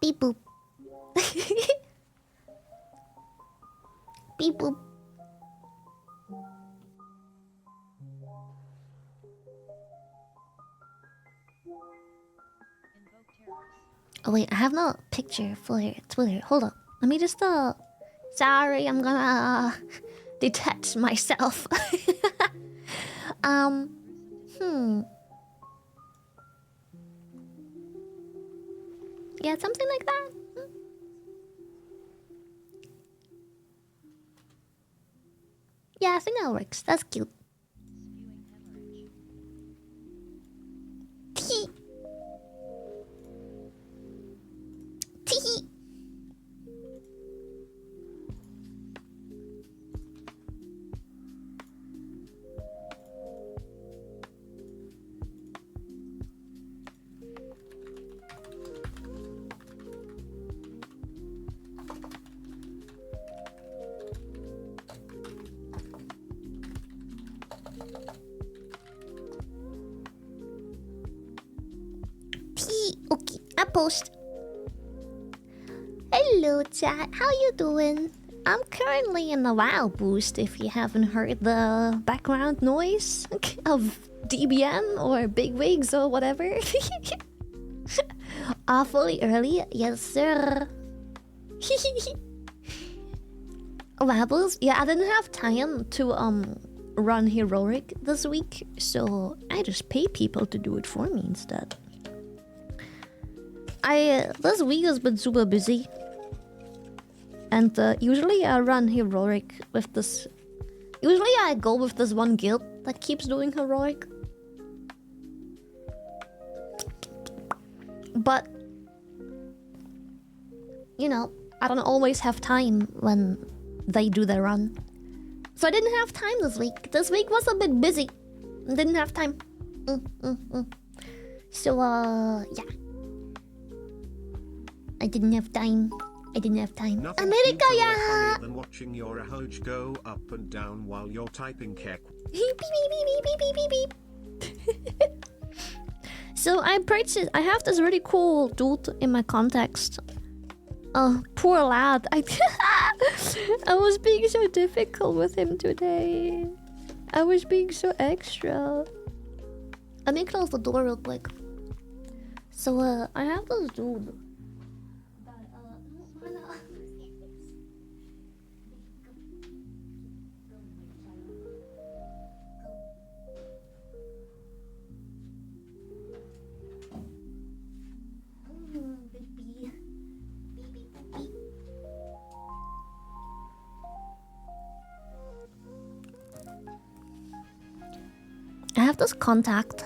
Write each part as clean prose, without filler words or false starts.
Beep boop. Beep boop. Oh wait, I have no picture for Twitter. Hold up. Let me just sorry, I'm gonna detach myself. Yeah, something like that. Yeah, I think that works. That's cute. Tee. Tee. Okay, I post. Hello chat, how you doing? I'm currently in the WoW boost if you haven't heard the background noise of DBN or bigwigs or whatever. Awfully early, yes sir. WoW boost? Yeah, I didn't have time to run heroic this week, so I just pay people to do it for me instead. This week has been super busy. And usually I run heroic with this... Usually I go with this one guild that keeps doing heroic. But... You know, I don't always have time when they do their run. So I didn't have time this week. This week was a bit busy. Didn't have time. So, yeah. I didn't have time. Nothing America, seems more yeah. funny than watching your ahoj go up and down while you're typing kek. Beep, beep, beep, beep, beep, beep, beep. So I purchased. I have this really cool dude in my context. Oh, poor lad. I was being so difficult with him today. I was being so extra. Let me close the door real quick. So I have this dude. I have this contact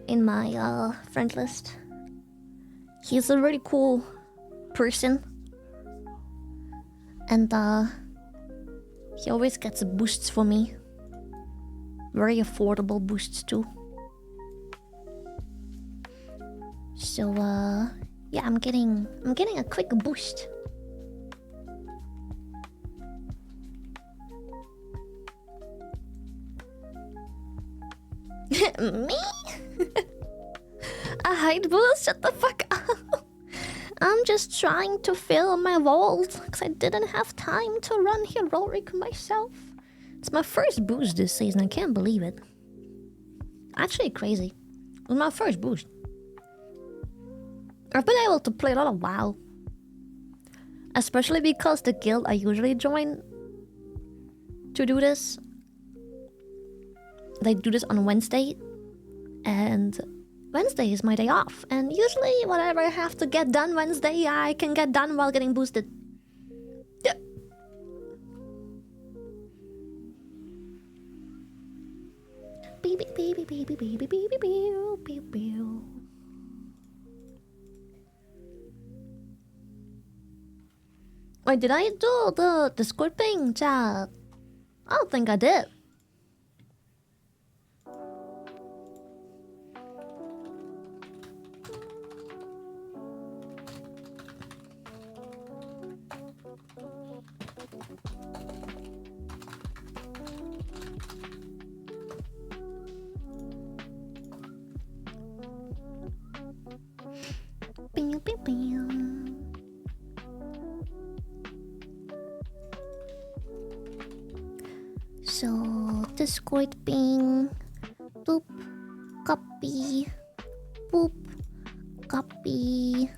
in my friend list. He's a really cool person. And he always gets boosts for me. Very affordable boosts too. So yeah, I'm getting a quick boost. Me? A height boost? Shut the fuck up. I'm just trying to fill my vault because I didn't have time to run heroic myself. It's my first boost this season, I can't believe it. Actually crazy. It was my first boost. I've been able to play a lot of WoW. Especially because the guild I usually join to do this, they do this on Wednesday, and Wednesday is my day off, and usually whatever I have to get done Wednesday, I can get done while getting boosted. Yeah. Baby, baby, baby, baby, baby, baby, baby. Wait, did I do the Discord thing, chat? I don't think I did. So Discord ping. Boop. Copy. Boop. Copy.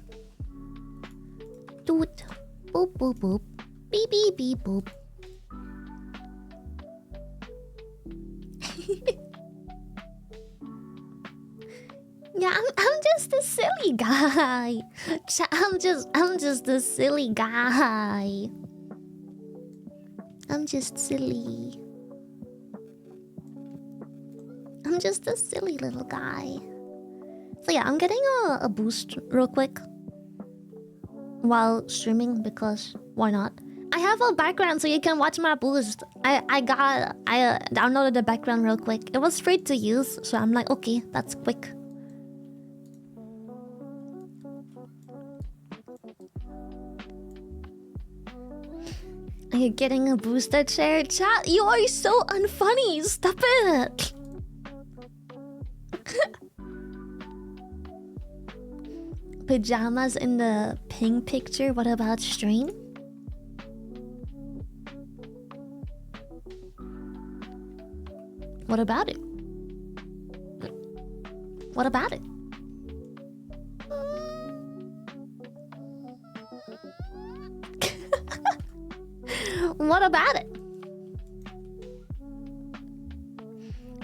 Doot. Boop boop boop. Beep beep beep boop. Yeah, I'm just a silly guy. I'm just a silly guy. I'm just silly. I'm just a silly little guy. So yeah, I'm getting a boost real quick while streaming because why not? I have a background so you can watch my boost. I downloaded the background real quick. It was free to use, so I'm like, okay, that's quick. Are you getting a booster chair? Chat, you are so unfunny. Stop it. Pajamas in the pink picture. What about stream? What about it? What about it? What about it?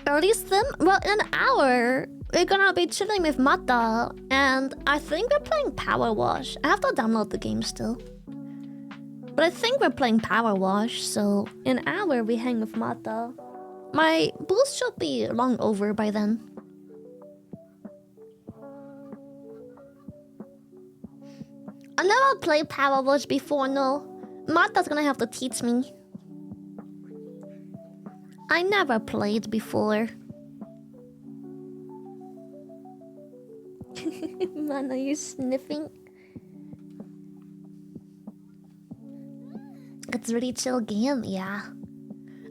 Early sim? Well, in an hour, we're gonna be chilling with Mata, and I think we're playing PowerWash. I have to download the game still. But I think we're playing PowerWash, so in an hour we hang with Mata. My boost should be long over by then. I never played PowerWash before, no. Mata's gonna have to teach me. I never played before. Man, are you sniffing? It's a really chill game, yeah.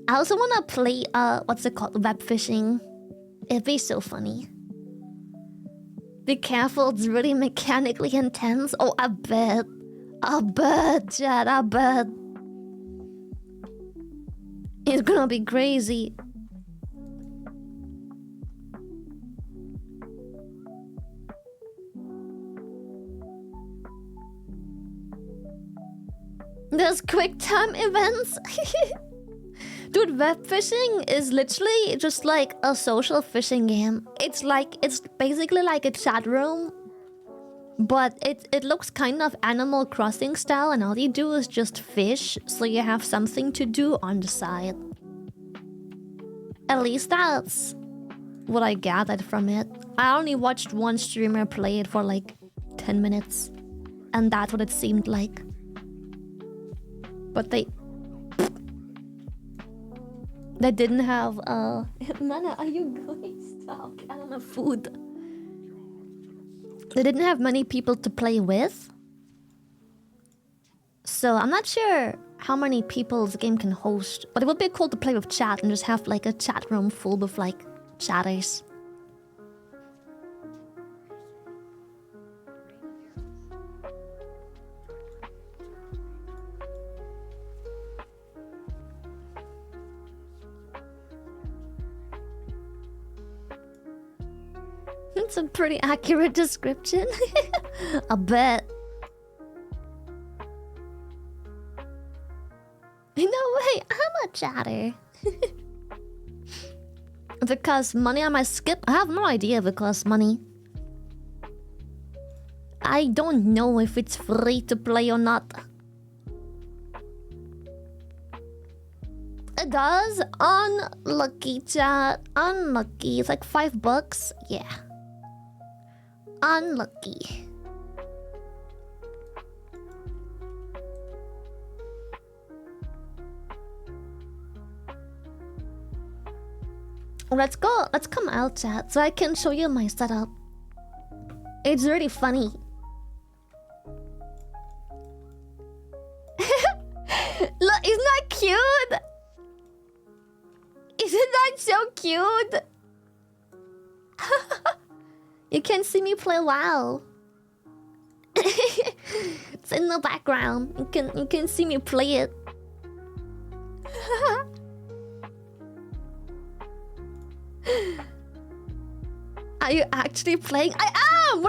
I also wanna play, what's it called? Web fishing. It'd be so funny. Be careful, it's really mechanically intense. Oh, I bet. I bet, Chad, I bet. It's gonna be crazy. There's quick time events. Dude, web fishing is literally just like a social fishing game. It's basically like a chat room. But it looks kind of Animal Crossing style, and all you do is just fish, so you have something to do on the side. At least that's what I gathered from it. I only watched one streamer play it for like 10 minutes, and that's what it seemed like. But they didn't have Mana, are you going? Stop, I don't have food. They didn't have many people to play with. So I'm not sure how many people the game can host. But it would be cool to play with chat and just have like a chat room full of like chatters. It's a pretty accurate description. I bet. No way, I'm a chatter. If it costs money, I might skip. I have no idea if it costs money. I don't know if it's free to play or not. It does? Unlucky, chat. Unlucky. It's like $5. Yeah. Unlucky. Let's go. Let's come out, chat, so I can show you my setup. It's really funny. Look, isn't that cute? Isn't that so cute? You can see me play WoW. It's in the background. You can see me play it. Are you actually playing? I am!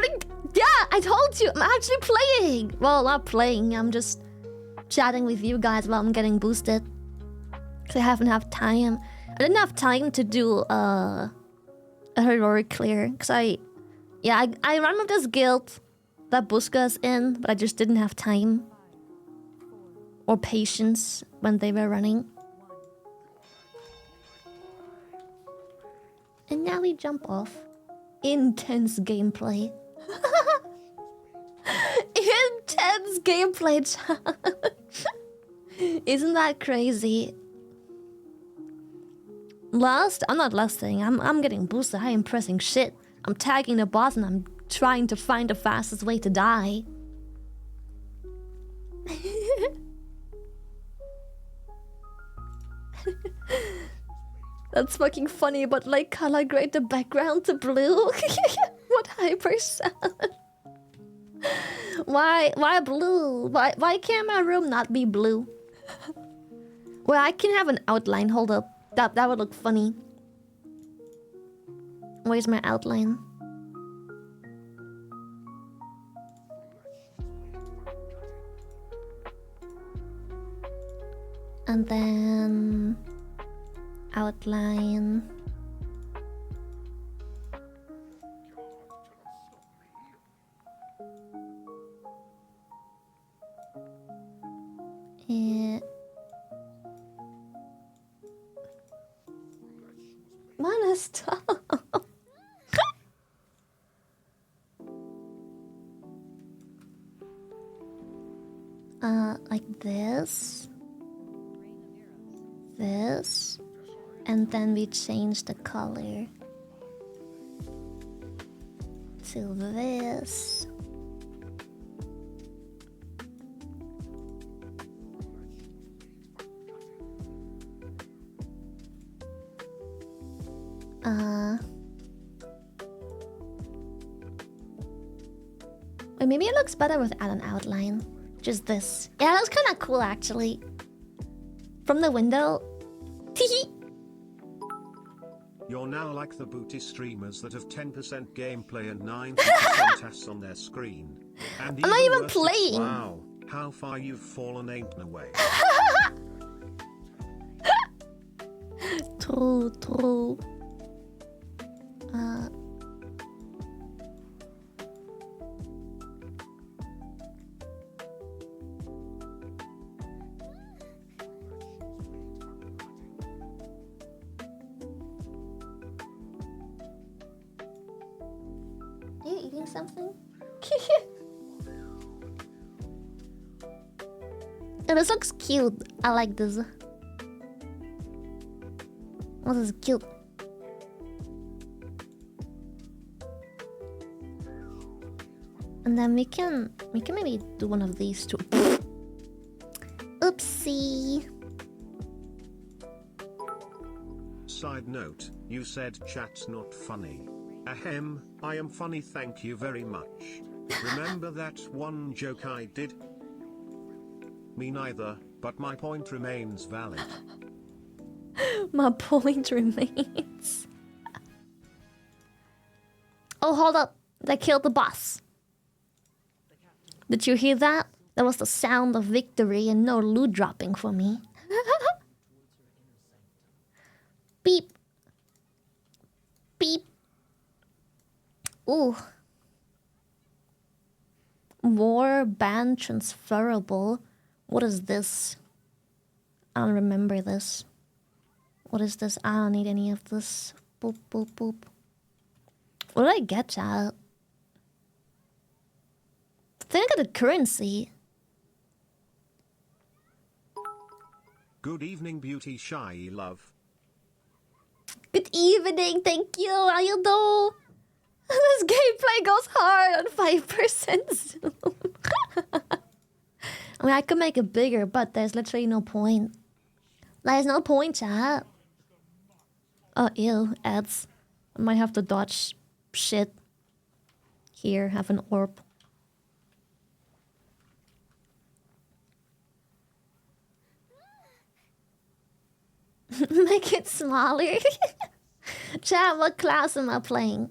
Yeah, I told you, I'm actually playing! Well, not playing, I'm just chatting with you guys while I'm getting boosted. Because I haven't had time. I didn't have time to do a heroic clear. Because I ran with this guild that Buska's in, but I just didn't have time. Or patience when they were running. And now we jump off. Intense gameplay. Intense gameplay, chat. Isn't that crazy? I'm not lusting. I'm getting boosted. I am pressing shit. I'm tagging the boss and I'm trying to find the fastest way to die. That's fucking funny, but like color grade the background to blue. What hyper sound? Why blue? Why can't my room not be blue? Well, I can have an outline. Hold up. That would look funny. Where's my outline? And then outline. Mana, stop. Like this. This. And then we change the color to this. Wait, maybe it looks better without an outline. Just this. Yeah, that's kind of cool actually. From the window. Teehee. You're now like the booty streamers that have 10% gameplay and 90% tests on their screen. And I'm not even worse, playing. Wow, how far you've fallen ain't no way. True. Are you eating something? Oh, this looks cute. I like this. Oh, this is cute. And then we can maybe do one of these too. Oopsie. Side note, you said chat's not funny. Ahem, I am funny, thank you very much. Remember that one joke I did? Me neither, but my point remains valid. My point remains. Oh, hold up. They killed the boss. Did you hear that? That was the sound of victory and no loot dropping for me. Beep. Beep. Ooh. War band transferable. What is this? I don't remember this. What is this? I don't need any of this. Boop, boop, boop. What did I get, chat? I think I got a currency. Good evening, beauty shy love. Good evening, thank you. How you do? This gameplay goes hard on 5% zoom. I mean, I could make it bigger, but there's literally no point. There's no point, chat. Oh, ew, ads. I might have to dodge shit. Here, have an orb. Make it smaller. Chat, what class am I playing?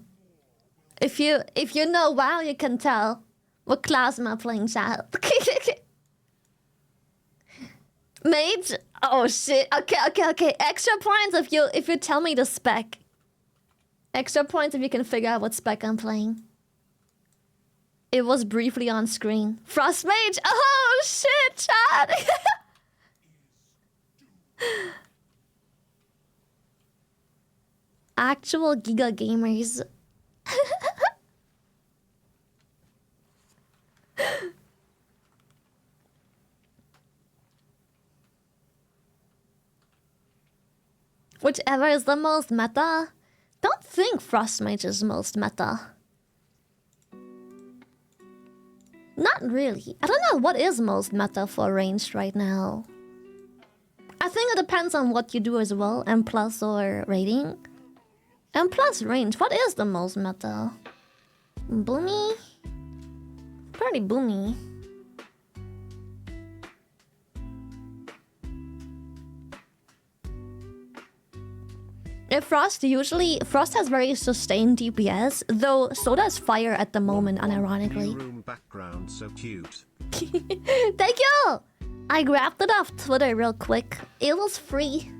If you know WoW, you can tell what class am I playing, chat. Mage? Oh shit. Okay. Extra points if you tell me the spec. Extra points if you can figure out what spec I'm playing. It was briefly on screen. Frost Mage! Oh shit, chat! Actual Giga Gamers. Whichever is the most meta. Don't think Frost Mage is most meta. Not really. I don't know what is most meta for ranged right now. I think it depends on what you do as well, M plus or rating. M plus range, what is the most meta? Boomy? Pretty boomy. Frost has very sustained DPS, though so does Fire at the moment, unironically. Room background so cute. Thank you! I grabbed it off Twitter real quick. It was free.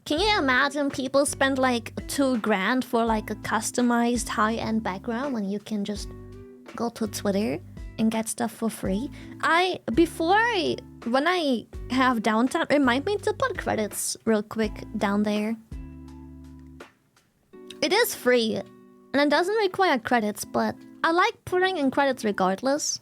Can you imagine people spend like $2 grand for like a customized high-end background when you can just go to Twitter and get stuff for free? When I have downtime, remind me to put credits real quick down there. It is free, and it doesn't require credits, but I like putting in credits regardless.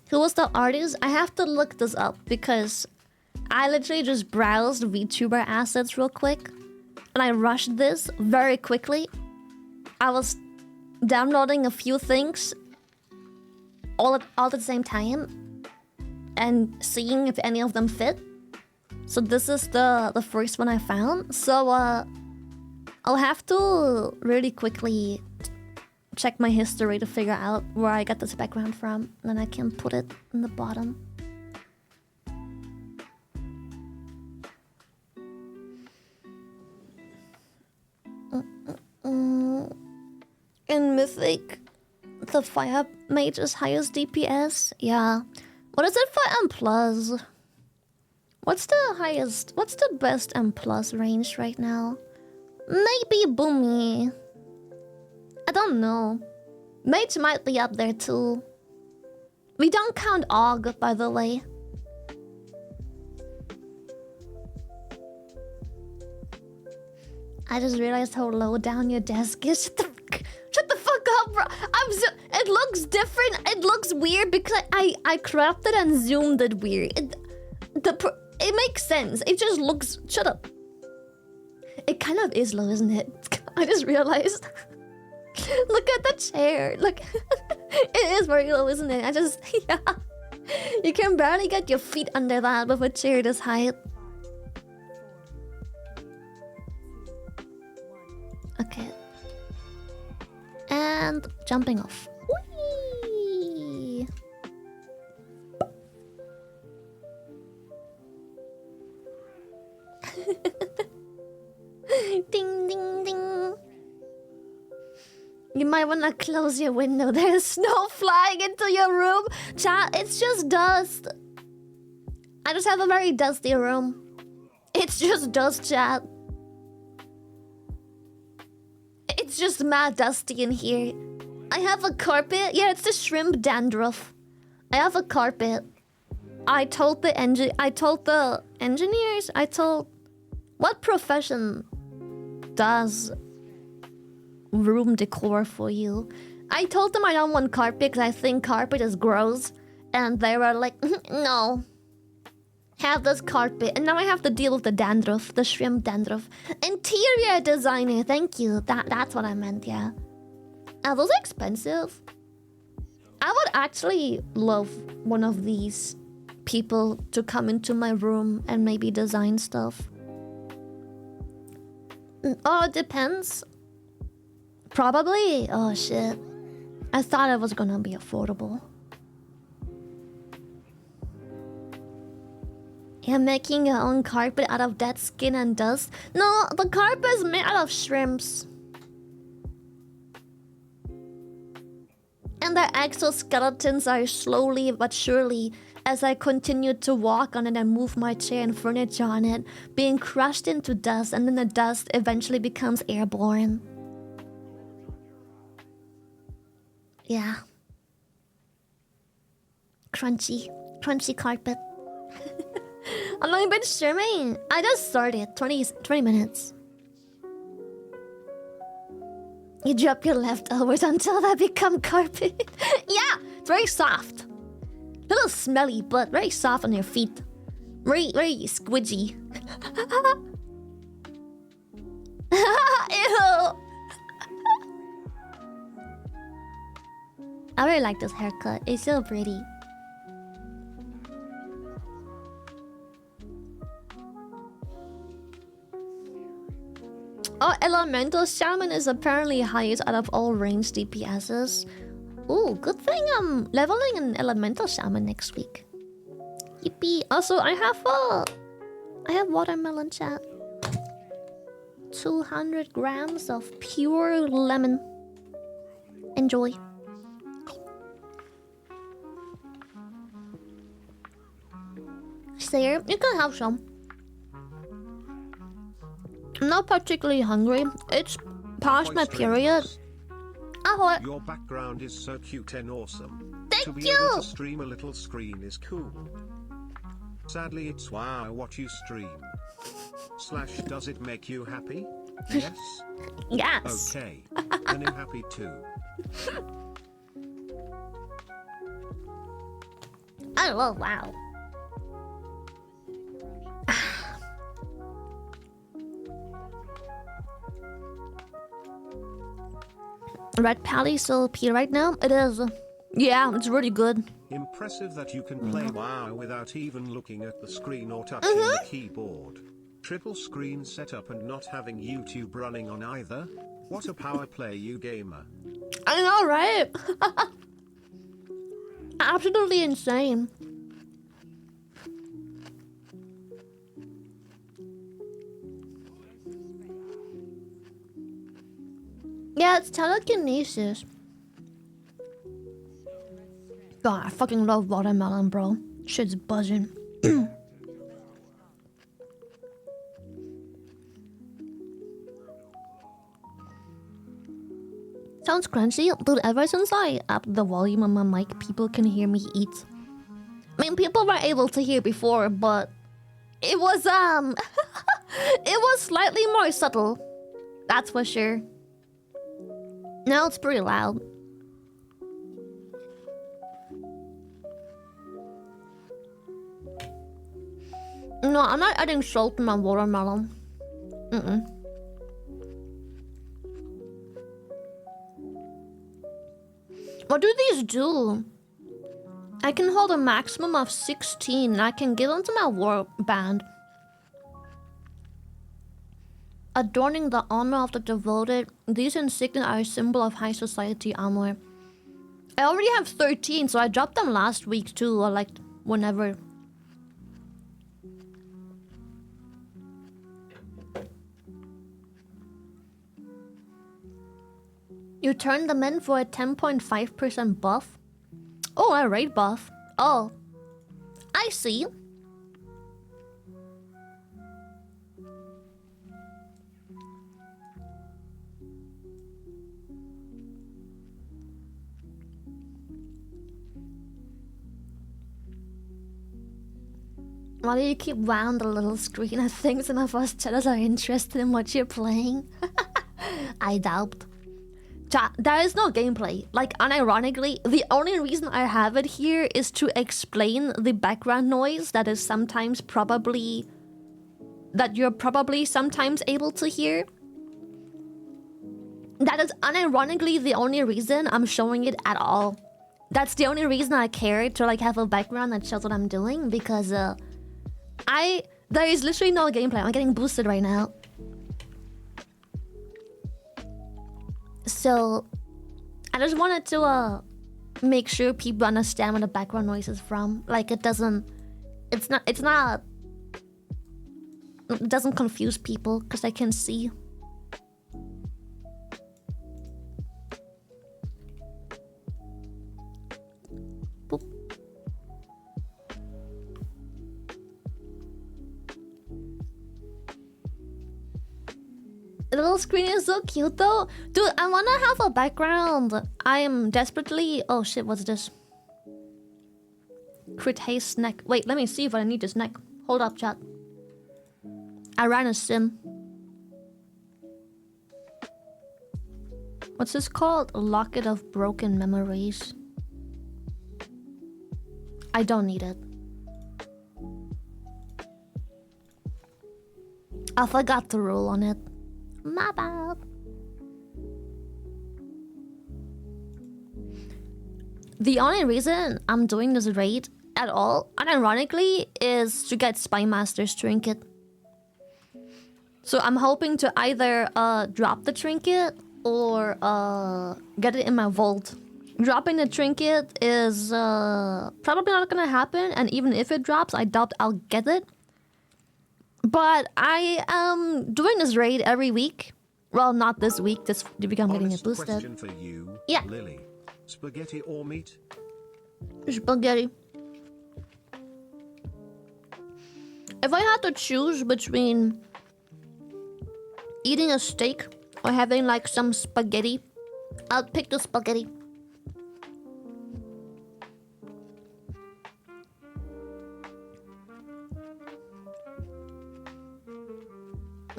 Who was the artist? I have to look this up because I literally just browsed VTuber assets real quick, and I rushed this very quickly. I was downloading a few things all at the same time and seeing if any of them fit. So this is the first one I found. So I'll have to really quickly check my history to figure out where I got this background from, and then I can put it in the bottom. In Mythic, the Fire Mage is highest DPS. Yeah. What is it for M+? What's the best M+ range right now? Maybe Boomy. I don't know. Mage might be up there too. We don't count Og, by the way. I just realized how low down your desk is. Shut the fuck up, bro. It looks different. It looks weird because I cropped it and zoomed it weird. It makes sense. It just looks... Shut up. It kind of is low, isn't it? I just realized. Look at the chair. Look. It is very low, isn't it? Yeah. You can barely get your feet under that with a chair this height. Okay. And jumping off. Whee! Ding, ding, ding. You might want to close your window. There's snow flying into your room. Chat, it's just dust. I just have a very dusty room. It's just dust, chat. It's just mad dusty in here. I have a carpet. Yeah, it's the shrimp dandruff. I have a carpet. I told the engineers. What profession does room decor for you? I told them I don't want carpet because I think carpet is gross. And they were like, no. Have this carpet. And now I have to deal with the dandruff, the shrimp dandruff. Interior designer, thank you. That's what I meant, yeah. Those are expensive. I would actually love one of these people to come into my room and maybe design stuff. Oh, it depends. Probably. Oh, shit. I thought it was gonna be affordable. You're making your own carpet out of dead skin and dust? No, the carpet is made out of shrimps. And their exoskeletons are slowly but surely, as I continue to walk on it and move my chair and furniture on it, being crushed into dust, and then the dust eventually becomes airborne. Yeah. Crunchy. Crunchy carpet. How long have you been streaming? I just started. 20 minutes. You drop your leftovers until they become carpet. Yeah, it's very soft. A little smelly, but very soft on your feet. Very squidgy. Ew. I really like this haircut. It's so pretty. Oh, Elemental Shaman is apparently highest out of all ranged DPSs. Ooh, good thing I'm leveling an Elemental Shaman next week. Yippee. Also, I have watermelon, chat. 200 grams of pure lemon. Enjoy. There, you can have some. I'm not particularly hungry. It's past my period. Ahoy. Your background is so cute and awesome. Thank to be you. able to stream a little screen is cool. Sadly, it's wow what you stream. / does it make you happy? Yes? Yes. Okay. Then I'm happy too. Oh, wow. Red Pally so OP right now? It is. Yeah, it's really good. Impressive that you can play WoW without even looking at the screen or touching the keyboard. Triple screen setup and not having YouTube running on either. What a power play, you gamer. I know, right? Absolutely insane. Yeah, it's telekinesis. God, I fucking love watermelon, bro. Shit's buzzing. Sounds crunchy, but ever since I upped the volume on my mic, people can hear me eat. I mean, people were able to hear before, but it was it was slightly more subtle. That's for sure. Now it's pretty loud. No, I'm not adding salt to my watermelon. What do these do? I can hold a maximum of 16 and I can give them to my warband. Adorning the honor of the devoted, these insignia are a symbol of high society honor. I already have 13, so I dropped them last week too, or like whenever. You turn them in for a 10.5% buff? Oh, a raid buff. Oh, I see. Why do you keep wound the little screen? I think some of us chatters are interested in what you're playing. I doubt. There is no gameplay. Like, unironically, the only reason I have it here is to explain the background noise that is sometimes probably... that you're probably sometimes able to hear. That is unironically the only reason I'm showing it at all. That's the only reason I care to like have a background that shows what I'm doing, because there is literally no gameplay. I'm getting boosted right now. So I just wanted to make sure people understand where the background noise is from. Like, it's not it doesn't confuse people because I can see. Boop. The little screen is so cute though. Dude, I wanna have a background. I am desperately... Oh shit, what's this? Crit haste snack. Wait, let me see if I need this snack. Hold up, chat. I ran a sim. What's this called? A locket of broken memories. I don't need it. I forgot the rule on it. My bad. The only reason I'm doing this raid at all, unironically, is to get Spy Master's trinket. So I'm hoping to either drop the trinket or get it in my vault. Dropping the trinket is probably not gonna happen, and even if it drops, I doubt I'll get it. But I am doing this raid every week. Well, not this week. This week I'm getting it boosted. Question for you, yeah. Lily. Spaghetti or meat? Spaghetti. If I had to choose between eating a steak or having like some spaghetti, I'll pick the spaghetti.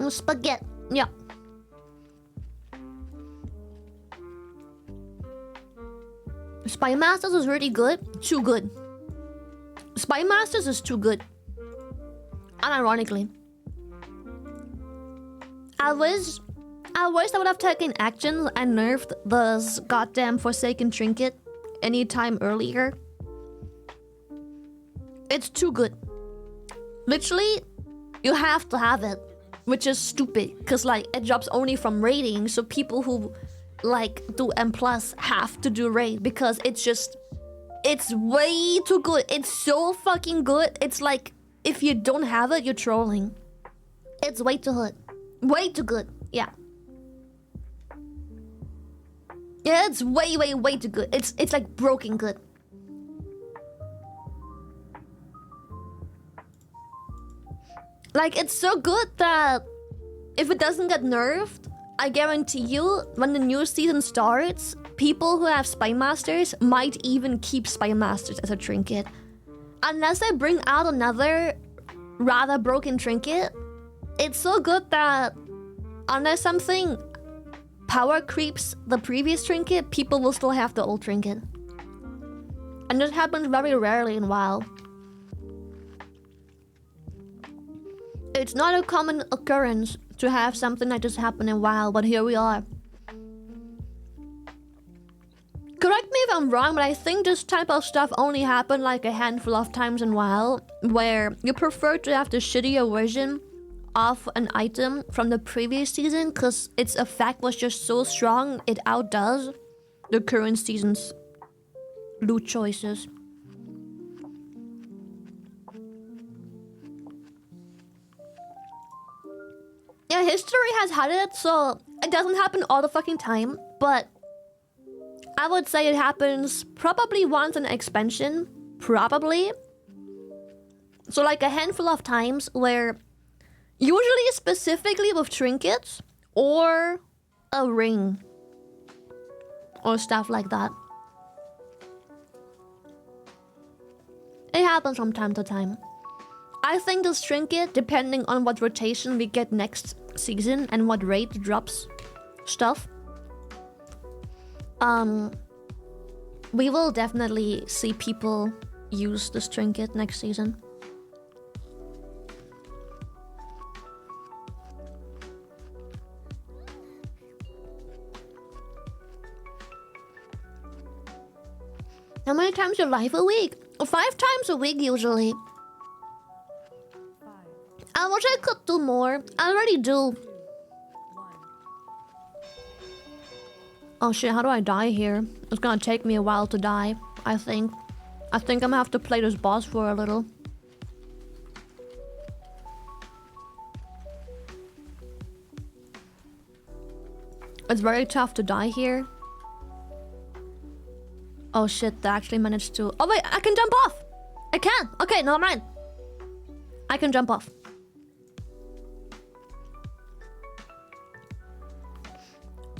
Spaghetti, yeah. Spy Masters is really good. Too good. Spy Masters is too good. Unironically. I wish I would have taken action and nerfed the goddamn Forsaken trinket anytime earlier. It's too good. Literally, you have to have it. Which is stupid, because like it drops only from raiding, so people who like do M+ have to do raid because it's way too good. It's so fucking good. It's like if you don't have it, you're trolling. It's way too good. Way too good. Yeah. Yeah, it's way too good. It's like broken good. Like, it's so good that if it doesn't get nerfed, I guarantee you, when the new season starts, people who have Spy Masters might even keep Spy Masters as a trinket. Unless I bring out another rather broken trinket, it's so good that unless something power creeps the previous trinket, people will still have the old trinket. And this happens very rarely in WoW. It's not a common occurrence to have something like this happen in WoW, but here we are. Correct me if I'm wrong, but I think this type of stuff only happened like a handful of times in WoW, where you prefer to have the shittier version of an item from the previous season because its effect was just so strong it outdoes the current season's loot choices. Yeah, history has had it, so it doesn't happen all the fucking time, but I would say it happens probably once in an expansion, probably. So like a handful of times where, usually specifically with trinkets or a ring or stuff like that. It happens from time to time. I think this trinket, depending on what rotation we get next season and what raid drops stuff, we will definitely see people use this trinket next season. How many times you live a week? 5 times a week usually. I wish I could do more. I already do. Oh shit, how do I die here? It's gonna take me a while to die, I think. I think I'm gonna have to play this boss for a little. It's very tough to die here. Oh shit, they actually managed to... Oh wait, I can jump off! I can! Okay, no mind. I can jump off.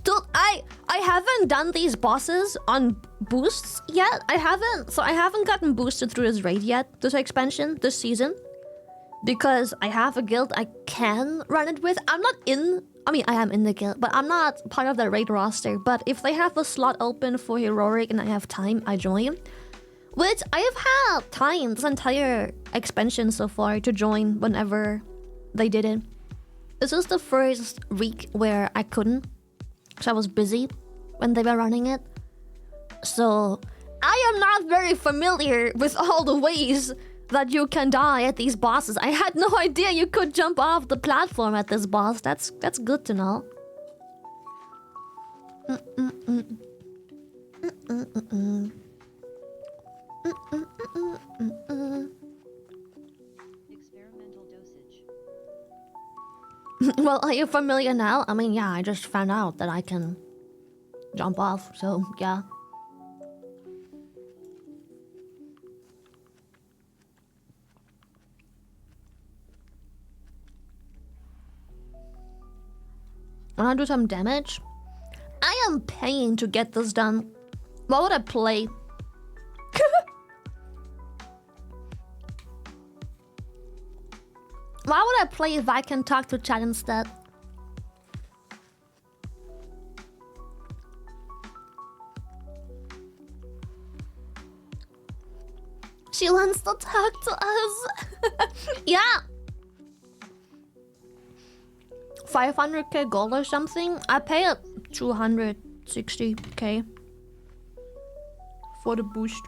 Dude, I haven't done these bosses on boosts yet. I haven't gotten boosted through this raid yet, this expansion, this season. Because I have a guild I can run it with. I'm not in... I mean, I am in the guild, but I'm not part of the raid roster. But if they have a slot open for heroic and I have time, I join. Which I have had time this entire expansion so far to join whenever they did it. This was the first week where I couldn't. So I was busy when they were running it. So I am not very familiar with all the ways that you can die at these bosses. I had no idea you could jump off the platform at this boss. That's good to know. Experimental dosage. Well, are you familiar now? I mean, yeah, I just found out that I can jump off, so yeah. Wanna do some damage? I am paying to get this done. What would I play? Why would I play if I can talk to chat instead? She wants to talk to us. Yeah. 500k gold or something. I pay up 260k for the boost.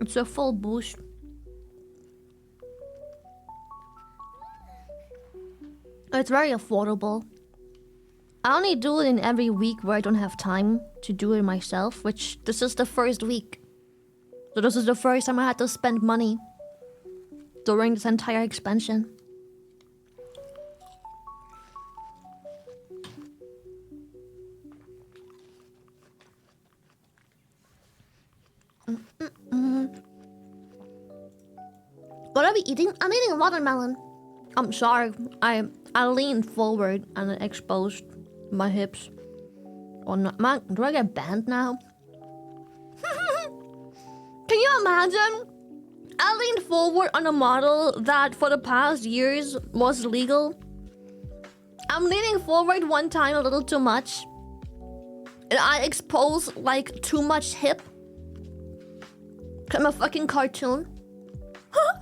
It's a full boost. It's very affordable. I only do it in every week where I don't have time to do it myself, which this is the first week. So this is the first time I had to spend money during this entire expansion. What are we eating? I'm eating watermelon. I'm sorry. I leaned forward and it exposed my hips. Or not? Do I get banned now? Can you imagine? I leaned forward on a model that for the past years was legal. I'm leaning forward one time a little too much. And I exposed like too much hip. I'm a fucking cartoon. Huh?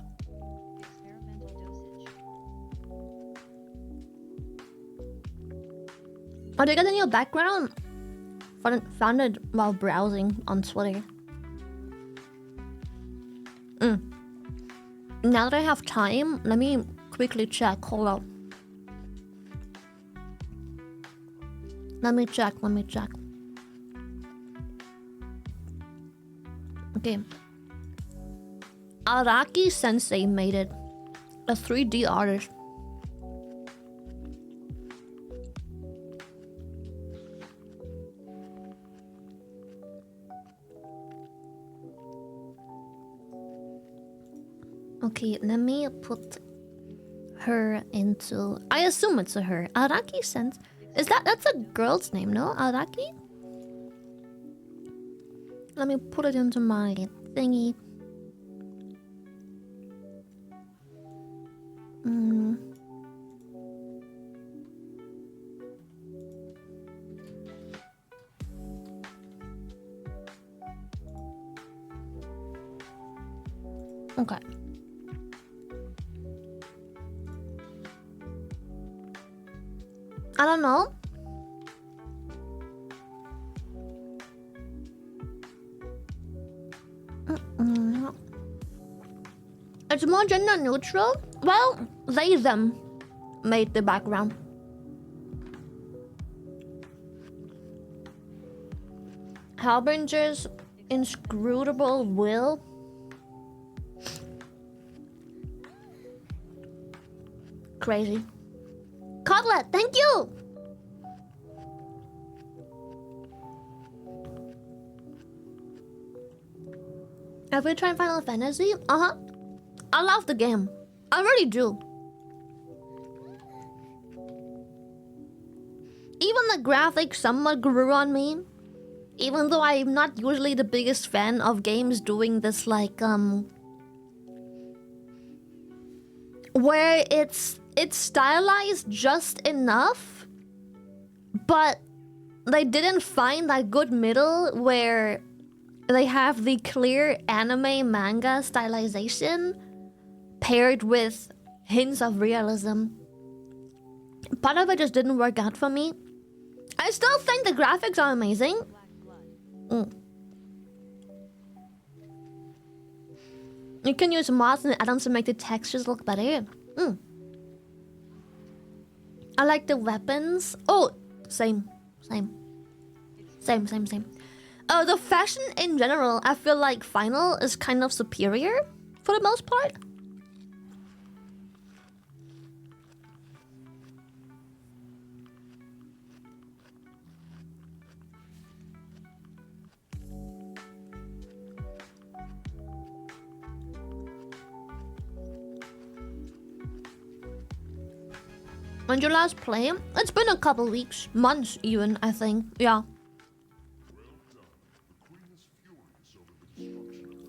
Oh, they got a new background? Found it while browsing on Twitter. Now that I have time, let me quickly check. Hold on. Let me check. Okay. Araki Sensei made it. A 3D artist. Okay, let me put her into... I assume it's a her. Araki Sensei. That's a girl's name, no? Araki? Let me put it into my thingy. Okay. I don't know. It's more gender neutral. Well, they them made the background. Harbinger's inscrutable will. Crazy. Cutlet, thank you! Have you tried Final Fantasy? Uh-huh. I love the game. I really do. Even the graphics somewhat grew on me. Even though I'm not usually the biggest fan of games doing this, like, where it's stylized just enough, but they didn't find that good middle where they have the clear anime manga stylization paired with hints of realism. Part of it just didn't work out for me. I still think the graphics are amazing. You can use mods and add-ons to make the textures look better. I like the weapons. Oh, same. The fashion in general, I feel like Final is kind of superior for the most part. When you last play? It's been a couple weeks, months even, I think. Yeah.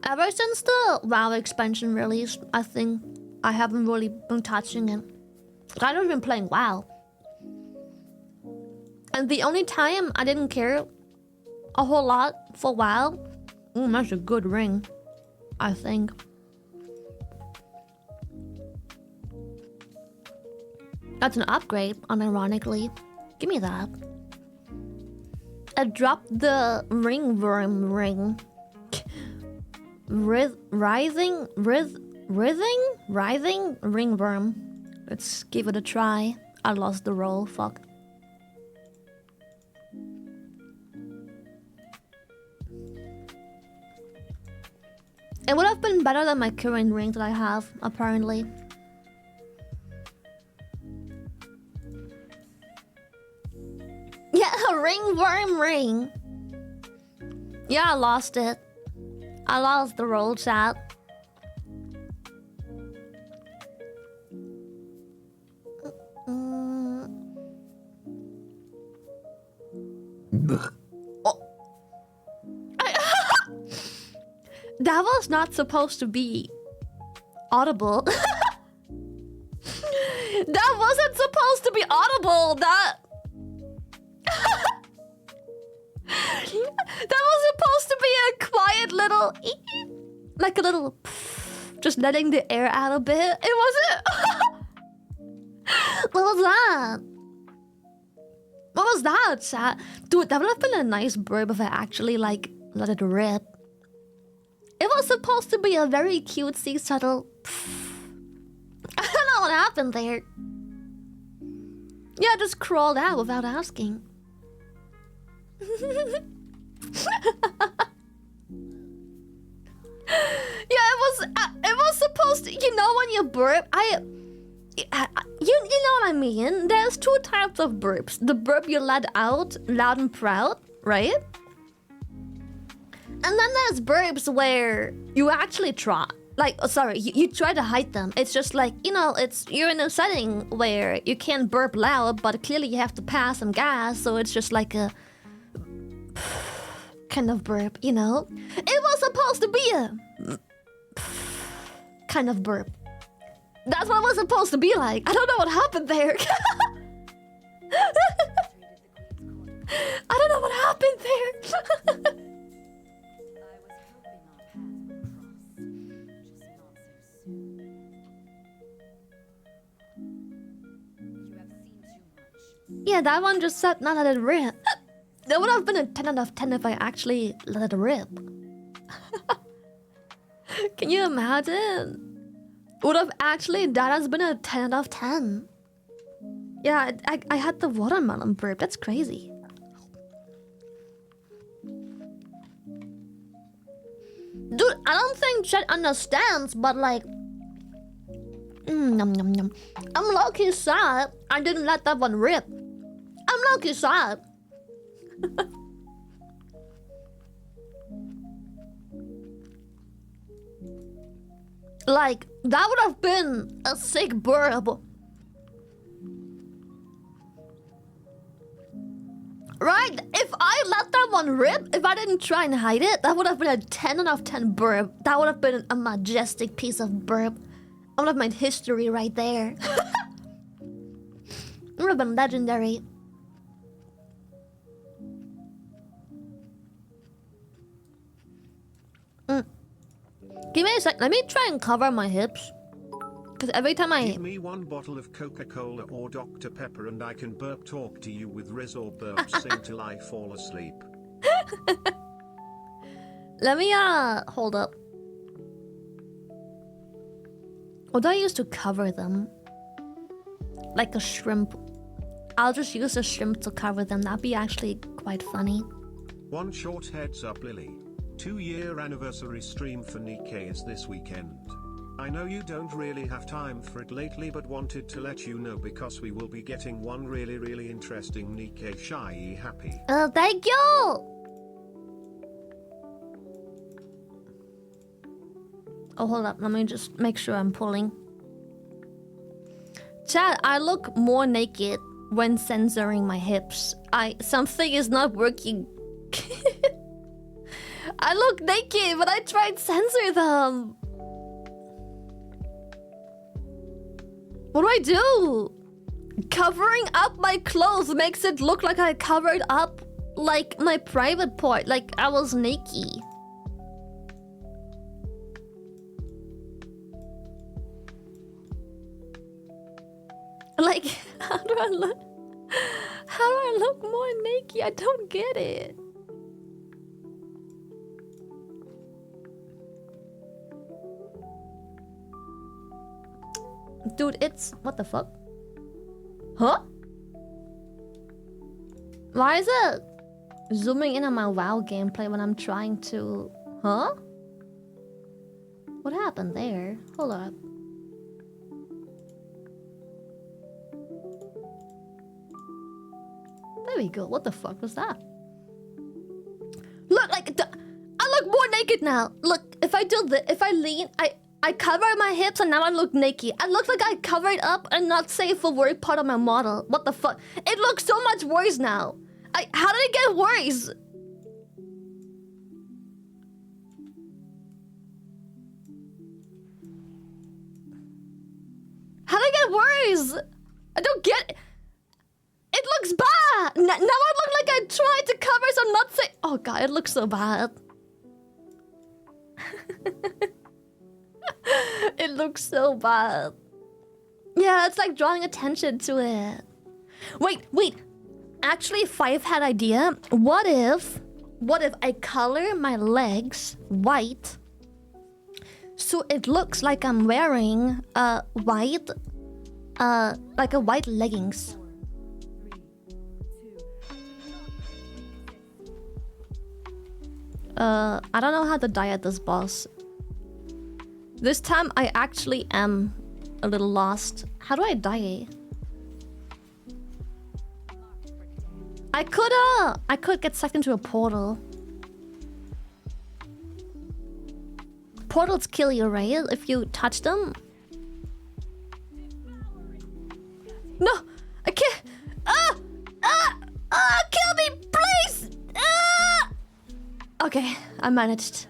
Ever since the WoW expansion released, I think I haven't really been touching it. I haven't been playing WoW. And the only time I didn't care a whole lot for WoW, that's a good ring, I think. That's an upgrade, unironically. Give me that. I dropped the ringworm ring. Writhing ringworm. Let's give it a try. I lost the roll, fuck. It would have been better than my current ring that I have, apparently. Yeah, a ringworm ring. Yeah, I lost it. I lost the roll, chat. That was not supposed to be audible. That wasn't supposed to be audible. That was supposed to be a quiet little, like a little, just letting the air out a bit. It wasn't. What was that? What was that, chat? Dude, that would have been a nice burp if I actually, like, let it rip. It was supposed to be a very cutesy, subtle. I don't know what happened there. Yeah, I just crawled out without asking. Yeah, it was supposed to, you know, when you burp, you know what I mean? There's two types of burps. The burp you let out, loud and proud, right? And then there's burps where you actually try, like, you try to hide them. It's just like, you know, you're in a setting where you can't burp loud, but clearly you have to pass some gas, so it's just like a kind of burp, you know? It was supposed to be a kind of burp. That's what it was supposed to be like. I don't know what happened there. I don't know what happened there. Yeah, that one just said not let it rip. That would have been a 10 out of 10 if I actually let it rip. Can you imagine? Would have actually, that has been a 10 out of 10. Yeah, I had the watermelon burp. That's crazy. Dude, I don't think chat understands, but like... Nom, nom, nom. I'm low-key sad I didn't let that one rip. I'm low-key sad. Like, that would have been a sick burp. Right? If I let that one rip, if I didn't try and hide it, that would have been a 10 out of 10 burp. That would have been a majestic piece of burp. I would have made history right there. It would have been legendary. Give me a sec. Let me try and cover my hips. Because every time I... Give me one bottle of Coca-Cola or Dr. Pepper and I can burp talk to you with Riz or burp sing till I fall asleep. Let me, hold up. What do I use to cover them? Like a shrimp. I'll just use a shrimp to cover them. That'd be actually quite funny. One short heads up, Lily. 2-year anniversary stream for Nikkei is this weekend. I know you don't really have time for it lately, but wanted to let you know because we will be getting one really interesting Nikkei shy happy. Thank you! Oh, hold up. Let me just make sure I'm pulling. Chat, I look more naked when censoring my hips. Something is not working. I look naked, but I tried to censor them. What do I do? Covering up my clothes makes it look like I covered up like my private part, like I was naked. Like, how do I look? How do I look more naked? I don't get it. Dude, it's... What the fuck? Huh? Why is it zooming in on my WoW gameplay when I'm trying to... Huh? What happened there? Hold up. There we go. What the fuck was that? Look, like... I look more naked now. Look, if I do this... If I lean... I cover my hips and now I look naked. I look like I covered up and not safe for work part of my model. What the fuck? It looks so much worse now. How did it get worse? How did it get worse? I don't get it. It looks bad. Now I look like I tried to cover some not safe. Oh god, it looks so bad. It looks so bad. Yeah, it's like drawing attention to it. Wait. Actually, Five had idea. What if I color my legs white so it looks like I'm wearing white like a white leggings. I don't know how to diet this boss. This time I actually am a little lost. How do I die? I could get sucked into a portal. Portals kill you, right? If you touch them. No, I can't. Kill me, please. Okay, I managed.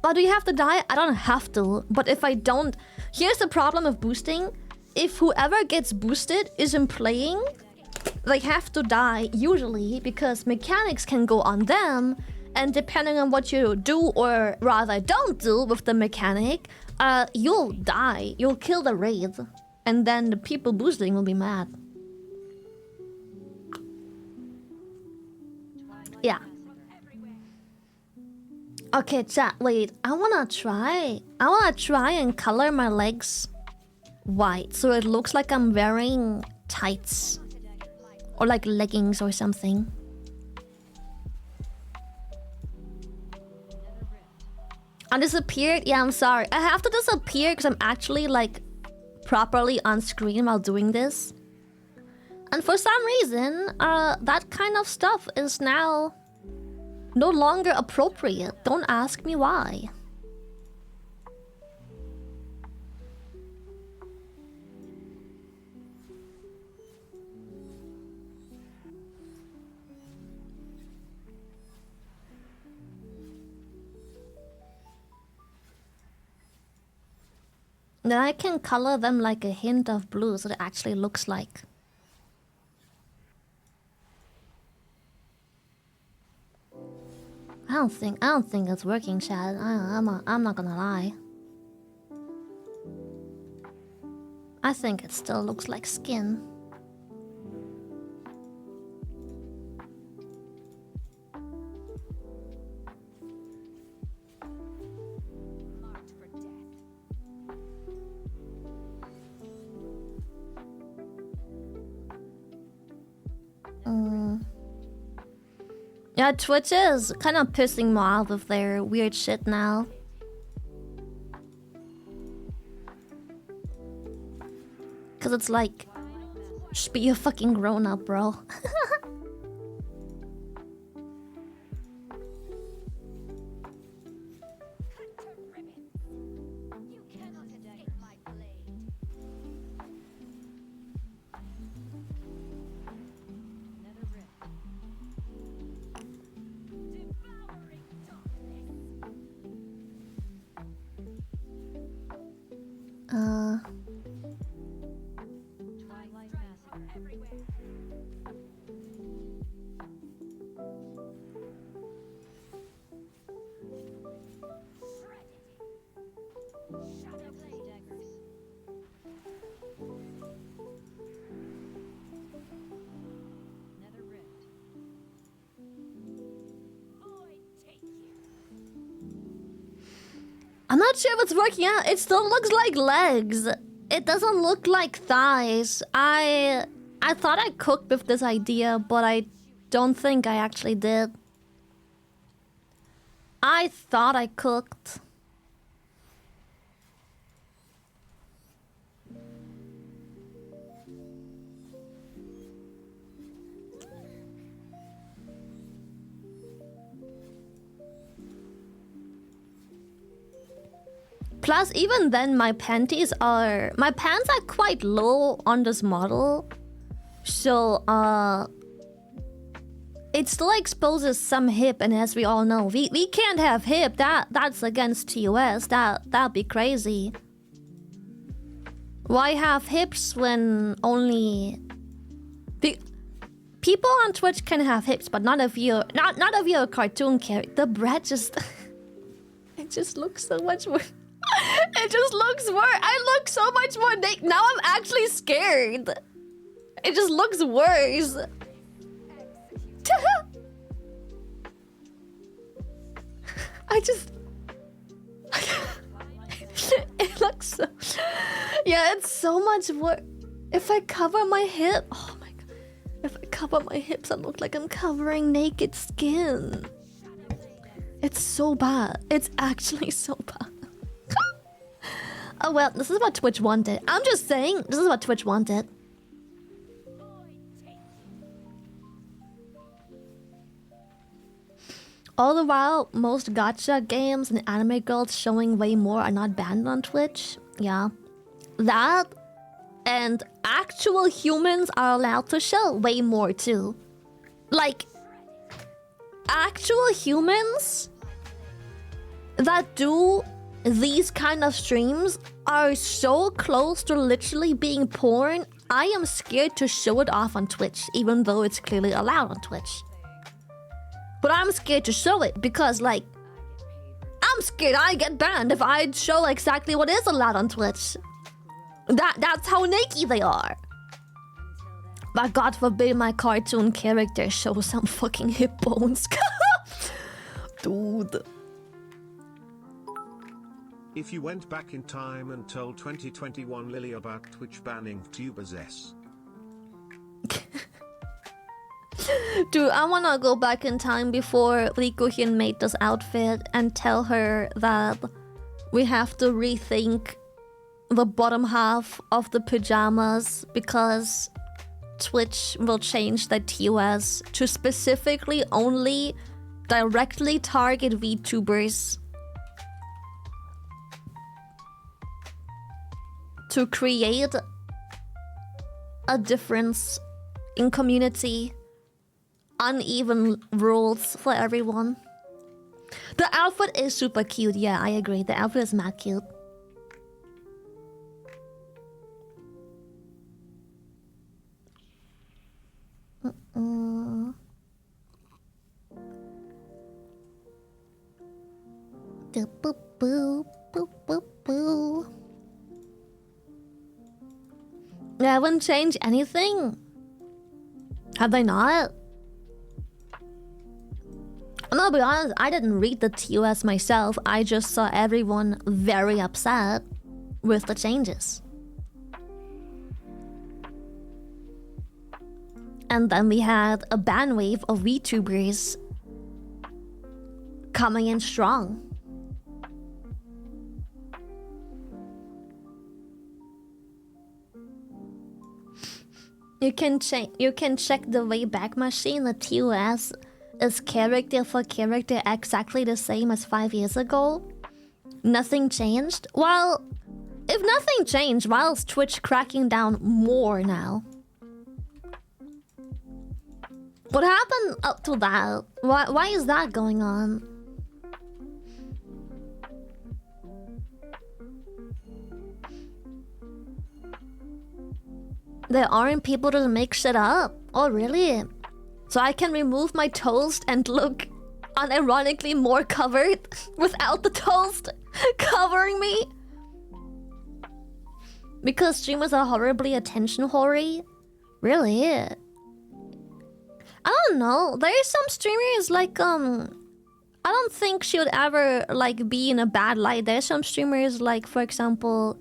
But do you have to die? I don't have to. But if I don't... Here's the problem of boosting. If whoever gets boosted isn't playing, they have to die, usually, because mechanics can go on them. And depending on what you do, or rather don't do with the mechanic, you'll die. You'll kill the raid. And then the people boosting will be mad. Yeah. Okay, chat, wait. I wanna try and color my legs white so it looks like I'm wearing tights. Or like leggings or something. I disappeared? Yeah, I'm sorry. I have to disappear because I'm actually like properly on screen while doing this. And for some reason, that kind of stuff is now No longer appropriate. Don't ask me why. Then I can color them like a hint of blue so it actually looks like. I don't think it's working, Chad. I'm not gonna lie. I think it still looks like skin. Yeah, Twitch is kind of pissing me off with their weird shit now. Cause it's like, just be a fucking grown up, bro. I'm not sure if it's working out. It still looks like legs. It doesn't look like thighs. I thought I cooked with this idea, but I don't think I actually did. I thought I cooked. Plus, even then, my pants are quite low on this model. So, it still exposes some hip, and as we all know, we can't have hip. That's against TOS. That'd be crazy. Why have hips when only people on Twitch can have hips, but not if you're a cartoon character. The bread just it just looks so much worse. It just looks worse. I look so much more naked. Now I'm actually scared. It just looks worse. It looks so... Yeah, it's so much worse. If I cover my hip... Oh my god. If I cover my hips, I look like I'm covering naked skin. It's so bad. It's actually so bad. Oh well, this is what Twitch wanted. I'm just saying, this is what Twitch wanted. All the while, most gacha games and anime girls showing way more are not banned on Twitch. Yeah. That and actual humans are allowed to show way more too. Like, actual humans that do these kind of streams are so close to literally being porn. I am scared to show it off on Twitch, even though it's clearly allowed on Twitch. But I'm scared to show it because, like, I'm scared I get banned if I show exactly what is allowed on Twitch. That's how naked they are. But God forbid my cartoon character shows some fucking hip bones. Dude. If you went back in time and told 2021 Lily about Twitch banning VTubers. Dude, I wanna go back in time before Rikuhin made this outfit and tell her that we have to rethink the bottom half of the pajamas because Twitch will change the TOS to specifically only directly target VTubers to create a difference in community, uneven rules for everyone. The outfit is super cute. Yeah, I agree. The outfit is mad cute. Boop, boop, boop, boop, boop. They haven't changed anything. Have they not? I'm gonna be honest, I didn't read the TOS myself. I just saw everyone very upset with the changes. And then we had a ban wave of VTubers coming in strong. You can check the Wayback Machine. The TOS is character for character exactly the same as 5 years ago. Nothing changed. Well, if nothing changed, why is Twitch cracking down more now? What happened up to that? Why is that going on? There aren't people to make shit up. Oh, really? So I can remove my toast and look unironically more covered without the toast covering me? Because streamers are horribly attention whory? Really? I don't know. There's some streamers like I don't think she would ever like be in a bad light. There's some streamers like, for example,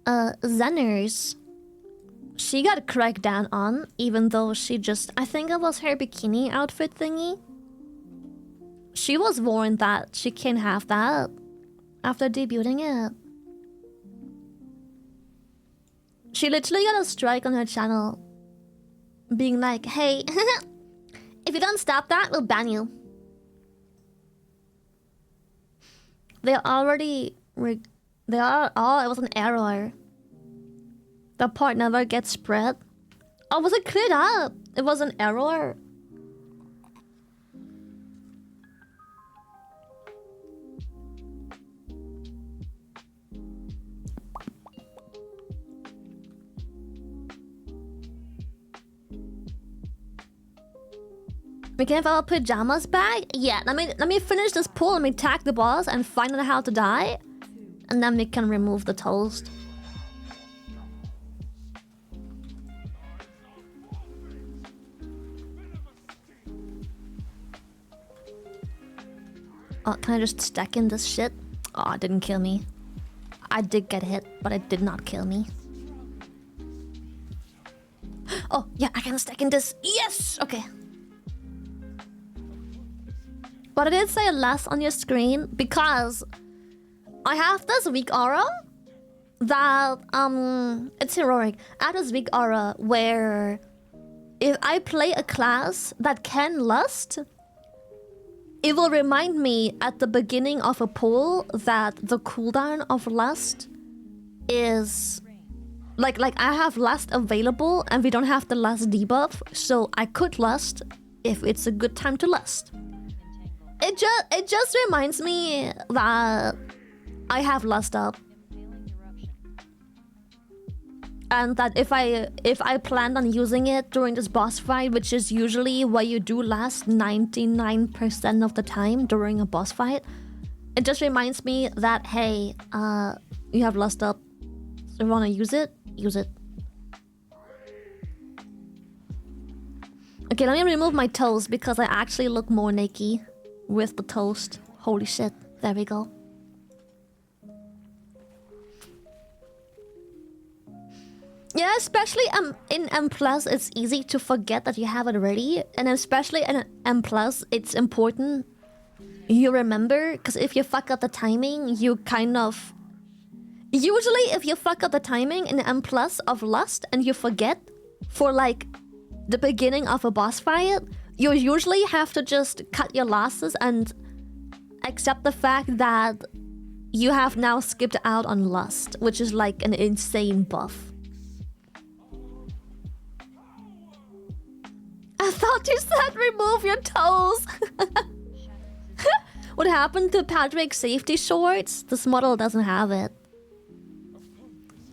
Zenners. She got cracked down on, even though she just... I think it was her bikini outfit thingy. She was warned that she can't have that after debuting it. She literally got a strike on her channel, being like, hey, if you don't stop that, we'll ban you. They already... They are... Oh, it was an error. The part never gets spread. Oh, was it cleared up? It was an error. We can have our pajamas back? Yeah, let me finish this pull. Let me tag the boss and find out how to die. And then we can remove the toast. Oh, can I just stack in this shit? Oh, it didn't kill me. I did get hit, but it did not kill me. Oh, yeah, I can stack in this. Yes! Okay. But I did say less on your screen because I have this weak aura that, it's heroic. I have this weak aura where if I play a class that can lust, it will remind me at the beginning of a pull that the cooldown of lust is... Like I have lust available and we don't have the lust debuff, so I could lust if it's a good time to lust. It just reminds me that I have lust up. And that if I planned on using it during this boss fight, which is usually what you do last 99% of the time during a boss fight, it just reminds me that, hey, you have lust up. So if you want to use it, use it. Okay, let me remove my toes because I actually look more naked with the toast. Holy shit. There we go. Yeah, especially in M+, it's easy to forget that you have it ready. And especially in M+, it's important you remember. Because if you fuck up the timing, you kind of... Usually, if you fuck up the timing in M+ of Lust and you forget for like the beginning of a boss fight, you usually have to just cut your losses and accept the fact that you have now skipped out on lust, which is like an insane buff. I thought you said remove your toes. What happened to Patrick's safety shorts? This model doesn't have it.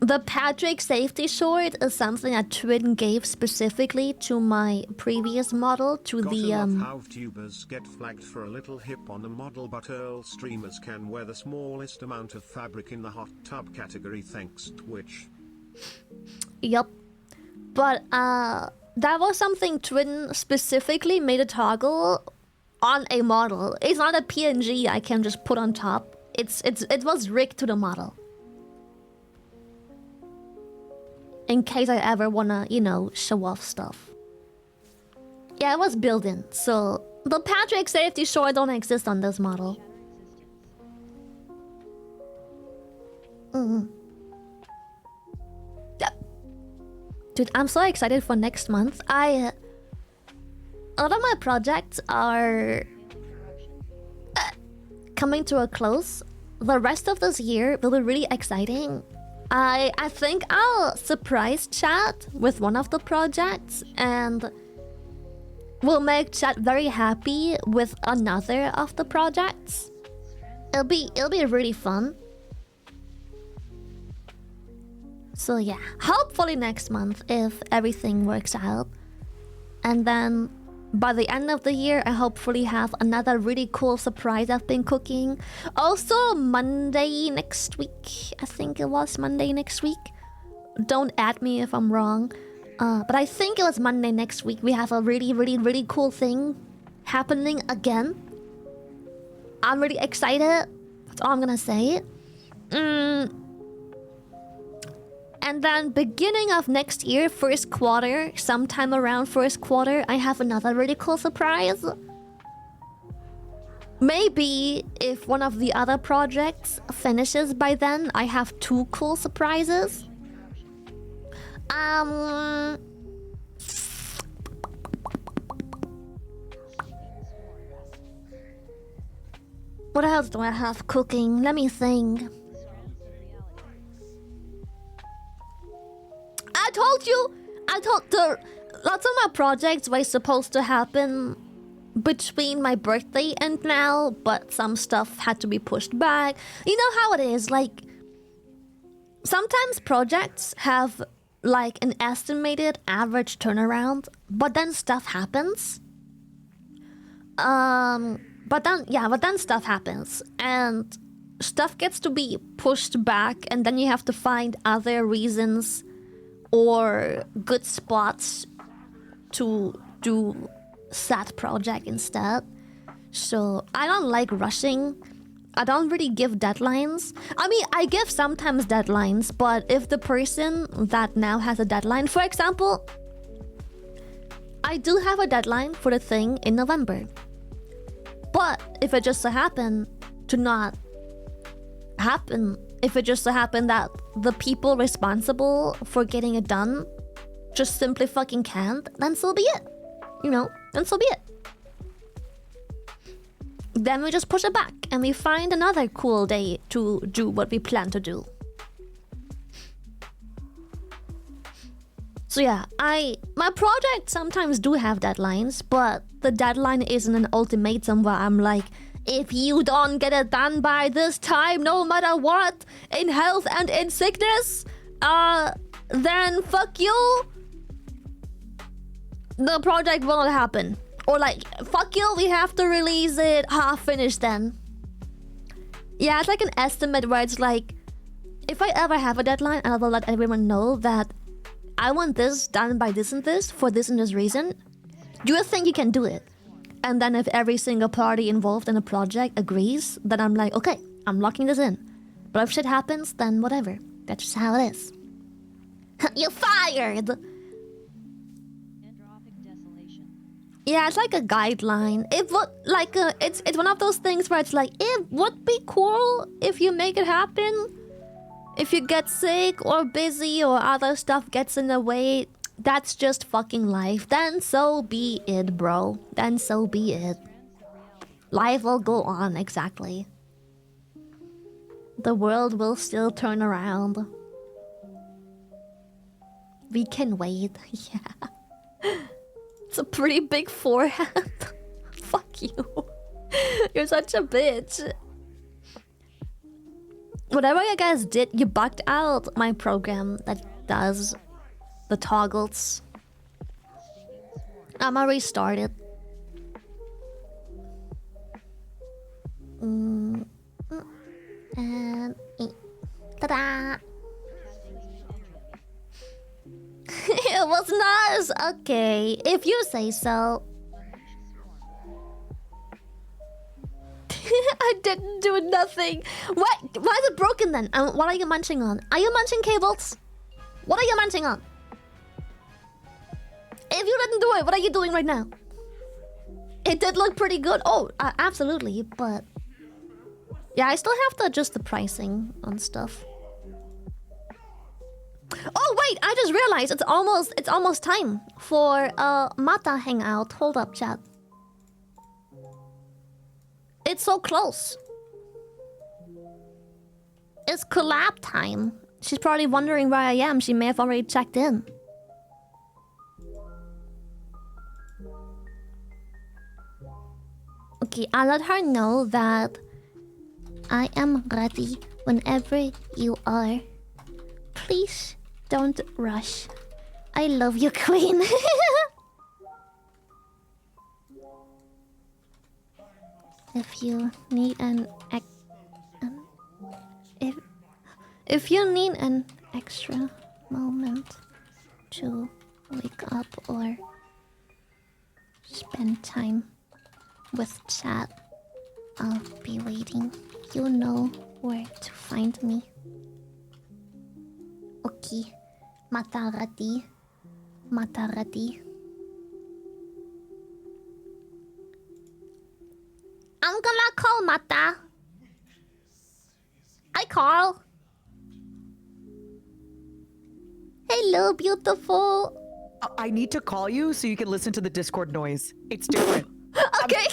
The Patrick safety short is something that Twin gave specifically to my previous model, to Gotta the love how VTubers get flagged for a little hip on the model, but Earl streamers can wear the smallest amount of fabric in the hot tub category, thanks Twitch. Yup. But that was something Twin specifically made a toggle on a model. It's not a PNG I can just put on top. It was rigged to the model. In case I ever wanna, you know, show off stuff. Yeah, it was built in, so the Patrick safety short don't exist on this model. Yep. Dude, I'm so excited for next month. A lot of my projects are coming to a close. The rest of this year will be really exciting. I think I'll surprise chat with one of the projects and will make chat very happy with another of the projects. It'll be really fun. So yeah, hopefully next month if everything works out. And then by the end of the year, I hopefully have another really cool surprise I've been cooking. Also, Monday next week. I think it was Monday next week. Don't at me if I'm wrong. But I think it was Monday next week. We have a really cool thing happening again. I'm really excited. That's all I'm gonna say. And then beginning of next year, first quarter, sometime around first quarter, I have another really cool surprise. Maybe if one of the other projects finishes by then, I have 2 cool surprises. What else do I have cooking? Let me think. Lots of my projects were supposed to happen between my birthday and now, but some stuff had to be pushed back. You know how it is, like, sometimes projects have like an estimated average turnaround, but then stuff happens. But then stuff happens, and stuff gets to be pushed back, and then you have to find other reasons or good spots to do sad project instead. So I don't like rushing. I don't really give deadlines. I mean, I give sometimes deadlines, but if the person that now has a deadline, for example, I do have a deadline for the thing in November. But if it just so happened to not happen, if it just so happened that the people responsible for getting it done just simply fucking can't, then so be it. You know, then so be it. Then we just push it back and we find another cool day to do what we plan to do. So yeah, my projects sometimes do have deadlines, but the deadline isn't an ultimatum where I'm like, if you don't get it done by this time, no matter what, in health and in sickness, then fuck you. The project won't happen. Or like, fuck you, we have to release it half finished then. Yeah, it's like an estimate where it's like, if I ever have a deadline, I will let everyone know that I want this done by this and this, for this and this reason. Do you think you can do it? And then if every single party involved in a project agrees, then I'm like, okay, I'm locking this in. But if shit happens, then whatever. That's just how it is. You're fired! Androphic desolation. Yeah, it's like a guideline. It would like it's one of those things where it's like, it would be cool if you make it happen. If you get sick or busy or other stuff gets in the way, that's just fucking life. Then so be it, bro. Then so be it. Life will go on, exactly. The world will still turn around. We can wait, yeah. It's a pretty big forehead. Fuck you. You're such a bitch. Whatever you guys did, you bugged out my program that does the toggles. I'ma restart it. And ta-da! It was nice. Okay, if you say so. I didn't do nothing. What? Why is it broken then? What are you munching on? Are you munching cables? What are you munching on? If you didn't do it, what are you doing right now? It did look pretty good. Oh, absolutely, but yeah, I still have to adjust the pricing on stuff. Oh wait, I just realized it's almost time for Mata hangout. Hold up, chat. It's so close. It's collab time. She's probably wondering where I am. She may have already checked in. Okay, I'll let her know that I am ready whenever you are. Please don't rush. I love you, queen. If you need if you need an extra moment to wake up or spend time with chat, I'll be waiting. You know where to find me. Okay. Matarati. Matarati. I'm gonna call Mata. Hi, Carl. Hello, beautiful. I need to call you so you can listen to the Discord noise. It's different. Okay.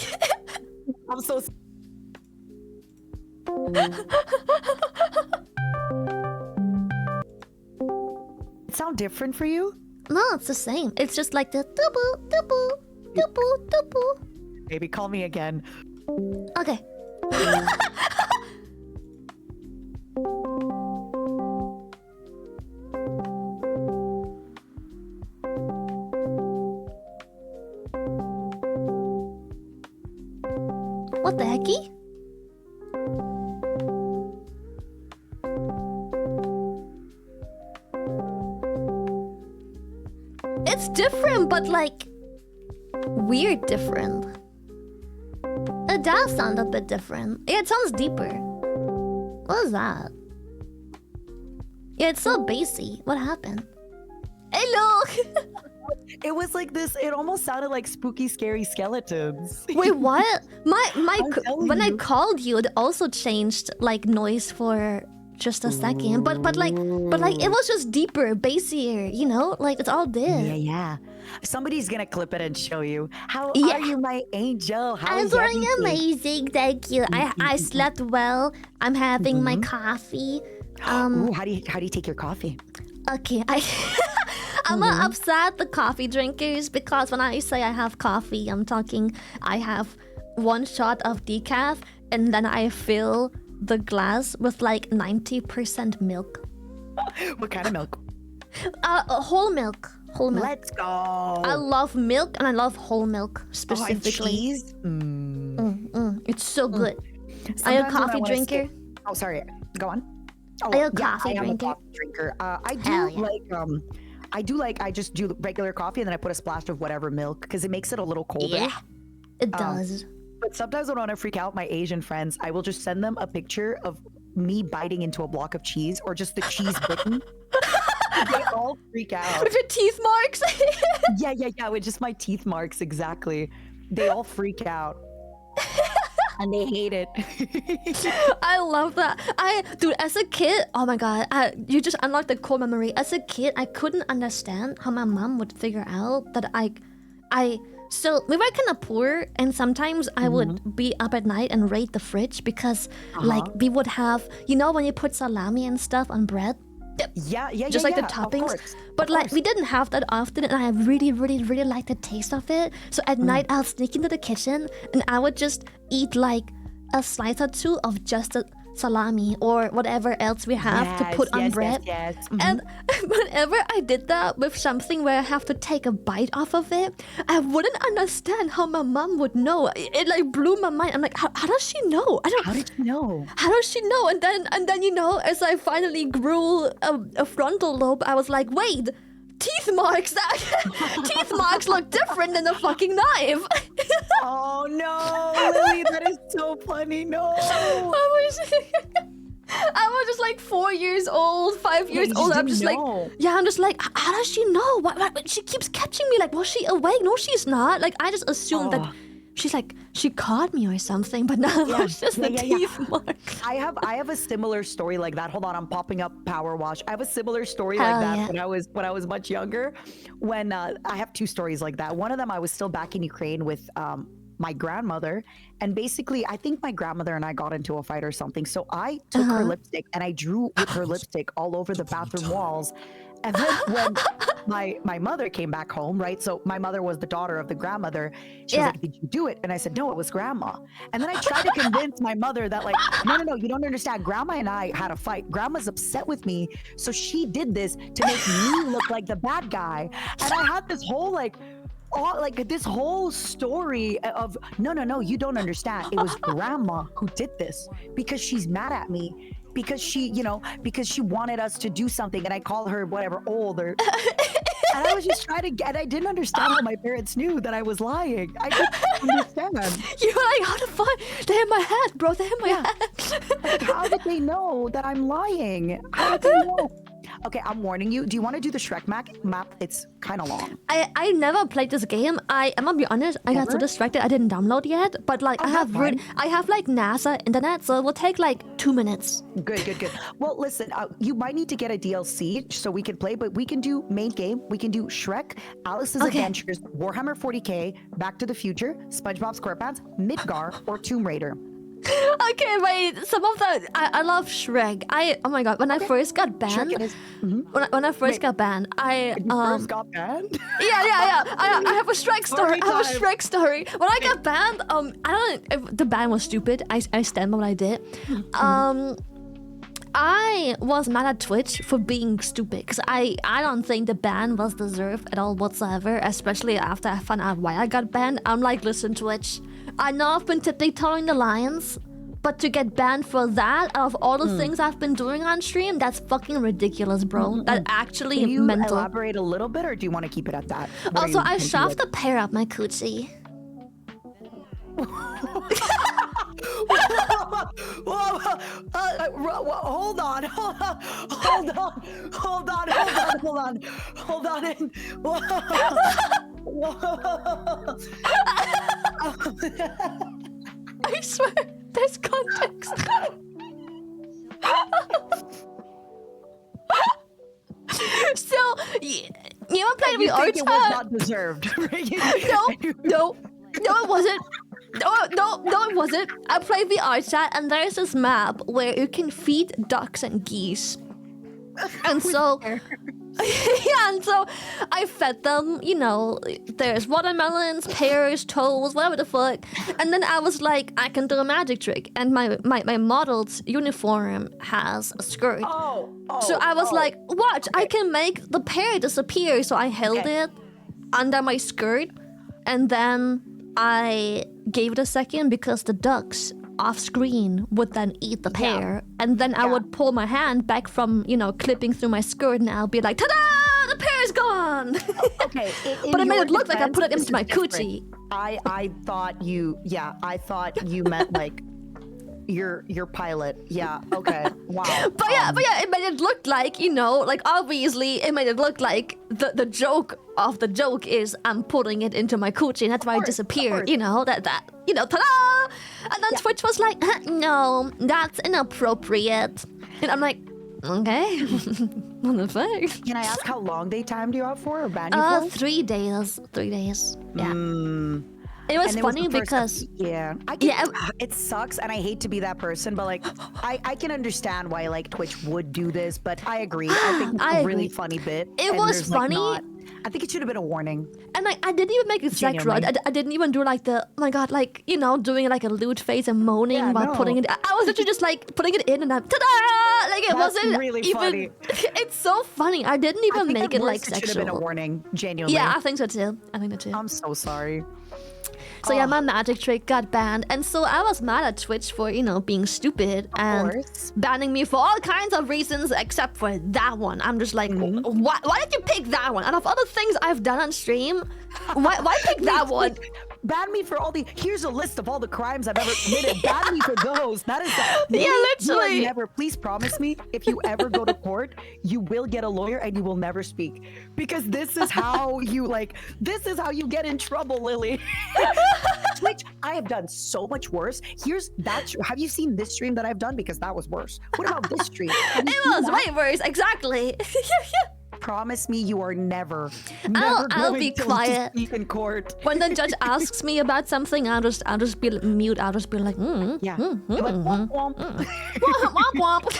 I'm so... It sound different for you? No, it's the same. It's just like the tubu, tubu, tubu, tubu. Maybe call me again. Okay. What the hecky? It's different, but like weird different. It does sound a bit different. Yeah, it sounds deeper. What is that? Yeah, it's so bassy. What happened? Hello! It was like this, it almost sounded like spooky, scary skeletons. Wait, what? When I you. called you, it also changed like noise for just a second. But like it was just deeper, bassier, you know? Like it's all this. Yeah. Somebody's gonna clip it and show you. How Yeah. are you, my angel? How I'm is doing everything? amazing, thank you. I slept well. I'm having my coffee. Ooh, how do you take your coffee? Okay, I'm gonna upset the coffee drinkers because when I say I have coffee, I'm talking I have 1 shot of decaf and then I fill the glass with like 90% milk. What kind of milk? Whole milk. Whole milk. Let's go. I love milk and I love whole milk Oh, and specifically. cheese? It's so good. Are you a Sometimes when I coffee wanna drinker? skip- Oh, sorry. Go on. Oh, Are you a coffee I am drinker? a coffee drinker. I do Hell yeah. I just do regular coffee and then I put a splash of whatever milk because it makes it a little colder. Yeah, it does. But sometimes when I want to freak out my Asian friends, I will just send them a picture of me biting into a block of cheese or just the cheese bitten. They all freak out. With your teeth marks? Yeah, with just my teeth marks, exactly. They all freak out. and they hate it. I love that. Dude, as a kid, oh my god, you just unlocked the core memory. As a kid, I couldn't understand how my mom would figure out that so we were kind of poor, and sometimes I would be up at night and raid the fridge because like we would have, you know, when you put salami and stuff on bread. Yeah, Just like the toppings. But like we didn't have that often, and I really, really, really liked the taste of it. So at night I'll sneak into the kitchen and I would just eat like a slice or two of just a salami or whatever else we have to put on bread. Yes. And whenever I did that with something where I have to take a bite off of it, I wouldn't understand how my mom would know. It like blew my mind. I'm like, how does she know? How did you know? How does she know? And then you know, as I finally grew a frontal lobe, I was like, wait, teeth marks. Teeth marks look different than a fucking knife. Oh no, Lily, that is so funny. No. I was just like 4 years old, 5 years old. I'm just like, I'm just like, how does she know? What? She keeps catching me. Like, was she awake? No, she's not. Like, I just assumed that she's like, she caught me or something. But no, it's just the teeth marks. I have a similar story like that. Hold on, I'm popping up PowerWash. I have a similar story Hell like that yeah. when I was much younger. When I have two stories like that. One of them, I was still back in Ukraine with my grandmother, and basically I think my grandmother and I got into a fight or something. So I took her lipstick and I drew with her lipstick all over the bathroom walls. And then when my mother came back home, right? So my mother was the daughter of the grandmother. She was like, did you do it? And I said, no, it was grandma. And then I tried to convince my mother that like, no, you don't understand. Grandma and I had a fight. Grandma's upset with me. So she did this to make me look like the bad guy. And I had this whole this whole story of no, you don't understand. It was grandma who did this because she's mad at me. Because she wanted us to do something, and I call her whatever old or. And I was just trying to get. I didn't understand how my parents knew that I was lying. I didn't understand. You were like, how the fuck? They're in my head, bro. They're in my head. Like, how did they know that I'm lying? How did they know? Okay, I'm warning you. Do you want to do the Shrek map? It's kind of long. I never played this game. I'm gonna be honest. I got so distracted. I didn't download yet. But like, I have like NASA internet, so it will take like 2 minutes. Good. Well, listen. You might need to get a DLC so we can play, but we can do main game. We can do Shrek, Alice's Adventures, Warhammer 40K, Back to the Future, SpongeBob SquarePants, Midgar, or Tomb Raider. Okay, wait. Some of the I love Shrek. Oh my god, when I first got banned, when I first got banned, first got banned? Yeah. I have a Shrek story. I have a Shrek story. When I got banned, I don't know if the ban was stupid. I stand by what I did. I was mad at Twitch for being stupid because I don't think the ban was deserved at all whatsoever, especially after I found out why I got banned. I'm like, listen, Twitch, I know I've been tiptoeing the lines, but to get banned for that, out of all the things I've been doing on stream, that's fucking ridiculous, bro. That actually Can you mental. Elaborate a little bit, or do you want to keep it at that? Also, I shoved a pear up my coochie. Hold on. I swear, there's context. So, you ever played with Orca? It was not deserved. No, it wasn't. No, it wasn't. I played VR chat, and there's this map where you can feed ducks and geese. And so, and so I fed them, you know, there's watermelons, pears, toes, whatever the fuck. And then I was like, I can do a magic trick. And my model's uniform has a skirt. So I was like, watch, I can make the pear disappear. So I held it under my skirt, and then I gave it a second because the ducks off screen would then eat the pear, and then I would pull my hand back from, you know, clipping through my skirt, and I'll be like, ta-da! The pear is gone! Okay. But it made it look like I put it into my coochie. I thought you meant like your pilot. Yeah, okay. Wow. But yeah, it made it look like, you know, like obviously it made it look like the joke of the joke is I'm putting it into my coochie, and that's why it disappeared, you know, that you know, ta-da! And then Twitch was like, no, that's inappropriate. And I'm like, okay, what the fuck? Can I ask how long they timed you out for or banned you for? 3 days. 3 days. Yeah. It was And funny the first because it sucks, and I hate to be that person, but like I can understand why like Twitch would do this, but I agree. I think it's a really funny bit. It and was there's, like, funny. I think it should have been a warning. And like, I didn't even make it sexual. I didn't even do like the, oh my god, like, you know, doing like a lewd face and moaning while putting it. I was literally just like putting it in and I'm, ta-da! Like, it wasn't really even. Funny. It's so funny. I didn't even make it like sexual. It should have been a warning, genuinely. Yeah, I think so too. I'm so sorry. So yeah, my magic trick got banned, and so I was mad at Twitch for, you know, being stupid and banning me for all kinds of reasons except for that one. I'm just like, why did you pick that one? Out of other things I've done on stream, why pick that one? Ban me for all the. Here's a list of all the crimes I've ever committed. Ban me for those. That is. Literally. Never. Please promise me, if you ever go to court, you will get a lawyer and you will never speak, because this is how you like. This is how you get in trouble, Lily. Twitch, I have done so much worse. Here's that. Have you seen this stream that I've done? Because that was worse. What about this stream? It was way worse. Exactly. Promise me you are never I'll be quiet. Speak in court. When the judge asks me about something, I'll just be mute. I'll just be like, Womp, womp.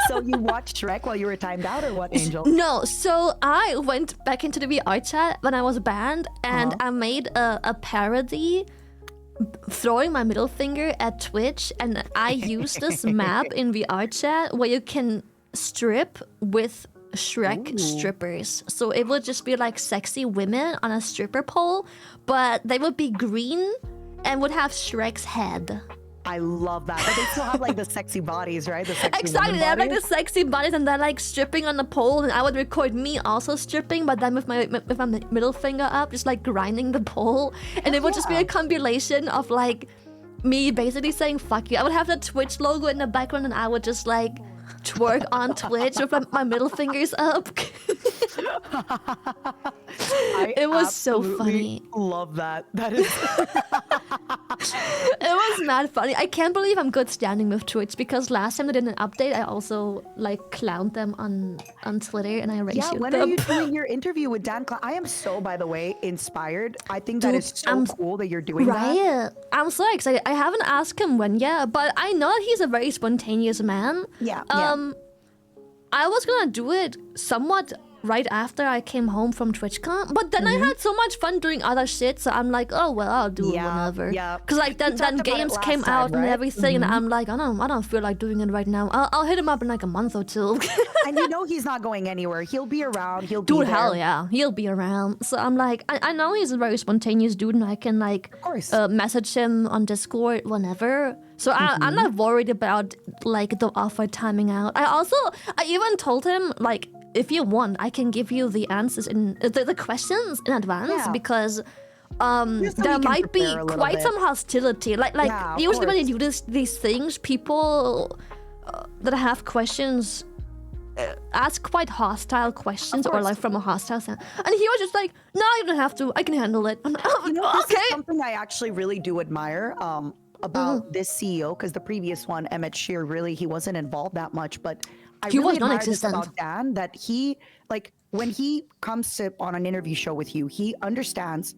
So you watched Shrek while you were timed out, or what, Angel? No, so I went back into the VR chat when I was banned, and I made a parody throwing my middle finger at Twitch, and I used this map in VR chat where you can strip with Shrek strippers. So it would just be like sexy women on a stripper pole, but they would be green and would have Shrek's head. I love that. But they still have like the sexy bodies, right? The sexy exactly, they have like the sexy bodies, and they're like stripping on the pole, and I would record me also stripping, but then with my middle finger up, just like grinding the pole, and it would just be a compilation of like me basically saying fuck you. I would have the Twitch logo in the background, and I would just like twerk on Twitch with my middle fingers up. It was so funny. Love that. That is. It was mad funny. I can't believe I'm good standing with Twitch, because last time they did an update, I also like clowned them on Twitter, and I ratioed them. When are you doing your interview with Dan Clown? I am so, by the way, inspired. I think that is so cool that you're doing that. I'm so excited. I haven't asked him when yet, but I know that he's a very spontaneous man. I was gonna do it somewhat right after I came home from TwitchCon, but then I had so much fun doing other shit, so I'm like, oh well, I'll do it whenever. Because like then games came out and everything, and I'm like, I don't feel like doing it right now. I'll hit him up in like a month or two. And you know he's not going anywhere. He'll be around. He'll be there. Hell yeah, he'll be around. So I'm like, I know he's a very spontaneous dude, and I can like message him on Discord whenever. So I'm not worried about like the offer timing out. I even told him like, if you want, I can give you the answers in the questions in advance, because there might be quite some hostility. Like usually when you do these things, people that have questions ask quite hostile questions, or like from a hostile sound. And he was just like, no, you don't have to. I can handle it. You know, this is something I actually really do admire about this CEO, because the previous one, Emmett Shear, really, he wasn't involved that much, but I really admire this about Dan, that he, like, when he comes to on an interview show with you, he understands,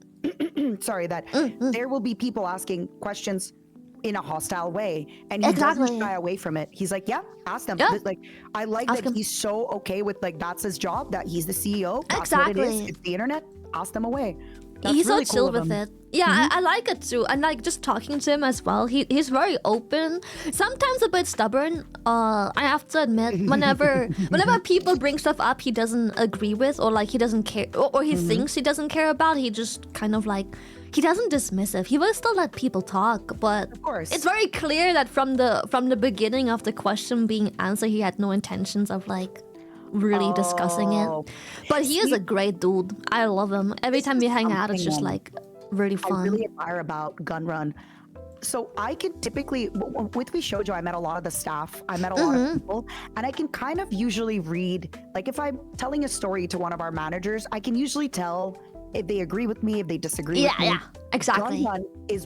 sorry, that there will be people asking questions in a hostile way, and he doesn't shy away from it. He's like, yeah, ask them. Like, I like that he's so okay with, like, that's his job, that he's the CEO. That's what it is. It's the internet. Ask them away. That's he's really so chill cool with it. Yeah, I like it too. And like just talking to him as well, he's very open. Sometimes a bit stubborn. I have to admit, whenever people bring stuff up he doesn't agree with, or like he doesn't care, or he thinks he doesn't care about, he just kind of like, he doesn't dismiss it. He will still let people talk, but of course, it's very clear that from the beginning of the question being answered, he had no intentions of like really discussing it. But he is a great dude. I love him. Every time we hang out, it's just like really fun. I really admire about Gun Run. So I can typically, with Shoujo, I met a lot of the staff. I met a lot of people, and I can kind of usually read, like if I'm telling a story to one of our managers, I can usually tell if they agree with me, if they disagree with me. Exactly. Gunrun is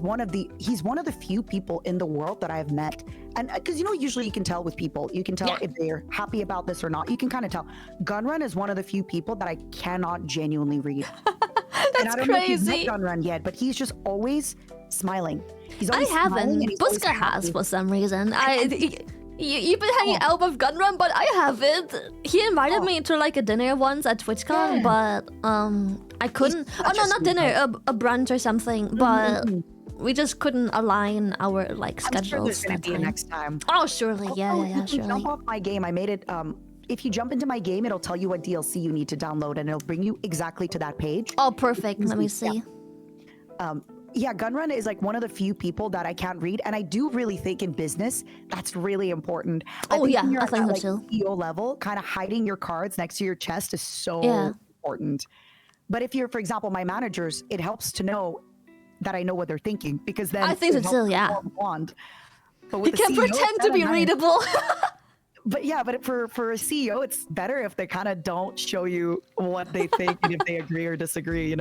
he's one of the few people in the world that I've met. And because, usually you can tell with people, you can tell if they're happy about this or not. You can kind of tell. Gunrun is one of the few people that I cannot genuinely read. And I don't know if you've met Gunrun yet, but he's just always smiling. He's always haven't. Buska has for some reason. You've been hanging out with Gunrun, but I haven't. He invited me to like a dinner once at TwitchCon, but I couldn't. Oh no, not dinner, a brunch or something. But we just couldn't align our like schedules. I'm sure there's gonna be a next time. Oh, surely, yeah, surely. Jump off my game. I made it. If you jump into my game, it'll tell you what DLC you need to download, and it'll bring you exactly to that page. Oh, perfect. Let me see. Yeah, Gunrun is like one of the few people that I can't read, and I do really think in business that's really important. Oh yeah, I think at, so like, too. CEO level, kind of hiding your cards next to your chest is so important. But if you're, for example, my managers, it helps to know that I know what they're thinking, because then I think so too. Yeah. But You can pretend to be readable. But yeah, but for a CEO, it's better if they kind of don't show you what they think and if they agree or disagree,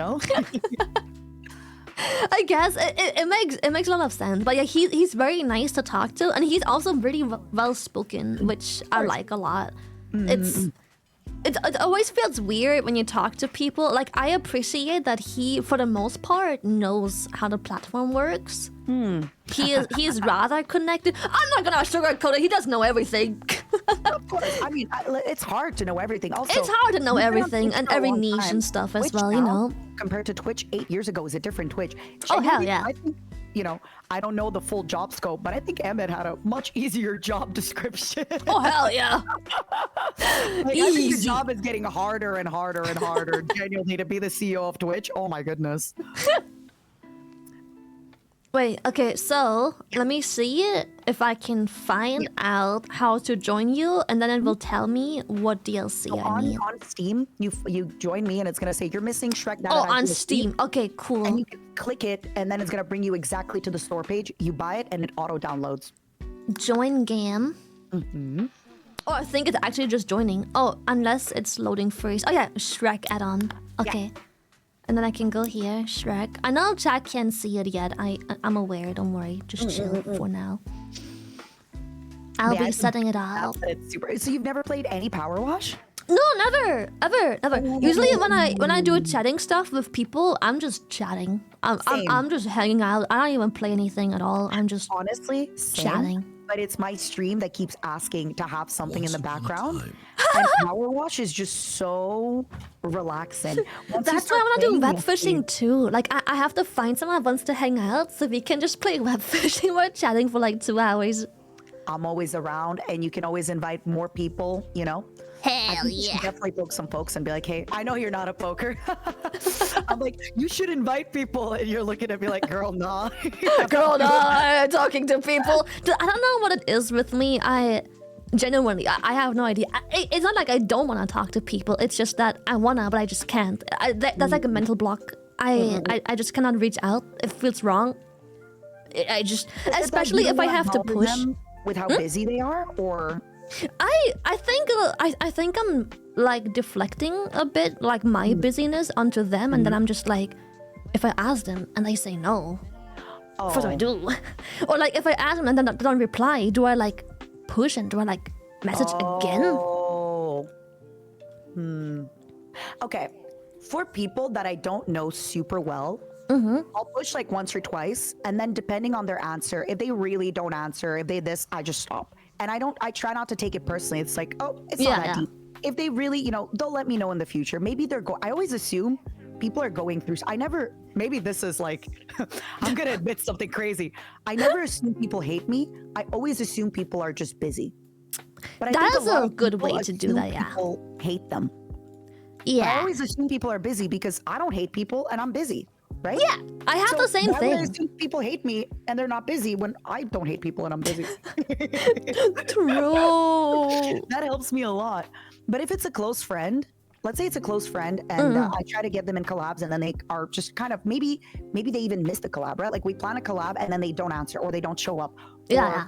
I guess it makes a lot of sense. But yeah, he's very nice to talk to, and he's also really well spoken, which I like a lot. It always feels weird when you talk to people. Like, I appreciate that he, for the most part, knows how the platform works. He's rather connected. I'm not gonna sugarcoat it. He does know everything. Of course. I mean, it's hard to know everything. Also, it's hard to know everything and every niche and stuff as Twitch well, now, compared to Twitch 8 years ago, is a different Twitch. Oh, hell yeah. I think, I don't know the full job scope, but I think Emmett had a much easier job description. Oh, hell yeah. I think the job is getting harder and harder and harder, genuinely, to be the CEO of Twitch. Oh my goodness. Wait, okay, so let me see if I can find out how to join you, and then it will tell me what DLC I need. On Steam, you join me, and it's gonna say you're missing Shrek. Oh, on Steam. Okay, cool. And you can click it, and then it's gonna bring you exactly to the store page. You buy it, and it auto downloads. Join game. Oh, I think it's actually just joining. Oh, unless it's loading first. Oh yeah, Shrek add-on. Okay. Yeah. And then I can go here, Shrek. I know chat can't see it yet. I'm aware, don't worry. Just chill for now. I'll be setting it up. It's super. So you've never played any PowerWash? No, never. Ever. Usually when I do chatting stuff with people, I'm just chatting. I'm just hanging out. I don't even play anything at all. I'm just honestly chatting. But it's my stream that keeps asking to have something in the background. And PowerWash is just so relaxing. That's why I want to do web fishing too. Like, I have to find someone that wants to hang out so we can just play web fishing while chatting for like 2 hours. I'm always around, and you can always invite more people, Hell you should definitely poke some folks and be like, hey, I know you're not a poker. I'm like, you should invite people, and you're looking at me like, girl, nah. Girl, nah, talking to people. I don't know what it is with me. Genuinely, I have no idea. It's not like I don't want to talk to people. It's just that I wanna, but I just can't. That's like a mental block. I just cannot reach out. It feels wrong. I just, especially if I have to push. With how busy they are, or I think I'm like deflecting a bit, like my busyness onto them, and then I'm just like, if I ask them and they say no, what do I do? Or like if I ask them and then they don't reply, do I like push and do I like message again? Okay, for people that I don't know super well, I'll push like once or twice, and then depending on their answer, if they really don't answer, if they I just stop. And I try not to take it personally. It's like, oh, it's not that deep. If they really, they'll let me know in the future. Maybe I always assume people are going through. Maybe this is like, I'm going to admit something crazy. I never assume people hate me. I always assume people are just busy. But that is a good way to do that, yeah. People hate them. Yeah. I always assume people are busy because I don't hate people and I'm busy. Right? Yeah, I have the same thing. I assume people hate me and they're not busy when I don't hate people and I'm busy. True. That helps me a lot. But if it's a close friend, let's say it's a close friend, and I try to get them in collabs, and then they are just kind of maybe they even missed the collab, right? Like we plan a collab and then they don't answer or they don't show up. Yeah.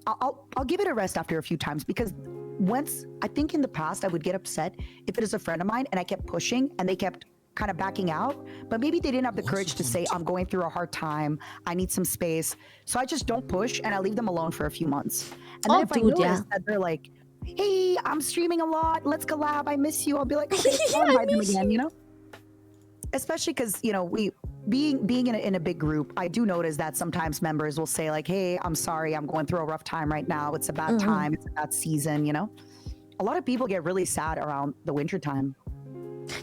I'll give it a rest after a few times, because once, I think in the past I would get upset if it is a friend of mine and I kept pushing and they kept kind of backing out, but maybe they didn't have the courage to say, I'm going through a hard time, I need some space. So I just don't push and I leave them alone for a few months. And then if I notice that they're like, hey, I'm streaming a lot, let's collab, I miss you, I'll be like, okay, I'll invite them again, you know? Especially because, you know, we being in a big group, I do notice that sometimes members will say like, hey, I'm sorry, I'm going through a rough time right now, it's a bad time, it's a bad season, you know? A lot of people get really sad around the winter time.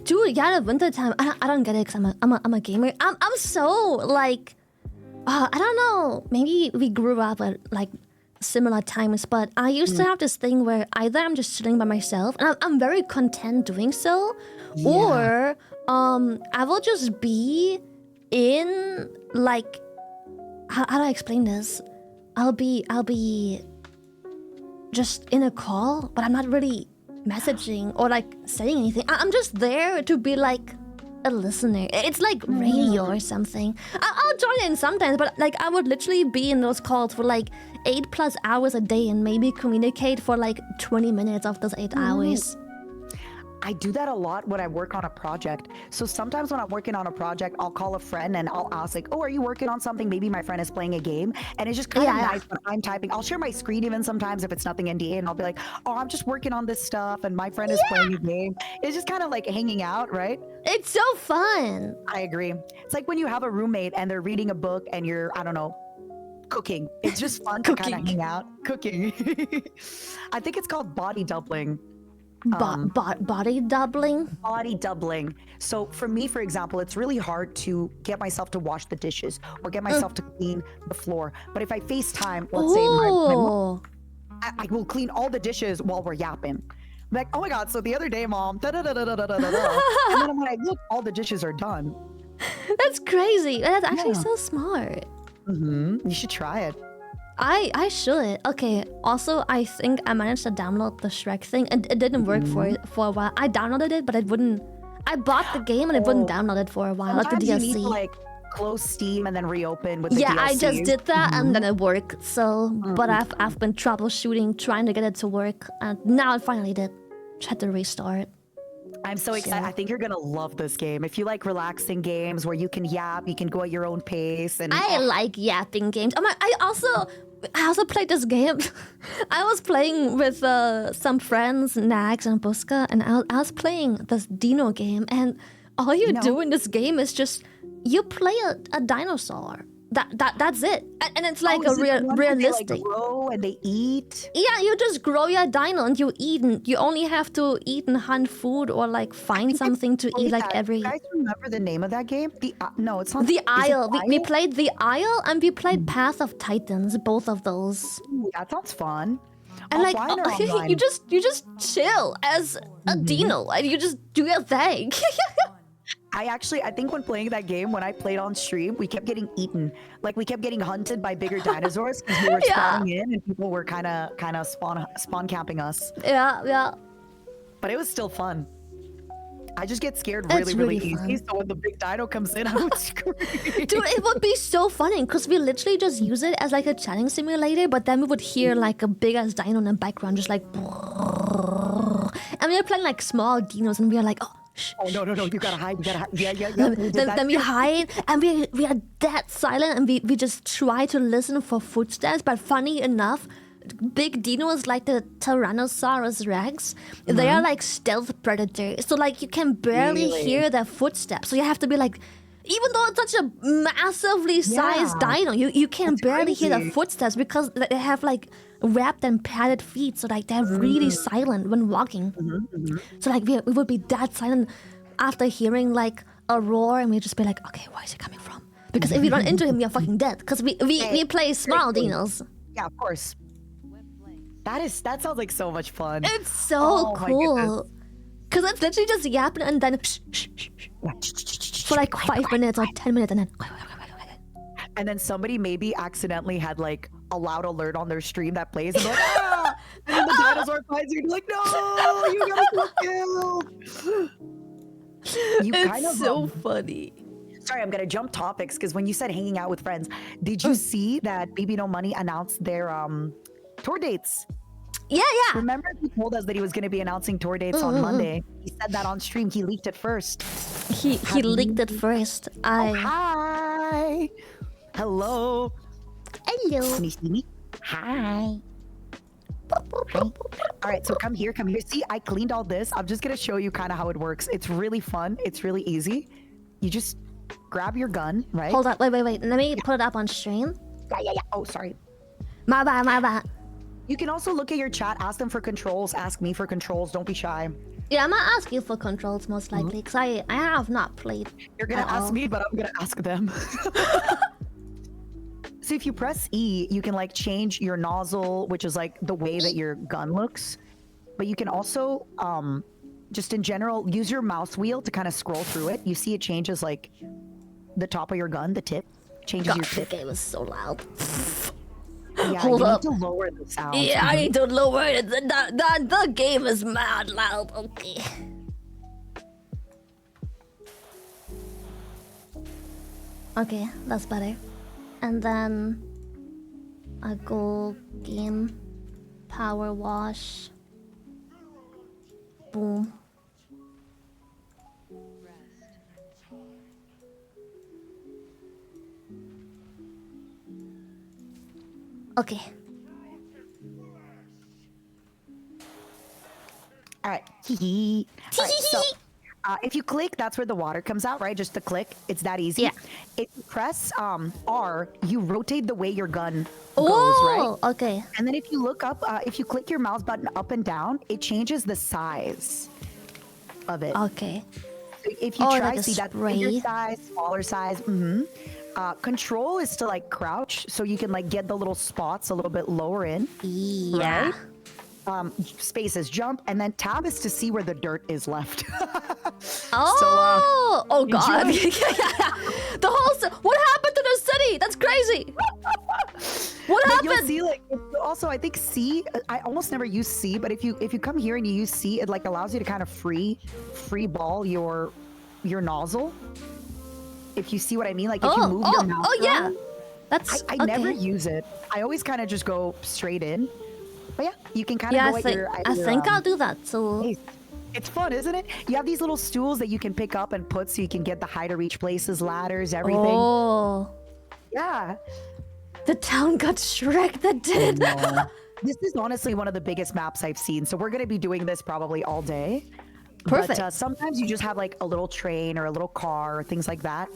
Dude, yeah, the winter time. I don't get it because I'm a gamer. I'm so like, I don't know. Maybe we grew up at like similar times, but I used to have this thing where either I'm just sitting by myself and I'm very content doing so, or I will just be in like, how do I explain this? I'll be just in a call, but I'm not really messaging or like saying anything. I'm just there to be like a listener. It's like radio or something. I'll join in sometimes, but like I would literally be in those calls for like 8+ hours a day and maybe communicate for like 20 minutes of those 8 hours. I do that a lot when I work on a project. So sometimes when I'm working on a project, I'll call a friend and I'll ask like, oh, are you working on something? Maybe my friend is playing a game. And it's just kind of nice when I'm typing. I'll share my screen even sometimes if it's nothing NDA, and I'll be like, oh, I'm just working on this stuff and my friend is playing a game. It's just kind of like hanging out, right? It's so fun. I agree. It's like when you have a roommate and they're reading a book and you're, I don't know, cooking. It's just fun to kind of hang out. Cooking. I think it's called body doubling. Body doubling? Body doubling. So for me, for example, it's really hard to get myself to wash the dishes or get myself to clean the floor. But if I FaceTime, let's say my mom, I will clean all the dishes while we're yapping. I'm like, oh my God, so the other day, mom, and then when I look, all the dishes are done. That's crazy. That's actually so smart. You should try it. I should. Okay, also, I think I managed to download the Shrek thing. It didn't work for a while. I downloaded it, but it wouldn't... I bought the game and it wouldn't download it for a while, like the DLC. You need to, like, close Steam and then reopen with the DLC. I just did that and then it worked. So, but I've been troubleshooting, trying to get it to work. And now it finally did. Had to restart. I'm so excited. I think you're gonna love this game. If you like relaxing games where you can yap, you can go at your own pace. And I like yapping games. I also played this game. I was playing with some friends, Nags and Buska, and I was playing this dino game. And all you do in this game is just you play a dinosaur. That's it, and it's like realistic. They, like, grow and they eat. Yeah, you just grow your dino and you eat. And you only have to eat and hunt food or like find something to eat like every. You guys remember the name of that game? No, it's not. The Isle. We played The Isle and we played Path of Titans. Both of those. Ooh, that sounds fun. And like you just chill as a dino and you just do your thing. I think when playing that game, when I played on stream, we kept getting eaten. Like we kept getting hunted by bigger dinosaurs because we were spawning in and people were kind of spawn camping us. Yeah. But it was still fun. I just get scared really easy. So when the big dino comes in, I would scream. Dude, it would be so funny because we literally just use it as like a chatting simulator, but then we would hear like a big ass dino in the background, just like. And we were playing like small dinos, and we are like, oh. Oh no! You gotta hide. Yeah. Then we hide and we are dead silent and we just try to listen for footsteps. But funny enough, big dinos like the Tyrannosaurus Rex, they are like stealth predators. So like you can barely hear their footsteps. So you have to be like, even though it's such a massively sized dino, you can barely hear their footsteps because they have like wrapped and padded feet, so like they're really silent when walking. So like we would be that silent after hearing like a roar, and we'd just be like, okay, where is it coming from? Because if we run into him, we are fucking dead. Because we play small dinos. Yeah, of course. That sounds like so much fun. It's so cool. Because it's literally just yapping and then for like 5 minutes or 10 minutes, and then. And then somebody maybe accidentally had like a loud alert on their stream that plays, and they're like, ah! And then the dinosaur finds you, and you're like, no, you gotta kill. It's so funny. Sorry, I'm gonna jump topics because when you said hanging out with friends, did you see that Baby No Money announced their tour dates? Yeah, yeah. Remember he told us that he was going to be announcing tour dates on Monday. He said that on stream. He leaked it first. He leaked it first. Hi. Hello. Hello. Can you see me? Hi. Hi. All right, so come here, come here. See, I cleaned all this. I'm just gonna show you kind of how it works. It's really fun. It's really easy. You just grab your gun, right? Hold on, wait. Let me put it up on stream. Yeah. Oh, sorry. My bad. You can also look at your chat, ask them for controls, ask me for controls. Don't be shy. Yeah, I'm gonna ask you for controls most likely, because I have not played. You're gonna at ask all. me, but I'm gonna ask them. So if you press E, you can like change your nozzle, which is like the way that your gun looks. But you can also, just in general, use your mouse wheel to kind of scroll through it. You see it changes like the top of your gun, the tip. Changes God, your the tip. game is so loud. Yeah, Hold you up. need to lower the sound. Yeah, I need to lower it. The game is mad loud. Okay. Okay, that's better. And then I go game, power wash, boom. Okay. All right. All right, so if you click, that's where the water comes out, right? Just to click. It's that easy. Yeah. If you press R, you rotate the way your gun goes, right? Oh, okay. And then if you look up, if you click your mouse button up and down, it changes the size of it. Okay. So if you Oh, try, like a see that bigger spray? size, smaller size. Control is to like crouch, so you can like get the little spots a little bit lower in. Yeah. Right? Space is jump, and then tab is to see where the dirt is left. Oh, oh God! enjoy. The whole what happened to the city? That's crazy. What But you'll happened? see, like, also I think C. I almost never use C, but if you come here and you use C, it like allows you to kind of free ball your nozzle. If you see what I mean, like if you move your mouse yeah. around. That's I okay. never use it. I always kind of just go straight in. But yeah, you can kind of Yeah, go at your. I think I'll do that. So pace. It's fun, isn't it? You have these little stools that you can pick up and put so you can get the high to reach places, ladders, everything. oh, Yeah. the town got shreked. That did. This is honestly one of the biggest maps I've seen. So we're going to be doing this probably all day. Perfect. But sometimes you just have like a little train or a little car or things like that.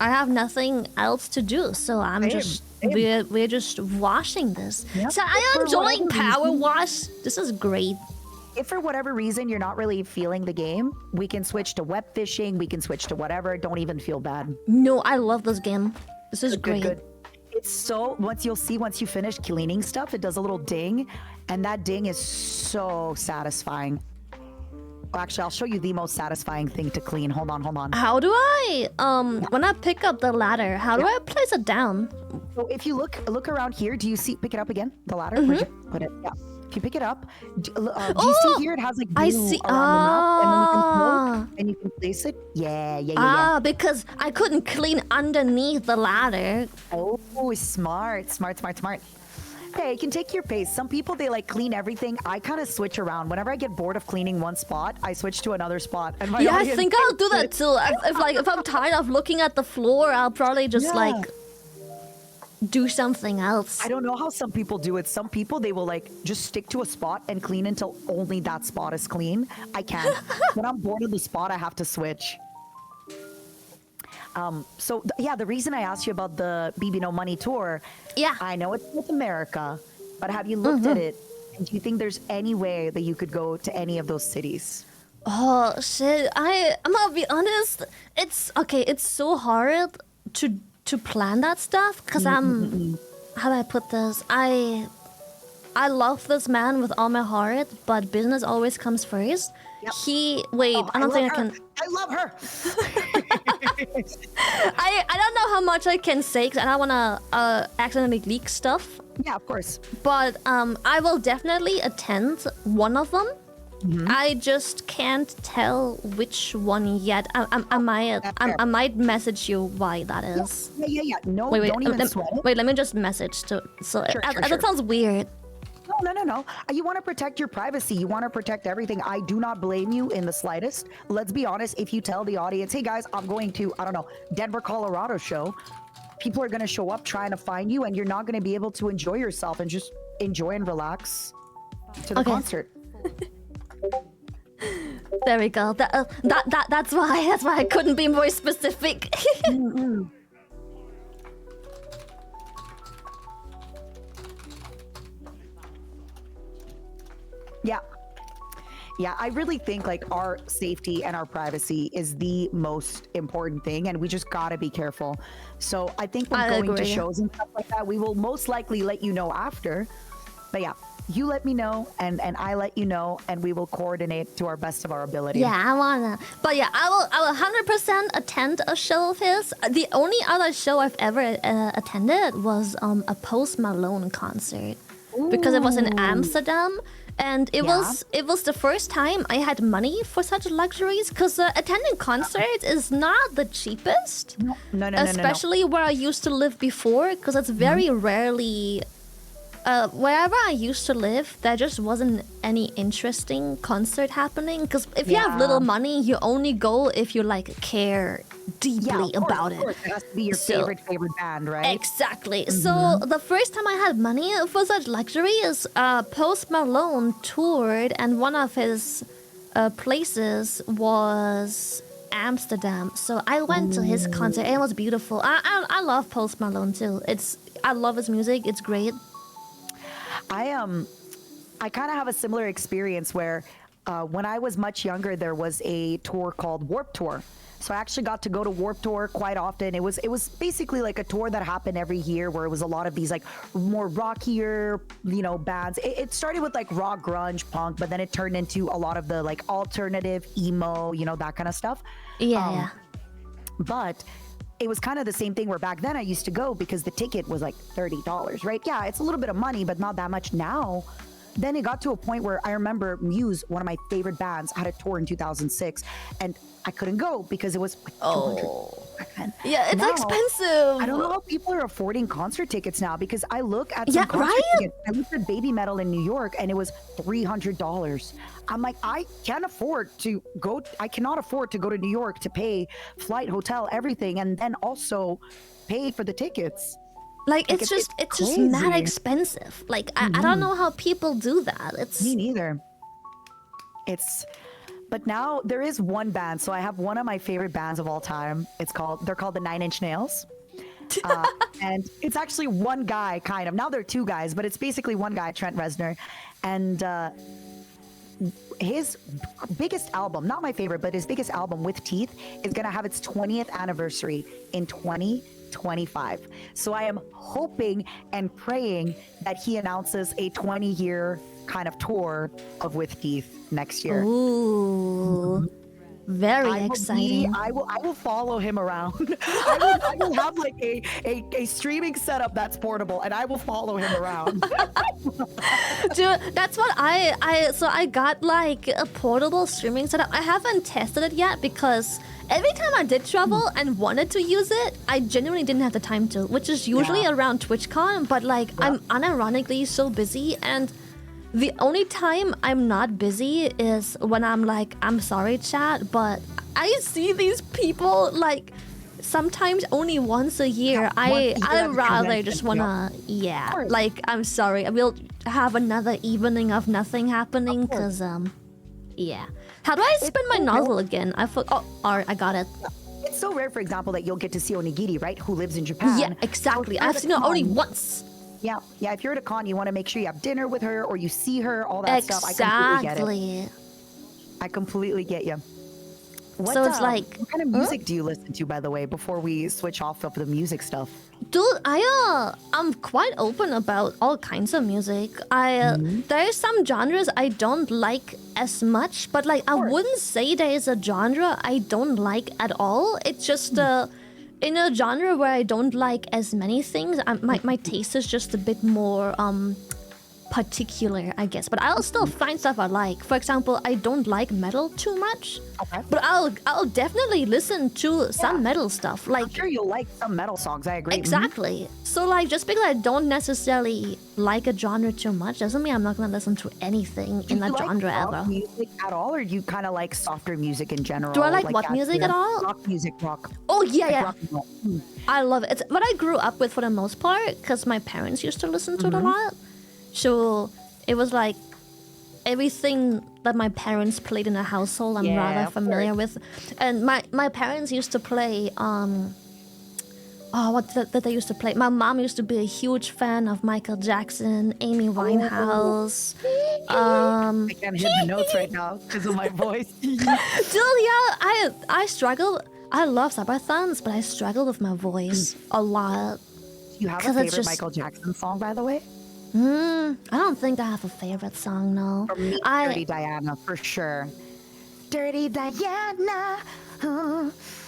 I have nothing else to do, so I'm Same, just same. we're just washing this. Yep. So I am For enjoying whatever power reason. wash. This is great. If for whatever reason you're not really feeling the game, we can switch to web fishing. We can switch to whatever. Don't even feel bad. No, I love this game. This is great. Good. It's so, once you finish cleaning stuff, it does a little ding, and that ding is so satisfying. Well, actually, I'll show you the most satisfying thing to clean. Hold on. How do I when I pick up the ladder, how do I place it down? So if you look around here, do you see, pick it up again, the ladder? Where'd you put it? Yeah. If you pick it up, do you see here? It has like I glue see. around the nut, Ah. and then you can place it. Yeah. Ah, because I couldn't clean underneath the ladder. Oh, smart. Hey, it can take your pace. Some people, they like clean everything. I kind of switch around. Whenever I get bored of cleaning one spot, I switch to another spot. And my Yeah, I audience think I'll do that too. If I'm tired of looking at the floor, I'll probably just Yeah. like do something else. I don't know how some people do it. Some people, they will like just stick to a spot and clean until only that spot is clean. I can't. When I'm bored of the spot, I have to switch. The reason I asked you about the BB No Money tour, Yeah. I know it's North America, but have you looked at it? And do you think there's any way that you could go to any of those cities? Oh shit! I'm gonna be honest. It's okay. It's so hard to plan that stuff because I'm. How do I put this? I love this man with all my heart, but business always comes first. Yep. I don't think I can. I love her. I don't know how much I can say because I don't wanna accidentally leak stuff. Yeah, of course. But I will definitely attend one of them. I just can't tell which one yet. I might message you why that is. Yeah. No, Wait, don't even sweat it. wait. Let me just message to. So Sure. that sounds weird. No. You want to protect your privacy. You want to protect everything. I do not blame you in the slightest. Let's be honest. If you tell the audience, hey guys, I'm going to, I don't know, Denver, Colorado show, people are going to show up trying to find you, and you're not going to be able to enjoy yourself and just enjoy and relax to the concert. There we go. That's why I couldn't be more specific. Yeah, I really think like our safety and our privacy is the most important thing, and we just gotta be careful. So I think when going to shows and stuff like that, we will most likely let you know after. But yeah, you let me know, and I let you know, and we will coordinate to our best of our ability. Yeah, I wanna. But yeah, I will 100% attend a show of his. The only other show I've ever attended was a Post Malone concert. Because it was in Amsterdam, and it was the first time I had money for such luxuries. Because attending concerts is not the cheapest. No. Especially where I used to live before, because it's very rarely. Wherever I used to live, there just wasn't any interesting concert happening. Because if you have little money, you only go if you like care deeply about it. Of course, it has to be your favorite band, right? Exactly. So the first time I had money for such luxury is Post Malone toured, and one of his places was Amsterdam. So I went to his concert. It was beautiful. I love Post Malone too. I love his music. It's great. I kind of have a similar experience where when I was much younger, there was a tour called Warp Tour. So I actually got to go to Warp Tour quite often. It was basically like a tour that happened every year, where it was a lot of these like more rockier, bands. It started with like rock, grunge, punk, but then it turned into a lot of the like alternative, emo, that kind of stuff. Yeah. But it was kind of the same thing where back then I used to go because the ticket was like $30, right? Yeah, it's a little bit of money, but not that much now. Then it got to a point where I remember Muse, one of my favorite bands, had a tour in 2006, and I couldn't go because it was like $200 back then. Yeah, it's now, expensive. I don't know how people are affording concert tickets now, because I look at some concert tickets. I looked at Baby Metal in New York, and it was $300. I'm like, I cannot afford to go to New York to pay flight, hotel, everything, and then also pay for the tickets. Like it's just mad expensive. Like I don't know how people do that. Me neither. But now there is one band. So I have one of my favorite bands of all time. They're called the 9 Inch Nails. And it's actually one guy, kind of. Now they're two guys, but it's basically one guy, Trent Reznor. And his biggest album, not my favorite, but his biggest album, With Teeth, is going to have its 20th anniversary in 2025. So I am hoping and praying that he announces a 20-year kind of tour of With Teeth next year. Ooh. Very exciting. I will follow him around. I will have like a streaming setup that's portable, and I will follow him around. Dude, that's what I got like a portable streaming setup. I haven't tested it yet because every time I did travel and wanted to use it, I genuinely didn't have the time to, which is usually around TwitchCon, but like I'm unironically so busy, and the only time I'm not busy is when I'm like, I'm sorry, chat, but I see these people like sometimes only once a year. I rather just wanna, like, I'm sorry. We'll have another evening of nothing happening because, yeah. How do I spin my nozzle again? Alright, I got it. It's so rare, for example, that you'll get to see Onigiri, right? Who lives in Japan. Yeah, exactly. I've seen her only once. Yeah. If you're at a con, you want to make sure you have dinner with her or you see her, all that stuff. I completely get you. So it's like, what kind of music do you listen to, by the way, before we switch off of the music stuff? Dude, I'm quite open about all kinds of music. There's some genres I don't like as much, but like I wouldn't say there is a genre I don't like at all. It's just in a genre where I don't like as many things, my taste is just a bit more particular, I guess. But I'll still find stuff I like. For example, I don't like metal too much, Okay. but I'll definitely listen to some metal stuff. Like I'm sure you'll like some metal songs. I agree. Mhm. exactly. So like, just because I don't necessarily like a genre too much doesn't mean I'm not gonna listen to anything Do in you that like genre rock ever. music at all, or do you kind of like softer music in general? Do I like what music at all? Rock music, rock. Oh yeah, Like yeah. rock and roll. Mm. I love it. It's what I grew up with for the most part because my parents used to listen to it a lot. So it was like everything that my parents played in the household I'm Yeah, rather of familiar with. And my parents used to play what did they used to play? My mom used to be a huge fan of Michael Jackson, Amy Winehouse. I can't hit the notes right now because of my voice. Dude, yeah, I struggle. I love Subathons, but I struggle with my voice a lot. Do you have a 'Cause it's favorite just- Michael Jackson song, by the way? I don't think I have a favorite song, no. For me, Dirty Diana, for sure. Dirty Diana.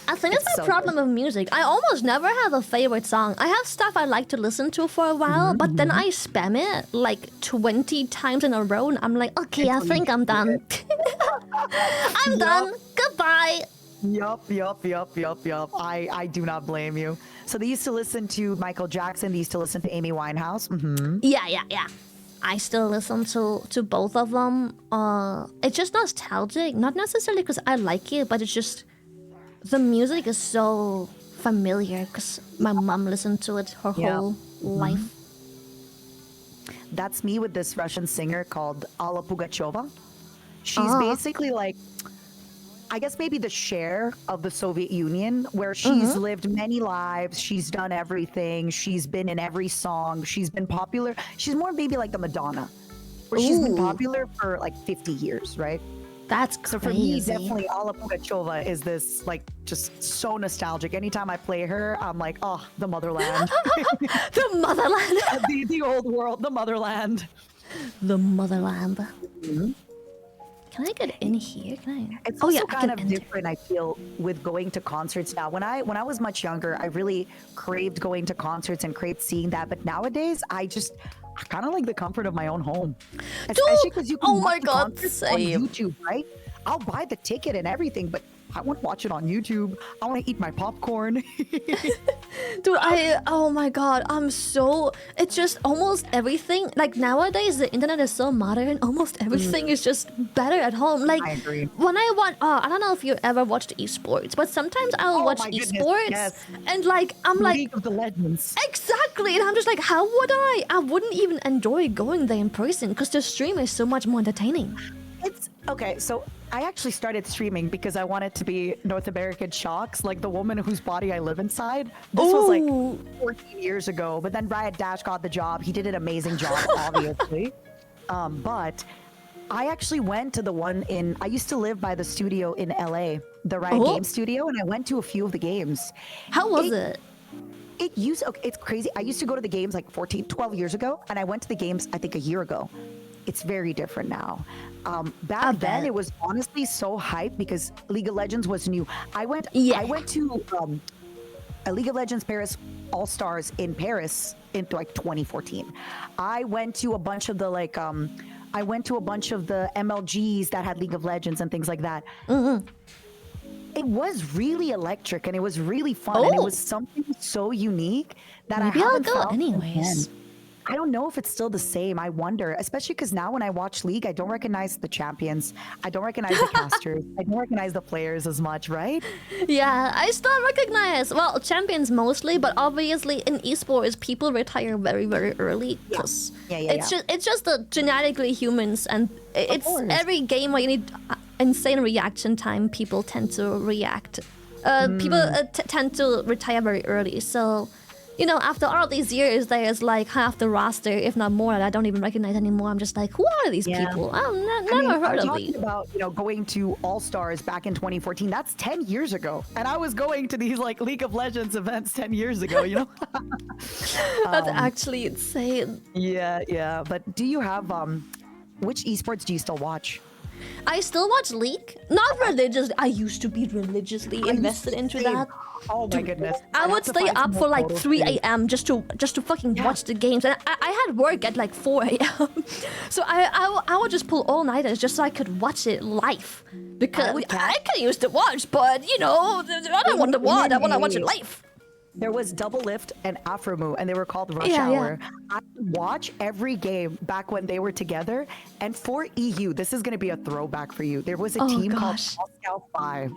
I think that's It's my so problem with music. I almost never have a favorite song. I have stuff I like to listen to for a while, but then I spam it like 20 times in a row, and I'm like, okay, I think I'm done. I'm done. Goodbye. Yup. I do not blame you. So they used to listen to Michael Jackson. They used to listen to Amy Winehouse. Mm-hmm. Yeah. I still listen to both of them. It's just nostalgic, not necessarily because I like it, but it's just the music is so familiar because my mom listened to it her Yeah. whole life. That's me with this Russian singer called Alla Pugacheva. She's Ah. basically like, I guess maybe the Cher of the Soviet Union, where she's lived many lives, she's done everything, she's been in every song, she's been popular. She's more maybe like the Madonna, where she's been Ooh. popular for like 50 years, right? That's So crazy. for me, definitely Alla Pugacheva is this like just so nostalgic. Anytime I play her, I'm like, oh, the motherland, The motherland. the old world, the motherland. The motherland. Can I get in here? Can I? It's Oh also yeah, I kind can of enter. different, I feel, with going to concerts now. When I was much younger, I really craved going to concerts and craved seeing that. But nowadays, I kind of like the comfort of my own home, especially because you can oh my watch the God, concerts on same. YouTube, right? I'll buy the ticket and everything, but I want to watch it on YouTube. I want to eat my popcorn. Dude, oh my god, it's just almost everything. Like nowadays, the internet is so modern, almost everything is just better at home. Like, I agree. when I want, I don't know if you ever watched esports, but sometimes I'll Oh watch my goodness, esports, yes. and like, I'm like, League of the Legends. exactly, and I'm just like, how would I? I wouldn't even enjoy going there in person because the stream is so much more entertaining. It's okay. So I actually started streaming because I wanted to be North American Shocks, like the woman whose body I live inside. This was like Ooh. 14 years ago. But then Riot Dash got the job. He did an amazing job, obviously. But I actually went to the one I used to live by the studio in LA, the Riot Oh. Game Studio, and I went to a few of the games. How was it? It's crazy. I used to go to the games like 12 years ago, and I went to the games, I think, a year ago. It's very different now. I Back then, bet. it was honestly so hype because League of Legends was new. I went to a League of Legends Paris All Stars in Paris in like 2014. I went to a bunch of the MLGs that had League of Legends and things like that. It was really electric and it was really fun and it Oh. was something so unique that Maybe I I'll haven't go felt since anyways. then. I don't know if it's still the same. I wonder, especially because now when I watch League, I don't recognize the champions. I don't recognize the casters. I don't recognize the players as much, right? Yeah, I still recognize, well, champions mostly, but obviously in esports, people retire very, very early because Yeah, it's just the genetically humans, and it's course. every game where you need insane reaction time. People tend to react. People tend to retire very early. So, after all these years, there's like half the roster, if not more, that I don't even recognize anymore. I'm just like, who are these Yeah. people? I've I never mean, heard I'm of talking these. about, going to All Stars back in 2014. That's 10 years ago. And I was going to these like League of Legends events 10 years ago, That's actually insane. Yeah. But do you have which esports do you still watch? I still watch League. Not religiously. I used to be religiously invested into Same. that. Oh my goodness. I would stay up for like 3 a.m. just to fucking watch the games, and I had work at like 4 a.m. So I would just pull all nighters just so I could watch it live, because I can use to watch, but you know I don't want to watch. I want to watch it live. There was Double Lift and Afromu, and they were called Rush Yeah, Hour. I would watch every game back when they were together. And for EU, this is going to be a throwback for you. There was a team gosh. called Moscow 5.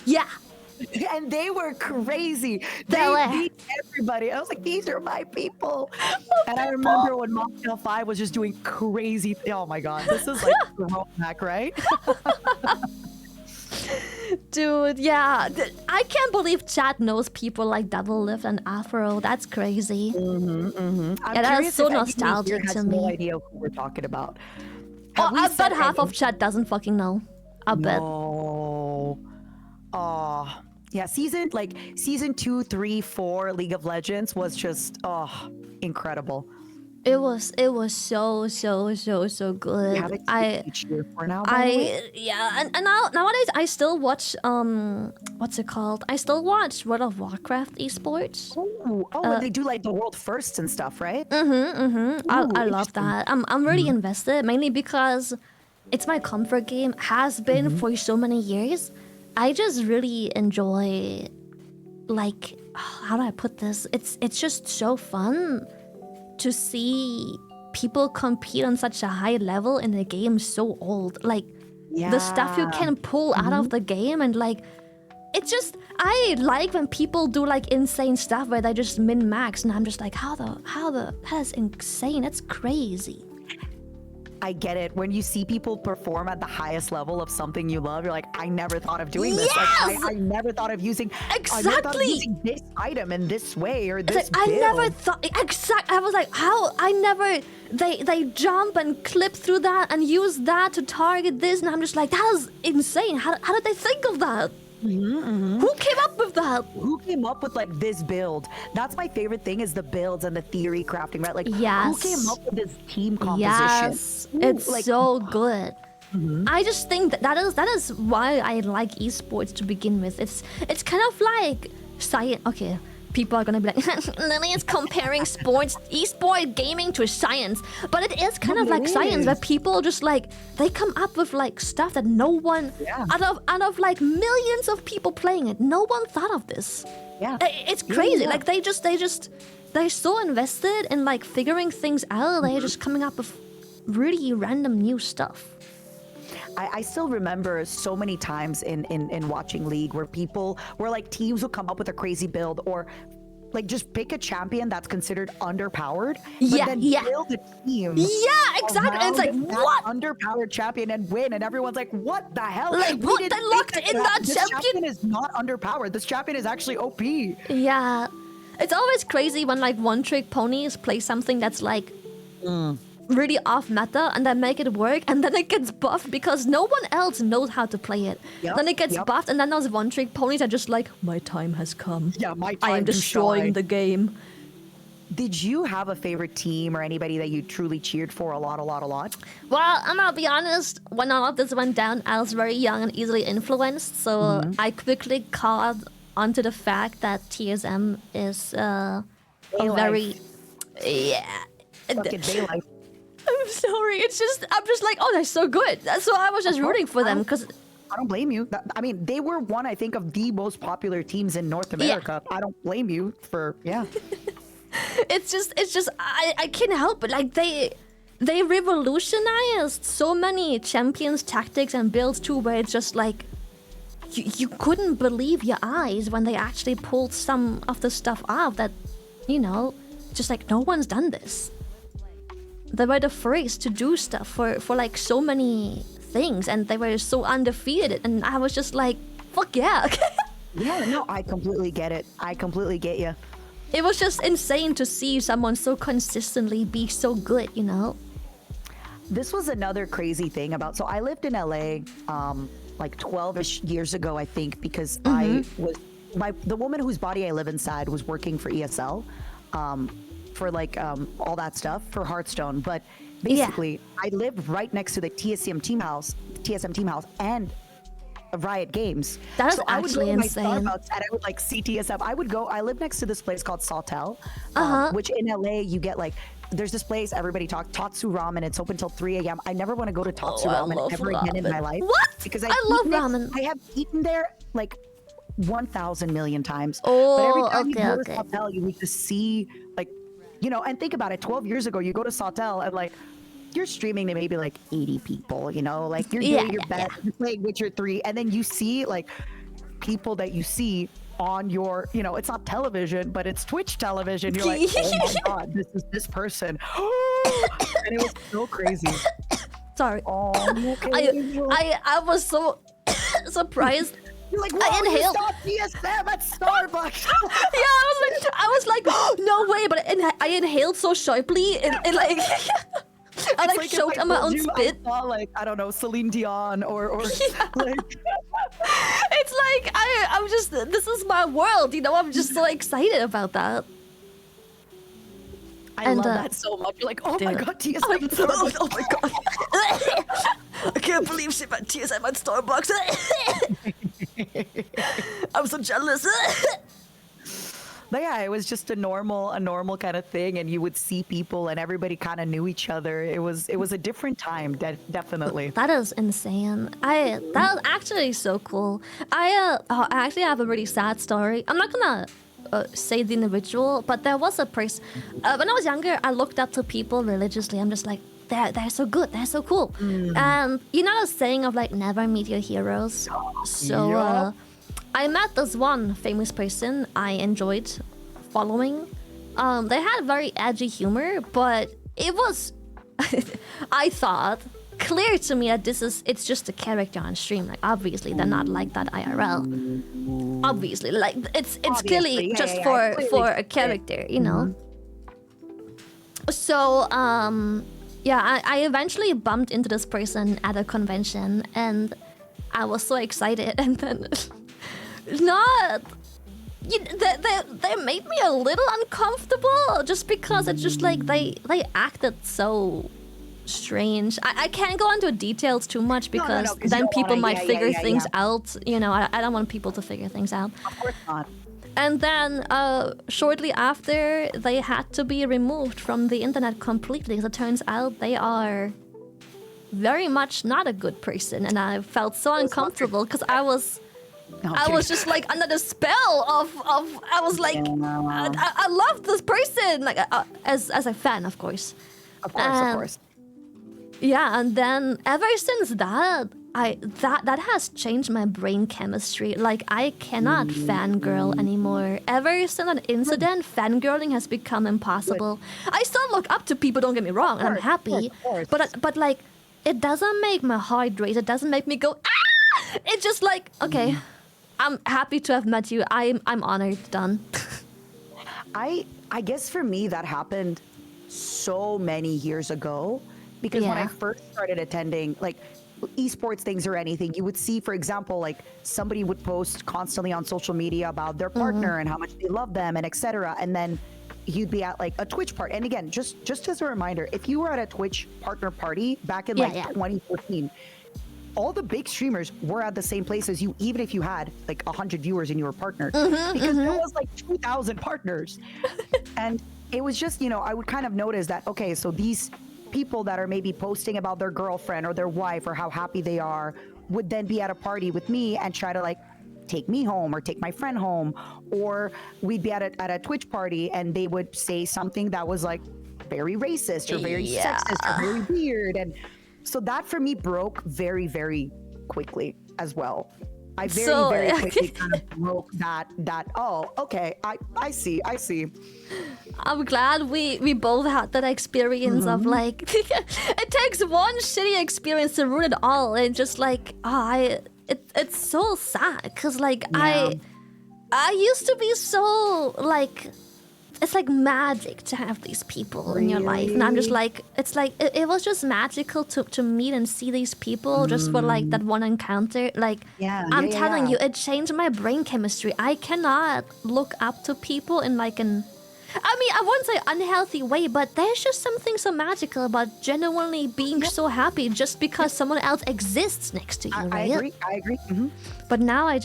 Yeah. And they were crazy. They They beat everybody. I was like, these are my people. And I remember when Moscow 5 was just doing crazy. Oh my God. This is like throwback, right? Dude, yeah. I can't believe chat knows people like Double Lift and Afro. That's crazy. I'm Yeah, that curious is so if anyone nostalgic here to has no me. idea who we're talking about. Oh, Have we I said bet half of any- chat doesn't fucking know. I bet. No. Oh, yeah. Season 2, 3, 4 League of Legends was just incredible. It was so good. We have it each year for now. By the way. And nowadays I still watch what's it called? I still watch World of Warcraft esports. And they do like the world firsts and stuff, right? I love interesting. that. I'm really invested, mainly because it's my comfort game, has been for so many years. I just really enjoy, like, how do I put this? It's just so fun to see people compete on such a high level in a game so old. Like, the stuff you can pull out of the game, and like, it's just, I like when people do like insane stuff where they just min max, and I'm just like, that is insane. That's crazy. I get it. When you see people perform at the highest level of something you love, you're like, I never thought of doing this. Like, I never thought of using this item in this way or this It's like, I build. never thought I was like, how? I never they jump and clip through that and use that to target this, and I'm just like, that is insane. How did they think of that? Who came up with that? Who came up with like this build? That's my favorite thing, is the builds and the theory crafting, right? Like, who Yes. came up with this team composition? Yes, it's like, so good. I just think that is why I like esports to begin with. It's kind of like science. Okay, people are gonna be like, Lily is comparing esport gaming to science, but it is kind of like science, where people just like, they come up with like stuff that no one out of like millions of people playing it, no one thought of this. Yeah, It's crazy. Yeah. Like they're so invested in like figuring things out. They're just coming up with really random new stuff. I still remember so many times in watching League where like teams will come up with a crazy build, or like just pick a champion that's considered underpowered, but then build a team. Yeah, exactly. And it's like, around that what? underpowered champion and win, and everyone's like, what the hell? Like, We what? didn't They locked think in that This champion? champion is not underpowered. This champion is actually OP. Yeah. It's always crazy when like one-trick ponies play something that's like really off meta, and then make it work, and then it gets buffed because no one else knows how to play it. Yep, Then it gets yep. buffed, and then those one-trick ponies are just like, my time has come. Yeah, my I am time to destroying shine. the game. Did you have a favorite team or anybody that you truly cheered for a lot? Well, I'm gonna be honest, when all of this went down, I was very young and easily influenced, so I quickly caught onto the fact that TSM is a Baylife. very... Yeah. Fucking Baylife. I'm sorry, I'm just like, oh, they're so good. So I was just rooting for them, because... I don't blame you. I mean, they were one, I think, of the most popular teams in North America. I don't blame you for, It's just I can't help it. Like they revolutionized so many champions, tactics, and builds too, where it's just like you couldn't believe your eyes when they actually pulled some of the stuff off that, you know, just like no one's done this. They were the first to do stuff for like so many things, and they were so undefeated, and I was just like, fuck yeah. Yeah, no, I completely get it. I completely get you. It was just insane to see someone so consistently be so good, you know? This was another crazy thing about. So I lived in LA like 12-ish years ago, I think, because I was the woman whose body I live inside was working for ESL. for like all that stuff for Hearthstone, but Yeah. basically I live right next to the TSM team house, and Riot Games. That is So I would go actually to my insane. Starbucks and I would like see TSM. I live next to this place called Sawtell, Uh-huh. which in LA you get like. There's this place everybody talks Tatsu Ramen. It's open till 3 a.m. I never want to go to Tatsu I Ramen love ever again in ramen. my life. What? Because I love eaten it- ramen. I have eaten there like 1,000 million times. Oh, but every time you okay, go to okay. Sawtell, you need to see like, and think about it. 12 years ago, you go to Sawtell and like. You're streaming to maybe like 80 people, like you're doing your best, you're playing Witcher 3, and then you see like people that you see on your, it's not television, but it's Twitch television. You're like, oh my god, this is this person. And it was so crazy. Sorry. Oh, okay. I was so surprised. You're like, I why you inhaled. stop DSM at Starbucks? Yeah, I was like, no way, but I inhaled so sharply, and like, I like if choked I on my told own you spit. I saw like, I don't know, Celine Dion or like. It's like I'm just, this is my world, I'm just so excited about that. I And, love that so much. You're like, oh my dude. god, TSM at Starbucks. Oh my god. I can't believe she met TSM at Starbucks. I'm so jealous. But yeah, it was just a normal kind of thing, and you would see people, and everybody kind of knew each other. It was a different time, definitely. That is insane. That was actually so cool. I actually have a really sad story. I'm not gonna say the individual, but there was a person. When I was younger, I looked up to people religiously. I'm just like, they're so good, they're so cool. And the saying of like never meet your heroes. So Yup. I met this one famous person I enjoyed following. They had very edgy humor, but it was, I thought, clear to me that it's just a character on stream. Like obviously they're not like that IRL. Obviously, like it's clearly Obviously, just yeah, for clearly. a character, So I eventually bumped into this person at a convention, and I was so excited, and then they made me a little uncomfortable just because it's just like they acted so strange. I can't go into details too much because 'cause you then don't people wanna- might yeah, figure yeah, things yeah. out. I don't want people to figure things out. Of course not. And then shortly after, they had to be removed from the internet completely. Because it turns out they are very much not a good person, and I felt so uncomfortable because I was just like under the spell of I was like, I love this person, like as a fan, of course. Of course. Yeah, and then ever since that, that has changed my brain chemistry. Like I cannot fangirl anymore. Ever since that incident, fangirling has become impossible. I still look up to people, don't get me wrong, and I'm happy. Of course. But like, it doesn't make my heart race. It doesn't make me go ah. It's just like, okay, I'm happy to have met you. I'm honored. Done. I guess for me that happened so many years ago, because when I Yeah. first started attending like esports things or anything, you would see, for example, like somebody would post constantly on social media about their partner and how much they love them and etc. And then you'd be at like a Twitch party. And again, just as a reminder, if you were at a Twitch partner party back in 2014, all the big streamers were at the same place as you, even if you had like 100 viewers and you were partnered, because there was like 2,000 partners. And it was just, I would kind of notice that, okay, so these people that are maybe posting about their girlfriend or their wife or how happy they are would then be at a party with me and try to like take me home or take my friend home, or we'd be at a Twitch party and they would say something that was like very racist or very sexist or very weird. And so that for me broke very, very quickly as well. I very quickly kind of broke that oh, okay, I see. I'm glad we both had that experience of like it takes one shitty experience to ruin it all, and just like it's so sad because like I used to be so like, it's like magic to have these people in your life, and I'm just like, it's like it was just magical to meet and see these people just for like that one encounter. Like I'm telling you, it changed my brain chemistry. I cannot look up to people in like an I mean, I won't say unhealthy way, but there's just something so magical about genuinely being so happy just because someone else exists next to you, I right? agree. I agree. Mhm. But now I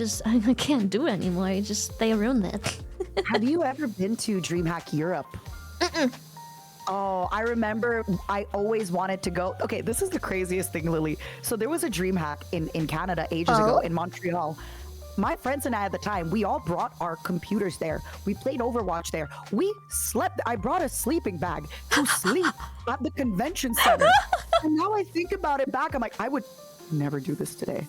can't do it anymore. They ruined it. Have you ever been to DreamHack Europe? Oh, I remember I always wanted to go. Okay, this is the craziest thing, Lily. So there was a DreamHack in Canada ages ago in Montreal. My friends and I at the time, we all brought our computers there. We played Overwatch there. We slept. I brought a sleeping bag to sleep at the convention center. And now I think about it back, I'm like, I would never do this today.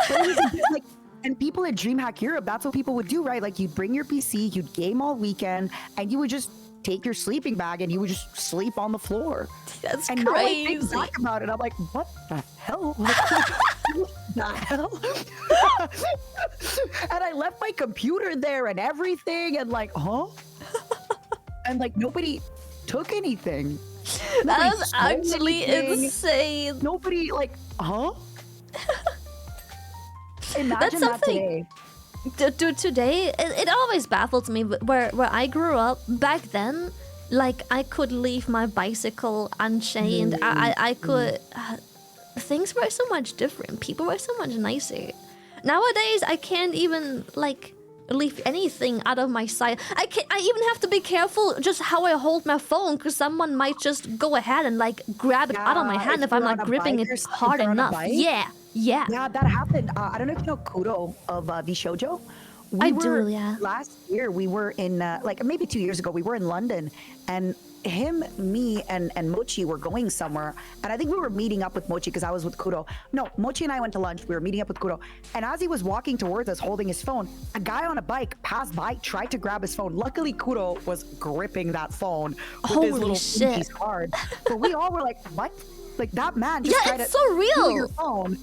But it was like, and people at DreamHack Europe, that's what people would do, right? Like you'd bring your PC, you'd game all weekend, and you would just take your sleeping bag and you would just sleep on the floor. That's and crazy. now I think back about it, I'm like, what the hell? What the hell? And I left my computer there and everything, and like, huh? And like nobody took anything. Nobody That's stole actually anything. insane. Nobody like, huh? Imagine That's that something. today. Today, it always baffles me where I grew up back then. Like I could leave my bicycle unchained. I could. Things were so much different. People were so much nicer. Nowadays, I can't even like leave anything out of my sight. I even have to be careful just how I hold my phone because someone might just go ahead and like grab it out of my hand if I'm you're not on a gripping bike it or hard if you're on a enough. bike. Yeah. Yeah, that happened. I don't know if you know Kudo of VShojo. I do, yeah. Last year, we were in, like maybe 2 years ago, we were in London, and him, me, and Mochi were going somewhere. And I think we were meeting up with Mochi because I was with Kudo. No, Mochi and I went to lunch. We were meeting up with Kudo. And as he was walking towards us holding his phone, a guy on a bike passed by, tried to grab his phone. Luckily, Kudo was gripping that phone with Holy his little shit. pinky card. But we all were like, what? Like that man just Yeah, tried it's to so real. steal your phone.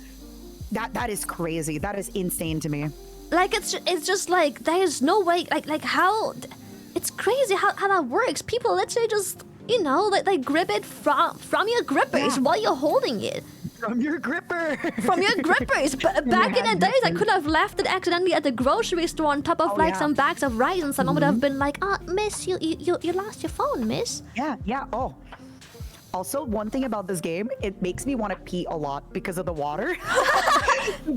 That is crazy. That is insane to me. Like it's just like there's no way like how it's crazy how that works. People literally just they grip it from your grippers while you're holding it. From your gripper. From your grippers. But back in the days, I could have left it accidentally at the grocery store on top of some bags of rice, and someone would have been like, miss, you lost your phone, miss. Yeah. Oh. Also, one thing about this game, it makes me want to pee a lot because of the water.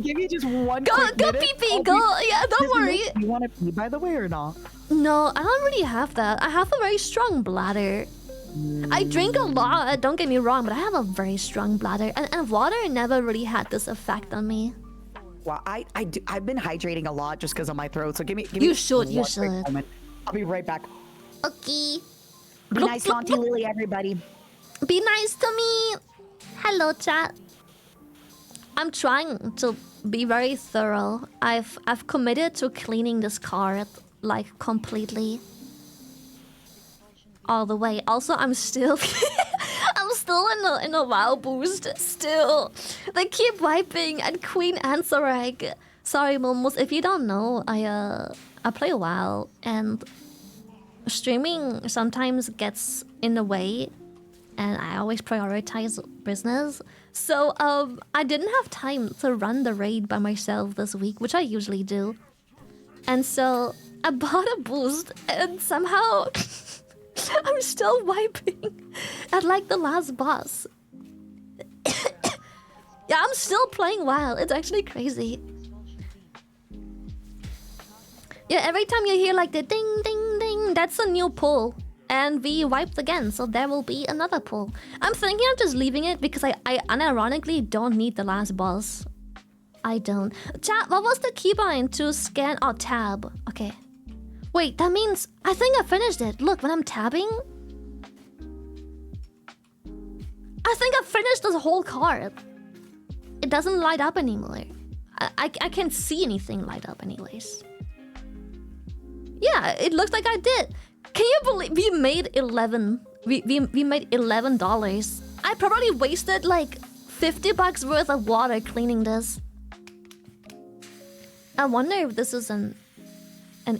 Give me just one Go quick minute. pee. Yeah, don't worry. You want to pee, by the way, or not? No, I don't really have that. I have a very strong bladder. I drink a lot, don't get me wrong, but I have a very strong bladder. And water never really had this effect on me. Well, I've been hydrating a lot just because of my throat. So give me You should. one quick moment. I'll be right back. Okay. Be nice to Auntie Lily, everybody. Be nice to me. Hello, chat. I'm trying to be very thorough. I've committed to cleaning this card like completely. All the way. Also, I'm still in a WoW boost. Still, they keep wiping and Queen Ansarag. Sorry, Momos, if you don't know, I play WoW and streaming sometimes gets in the way, and I always prioritize business. So I didn't have time to run the raid by myself this week, which I usually do, and so I bought a boost, and somehow. I'm still wiping at like the last boss. Yeah, I'm still playing WoW. It's actually crazy. Yeah, every time you hear like the ding ding ding, that's a new pull. And we wiped again, so there will be another pull. I'm thinking of just leaving it because I unironically don't need the last boss. I don't. Chat, what was the keybind to scan? Oh, tab. Okay. Wait, that means I think I finished it. Look, when I'm tabbing, I think I finished this whole card. It doesn't light up anymore. I can't see anything light up anyways. Yeah, it looks like I did. Can you believe we made 11? We made $11. I probably wasted like $50 worth of water cleaning this. I wonder if this is an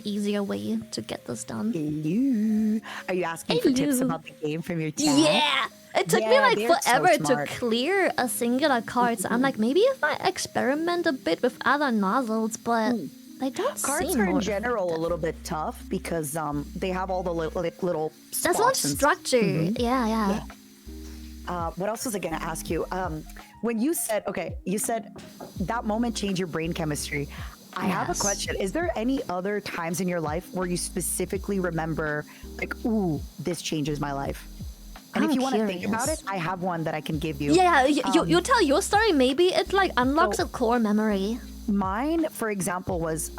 easier way to get this done. Hello. Are you asking for tips about the game from your chat? Yeah! It took me like forever to clear a singular card, so I'm like, maybe if I experiment a bit with other nozzles, but They don't Cards seem are in more general a effective. little bit tough because they have all the little That's one spots and structure. Mhm. Yeah. What else was I gonna ask you? When you said, you said that moment changed your brain chemistry. I have a Yes. question. Is there any other times in your life where you specifically remember, like, ooh, this changes my life? And if I'm you want to think about curious. it, I have one that I can give you. Yeah, you tell your story. Maybe it like unlocks so- a core memory. Mine, for example, was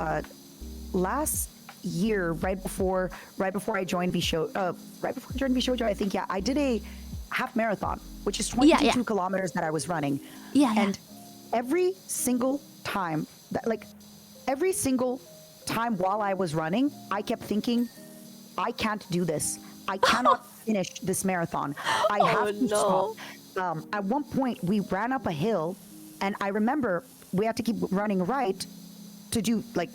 last year, right before I joined VShojo, I think, I did a half marathon, which is 22 Yeah. kilometers that I was running. Yeah. And every single time while I was running, I kept thinking, I can't do this. I cannot finish this marathon. I have to stop. At one point, we ran up a hill, and I remember we had to keep running right to do, like,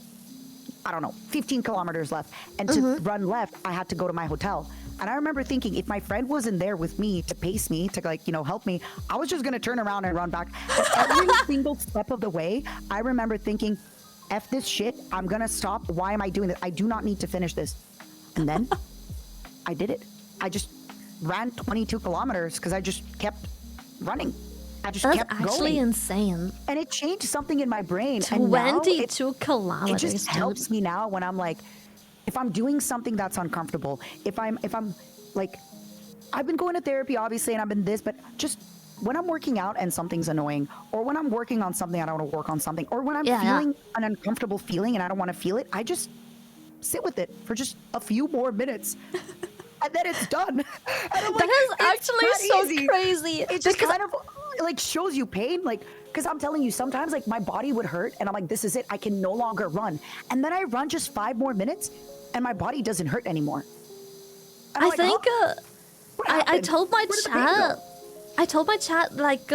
I don't know, 15 kilometers left. And to run left, I had to go to my hotel. And I remember thinking, if my friend wasn't there with me to pace me, to, like, help me, I was just going to turn around and run back. And every single step of the way, I remember thinking, F this shit, I'm going to stop. Why am I doing this? I do not need to finish this. And then I did it. I just ran 22 kilometers because I just kept running. I just That's kept actually going. insane. And it changed something in my brain. And now 22 kilometers. it just helps me now when I'm like, if I'm doing something that's uncomfortable, if I'm like, I've been going to therapy obviously, and I've been this, but just when I'm working out and something's annoying, or when I'm working on something, I don't want to work on something, or when I'm feeling an uncomfortable feeling and I don't want to feel it, I just sit with it for just a few more minutes. And then it's done. And I'm like, That is "It's actually that so easy." crazy. It just Because kind of like shows you pain, like, because I'm telling you, sometimes like my body would hurt and I'm like, this is it, I can no longer run. And then I run just 5 more minutes and my body doesn't hurt anymore. And I'm I like, think "Huh? What I happened? told my Where did the pain go?" chat. I told my chat like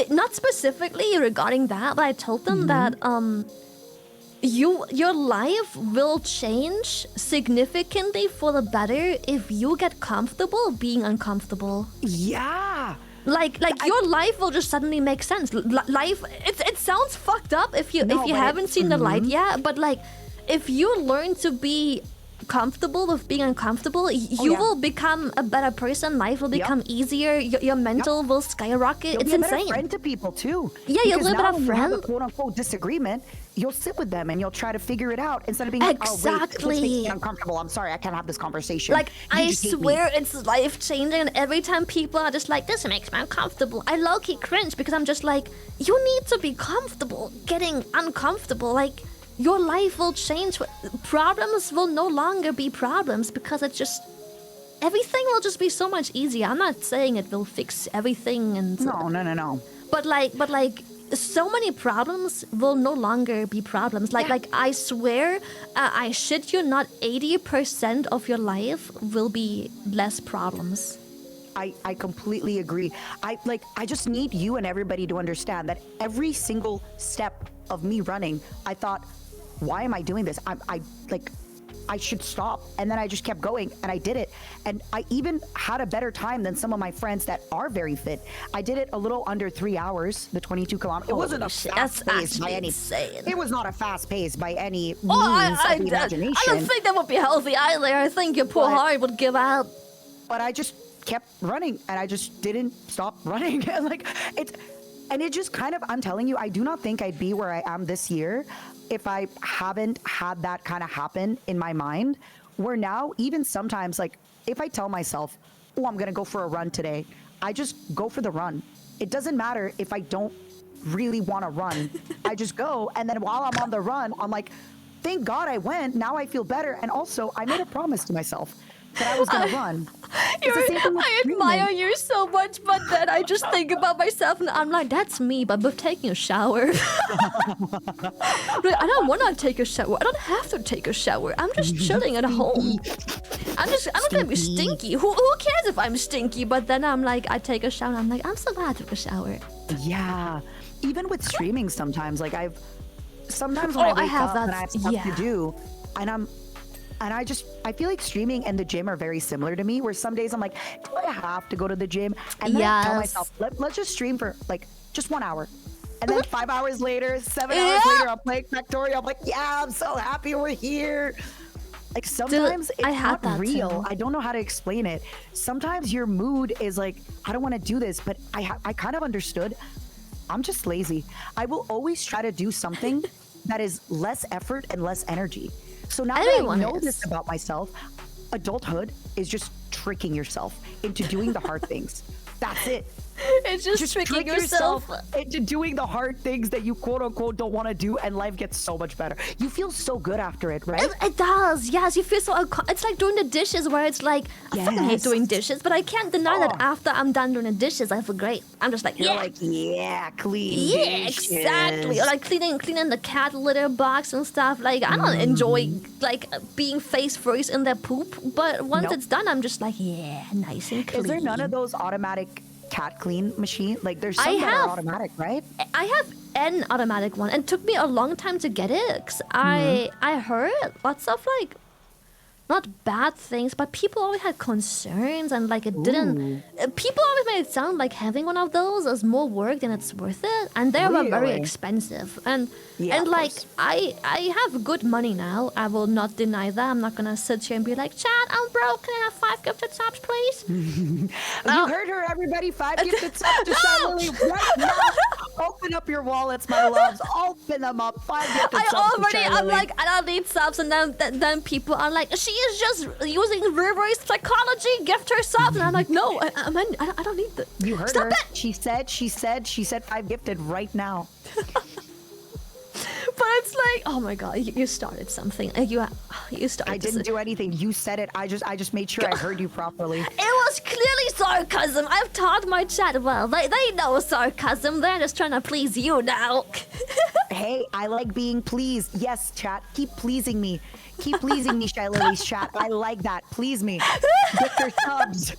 not specifically regarding that, but I told them that your life will change significantly for the better if you get comfortable being uncomfortable. Yeah. Like your life will just suddenly make sense. Life it sounds fucked up if you No, but haven't seen the light yet, but like if you learn to be comfortable with being uncomfortable, you yeah. will become a better person. Life will become easier. Your mental will skyrocket. You'll It's be a better insane. friend to people too. Yeah, you'll Because be a now better when you have a friend. quote unquote disagreement, you'll sit with them and you'll try to figure it out instead of being like, oh wait, this makes Exactly. me uncomfortable. I'm sorry, I can't have this conversation. Like, You I just hate me. swear it's life changing, and every time people are just like, this makes me uncomfortable, I low key cringe because I'm just like, you need to be comfortable getting uncomfortable. Like, your life will change. Problems will no longer be problems because it's just. Everything will just be so much easier. I'm not saying it will fix everything and. No. But like so many problems will no longer be problems. Like I swear, I shit you not, 80% of your life will be less problems. I completely agree. I just need you and everybody to understand that every single step of me running, I thought, why am I doing this? I should stop. And then I just kept going and I did it. And I even had a better time than some of my friends that are very fit. I did it a little under 3 hours, the 22 kilometers. It wasn't a Holy shit, fast that's pace by actually any. insane. It was not a fast pace by any means I of the imagination. don't think that would be healthy either. I think your poor But- heart would give out. But I just kept running and I just didn't stop running. And it just kind of, I'm telling you, I do not think I'd be where I am this year if I haven't had that kind of happen in my mind, where now even sometimes, like, if I tell myself, oh, I'm going to go for a run today, I just go for the run. It doesn't matter if I don't really want to run. I just go. And then while I'm on the run, I'm like, thank God I went. Now I feel better. And also I made a promise to myself that I was going to run. It's the same thing with I streaming. admire you so much, but then I just think about myself and I'm like, that's me, but with taking a shower. I don't want to take a shower. I don't have to take a shower. I'm just chilling at home. I don't think I'm stinky. Who cares if I'm stinky? But then I'm like, I take a shower and I'm like, I'm so glad I took a shower. Yeah. Even with streaming sometimes, like sometimes when Oh, I wake I have up that, and I have stuff yeah. to do, and I feel like streaming and the gym are very similar to me, where some days I'm like, do I have to go to the gym? And then I tell Yes. myself, let's just stream for like just 1 hour. And then 5 hours later, 7 hours later, I'm playing Factorio. I'm like, yeah, I'm so happy we're here. Like sometimes I it's had not that real. too. I don't know how to explain it. Sometimes your mood is like, I don't want to do this, but I kind of understood. I'm just lazy. I will always try to do something that is less effort and less energy. So now that I know this about myself, adulthood is just tricking yourself into doing the hard things. That's it. It's just tricking trick yourself into doing the hard things that you quote unquote don't want to do, and life gets so much better. You feel so good after it, right? It does, yes. You feel so. It's like doing the dishes, where it's like I fucking hate doing dishes, but I can't deny that after I'm done doing the dishes, I feel great. I'm just like, You're yeah, like, yeah, clean. yeah, dishes. exactly. Or like cleaning the cat litter box and stuff. Like I don't enjoy like being face first in their poop, but once it's done, I'm just like, yeah, nice and clean. Is there none of those automatic cat clean machine? Like there's some that are automatic, right? I have an automatic one, and it took me a long time to get it. 'Cause I heard lots of like, not bad things, but people always had concerns, and like it didn't. People always made it sound like having one of those is more work than it's worth it, and they were very Really? expensive. And Yeah, of like course. I have good money now. I will not deny that. I'm not gonna sit here and be like, Chad, I'm broke. Can I have 5 gifted subs, please? You heard her, everybody. 5 gifted subs to Shy Lily right now. Open up your wallets, my loves. Open them up. 5 gifted subs to Shy I'm Lily. like, I don't need subs, and then people are like, she is just using reverse psychology, gift her subs, and I'm like, no, I don't need that. You heard Stop her. it. She said 5 gifted right now. But it's like, oh my god, you started something. You started. I didn't do anything. You said it. I just made sure I heard you properly. It was clearly sarcasm. I've taught my chat well. They know sarcasm. They're just trying to please you now. Hey, I like being pleased. Yes, chat. Keep pleasing me. Keep pleasing me, Shy Lily's chat. I like that. Please me. Get your subs.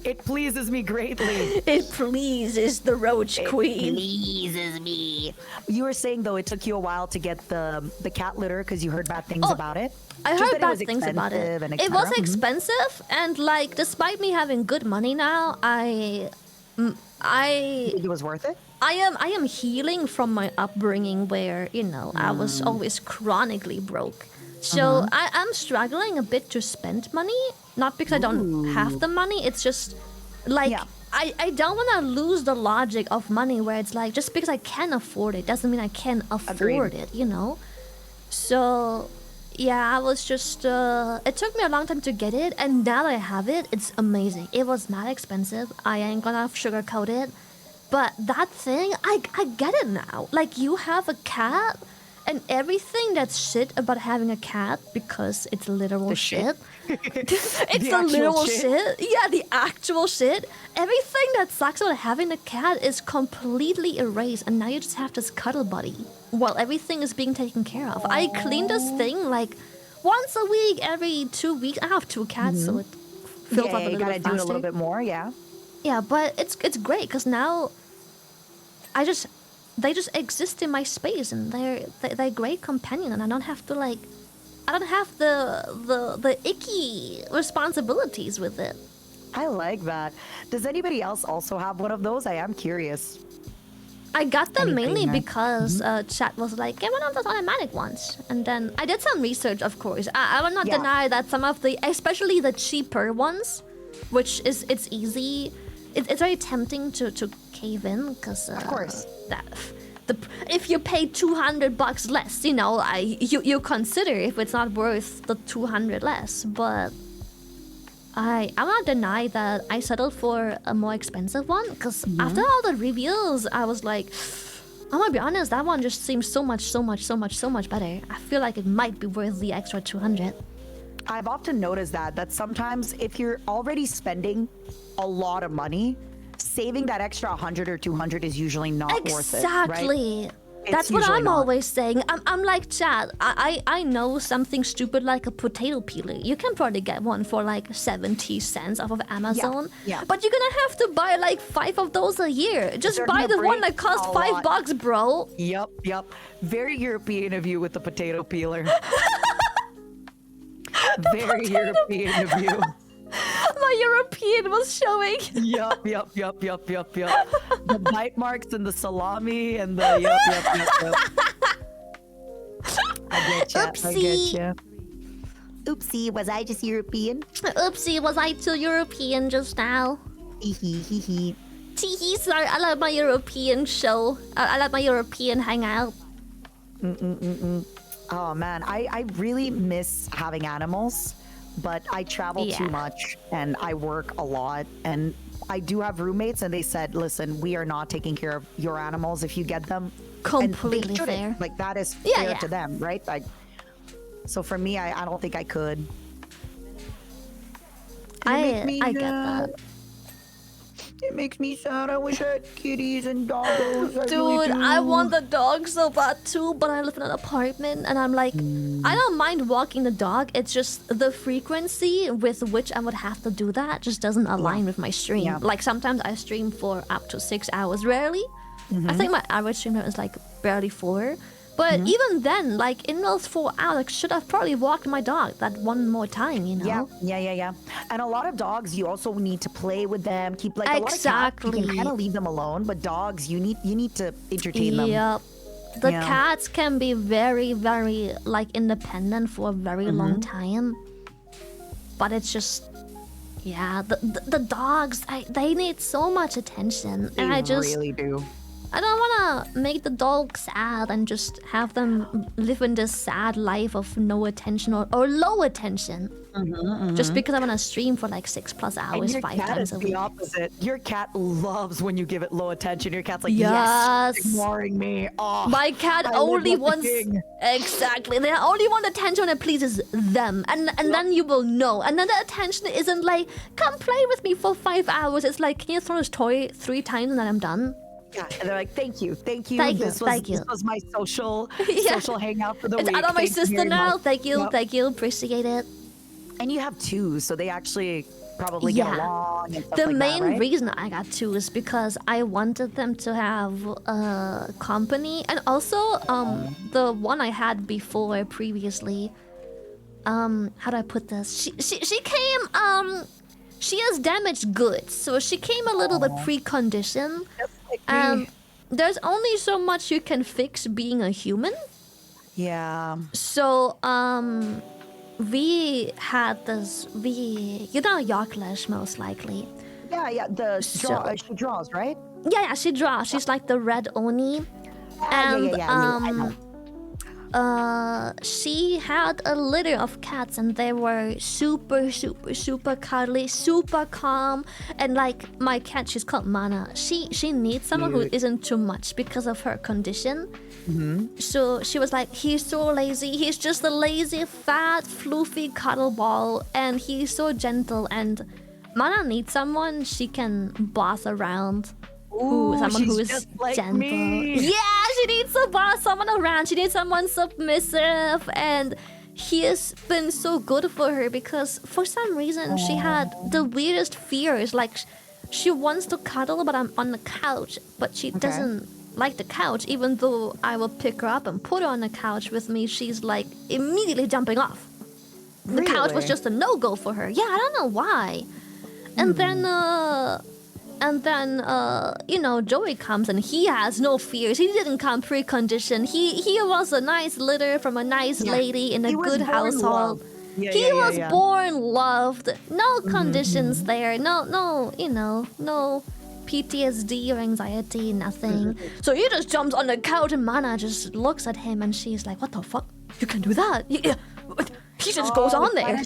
It pleases me greatly. It pleases the Roach Queen. Pleases me. You were saying though it took you a while to get the cat litter because you heard bad things about it. I Just heard that it bad was things about it. expensive and It et was cetera. expensive, and like, despite me having good money now, I You think it was worth it? I am healing from my upbringing where, you know, I was always chronically broke. So I'm struggling a bit to spend money, not because I don't have the money, it's just like Yeah. I don't want to lose the logic of money, where it's like, just because I can afford it doesn't mean I can afford it, you know? So yeah, I was just it took me a long time to get it, and now that I have it, it's amazing. It was not expensive. I ain't gonna sugarcoat it. But that thing, I get it now. Like, you have a cat, and everything that's shit about having a cat, because it's literal The shit? It's the actual literal shit? shit. Yeah, the actual shit. Everything that sucks about having a cat is completely erased, and now you just have this cuddle buddy while everything is being taken care of. I clean this thing like once a week, every 2 weeks. I have 2 cats, so it fills up a Yeah, you little gotta bit do it a faster. little bit more, yeah. Yeah, but it's great because now they just exist in my space, and they're great companion, and I don't have to like, I don't have the icky responsibilities with it. I like that. Does anybody else also have one of those? I am curious. I got them Anything, mainly huh? because chat was like, get one of those automatic ones. And then I did some research, of course. I will not Yeah. deny that some of the, especially the cheaper ones, which is, it's easy. It's very tempting to cave in because Of course. that if you pay $200 less, you know, you consider if it's not worth the 200 less. But I will not deny that I settled for a more expensive one because after all the reviews, I was like, I'm gonna be honest, that one just seems so much better. I feel like it might be worth the extra 200. I've often noticed that sometimes if you're already spending a lot of money, saving that extra 100 or 200 is usually not worth it. Right? Exactly. It's That's what usually I'm not. always saying. I'm like, Chad, I know something stupid like a potato peeler. You can probably get one for like 70 cents off of Amazon. yeah. But you're gonna have to buy like 5 of those a year. Just They're buy gonna the one break that costs a $5, lot. bro. Yep. Very European of you with the potato peeler. Very European of you. My European was showing. Yup. the bite marks and the salami and the yep. I Oopsie. get you. Oopsie, was I just European? Oopsie, was I too European just now? Hee. Tee sorry, I like my European show. I like my European hangout. Oh man, I really miss having animals, but I travel too much and I work a lot, and I do have roommates, and they said, listen, we are not taking care of your animals if you get them. Completely fair. Like, that is fair Yeah. to them, right? Like, so for me, I don't think I could. I get that. It makes me sad. I wish I had kitties and doggos. Dude, I want the dog so bad too, but I live in an apartment and I'm like, I don't mind walking the dog. It's just the frequency with which I would have to do that just doesn't align with my stream. Yeah. Like sometimes I stream for up to 6 hours, rarely. I think my average stream time is like barely 4. But even then, like in those 4 hours, I should have probably walked my dog that one more time, you know? Yeah. And a lot of dogs, you also need to play with them, keep like Exactly. A lot of cats, you can kind of leave them alone, but dogs, you need to entertain them. Yep. The Yeah. cats can be very, very like independent for a very long time. But it's just, yeah, the dogs, they need so much attention, and I just really do. I don't want to make the dog sad and just have them live in this sad life of no attention or low attention. Just because I want to stream for like 6+ And hours, your 5 cat times is a the week. opposite. Your cat loves when you give it low attention. Your cat's like, Yes. yes, ignoring me. Oh, My cat I live only like the wants king. exactly. They only want attention when it pleases them, and then you will know. And then the attention isn't like, come play with me for 5 hours. It's like, can you throw this toy 3 times and then I'm done? Yeah, and they're like, thank you. Thank you, thank you. This was my social Yeah. social hangout for the It's week. out of my Thank you sister very now. much. Thank you, Yep. thank you. Appreciate it. And you have 2, so they actually probably get along and stuff The like main that, right? reason I got 2 is because I wanted them to have company, and also the one I had before previously. How do I put this? She came she has damaged goods, so she came a little bit preconditioned. And there's only so much you can fix being a human. Yeah. So we had this you know Yarklash most likely. Yeah. She draws, right? Yeah, she draws. She's like the red Oni. And I know. she had a litter of cats, and they were super cuddly, super calm. And like my cat, she's called Mana. She needs someone who isn't too much because of her condition. So she was like, he's so lazy. He's just a lazy, fat, floofy cuddle ball, and he's so gentle. And Mana needs someone she can boss around. Someone who is just like gentle. me. Yeah, she needs to boss someone around. She needs someone submissive, and he has been so good for her because for some reason she had the weirdest fears. Like she wants to cuddle, but I'm on the couch, but she doesn't like the couch. Even though I will pick her up and put her on the couch with me, she's like immediately jumping off. The couch was just a no-go for her. Yeah, I don't know why. And then, you know, Joey comes and he has no fears. He didn't come preconditioned. He was a nice litter from a nice lady in a good household. He was born loved. No conditions there. No, you know, no PTSD or anxiety, nothing. So he just jumps on the couch and Mana just looks at him and she's like, what the fuck? You can do that? Yeah. He just goes on there.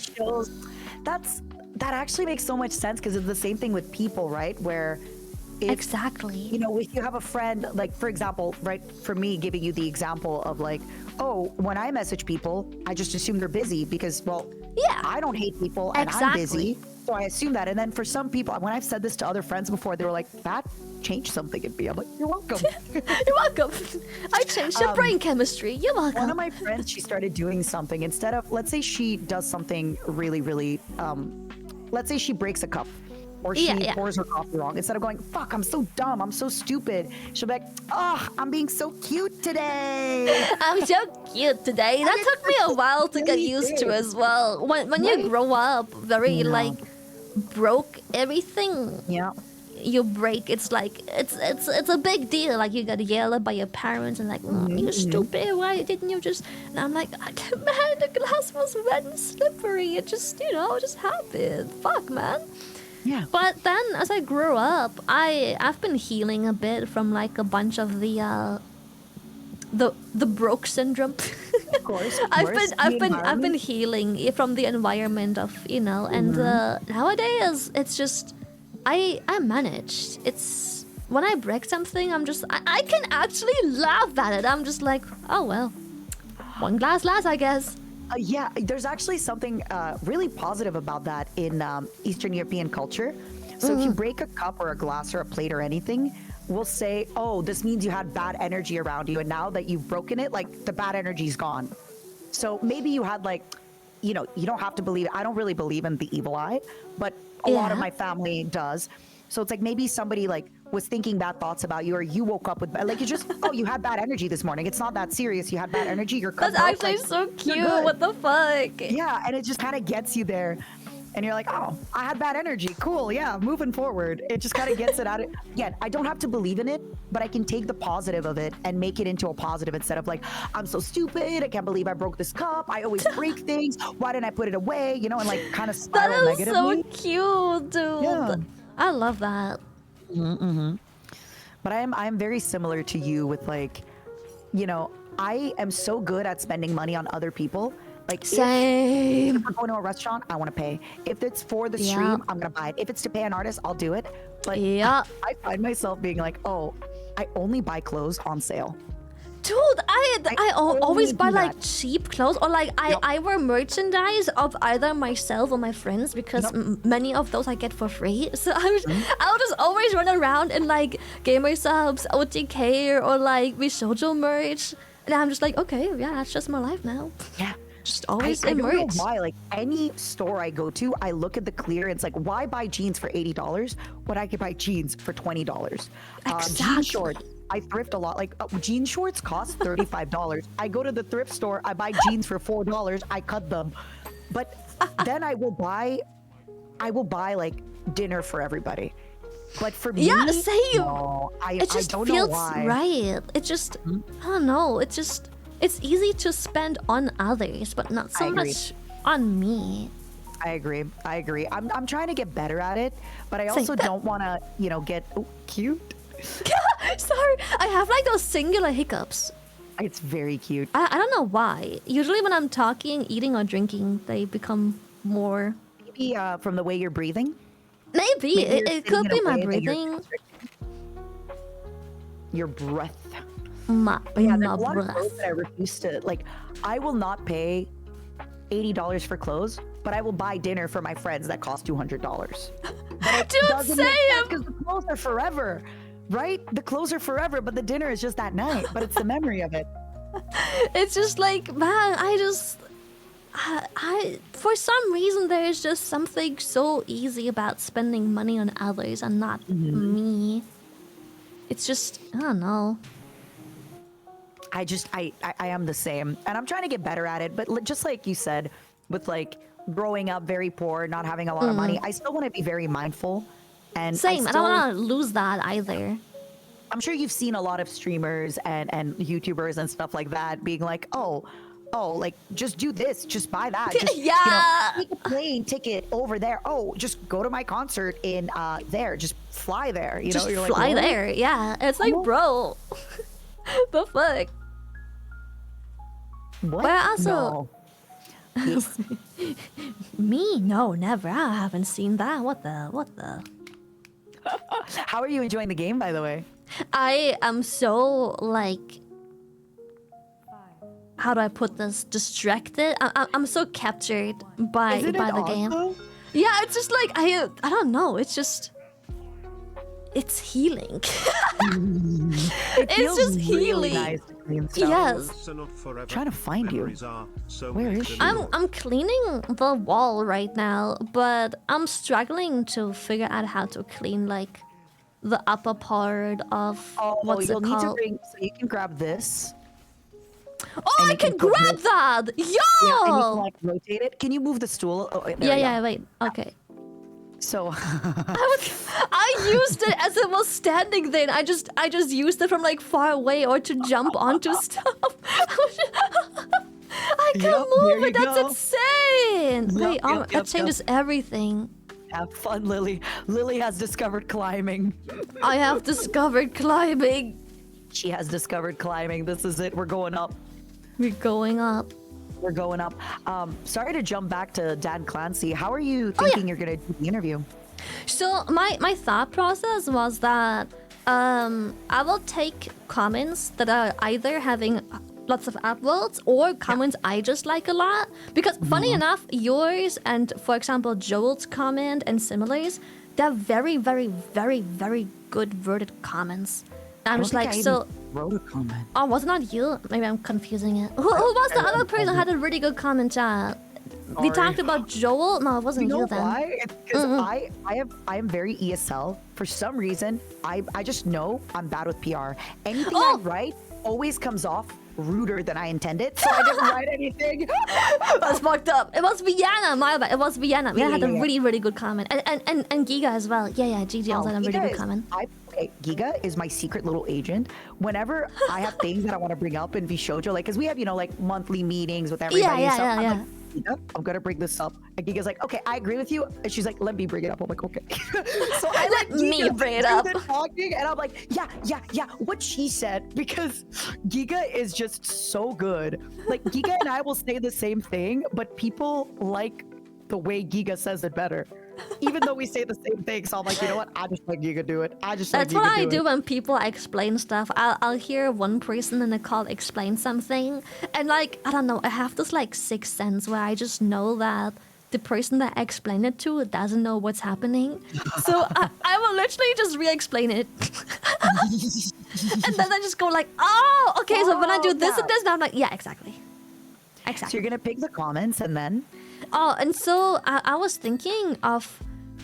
That actually makes so much sense because it's the same thing with people, right? Where Exactly. You know, if you have a friend, like for example, right, for me, giving you the example of like, oh, when I message people, I just assume they're busy because, well, yeah, I don't hate people and I'm busy. So I assume that. And then for some people, when I've said this to other friends before, they were like, that changed something in me. I'm like, you're welcome. You're welcome. I changed your brain chemistry. You're welcome. One of my friends, she started doing something. Instead of, let's say she does something really, let's say she breaks a cup. Or she pours her coffee wrong. Instead of going, fuck, I'm so dumb, I'm so stupid, she'll be like, oh, I'm being so cute today. I'm so cute today. That took me a while to get used to as well. When you grow up very like broke everything. Yeah. you break, it's like it's a big deal. Like you get yelled at by your parents and like, you stupid, why didn't you just? And I'm like, man, the glass was wet and slippery. It just just happened. Fuck, man. Yeah. But then as I grew up, I've been healing a bit from like a bunch of the broke syndrome. Of course. I've been healing from the environment of and nowadays it's just I manage. It's when I break something, I can actually laugh at it. I'm just like, oh well, one glass less, I guess. Yeah, there's actually something really positive about that in Eastern European culture. So if you break a cup or a glass or a plate or anything, we'll say, oh, this means you had bad energy around you. And now that you've broken it, like the bad energy's gone. So maybe you had like, you don't have to believe, I don't really believe in the evil eye, but a lot of my family does. So it's like maybe somebody like was thinking bad thoughts about you, or you woke up with like you just you had bad energy this morning. It's not that serious. You had bad energy. Your cup That's actually so cute. What the fuck? Yeah, and it just kind of gets you there, and you're like, oh, I had bad energy. Cool. Yeah, moving forward. It just kind of gets it out of. Yeah, I don't have to believe in it, but I can take the positive of it and make it into a positive instead of like, I'm so stupid. I can't believe I broke this cup. I always break things. Why didn't I put it away? And like kind of spiral negatively. That is so cute, dude. Yeah. I love that. But I'm very similar to you with like, I am so good at spending money on other people. Like same. If we're going to a restaurant, I want to pay. If it's for the stream, I'm gonna buy it. If it's to pay an artist, I'll do it. But I find myself being like, oh, I only buy clothes on sale. Dude, I always buy like cheap clothes, or like I wear merchandise of either myself or my friends because many of those I get for free. So I'll just always run around in like Gamersupps, OTK, or like Bishoujo merch, and I'm just like, okay, yeah, that's just my life now. Yeah. Just always I in don't merch. know why. Like any store I go to, I look at the clearance. Like, why buy jeans for $80 when I could buy jeans for $20? Exactly. Jean shorts. I thrift a lot. Like jean shorts cost $35. I go to the thrift store. I buy jeans for $4. I cut them, but then I will buy like dinner for everybody. But for me, same. No, It just I don't feels know why. right. It just I don't know. It's easy to spend on others, but not so much on me. I agree. I'm trying to get better at it, but I also don't want to, get cute. Sorry, I have like those singular hiccups. It's very cute. I don't know why. Usually when I'm talking, eating, or drinking, they become more. Maybe from the way you're breathing. Maybe it could be my breathing. Your breath. My There's a lot of breath. clothes that I refuse to like. I will not pay $80 for clothes, but I will buy dinner for my friends that cost $200. Dude, same. Because the clothes are forever, right? The clothes are forever, but the dinner is just that night. But it's the memory of it. It's just like, man, I for some reason there is just something so easy about spending money on others and not me. It's just, I don't know. I am the same, and I'm trying to get better at it. But just like you said, with like growing up very poor, not having a lot of money, I still want to be very mindful. And Same. I don't want to lose that either. I'm sure you've seen a lot of streamers and YouTubers and stuff like that being like, oh, like just do this, just buy that, just take a plane ticket over there. Oh, just go to my concert in there, just fly there. Just you're fly like, there. Yeah, it's like, bro, the fuck. What? But also, No. me? No, never. I haven't seen that. What the? How are you enjoying the game, by the way? I am so like, how do I put this? Distracted. I'm so captured by the game. Yeah, it's just like I don't know. It's just. It's healing. It's just healing. Nice Yes. Trying to find you. Where is she? I'm cleaning the wall right now, but I'm struggling to figure out how to clean like the upper part of what's you'll it need to called? bring. So you can grab this. Oh, I can grab that! Yo! Yeah, and you can like rotate it. Can you move the stool? Oh, there we go. Yeah. Wait. Okay. So I used it as it was standing there. And I just used it from like far away or to jump onto stuff. I can Yep, move there it. you That's go. insane. Wait, yep, that changes everything. have fun, Lily. Lily has discovered climbing. I have discovered climbing. She has discovered climbing. This is it. We're going up. We're going up. We're going up. Sorry to jump back to Dan Clancy. How are you Oh, yeah. thinking you're gonna do the interview? So my thought process was that I will take comments that are either having lots of upvotes or comments I just like a lot. Because funny enough, yours and, for example, Joel's comment and similars, they're very, very, very, very good worded comments. And I'm just like, so... wrote a comment. Oh, was it not you? Maybe I'm confusing it. Who was the other person who had a really good comment, chat? We Sorry. talked about Joel? No, it wasn't You you, know then. why? It's because I am very ESL. For some reason, I just know I'm bad with PR. Anything I Oh! write always comes off ruder than I intended, so I didn't write anything. That's fucked up. It was Vienna, my bad. It was Vienna. Vienna had a Yeah. really, really good comment. And Giga as well. Yeah, GG also had a really Giga good is- comment. Okay, Giga is my secret little agent. Whenever I have things that I want to bring up in Vishojo, like, because we have, like monthly meetings with everybody. and stuff, I'm like, Giga, I'm gonna bring this up. And Giga's like, okay, I agree with you. And she's like, let me bring it up. I'm like, okay. So I Let me Giga bring it do up. the talking, and I'm like, yeah, what she said, because Giga is just so good. Like, Giga and I will say the same thing, but people like the way Giga says it better. Even though we say the same thing, so I'm like, you know what? I just let Giga do it. That's let what Giga I do it. when people explain stuff. I'll hear one person in the call explain something, and like, I don't know, I have this like sixth sense where I just know that the person that I explain it to doesn't know what's happening. So I will literally just re-explain it. And then I just go like, oh, okay, so when I do this and this, now I'm like, yeah, exactly. So Exactly. you're gonna pick the comments and then Oh, and so I was thinking of,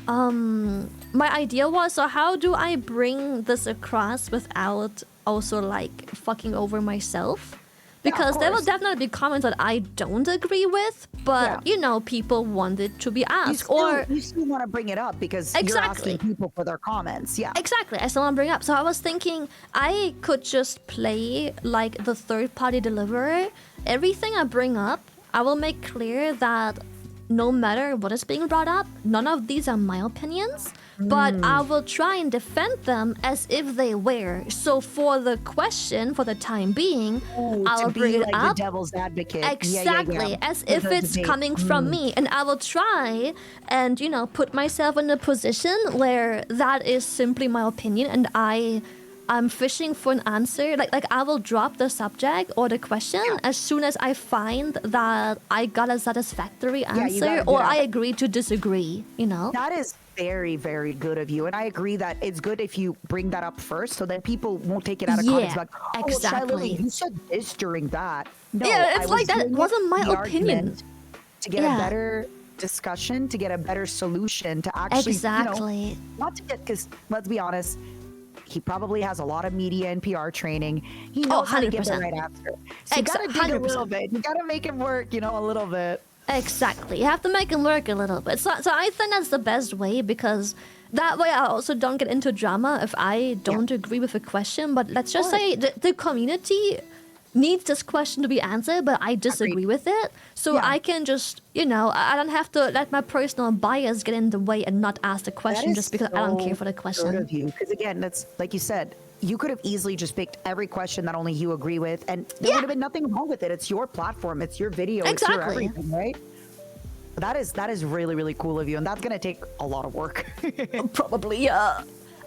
my idea was, so how do I bring this across without also like fucking over myself? Because there will course. definitely be comments that I don't agree with, but people want it to be asked. you still want to bring it up because you're Exactly. asking people for their comments. Yeah. Exactly, I still want to bring it up. So I was thinking I could just play like the third party deliverer. Everything I bring up, I will make clear that no matter what is being brought up, none of these are my opinions, but I will try and defend them as if they were. So for the question, for the time being, I'll to bring be it like up. the devil's advocate. Exactly, as if The it's debate. coming from me, and I will try and put myself in a position where that is simply my opinion, and I'm fishing for an answer. Like I will drop the subject or the question as soon as I find that I got a satisfactory you gotta answer get or out I of- agree to disagree. That is very, very good of you. And I agree that it's good if you bring that up first so that people won't take it out of context. Like, oh, exactly. Shy Lily, you said this during that. No, Yeah, it's I like that doing wasn't my the opinion. argument to get Yeah. a better discussion, to get a better solution, to actually, Exactly. not to get, because let's be honest, he probably has a lot of media and PR training. He Oh, knows how to get the 100%. right answer. So you gotta dig a little 100%. bit. You gotta make it work, a little bit. Exactly. You have to make it work a little bit. So I think that's the best way, because that way I also don't get into drama if I don't agree with a question. But let's just say the community needs this question to be answered, but I disagree with it. So I can just, I don't have to let my personal bias get in the way and not ask the question just because I don't care for the Good question. of you, because again, that's like you said. You could have easily just picked every question that only you agree with, and there would have been nothing wrong with it. It's your platform, it's your video, it's your Exactly. everything, right? That is really, really cool of you, and that's gonna take a lot of work. Probably, yeah.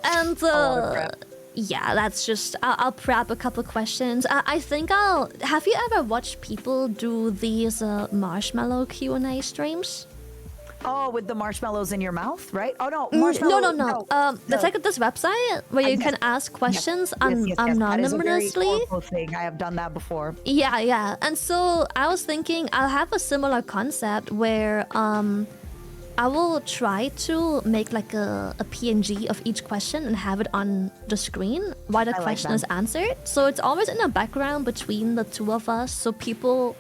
And lot of prep. yeah, that's just I'll prep a couple questions. I think have you ever watched people do these marshmallow Q&A streams? Oh, with the marshmallows in your mouth, right? Oh no, No, marshmallow. no. There's like this website where you can ask questions anonymously. That is a very powerful thing. I have done that before. Yeah. And so I was thinking I'll have a similar concept where I will try to make like a PNG of each question and have it on the screen while the I like question that. is answered. So it's always in the background between the two of us, so people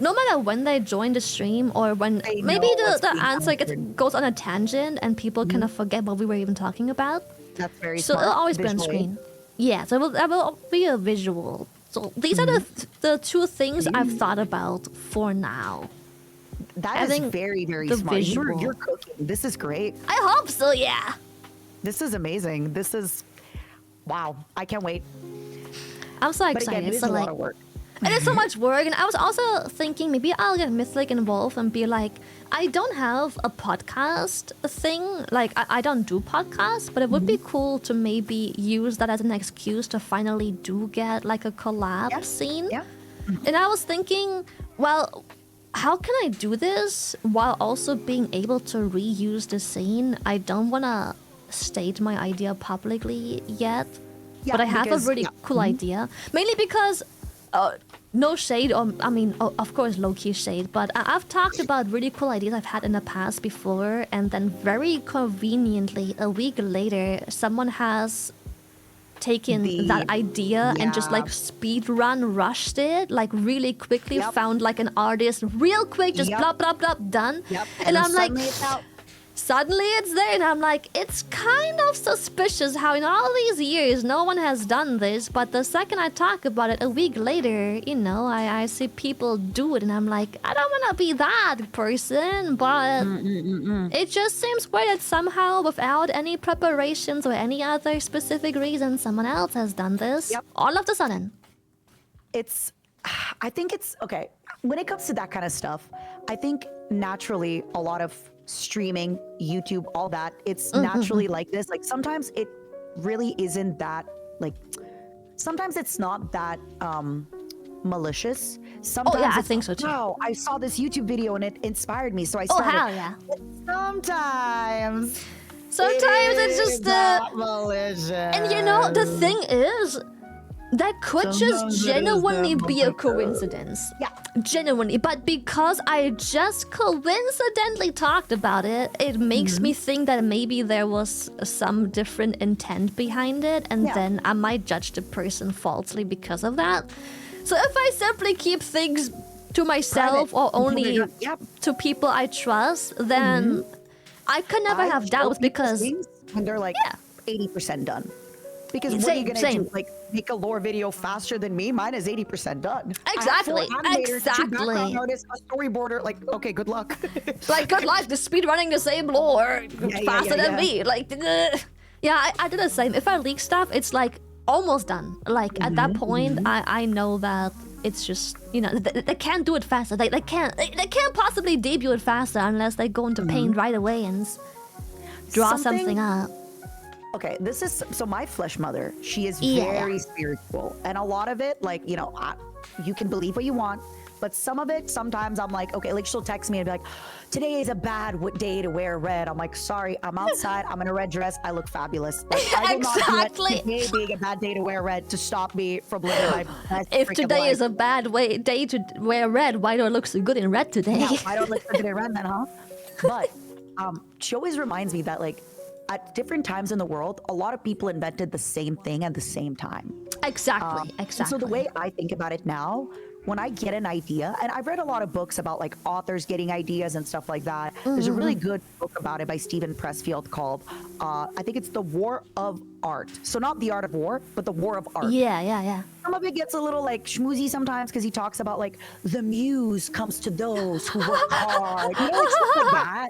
no matter when they join the stream or when They maybe know the what's being answer answered. goes on a tangent and people kind of forget what we were even talking about. That's very So smart. it'll always be on visually. screen. Yeah, so that will be a visual. So these are the two things I've thought about for now. That I is think very, very the smart. visual- You're cooking. This is great. I hope so, yeah. This is amazing. This is wow. I can't wait. I'm so But excited. again, it is so a like, lot of work. it is so much work, and I was also thinking maybe I'll get Mythic involved and be like, I don't have a podcast thing. Like, I don't do podcasts, but it would be cool to maybe use that as an excuse to finally do get like a collab Yeah. scene. Yeah. And I was thinking, well, how can I do this while also being able to reuse the scene? I don't want to state my idea publicly yet, Yeah, but I have because- a really yeah. cool idea. Mainly because, no shade, or I mean, of course, low-key shade, but I've talked about really cool ideas I've had in the past before, and then very conveniently, a week later, someone has taken The- that idea and just yeah. like speed run rushed it like really quickly, Yep. found like an artist real quick, just Yep. blah blah blah, done. Yep. And I'm like, suddenly it's out. suddenly it's there, and I'm like, it's kind of suspicious how in all these years no one has done this, but the second I talk about it a week later, you know, I see people do it, and I'm like, I don't want to be that person, but it just seems weird that somehow without any preparations or any other specific reason someone else has done this Yep. all of a sudden. It's I think it's okay when it comes to that kind of stuff. I think naturally a lot of streaming, YouTube, all that, it's naturally like this. Like sometimes it really isn't that like sometimes it's not that malicious. Sometimes I it's, think so too. Wow, I saw this YouTube video and it inspired me, so I Oh, started. hell yeah. Sometimes It's just not malicious. and you know, the thing is, that could just Sometimes it is genuinely that be a malicious. coincidence. Yeah. Genuinely. But because I just coincidentally talked about it, it makes me think that maybe there was some different intent behind it, and Yeah. then I might judge the person falsely because of that. So if I simply keep things to myself Private. or only Yep. to people I trust, then I could never I have show doubts people because things when they're like Yeah. 80% done. Because what are you Same, gonna same. do? Like make a lore video faster than me? Mine is 80% done. Exactly, I have 4 animators, 2 background exactly. artists, a storyboarder. Like, okay, good luck. like good luck, the speed running the same lore faster than yeah. me. Like, yeah, I do the same. If I leak stuff, it's like almost done. Like at that point, I know that it's just, you know, they can't do it faster. They can't possibly debut it faster unless they go into paint right away and draw something up. Okay, this is so my flesh mother. She is Yeah. very spiritual, and a lot of it, like you can believe what you want, but some of it, sometimes I'm like, okay, like she'll text me and be like, "Today is a bad day to wear red." I'm like, "Sorry, I'm outside. I'm in a red dress. I look fabulous." Like, I will not Exactly. let today being a bad day to wear red to stop me from living my best If freaking today life. is a bad day to wear red, why do I look so good in red today? Yeah, I don't look good in red then, huh? But she always reminds me that like at different times in the world, a lot of people invented the same thing at the same time. Exactly, And exactly. so the way I think about it now, when I get an idea, and I've read a lot of books about like authors getting ideas and stuff like that. There's a really good book about it by Stephen Pressfield called, I think it's The War of Art. So not the art of war, but the war of art. Yeah. Some of it gets a little like schmoozy sometimes because he talks about like the muse comes to those who work hard, you know, like stuff like that.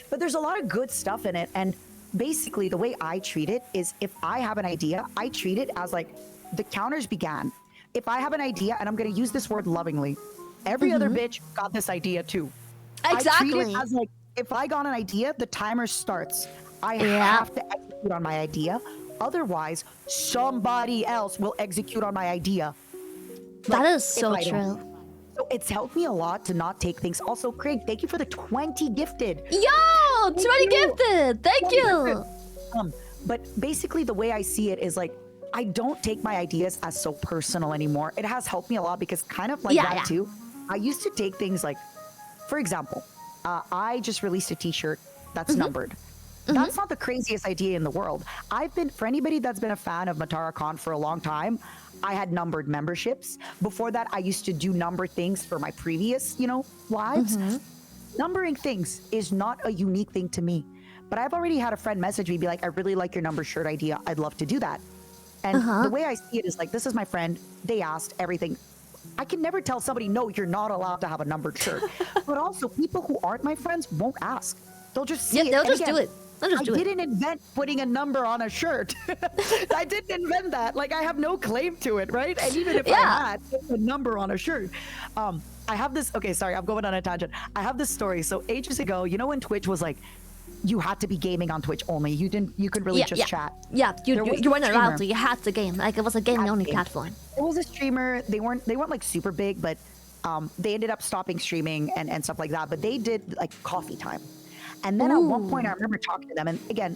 But there's a lot of good stuff in it, and basically the way I treat it is if I have an idea, I treat it as like the counters began. If I have an idea, and I'm going to use this word lovingly, every other bitch got this idea too. I treat Exactly. it as like if I got an idea, the timer starts. I Yeah. have to execute on my idea. Otherwise, somebody else will execute on my idea. That Like, is if so I don't. true. So it's helped me a lot to not take things. Also, Craig, thank you for the 20 gifted. Yo, 20 you. gifted. Thank 20 you. gifted. But basically, the way I see it is like I don't take my ideas as so personal anymore. It has helped me a lot because kind of like Yeah, that yeah. too. I used to take things like, for example, I just released a T-shirt that's numbered. That's not the craziest idea in the world. For anybody that's been a fan of Matara Con for a long time, I had numbered memberships. Before that, I used to do number things for my previous, lives. Numbering things is not a unique thing to me. But I've already had a friend message me, be like, I really like your number shirt idea. I'd love to do that. And the way I see it is like, this is my friend. They asked everything. I can never tell somebody, no, you're not allowed to have a numbered shirt. But also, people who aren't my friends won't ask. They'll just see it. They'll just do it. I didn't invent putting a number on a shirt. I didn't invent that. Like, I have no claim to it, right? And even if I had a number on a shirt, I have this. Okay, sorry, I'm going on a tangent. I have this story. So ages ago, when Twitch was like, you had to be gaming on Twitch only. You could really just chat. Yeah, you weren't allowed to. You had to game. Like, it was a game-only platform. It was a streamer. They weren't like super big, but they ended up stopping streaming and stuff like that. But they did like coffee time. And then at one point, I remember talking to them. And again,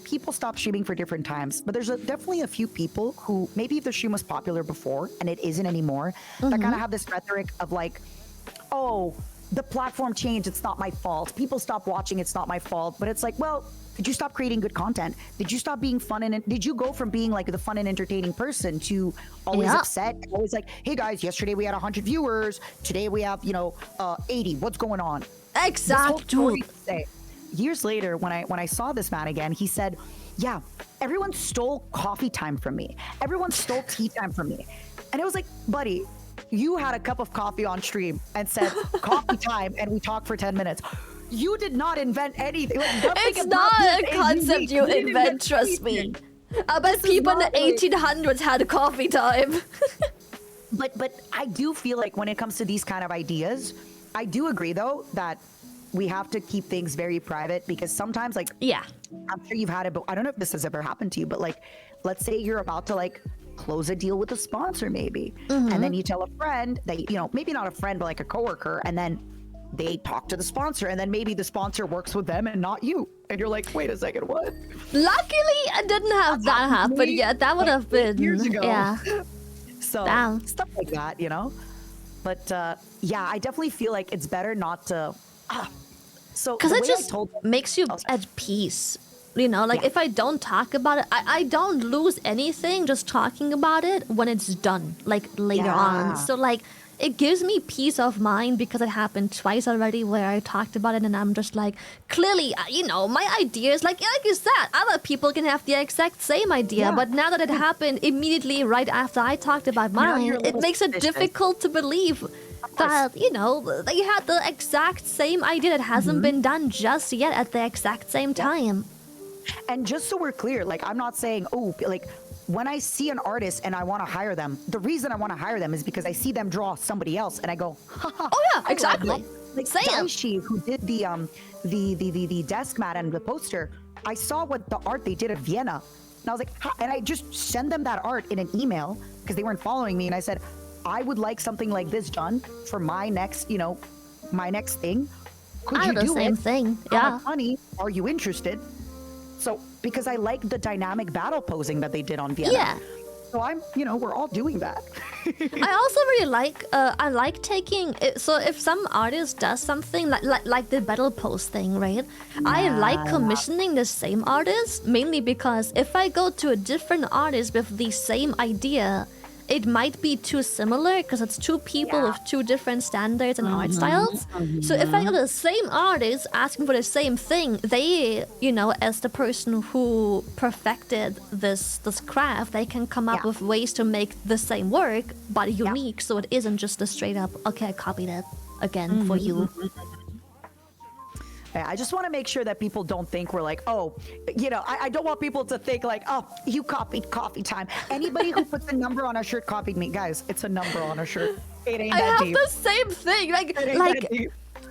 people stop streaming for different times. But there's definitely a few people who, maybe if the stream was popular before and it isn't anymore, that kind of have this rhetoric of like, oh, the platform changed. It's not my fault. People stop watching. It's not my fault. But it's like, well, did you stop creating good content? Did you stop being fun? And did you go from being like the fun and entertaining person to always upset? Always like, hey guys, yesterday we had 100 viewers. Today we have, 80. What's going on? Exactly. Years later, when I saw this man again, he said, yeah, everyone stole coffee time from me. Everyone stole tea time from me. And it was like, buddy, you had a cup of coffee on stream and said coffee time and we talked for 10 minutes. You did not invent anything. It's not a concept you invent, trust me. I bet people in the 1800s had coffee time. But I do feel like when it comes to these kind of ideas, I do agree though that we have to keep things very private because sometimes I'm sure you've had it, but I don't know if this has ever happened to you, but like, let's say you're about to like close a deal with a sponsor maybe, and then you tell a friend that, maybe not a friend, but like a coworker, and then they talk to the sponsor, and then maybe the sponsor works with them and not you. And you're like, wait a second, what? Luckily, I didn't have that happen yet. That would have been years ago. Yeah. So stuff like that, But I definitely feel like it's better not to. Because it just makes you at peace. If I don't talk about it, I don't lose anything just talking about it when it's done, like later on. So like, it gives me peace of mind because it happened twice already where I talked about it and I'm just like, clearly, my ideas, like you said, other people can have the exact same idea. But now that it happened immediately right after I talked about mine, it makes it difficult to believe that, that you had the exact same idea that hasn't been done just yet at the exact same time. And just so we're clear, like, I'm not saying, when I see an artist and I want to hire them, the reason I want to hire them is because I see them draw somebody else and I go, oh yeah, exactly. Like Daishi, who did the desk mat and the poster, I saw what the art they did at Vienna. And I was like, and I just send them that art in an email because they weren't following me. And I said, I would like something like this done for my next, my next thing. Could you do the same thing? How much money? Are you interested? So, because I like the dynamic battle posing that they did on Vienna. Yeah. So we're all doing that. I also really I like taking it. So if some artist does something like the battle pose thing, right? I like commissioning the same artist, mainly because if I go to a different artist with the same idea, it might be too similar because it's two people with two different standards and art styles. So if I got the same artist asking for the same thing, they, as the person who perfected this craft, they can come up with ways to make the same work, but unique, so it isn't just a straight up, okay, I copied it again for you. I just want to make sure that people don't think we're like, I don't want people to think like, oh, you copied coffee time. Anybody who puts a number on a shirt copied me. Guys, it's a number on a shirt. It ain't that deep. I have the same thing. Like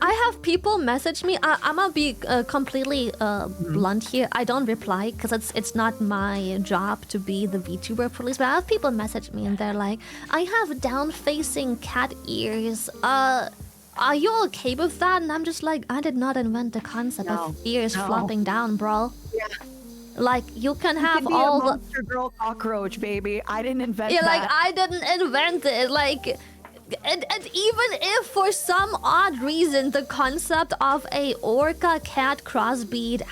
I have people message me. I'm gonna be completely blunt here. I don't reply because it's not my job to be the VTuber police. But I have people message me and they're like, I have down-facing cat ears. Are you okay with that? And I'm just like, I did not invent the concept of ears flopping down, bro. Yeah. Like, you can have all the monster girl cockroach, baby. I didn't invent that. Yeah, like, I didn't invent it. Like, And even if for some odd reason the concept of a orca cat crossbreed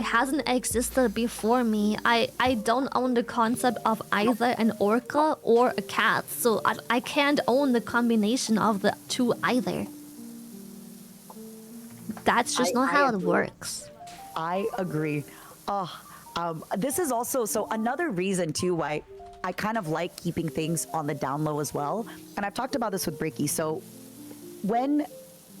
hasn't existed before me, I don't own the concept of either an orca or a cat, so I can't own the combination of the two either. That's just not how it works. I agree. This is also so another reason too why I kind of like keeping things on the down low as well. And I've talked about this with Bricky. So when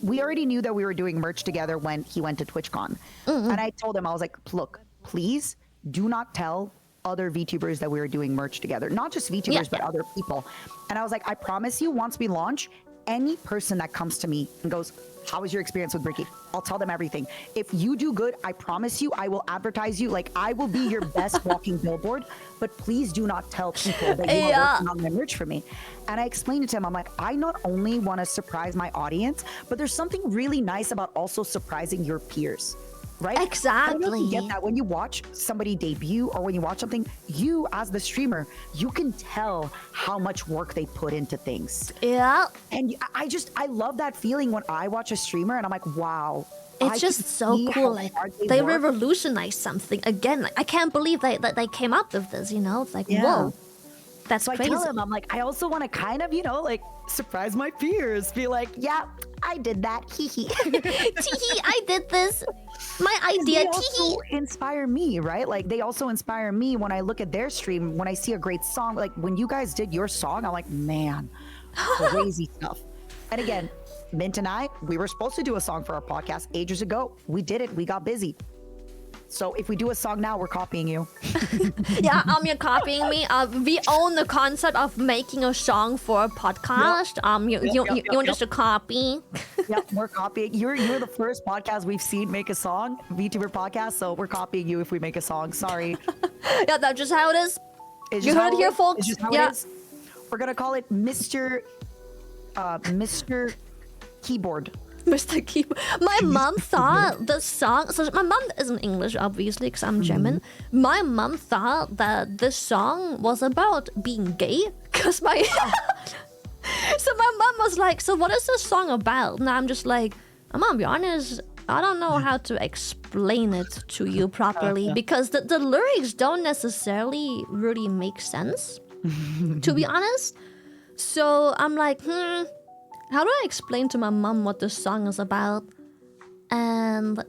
we already knew that we were doing merch together when he went to TwitchCon, and I told him, I was like, look, please do not tell other VTubers that we were doing merch together. Not just VTubers, but other people. And I was like, I promise you, once we launch, any person that comes to me and goes, how was your experience with Bricky? I'll tell them everything. If you do good, I promise you, I will advertise you. Like, I will be your best walking billboard, but please do not tell people that you are working on their merch for me. And I explained it to him. I'm like, I not only want to surprise my audience, but there's something really nice about also surprising your peers. Right? Exactly. I don't know if you get that when you watch somebody debut or when you watch something, you as the streamer, you can tell how much work they put into things. Yeah. And I love that feeling when I watch a streamer and I'm like, wow. It's just so cool. Like they revolutionized something again. Like, I can't believe they came up with this. You know, it's like whoa, that's so crazy. I tell him, I'm like, I also want to kind of, like surprise my peers. Be like, yeah, I did that. Hee hee. Tee I did this. My idea. They also inspire me, right? Like they also inspire me when I look at their stream. When I see a great song, like when you guys did your song, I'm like, man, crazy stuff. And again, Mint and I, we were supposed to do a song for our podcast ages ago. We did it. We got busy. So if we do a song now, we're copying you. Yeah, you're copying me. We own the concept of making a song for a podcast. You're just a copy. Yep, we're copying. You're the first podcast we've seen make a song, VTuber podcast. So we're copying you if we make a song. Sorry. Yeah, that's just how it is. You heard it here, folks. Yeah. We're gonna call it Mr. Keyboard. Mr. Keyboard. My mom thought the song. So my mom isn't English, obviously, because I'm German. My mom thought that this song was about being gay, because my. So my mom was like, "So what is this song about?" And I'm just like, "I'm gonna be honest. I don't know how to explain it to you properly because the lyrics don't necessarily really make sense, to be honest." So I'm like, how do I explain to my mom what this song is about? And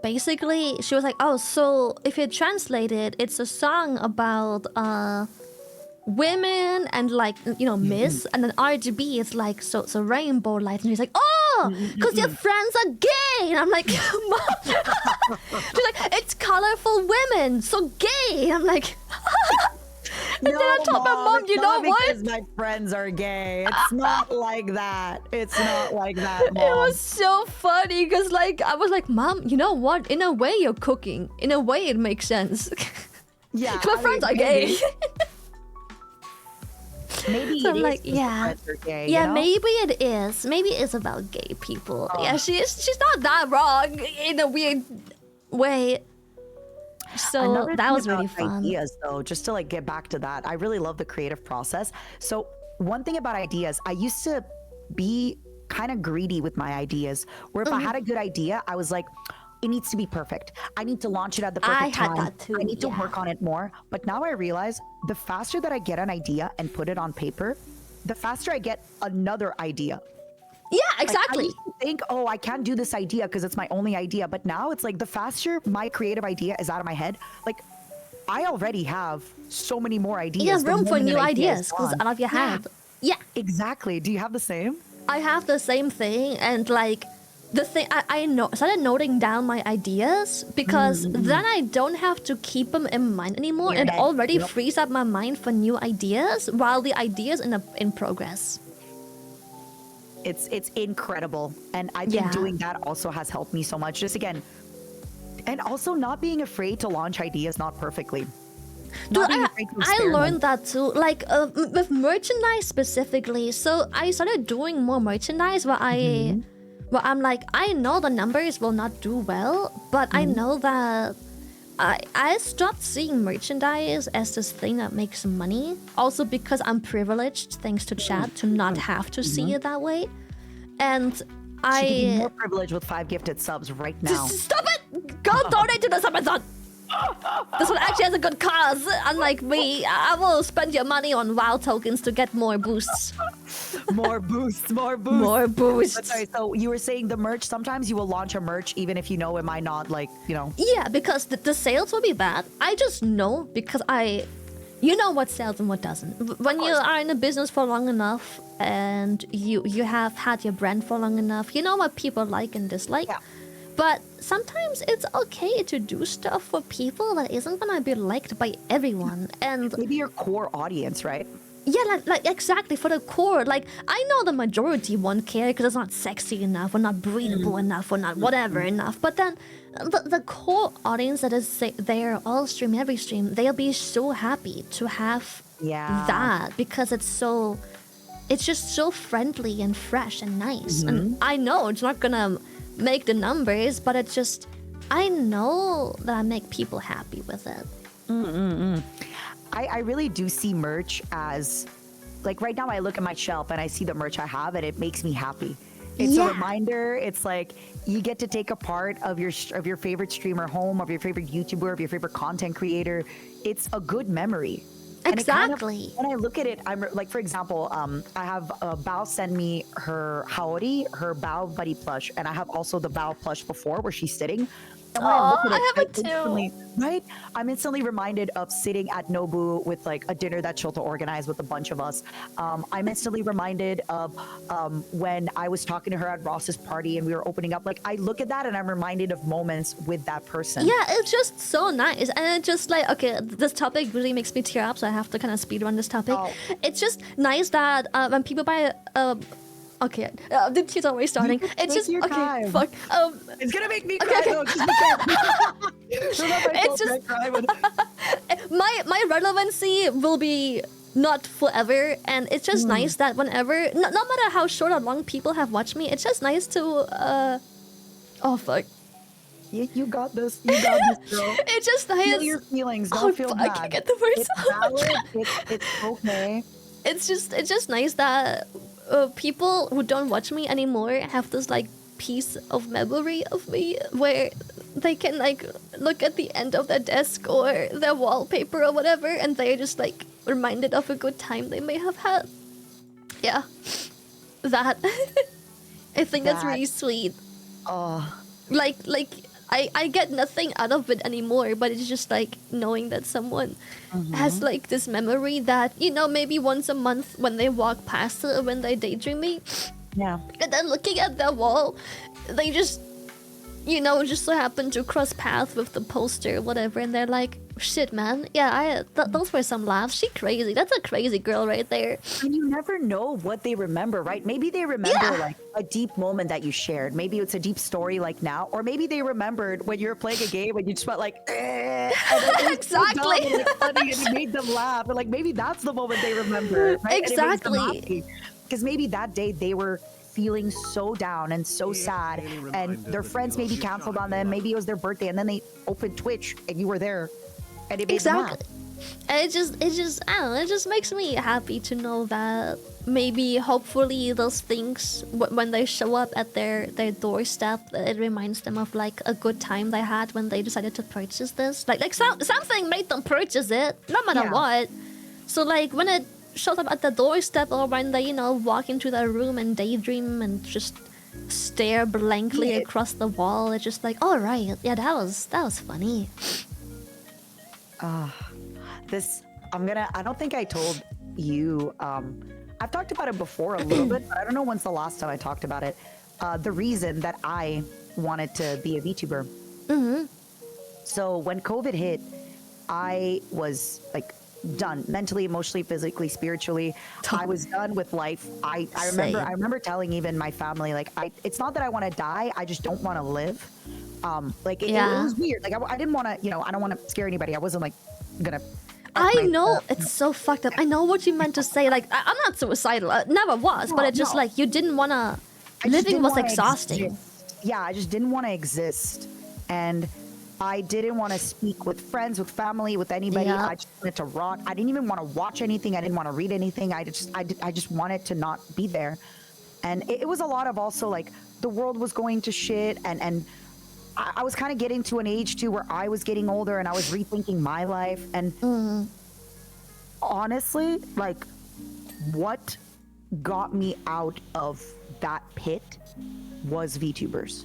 basically, she was like, oh, so if you translate it, it's a song about women and like, Miss, and then RGB is like, so rainbow lights. And she's like, oh, because your friends are gay. And I'm like, Mom. She's like, it's colorful women, so gay. And I'm like... And then I told my mom, you know what? Because my friends are gay. It's not like that. It's not like that, Mom. It was so funny because, like, I was like, Mom, you know what? In a way, you're cooking. In a way, it makes sense. Yeah. My friends are gay. Maybe so it I'm is like, yeah. Gay, yeah, maybe it is. Maybe it's about gay people. Oh. Yeah, she's not that wrong in a weird way. So Another that thing was really about fun. Ideas, though, just to like get back to that, I really love the creative process. So one thing about ideas, I used to be kind of greedy with my ideas, where if I had a good idea, I was like, it needs to be perfect. I need to launch it at the perfect time. That too, I need to work on it more. But now I realize the faster that I get an idea and put it on paper, the faster I get another idea. Yeah, exactly. Like, I used to think, oh, I can't do this idea because it's my only idea. But now it's like the faster my creative idea is out of my head, like I already have so many more ideas. You have room for new ideas because out of your head. Yeah, exactly. Do you have the same? I have the same thing, and like the thing I started noting down my ideas because then I don't have to keep them in mind anymore. It already frees up my mind for new ideas while the ideas in progress. It's incredible, and I think doing that also has helped me so much. Just again, and also not being afraid to launch ideas not perfectly. Dude, I learned that too. Like with merchandise specifically. So I started doing more merchandise where I'm like, I know the numbers will not do well, but I know that I stopped seeing merchandise as this thing that makes money. Also because I'm privileged, thanks to chat, to not have to see it that way. And She could be more privileged with 5 gifted subs right now. Stop it! Go donate to the Subathon! This one actually has a good cause. Unlike me, I will spend your money on WoW tokens to get more boosts. More boosts, more boosts. More boosts. But sorry, so you were saying the merch, sometimes you will launch a merch even if you know it might not, like, you know. Yeah, because the sales will be bad. I just know because you know what sells and what doesn't. When you are in a business for long enough and you have had your brand for long enough, you know what people like and dislike. Yeah. But sometimes it's okay to do stuff for people that isn't gonna be liked by everyone. And Maybe your core audience, right? yeah, like exactly for the core. Like I know the majority won't care because it's not sexy enough, or not breathable enough, or not whatever enough. But then the core audience that is there all stream every stream, they'll be so happy to have that because it's just so friendly and fresh and nice. And I know it's not gonna make the numbers, but it's just I know that I make people happy with it. I really do see merch as, like, right now I look at my shelf and I see the merch I have and it makes me happy. It's a reminder. It's like you get to take a part of your favorite streamer home, of your favorite YouTuber, of your favorite content creator. It's a good memory. Exactly. When I look at it, I'm like, for example, I have Bao send me her Haori, her Bao buddy plush, and I have also the Bao plush before where she's sitting. And when I look at it, I have it too. Right? I'm instantly reminded of sitting at Nobu with like a dinner that Shilta organized with a bunch of us. I'm instantly reminded of when I was talking to her at Ross's party and we were opening up. Like I look at that and I'm reminded of moments with that person. Yeah, it's just so nice. And it's just like, okay, this topic really makes me tear up, so I have to kind of speed run this topic. It's just nice that when people buy okay, the tears always starting. It's just okay. Time. Fuck. It's gonna make me cry. Though, It's just my relevancy will be not forever, and it's just nice that whenever, no matter how short or long people have watched me, it's just nice to oh fuck. You got this. You got this, girl. It's just nice. Feel your feelings. Don't feel bad. I can't get the words It's out. valid. It's okay. It's just nice that people who don't watch me anymore have this like piece of memory of me where they can like look at the end of their desk or their wallpaper or whatever, and they're just like reminded of a good time they may have had. Yeah, that I think that's really sweet. Like I get nothing out of it anymore, but it's just like knowing that someone has like this memory that, you know, maybe once a month when they walk past it or when they daydream me, and then looking at their wall, they just, you know, just so happen to cross paths with the poster or whatever, and they're like, shit, man, yeah, those were some laughs. She crazy. That's a crazy girl right there. And you never know what they remember, right? Maybe they remember like a deep moment that you shared. Maybe it's a deep story like now, or maybe they remembered when you were playing a game and you just felt like, exactly. And it's funny and you made them laugh. And like maybe that's the moment they remember, right? Exactly. Because maybe that day they were feeling so down and so sad, and their friends maybe canceled on them. Maybe it was their birthday, and then they opened Twitch and you were there. And it made them laugh. And it just I don't know, it just makes me happy to know that maybe hopefully those things when they show up at their doorstep, it reminds them of like a good time they had when they decided to purchase this. Like something made them purchase it, no matter what. So like when it shows up at the doorstep, or when they, you know, walk into their room and daydream and just stare blankly across the wall, it's just like, all right, yeah, that was funny. I don't think I told you, I've talked about it before a little bit, but I don't know when's the last time I talked about it. The reason that I wanted to be a VTuber. So when COVID hit, I was like done mentally, emotionally, physically, spiritually. I was done with life. I remember telling even my family, like, it's not that I want to die, I just don't want to live. It was weird. Like I didn't want to, you know, I don't want to scare anybody. I wasn't like gonna. I know it's so fucked up. I know what you meant to say. Like I'm not suicidal. Never was. But it's just like you didn't want to. Living was exhausting. Yeah, I just didn't want to exist, and I didn't want to speak with friends, with family, with anybody. Yeah. I just wanted to rot. I didn't even want to watch anything. I didn't want to read anything. I just wanted to not be there. And it was a lot of also like the world was going to shit, and I was kind of getting to an age too where I was getting older and I was rethinking my life. And honestly, like, what got me out of that pit was VTubers.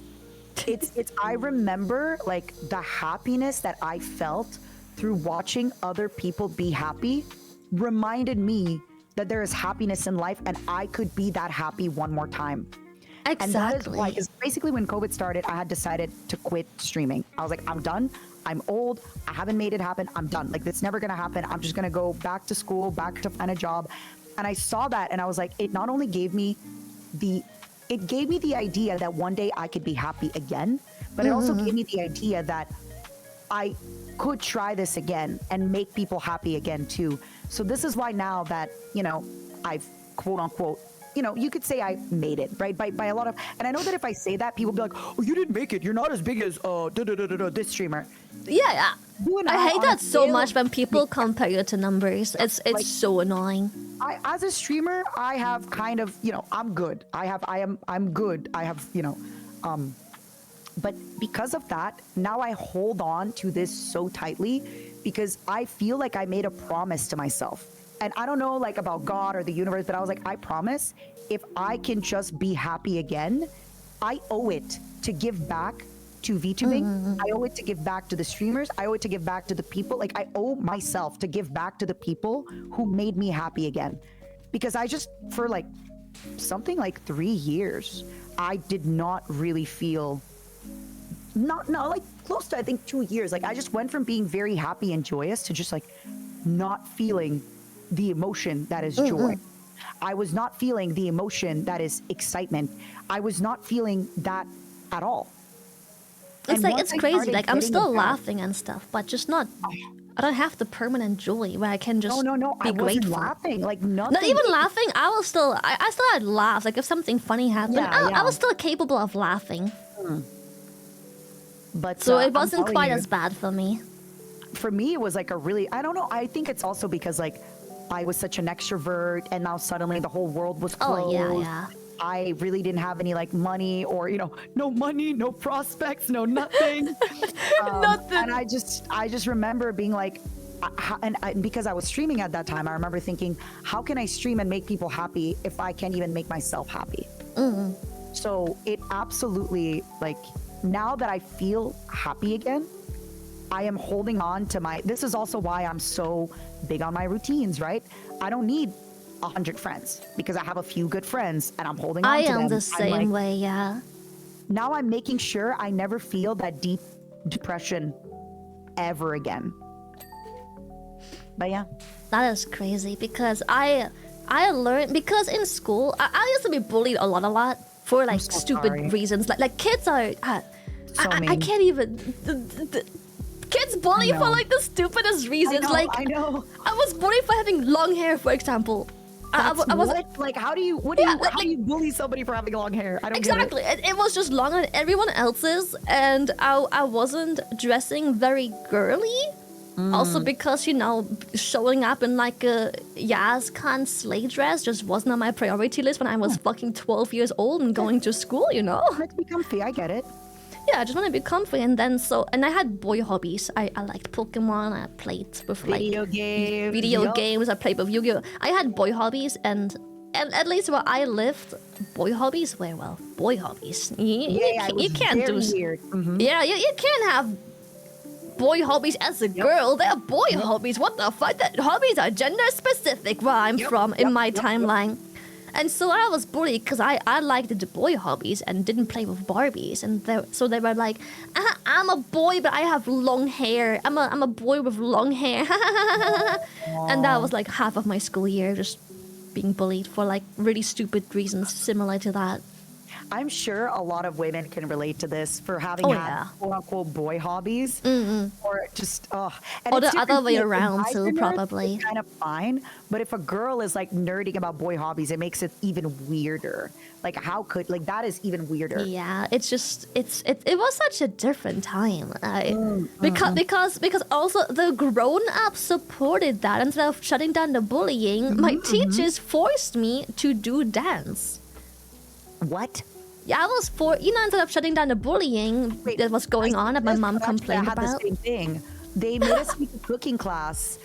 It's I remember like the happiness that I felt through watching other people be happy reminded me that there is happiness in life and I could be that happy one more time. Exactly. And that is why, because basically when COVID started, I had decided to quit streaming. I was like, I'm done. I'm old. I haven't made it happen. I'm done. Like, it's never going to happen. I'm just going to go back to school, back to find a job. And I saw that and I was like, it not only gave me the idea that one day I could be happy again, but it also gave me the idea that I could try this again and make people happy again too. So this is why now that, you know, I've quote unquote, you know, you could say I made it, right? By a lot of, and I know that if I say that, people be like, oh, you didn't make it. You're not as big as this streamer. Yeah. You and I hate on a that so scale much of- when people compare you to numbers. It's Like- so annoying. As a streamer, I have kind of, you know, I'm good. I'm good. I have, you know, but because of that, now I hold on to this so tightly because I feel like I made a promise to myself. And I don't know like about God or the universe, but I was like, I promise if I can just be happy again, I owe it to give back to VTubing. I owe it to give back to the streamers. I owe it to give back to the people. Like I owe myself to give back to the people who made me happy again. Because I just, for like something like 3 years, I did not really feel, like close to I think 2 years. Like I just went from being very happy and joyous to just like not feeling the emotion that is joy. I was not feeling the emotion that is excitement. I was not feeling that at all. It's And like, once it's I crazy. started Like, I'm getting still it back- laughing and stuff, but just not. I don't have the permanent joy where I can just No, be I wasn't grateful. laughing. Like nothing. Not even laughing. I will still. I still had laughs. Like if something funny happened, Yeah, I was still capable of laughing. But So it I'm wasn't telling quite you, as bad for me. for me it was like a really, I don't know, I think it's also because like I was such an extrovert and now suddenly the whole world was closed. Oh yeah. I really didn't have any like money or, you know, no money, no prospects, no nothing. Nothing. And I just remember being like, and because I was streaming at that time, I remember thinking, how can I stream and make people happy if I can't even make myself happy? So it absolutely, like, now that I feel happy again, I am holding on to my, this is also why I'm so big on my routines, right? I don't need 100 friends because I have a few good friends and I'm holding on I to them. am the I'm same like, way. Yeah. now I'm making sure I never feel that deep depression ever again. But yeah. That is crazy because I learned because in school I used to be bullied a lot for like so stupid sorry. reasons. Like kids are. I mean. can't even. Kids bully I for know. like the stupidest reasons. I know. I was bullied for having long hair, for example. I That's was what? Like, how do you Yeah, how do you bully somebody for having long hair? I don't exactly. It was just longer than everyone else's, and I wasn't dressing very girly. Also because, you know, showing up in like a Yazkan sleigh dress just wasn't on my priority list when I was fucking 12 years old and going to school, you know? get it. Let's be comfy. I get it. Yeah, I just want to be comfy. And then and I had boy hobbies. I liked Pokemon. I played with like Video games. video yup. games. I played with Yu-Gi-Oh. I had boy hobbies, and at least where I lived, boy hobbies were, well, boy hobbies. Yeah, it was You can't very do. weird. Mhm. Yeah, you can't have boy hobbies as a girl. They're boy hobbies. What the fuck? That hobbies are gender specific where I'm from in my timeline. And so I was bullied because I liked the boy hobbies and didn't play with Barbies. And so they were like, I'm a boy, but I have long hair. I'm a boy with long hair. And that was like half of my school year, just being bullied for like really stupid reasons similar to that. I'm sure a lot of women can relate to this for having Oh, had yeah. quote unquote boy hobbies, or just and Or it's the other different way too. If around guys too, are nerds, probably. it's kind of fine, but if a girl is like nerding about boy hobbies, it makes it even weirder. Like how could like that is even weirder. Yeah, it's just it was such a different time. Because also the grown ups supported that instead of shutting down the bullying. My teachers forced me to do dance. What? Yeah, I was instead of shutting down the bullying that was going on that my mom complained I had about. the same thing. They made us take a cooking class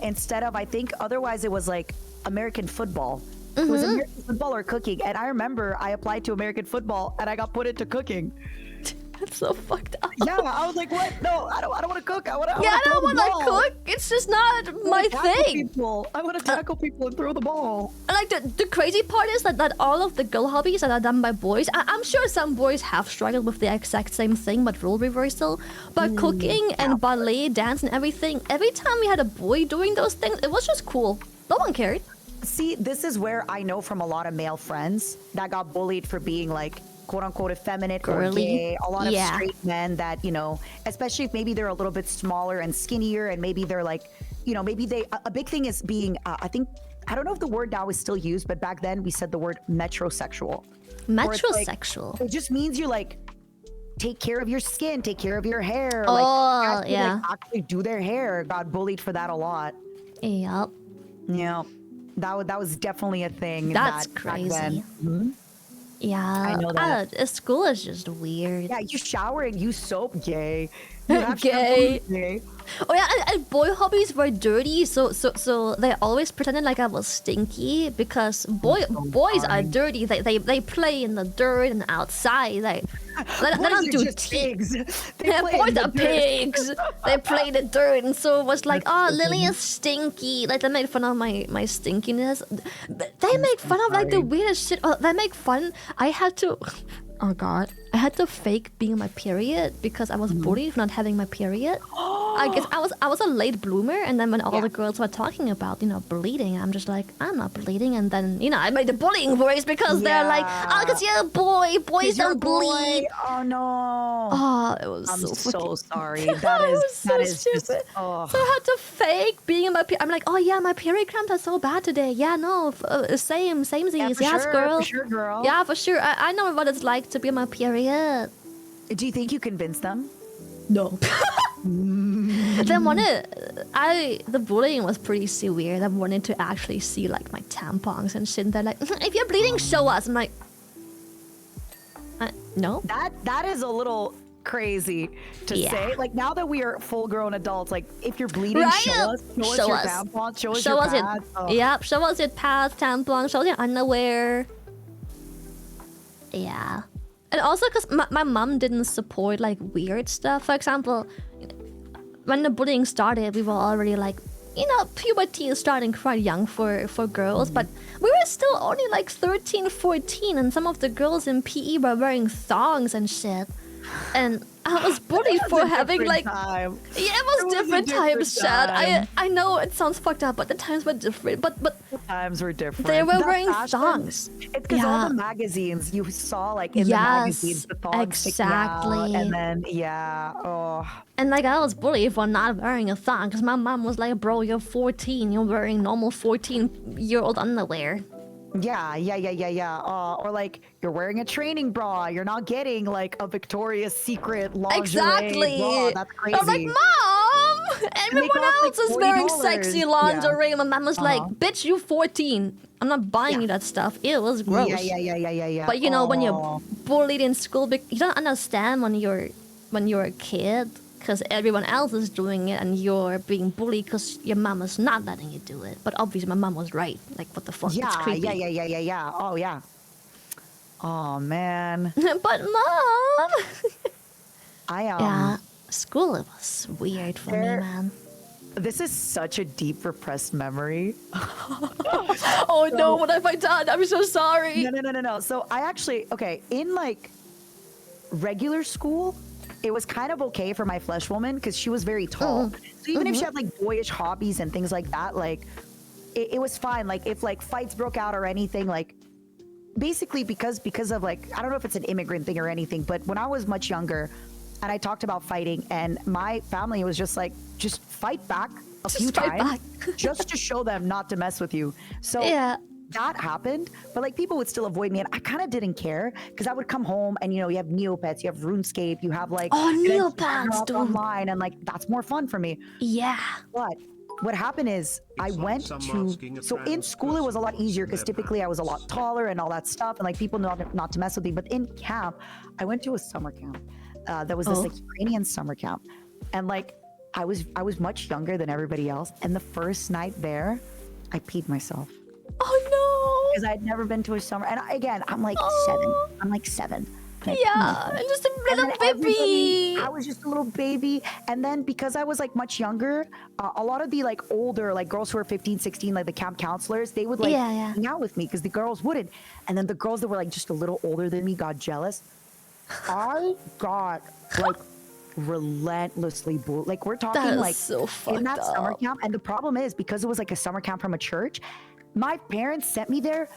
instead of, I think, otherwise it was like American football. It was American football or cooking. And I remember I applied to American football and I got put into cooking. That's so fucked up. Yeah, I was like, what? No, I don't want to cook. I want to. Yeah, I don't want to cook. It's just not my thing. I want to tackle people and throw the ball. And like the crazy part is that all of the girl hobbies that are done by boys, I'm sure some boys have struggled with the exact same thing, but role reversal. But cooking and ballet, dance, and everything, every time we had a boy doing those things, it was just cool. No one cared. See, this is where I know from a lot of male friends that got bullied for being like, quote unquote, effeminate or Girly. gay. A lot of Yeah. straight men that, especially if maybe they're a little bit smaller and skinnier and maybe they're like, maybe a big thing is being, I don't know if the word now is still used, but back then we said the word metrosexual. Where it's like- Metrosexual. It just means you're like, take care of your skin, take care of your hair. Oh, guys who, yeah. actually do their hair. Got bullied for that a lot. Yep. Yeah. That was definitely a thing. That's back then. crazy. Yeah. I know that. School is just weird. Yeah, you shower and use soap, gay. You have to have Gay. soap, gay. Oh yeah, and boy hobbies were dirty, so they always pretended like I was stinky because boys are dirty. They play in the dirt and outside. They don't Boys are do just pigs. They Yeah, play in boys the are dirt. pigs. They play in the dirt, and so it was like, That's oh, so Lily funny. is stinky. Like they made fun of my stinkiness. They make fun of like the sorry. weirdest shit. Oh, they make fun. I had to. Oh god, I had to fake being on my period because I was bullied for not having my period. I guess I was a late bloomer, and then when all the girls were talking about bleeding, I'm just like, I'm not bleeding, and then I made the bullying voice because they're like, oh, because you're a boy, boys You're a don't bleed. boy. Oh no. Oh, it was I'm so so fucking sorry. That That was is so that is just stupid. oh. So I had to fake being in my period. I'm like, oh yeah, my period cramps are so bad today. Yeah, no, same Yeah, these. for Yes, sure, girl. For sure, girl. Yeah, for sure. I know what it's like to be on my period. Do you think you convinced them? No. Then the bullying was pretty severe. They wanted to actually see like my tampons and shit. They're like, if you're bleeding, show us. I'm like, no. That is a little crazy to Yeah. say. Like now that we are full-grown adults, like if you're bleeding, Right? show us Show your us. tampons, show us Show your us it. pads. Oh. Yep. Show us your pads, tampons. Show us your underwear. Yeah. And also because my mom didn't support like weird stuff. For example, when the bullying started, we were already like, puberty is starting quite young for girls, but we were still only like 13, 14, and some of the girls in PE were wearing thongs and shit. And I was bullied for having like Time. yeah, it was was a different different times, Chad. time. I know it sounds fucked up, but the times were different. But The times were different. they were The wearing fashion- thongs. It's because all Yeah. the magazines you saw, like in the Yes, magazines, the thongs sticking out, exactly. and then oh, And like I was bullied for not wearing a thong because my mom was like, "Bro, you're 14. You're wearing normal 14-year-old underwear." yeah. Or like you're wearing a training bra, you're not getting like a Victoria's Secret lingerie Exactly. bra. That's crazy. I was like, "Mom, everyone cost, like, else is wearing $40. sexy Yeah. lingerie." My mom was like, "Bitch, you 14. I'm not buying you that stuff. It was gross." Yeah. But when Aw. you're bullied in school, you don't understand when you're a kid because everyone else is doing it and you're being bullied because your mom is not letting you do it. But obviously, my mom was right. Like, what the fuck? It's creepy. Yeah. Oh yeah. Oh man. But mom, I yeah, school was weird for me, there- man. This is such a deep repressed memory. Oh no, what have I done? I'm so sorry. No. So I actually, okay, in like regular school, it was kind of okay for my flesh woman because she was very tall. So even if she had like boyish hobbies and things like that, like it was fine. Like if like fights broke out or anything, like basically because of like, I don't know if it's an immigrant thing or anything, but when I was much younger and I talked about fighting, and my family was just like, just fight back a few times just to show them not to mess with you. So Yeah. that happened, but like people would still avoid me, and I kind of didn't care because I would come home and you have Neopets, you have RuneScape, you have like Neopets, dude. online, and like that's more fun for me. Yeah. But what happened is I It's like went some to asking a so in trans school it was a lot person easier what's because their typically I was a lot pants. taller and all that stuff, and like people know not to mess with me. But in camp, I went to a summer camp. That was this like Ukrainian summer camp, and like I was much younger than everybody else. And the first night there, I peed myself Oh because I'd never been to a summer. And again, I'm like seven. I'm like seven. no. And I peed Yeah. myself. Just a And little then baby. I was just a little baby. And then because I was like much younger, a lot of the like older, like girls who were 15, 16, like the camp counselors, they would like hang out with me because the girls wouldn't. And then the girls that were like just a little older than me got jealous. I got like relentlessly bullied. Like we're talking That is like so fucked in that summer up. camp. And the problem is because it was like a summer camp from a church, my parents sent me there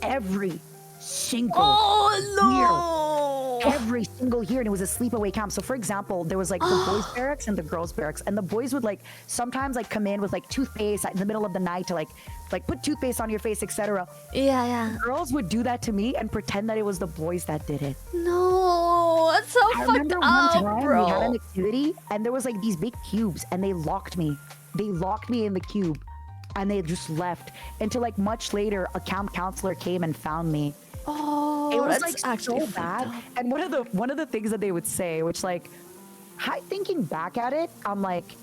every single Oh no. every single year, and it was a sleepaway camp. So for example, there was like the boys barracks and the girls barracks, and the boys would like sometimes like come in with like toothpaste in the middle of the night to like put toothpaste on your face, etc. Yeah. Girls would do that to me and pretend that it was the boys that did it. No. That's so I fucked remember one up, time bro. we had an activity and there was like these big cubes and they locked me in the cube and they just left until like much later a camp counselor came and found me. Oh, It was that's like actually so fucked bad. up. And one of the things that they would say, which like, thinking back at it, I'm like,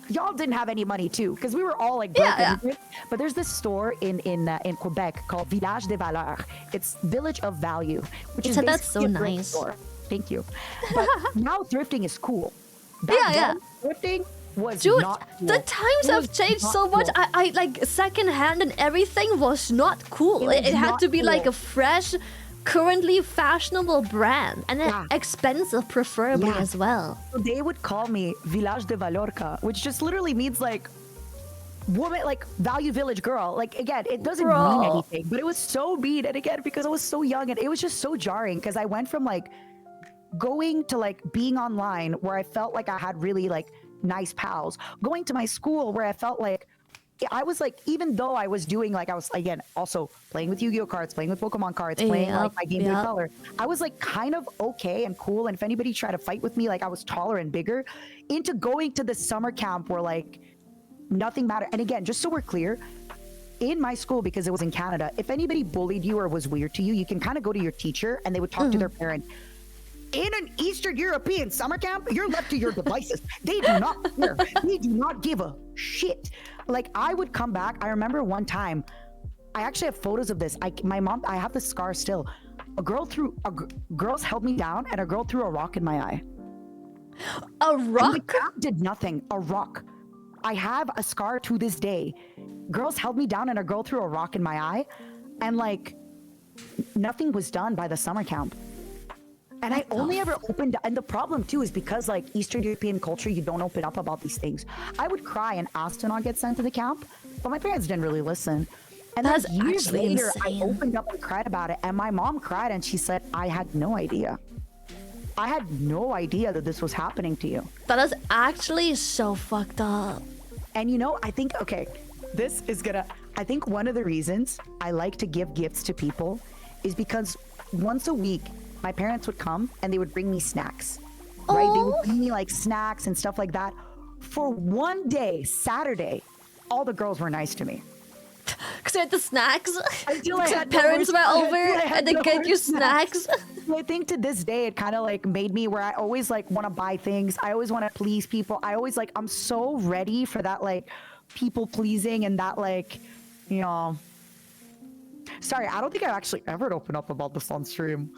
y'all didn't have any money too, because we were all like broke. Immigrants. But there's this store in Quebec called Village des Valeurs. It's Village of Value, which is That's basically so a thrift nice. store. Thank you. But now thrifting is cool. Back then, thrifting was Dude, not cool. the times It have was changed not so much. cool. I like secondhand and everything was not cool. It was It had not to be like cool. a fresh, currently fashionable brand and then expensive, preferably as well. So they would call me Village de Valorca, which just literally means like woman, like value village girl. Like again, it doesn't mean anything, but it was so mean. And again, because I was so young, and it was just so jarring because I went from like going to like being online where I felt like I had really like nice pals, going to my school where I felt like I was like, even though I was doing like, I was again also playing with Yu-Gi-Oh cards, playing with Pokemon cards, playing like my Game Boy Color, I was like kind of okay and cool. And if anybody tried to fight with me, like I was taller and bigger, into going to the summer camp where like nothing mattered. And again, just so we're clear, in my school, because it was in Canada, if anybody bullied you or was weird to you, you can kind of go to your teacher and they would talk to their parent. In an Eastern European summer camp, you're left to your devices. They do not care. They do not give a shit. Like I would come back. I remember one time, I actually have photos of this. My mom, I have the scar still. Girls held me down and a girl threw a rock in my eye. A And the rock? camp did nothing. A rock. I have a scar to this day. Girls held me down and a girl threw a rock in my eye, and like nothing was done by the summer camp. And I only ever opened, and the problem too is because like Eastern European culture, you don't open up about these things. I would cry and ask to not get sent to the camp, but my parents didn't really listen. And then That's years actually later, insane. I opened up and cried about it, and my mom cried and she said, I had no idea. I had no idea that this was happening to you. That is actually so fucked up. And you know, I think, okay, I think one of the reasons I like to give gifts to people is because once a week, my parents would come and they would bring me snacks, right? They would bring me like snacks and stuff like that. For one day, Saturday, all the girls were nice to me. Because you had the snacks. Until I had Parents no were more- over until I had and they no gave more you snacks. I think to this day, it kind of like made me where I always like want to buy things. I always want to please people. I always like, I'm so ready for that like people pleasing and that like, you know. Sorry, I don't think I've actually ever opened up about this on stream.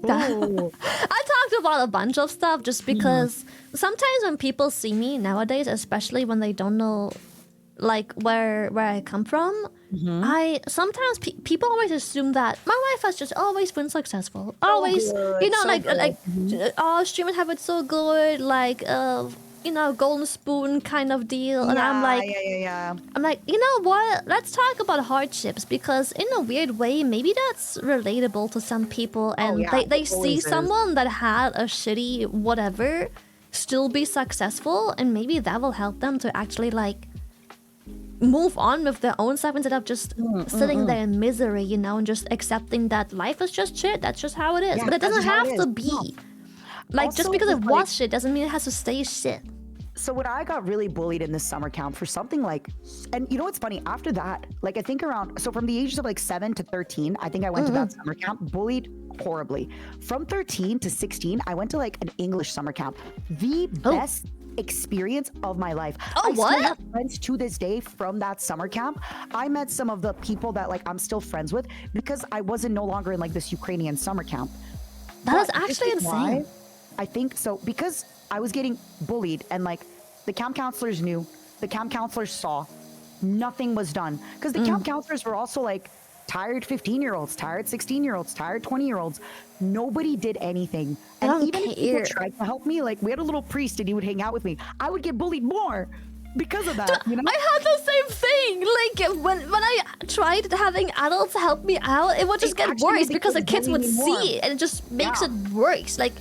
Ooh. I talked about a bunch of stuff just because sometimes when people see me nowadays, especially when they don't know like where I come from, I sometimes people always assume that my life has just always been successful. Always, good, you know, so like good. oh, streamers have it so good. Like golden spoon kind of deal. And I'm like, yeah. I'm like, you know what? Let's talk about hardships because in a weird way, maybe that's relatable to some people. And yeah, they it see always is. someone that had a shitty whatever still be successful, and maybe that will help them to actually like move on with their own stuff instead of just sitting there in misery, and just accepting that life is just shit. That's just how it is. Yeah, but it that's doesn't just how have it to is. be. No. Like, Also, just because it it's was like- shit doesn't mean it has to stay shit. So when I got really bullied in this summer camp for something like, and you know what's funny? After that, like I think from the ages of like 7 to 13, I think I went to that summer camp, bullied horribly. From 13 to 16, I went to like an English summer camp. The best experience of my life. Oh, I what? still have friends to this day from that summer camp. I met some of the people that like I'm still friends with because I wasn't no longer in like this Ukrainian summer camp. That is But this actually insane. why I think so, because I was getting bullied and like the camp counselors knew, the camp counselors saw, nothing was done. Because the camp counselors were also like tired 15-year-olds, tired 16-year-olds, tired 20-year-olds. Nobody did anything. I And don't even if care. people tried to help me, like we had a little priest and he would hang out with me, I would get bullied more because of that. You know? I had the same thing. Like when I tried having adults help me out, it would just It get actually worse made because the it kids would bully me more. see it, and it just makes Yeah. it worse. Like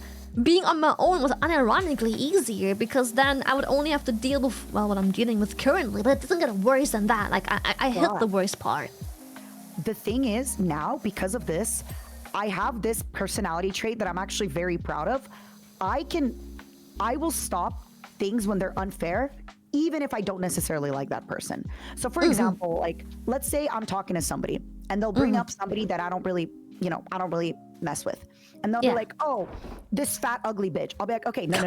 being on my own was unironically easier because then I would only have to deal with what I'm dealing with currently, but it doesn't get worse than that. Like I hit Yeah. the worst part. The thing is now, because of this, I have this personality trait that I'm actually very proud of. I will stop things when they're unfair, even if I don't necessarily like that person. So for example, like let's say I'm talking to somebody and they'll bring up somebody that I don't really mess with. And they'll Yeah. be like, oh, this fat, ugly bitch. I'll be like, okay, no.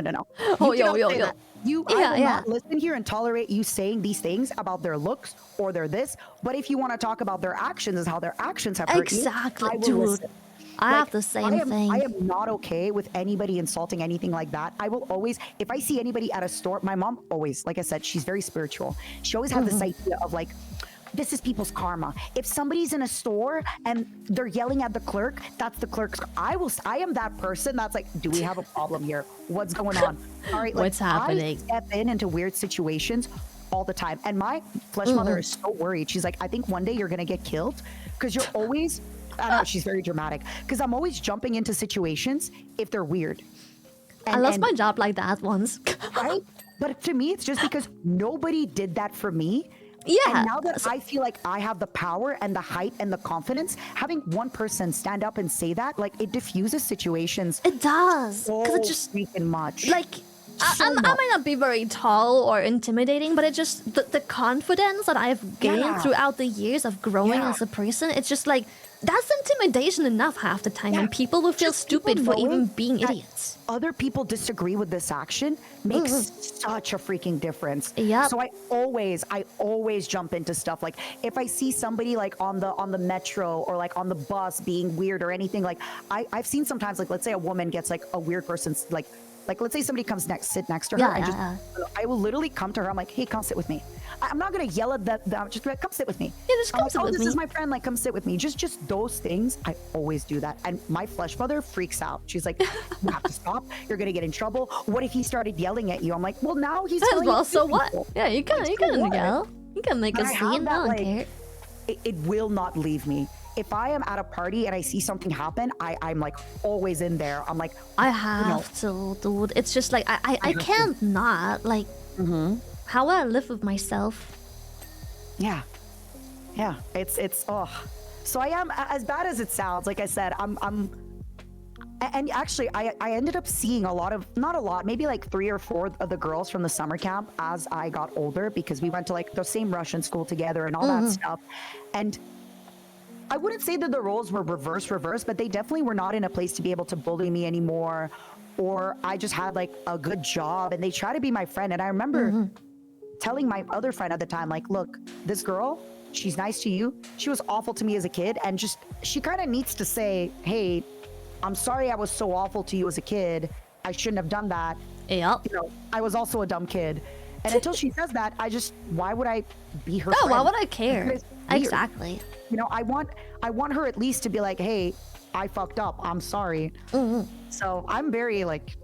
Oh, You yo, cannot yo, say yo. that. I Yeah, will yeah. not listen here and tolerate you saying these things about their looks or their this. But if you want to talk about their actions and how their actions have hurt Exactly, you, I will dude. listen. I Like, have the same thing. I am not okay with anybody insulting anything like that. I will always, if I see anybody at a store, my mom always, like I said, she's very spiritual. She always had this idea of like, this is people's karma. If somebody's in a store and they're yelling at the clerk, that's the clerk's. I am that person that's like, do we have a problem here? What's going on? All right, What's happening? I step into weird situations all the time, and my flesh mother is so worried. She's like, I think one day you're gonna get killed because you're always. I know she's very dramatic because I'm always jumping into situations if they're weird. I lost my job like that once. Right? But to me, it's just because nobody did that for me. Yeah. And now that I feel like I have the power and the height and the confidence, having one person stand up and say that, like it diffuses situations It does. so Because it just freaking much. like So I much. might not be very tall or intimidating, but it just the confidence that I've gained Yeah. throughout the years of growing Yeah. as a person, it's just like that's intimidation enough half the time, Yeah. and people will feel Just people stupid for even knowing being that idiots. Other people disagree with this action makes such a freaking difference. Yep. So I always jump into stuff like if I see somebody like on the metro or like on the bus being weird or anything, like I've seen sometimes like let's say a woman gets like a weird person's like let's say somebody comes sit next to her Yeah, and yeah, I will literally come to her. I'm like, hey, come sit with me. I'm not gonna yell at them. Just be like, come sit with me. Yeah, just I'm come like, sit oh, with this me. is my friend. Like, come sit with me. Just those things. I always do that. And my flesh mother freaks out. She's like, you have to stop. You're gonna get in trouble. What if he started yelling at you? I'm like, well, now he's telling Well, you so to what? people. Yeah, you can so what? yell. You can make But a I have scene. that, I don't like, care. It will not leave me. If I am at a party and I see something happen, I'm like always in there. I'm like, I have to, dude. It's just like I can't not like. How would I live with myself? yeah. It's So I am, as bad as it sounds. Like I said, and actually I ended up seeing not a lot, maybe like 3 or 4 of the girls from the summer camp as I got older, because we went to like the same Russian school together and all that stuff. And I wouldn't say that the roles were reversed, but they definitely were not in a place to be able to bully me anymore, or I just had like a good job and they try to be my friend. And I remember telling my other friend at the time, like, look, this girl, she's nice to you. She was awful to me as a kid. And just, she kind of needs to say, hey, I'm sorry I was so awful to you as a kid. I shouldn't have done that. Yep. You know, I was also a dumb kid. And until she says that, why would I be her No, friend? why would I care? It's weird. Exactly. You know, I want her at least to be like, hey, I fucked up. I'm sorry. So I'm very like,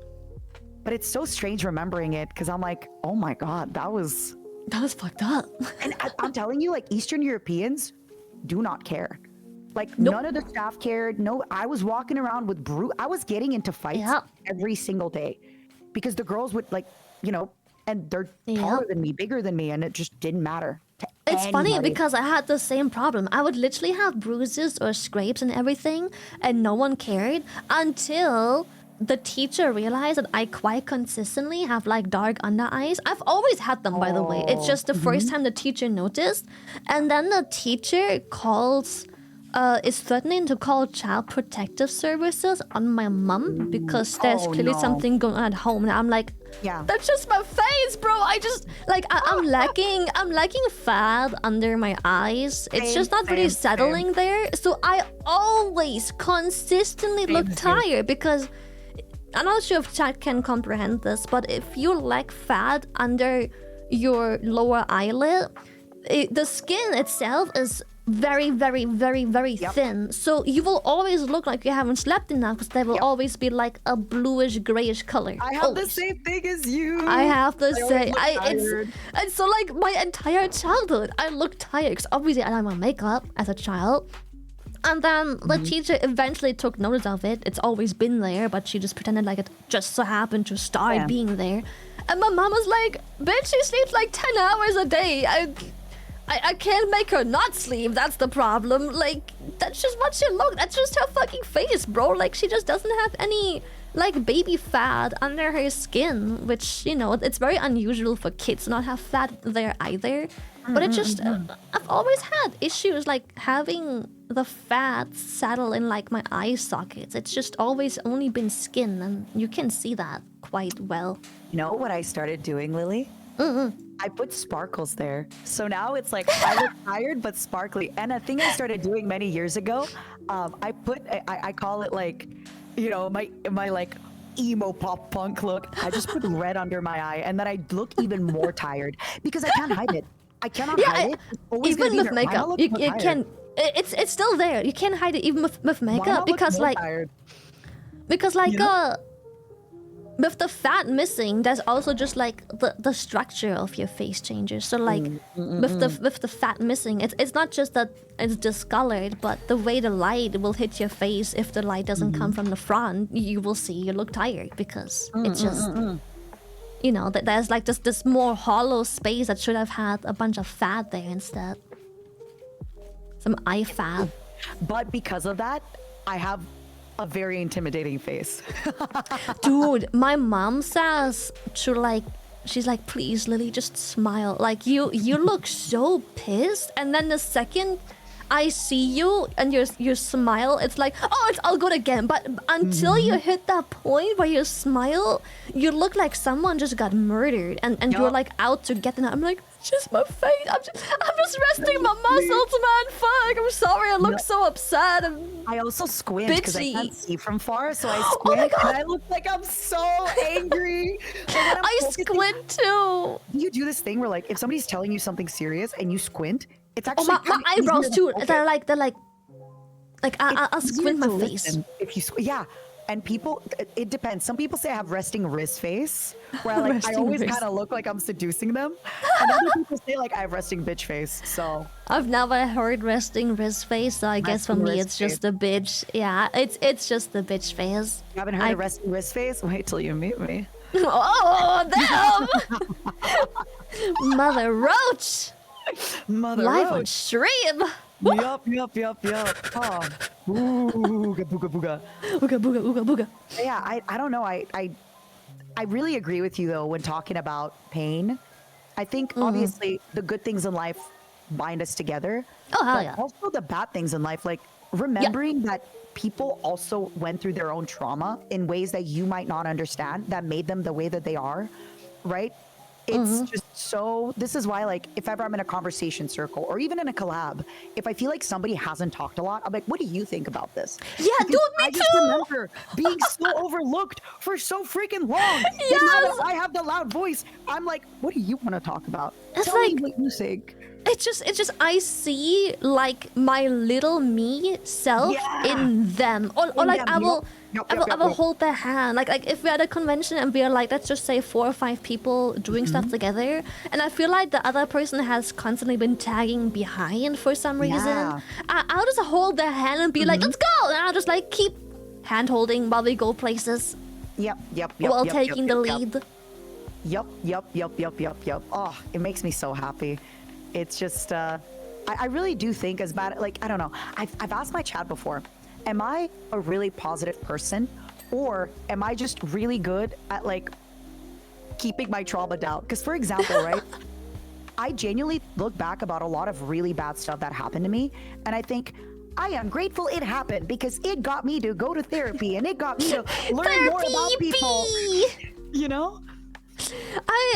but it's so strange remembering it because I'm like, oh my God, that was fucked up. And I'm telling you, like Eastern Europeans do not care. Like Nope. none of the staff cared. No, I was walking around with I was getting into fights Yeah. every single day because the girls would like, you know, and they're Yeah. taller than me, bigger than me, and it just didn't matter. To It's funny anybody. because I had the same problem. I would literally have bruises or scrapes and everything, and no one cared until the teacher realized that I quite consistently have like dark under eyes. I've always had them, by the way. It's just the first time the teacher noticed. And then the teacher is threatening to call Child Protective Services on my mom because there's Oh, clearly no. something going on at home. And I'm like, Yeah. that's just my face, bro. I just like I'm lacking fat under my eyes. It's Same, just not really same, settling there. So I always consistently look Same. tired because I'm not sure if chat can comprehend this, but if you lack fat under your lower eyelid, the skin itself is very, very, very, very Yep. thin. So you will always look like you haven't slept enough because there will Yep. always be like a bluish, grayish color. I have the Always. same thing as you. I have the always same. look tired. And so like my entire childhood, I looked tired because obviously I had my makeup as a child. And then the teacher eventually took notice of it. It's always been there, but she just pretended like it just so happened to start Yeah. being there. And my mom was like, "Bitch, she sleeps like 10 hours a day. I can't make her not sleep. That's the problem. Like, that's just what she looks. That's just her fucking face, bro. Like, she just doesn't have any like baby fat under her skin, which, you know, it's very unusual for kids to not have fat there either. But it just, I've always had issues like having the fat settle in like my eye sockets. It's just always only been skin, and you can see that quite well. You know what I started doing, Lily? I put sparkles there. So now it's like I look tired but sparkly. And a thing I started doing many years ago, I call it like, you know, my like emo pop punk look. I just put red under my eye and then I look even more tired because I can't hide it. I cannot hide it. It's always gonna Even be with there. Why not makeup, look you, more you tired? can. It's still there. You can't hide it even with Why makeup not look because more like tired? like You know? with the fat missing, there's also just like the structure of your face changes. So like with the fat missing, it's not just that it's discolored, but the way the light will hit your face if the light doesn't come from the front, you will see you look tired because it's just you know that there's like this more hollow space that should have had a bunch of fat there instead. Some eye fat. But because of that, I have a very intimidating face. Dude, my mom says to like, she's like, please, Lily, just smile. Like you look so pissed, and then the second I see you and your smile, it's like, oh, it's all good again. But until you hit that point where you smile, you look like someone just got murdered, and you're Yup. like out to get them. I'm like, it's just my face. I'm just resting my muscles, man. Fuck. I'm sorry. I look so upset. I also squint because I can't Bitchy. see from far, so I Oh my squint God. and I look like I'm so angry. Like, when I'm I focusing- squint too. You do this thing where like if somebody's telling you something serious and you squint, it's Oh, actually my kinda eyebrows easier to too. focus. They're like I'll It's squint easier my to face. listen if you yeah. And people, it depends. Some people say I have resting wrist face, where like I Resting always wrist. kind of look like I'm seducing them. And other people say like I have resting bitch face. So I've never heard resting wrist face, so I guess for Resting me wrist it's just a bitch. Yeah, it's just the bitch face. you haven't heard of resting wrist face? Wait till you meet me. Oh damn! Mother Roach, Mother live on roach. stream. Yup. Oh. Ooga booga booga. Ooga booga ooga booga. Yeah, I don't know. I really agree with you though when talking about pain. I think obviously the good things in life bind us together. Oh hell but yeah! also the bad things in life, like remembering that people also went through their own trauma in ways that you might not understand that made them the way that they are, right? It's just so, this is why, like, if ever I'm in a conversation circle or even in a collab, if I feel like somebody hasn't talked a lot, I'm like, what do you think about this? Yeah, Because dude, me I just too. remember being so overlooked for so freaking long. And now Yes. that I have the loud voice, I'm like, what do you want to talk about? It's Tell me like- what you think. it's just I see like my little me self in them, or In like them, I will. Yup, I will hold their hand. Like if we're at a convention and we're like, let's just say 4 or 5 people doing stuff together, and I feel like the other person has constantly been tagging behind for some reason. Yeah. I'll just hold their hand and be like, let's go, and I'll just like keep hand holding while we go places Yep. while taking the lead. Yup. Oh, it makes me so happy. It's just, I really do think as bad, like, I don't know. I've asked my chat before, am I a really positive person, or am I just really good at like keeping my trauma down? Because for example, right, I genuinely look back about a lot of really bad stuff that happened to me, and I think I am grateful it happened because it got me to go to therapy and it got me to learn more about people. You know?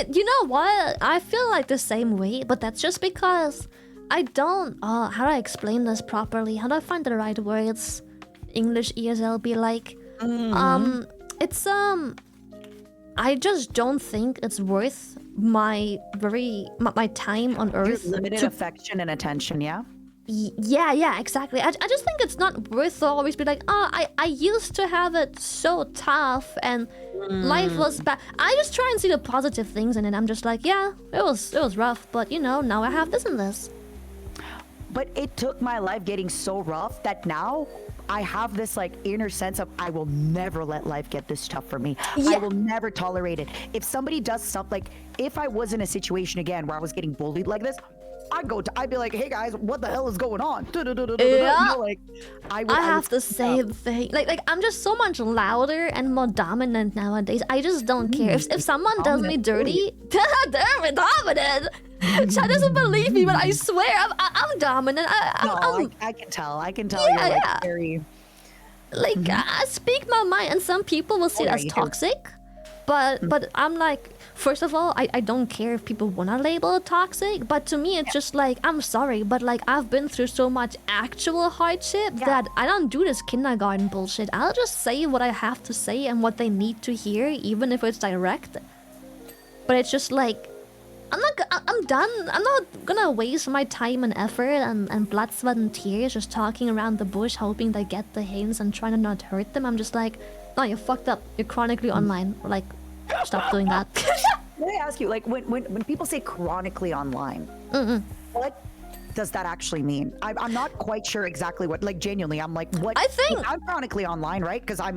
You know what? I feel like the same way, but that's just because I don't. How do I explain this properly? How do I find the right words? English ESL be like, it's I just don't think it's worth my time on Your Earth. limited affection and attention, yeah? Yeah, exactly. I just think it's not worth to always be like, I used to have it so tough and life was bad. I just try and see the positive things in it. I'm just like, yeah, it was rough, but you know, now I have this and this. But it took my life getting so rough that now I have this like inner sense of I will never let life get this tough for me. I will never tolerate it. If somebody does stuff like, if I was in a situation again where I was getting bullied like this, I'd be like, hey guys, what the hell is going on? You know, like, I have the same thing. Like I'm just so much louder and more dominant nowadays. I just don't care. If someone does me dirty, they're dominant. Chad doesn't believe me, but I swear I'm dominant. I can tell. You're like very. Like I speak my mind, and some people will see it as toxic. But I'm like, first of all, I don't care if people wanna label it toxic, but to me it's just like, I'm sorry, but like I've been through so much actual hardship that I don't do this kindergarten bullshit. I'll just say what I have to say and what they need to hear, even if it's direct. But it's just like, I'm done. I'm not gonna waste my time and effort and blood, sweat, and tears just talking around the bush, hoping they get the hints and trying to not hurt them. I'm just like, no, you're fucked up. You're chronically online. Like, stop doing that. Let me ask you, like, when people say chronically online, what does that actually mean? I'm not quite sure exactly what. Like, genuinely, I'm like, what? I think I'm chronically online, right? Because I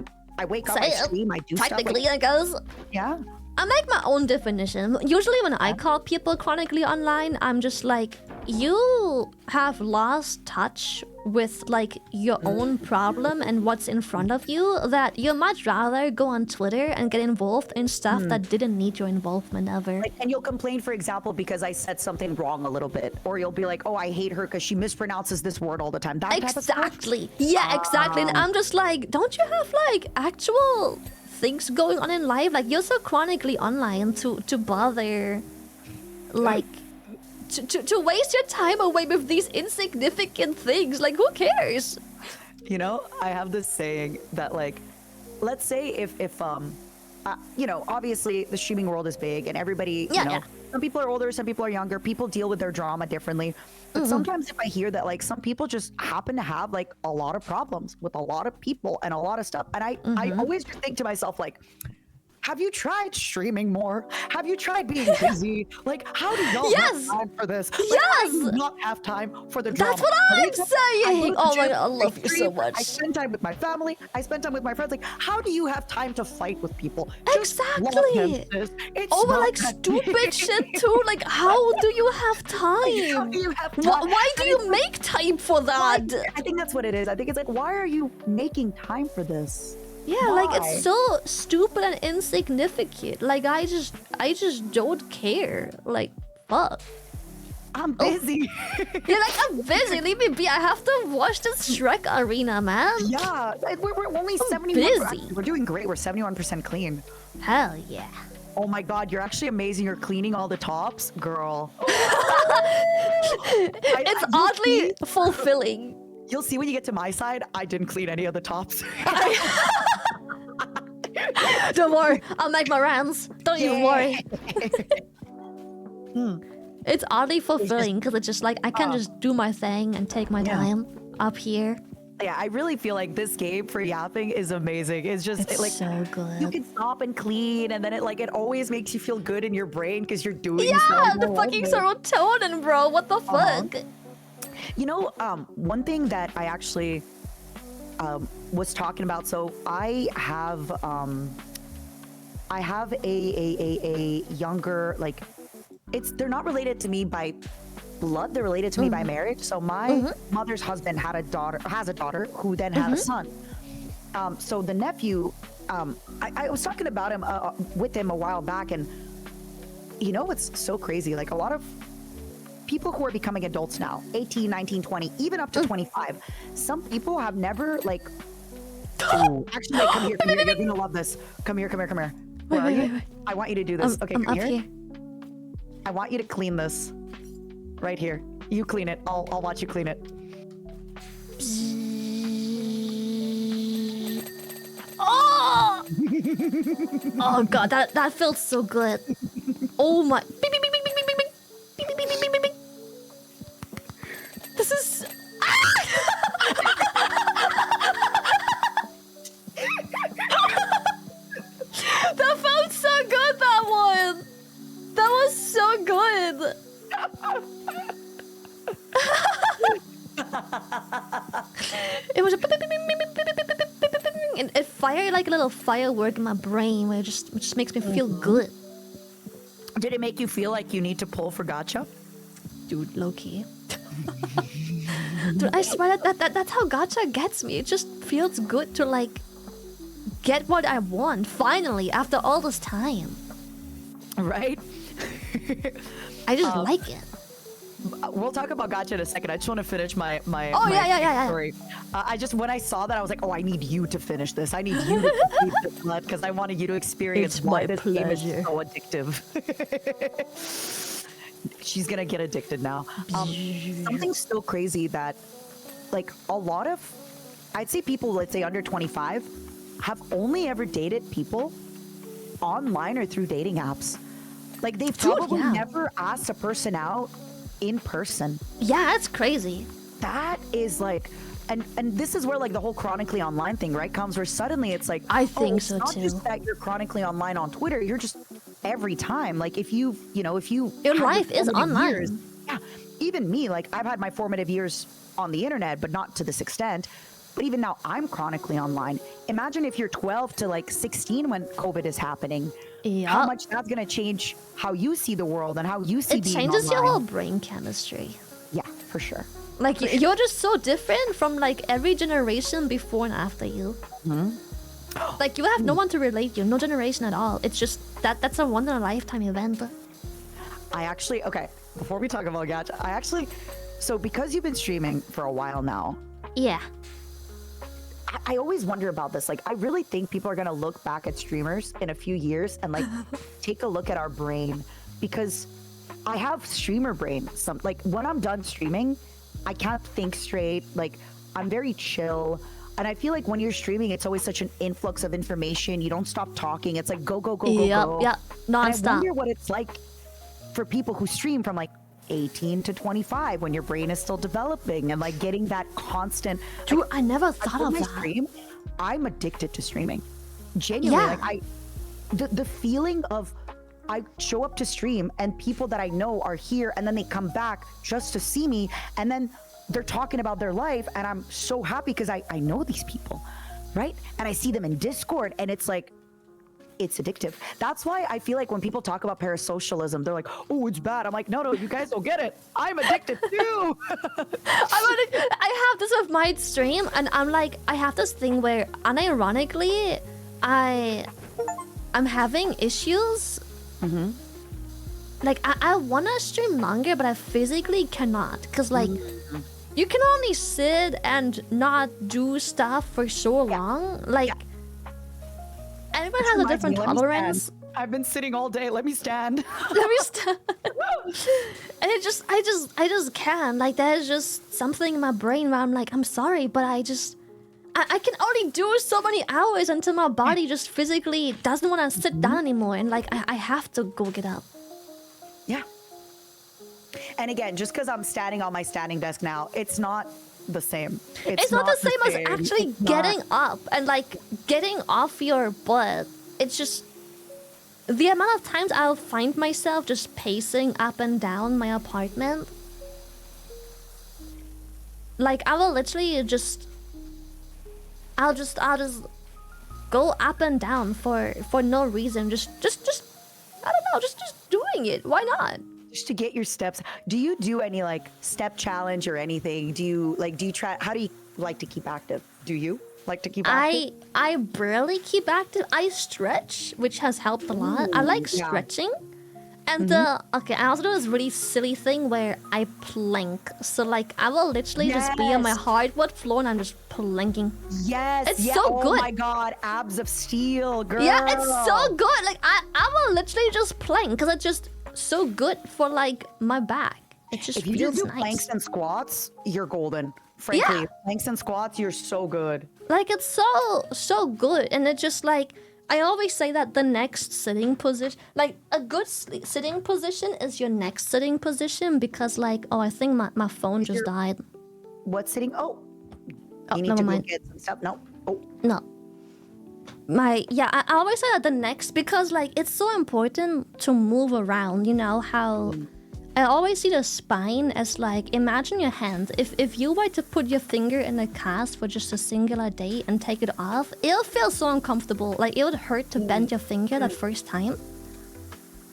wake up, I stream, I do stuff. Technically, like, I guess. Yeah. I make my own definition. Usually when I call people chronically online, I'm just like, you have lost touch with like your own problem and what's in front of you, that you'd much rather go on Twitter and get involved in stuff that didn't need your involvement ever. Like, and you'll complain, for example, because I said something wrong a little bit, or you'll be like, oh, I hate her because she mispronounces this word all the time. That type of stuff? Exactly. Yeah, exactly. And I'm just like, don't you have like actual things going on in life? Like, you're so chronically online to bother, like, to waste your time away with these insignificant things. Like, who cares? You know, I have this saying that, like, let's say if you know, obviously the streaming world is big and everybody, you know, some people are older, some people are younger, people deal with their drama differently. But sometimes if I hear that, like, some people just happen to have like a lot of problems with a lot of people and a lot of stuff, and I always think to myself, like, have you tried streaming more? Have you tried being busy? Like, how do y'all have time for this? Like, I do not have time for the drama. That's what I'm saying. Oh my god, I love you so much. I spend time with my family. I spend time with my friends. Like, how do you have time to fight with people? Exactly. Like stupid shit too. Like, how do you have time? How do you have time? Why do you make time for that? I think that's what it is. I think it's like, why are you making time for this? Yeah, like, it's so stupid and insignificant. Like, I just don't care. Like, fuck. I'm busy. You're like, I'm busy. Leave me be. I have to watch this Shrek arena, man. Yeah, we're only 71%. Busy. We're doing great. We're 71% clean. Hell yeah. Oh my god, you're actually amazing. You're cleaning all the tops, girl. It's oddly fulfilling. You'll see when you get to my side, I didn't clean any of the tops. Don't worry, I'll make my rounds. Don't even worry. It's oddly fulfilling because it's just like I can just do my thing and take my time up here. Yeah, I really feel like this game for yapping is amazing. It's just It's like so good. you can stop and clean, and then it always makes you feel good in your brain because you're doing Yeah, so the much. fucking serotonin, bro. What the fuck? You know, one thing that I actually was talking about. So I have a younger, like, they're not related to me by blood, they're related to me by marriage. So my mother's husband has a daughter who then had a son. So the nephew, I was talking about him with him a while back, and you know what's so crazy? Like, a lot of people who are becoming adults now, 18, 19, 20, even up to 25, some people have never, like, actually, come here, you're gonna love this. Come here. Where are you? I want you to do this. Okay, I'm come up here. I want you to clean this. Right here. You clean it. I'll watch you clean it. Oh! Oh god, that felt so good. Oh my. Beep, beep, beep, beep, beep, beep, beep. Beep, beep, beep, beep, beep, beep. This is. That felt so good, that one. That was so good. It was a and it fired like a little firework in my brain where it just makes me feel good. Did it make you feel like you need to pull for gacha? Dude, low-key. Dude, I swear that's how gacha gets me. It just feels good to like get what I want finally after all this time. Right? I just like it. We'll talk about gacha in a second. I just want to finish my Yeah. story. When I saw that, I was like, oh, I need you to finish this. I need you to complete this blood because I wanted you to experience It's why my this game is pleasure. so addictive. She's gonna get addicted now. Something so crazy that, like, a lot of, I'd say people, let's say under 25, have only ever dated people online or through dating apps. Like, they've probably never asked a person out in person. Yeah, that's crazy. That is like, and this is where like the whole chronically online thing, right, comes, where suddenly it's like, I think it's so not too. just that you're chronically online on Twitter, you're just every time. Like, if you Your had life is formative online. years- yeah, even me, like, I've had my formative years on the internet, but not to this extent. But even now, I'm chronically online. Imagine if you're 12 to like 16 when COVID is happening. Yeah. How much that's gonna change how you see the world and how you see It being changes your online. whole brain chemistry. Yeah, for sure. Like, you're just so different from like every generation before and after you. Like, you have no one to relate you, no generation at all. It's just that's a once in a lifetime event. I actually, okay, before we talk about gacha, so because you've been streaming for a while now, Yeah. I always wonder about this. Like, I really think people are going to look back at streamers in a few years and like take a look at our brain, because I have streamer brain. Like, when I'm done streaming, I can't think straight. Like, I'm very chill. And I feel like when you're streaming, it's always such an influx of information. You don't stop talking. It's like go. Yeah, And I nonstop. wonder what it's like for people who stream from like 18 to 25 when your brain is still developing and like getting that constant. Dude, like, I never thought when of I that. stream, I'm addicted to streaming. Genuinely, Yeah. like the feeling of I show up to stream and people that I know are here and then they come back just to see me and then they're talking about their life and I'm so happy because I know these people, right? And I see them in Discord and it's like, it's addictive. That's why I feel like when people talk about parasocialism, they're like, oh, it's bad. I'm like, no, you guys don't get it. I'm addicted too. I have this with my stream, and I'm like, I have this thing where, unironically, I'm having issues. Like, I wanna stream longer, but I physically cannot, cause like, you can only sit and not do stuff for so long. Like, everyone has a Reminds different me, let me tolerance. stand. I've been sitting all day. Let me stand. Let me stop. And I just can't. Like, there's just something in my brain where I'm like, I'm sorry, but I can only do so many hours until my body just physically doesn't want to sit down anymore. And like, I have to go get up. Yeah. And again, just because I'm standing on my standing desk now, it's not the same. It's not the same as actually It's not. getting up and like getting off your butt. It's just the amount of times I'll find myself just pacing up and down my apartment. Like I will literally I'll just go up and down for no reason. Just I don't know, just doing it. Why not? Just to get your steps. Do you do any like step challenge or anything? Do you try, how do you like to keep active? Do you like to keep active? I barely keep active. I stretch, which has helped a lot. I like yeah. stretching. And okay, I also do this really silly thing where I plank. So like I will literally just be on my Yes. hardwood floor and I'm just planking. Yes. It's yeah. so oh good. my god, abs of steel, girl. Yeah, it's so good. Like I will literally just plank because it's just so good for like my back. It just If you feels just do nice. planks and squats, you're golden. Frankly, Yeah. planks and squats, you're so good. Like it's so good, and it just like I always say that the next sitting position, like a good sitting position, is your next sitting position because like I think my phone just died. What sitting? Oh, you need never to mind. go get some stuff. No. Oh, No. I always say that the next because like it's so important to move around. You know how I always see the spine as like imagine your hand. If you were to put your finger in a cast for just a singular day and take it off, it'll feel so uncomfortable. Like it would hurt to bend your finger that first time.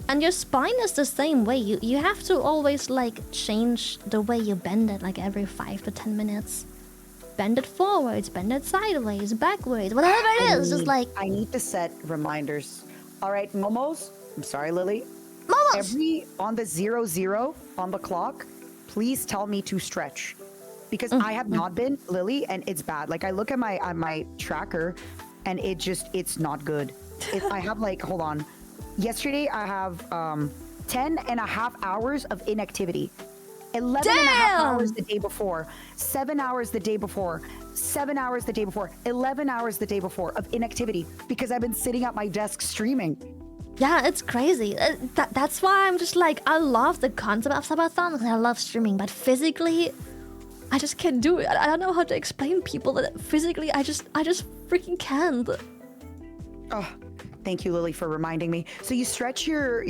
And your spine is the same way. You have to always like change the way you bend it like every 5 to 10 minutes. Bend it forwards, bend it sideways, backwards, whatever it is. Just like I need to set reminders. All right, Momos. I'm sorry, Lily. Momos! Every on the 00 on the clock, please tell me to stretch, because I have not been, Lily, and it's bad. Like I look at my tracker, and it's not good. I have like, hold on. Yesterday I have 10 and a half hours of inactivity. 11 and a half hours the day before, 7 hours the day before, 7 hours the day before, 11 hours the day before of inactivity because I've been sitting at my desk streaming. yeah, it's crazy. That's why I'm just like I love the concept of Subathon because I love streaming, but physically, I just can't do it. I don't know how to explain people that physically I just freaking can't. Oh, thank you, Lily, for reminding me. So you stretch your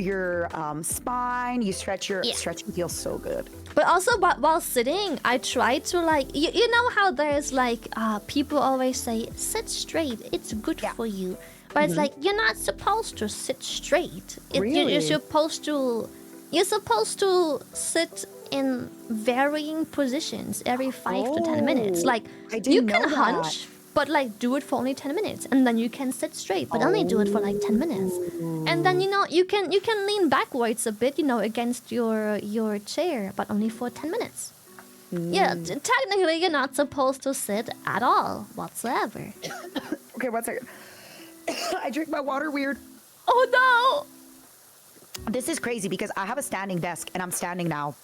spine, you stretch your stretching feels so good. But also, while sitting, I try to like you know how there's like people always say sit straight, it's good for you, but it's like you're not supposed to sit straight. Really? You're supposed to sit in varying positions every 5 to 10 minutes. Like I didn't you know can that. hunch, but like do it for only 10 minutes, and then you can sit straight, but only do it for like 10 minutes, and then you can lean backwards a bit, against your chair, but only for 10 minutes. Yeah, technically you're not supposed to sit at all whatsoever. Okay, 1 second. I drink my water weird. Oh no! This is crazy because I have a standing desk and I'm standing now.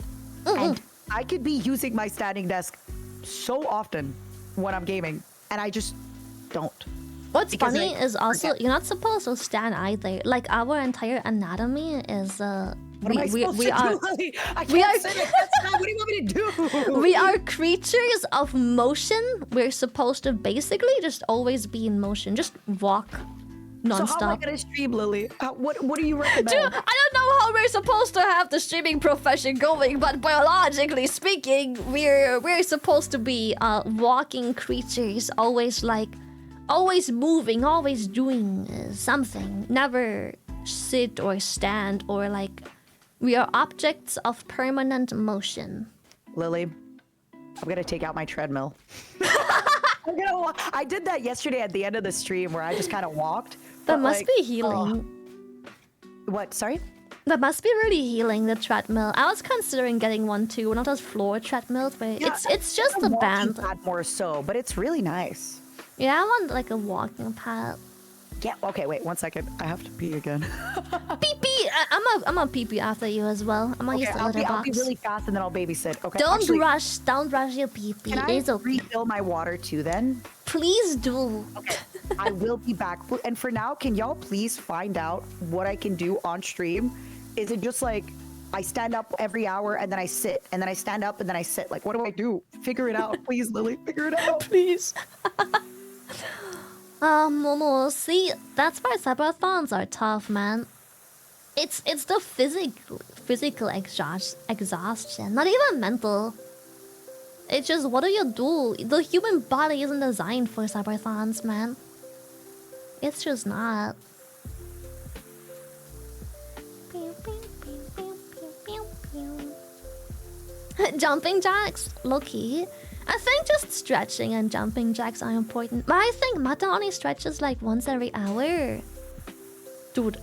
And I could be using my standing desk so often when I'm gaming, and I just don't. What's Because funny I is also forget. you're not supposed to stand either. Like our entire anatomy is What am I supposed we to are do, Lily? I we can't are- sit. I can't stand. What do you want me to do? we are creatures of motion. We're supposed to basically just always be in motion, just walk So how am I nonstop. gonna stream, Lily? What do you recommend? Dude, I don't know how we're supposed to have the streaming profession going, but biologically speaking, we're supposed to be walking creatures, always moving, always doing something. Never sit or stand or like we are objects of permanent motion. Lily, I'm gonna take out my treadmill. I'm gonna walk. I did that yesterday at the end of the stream where I just kind of walked. That but, must like, be healing. What? Sorry? That must be really healing, the treadmill. I was considering getting one too, one of those floor treadmills, but Yeah, it's just a a walking band. pad more so, but it's really nice. Yeah, I want like a walking pad. Yeah. Okay. Wait. 1 second. I have to pee again. Pee pee! I'm a pee pee after you as well. I'm gonna use the I'll litter be box. really fast and then I'll babysit. Okay. Don't actually, rush your pee pee. Can I It's okay. refill my water too then? Please do. Okay. I will be back. And for now, can y'all please find out what I can do on stream? Is it just like I stand up every hour and then I sit and then I stand up and then I sit. Like, what do I do? Figure it out, please, Lily. Figure it out, please. Momo, see, that's why subathons are tough, man. It's the physical exhaustion, not even mental. It's just, what do you do? The human body isn't designed for subathons, man. It's just not. Jumping jacks, low-key. I think just stretching and jumping jacks are important. But I think Mata only stretches like once every hour. Dude,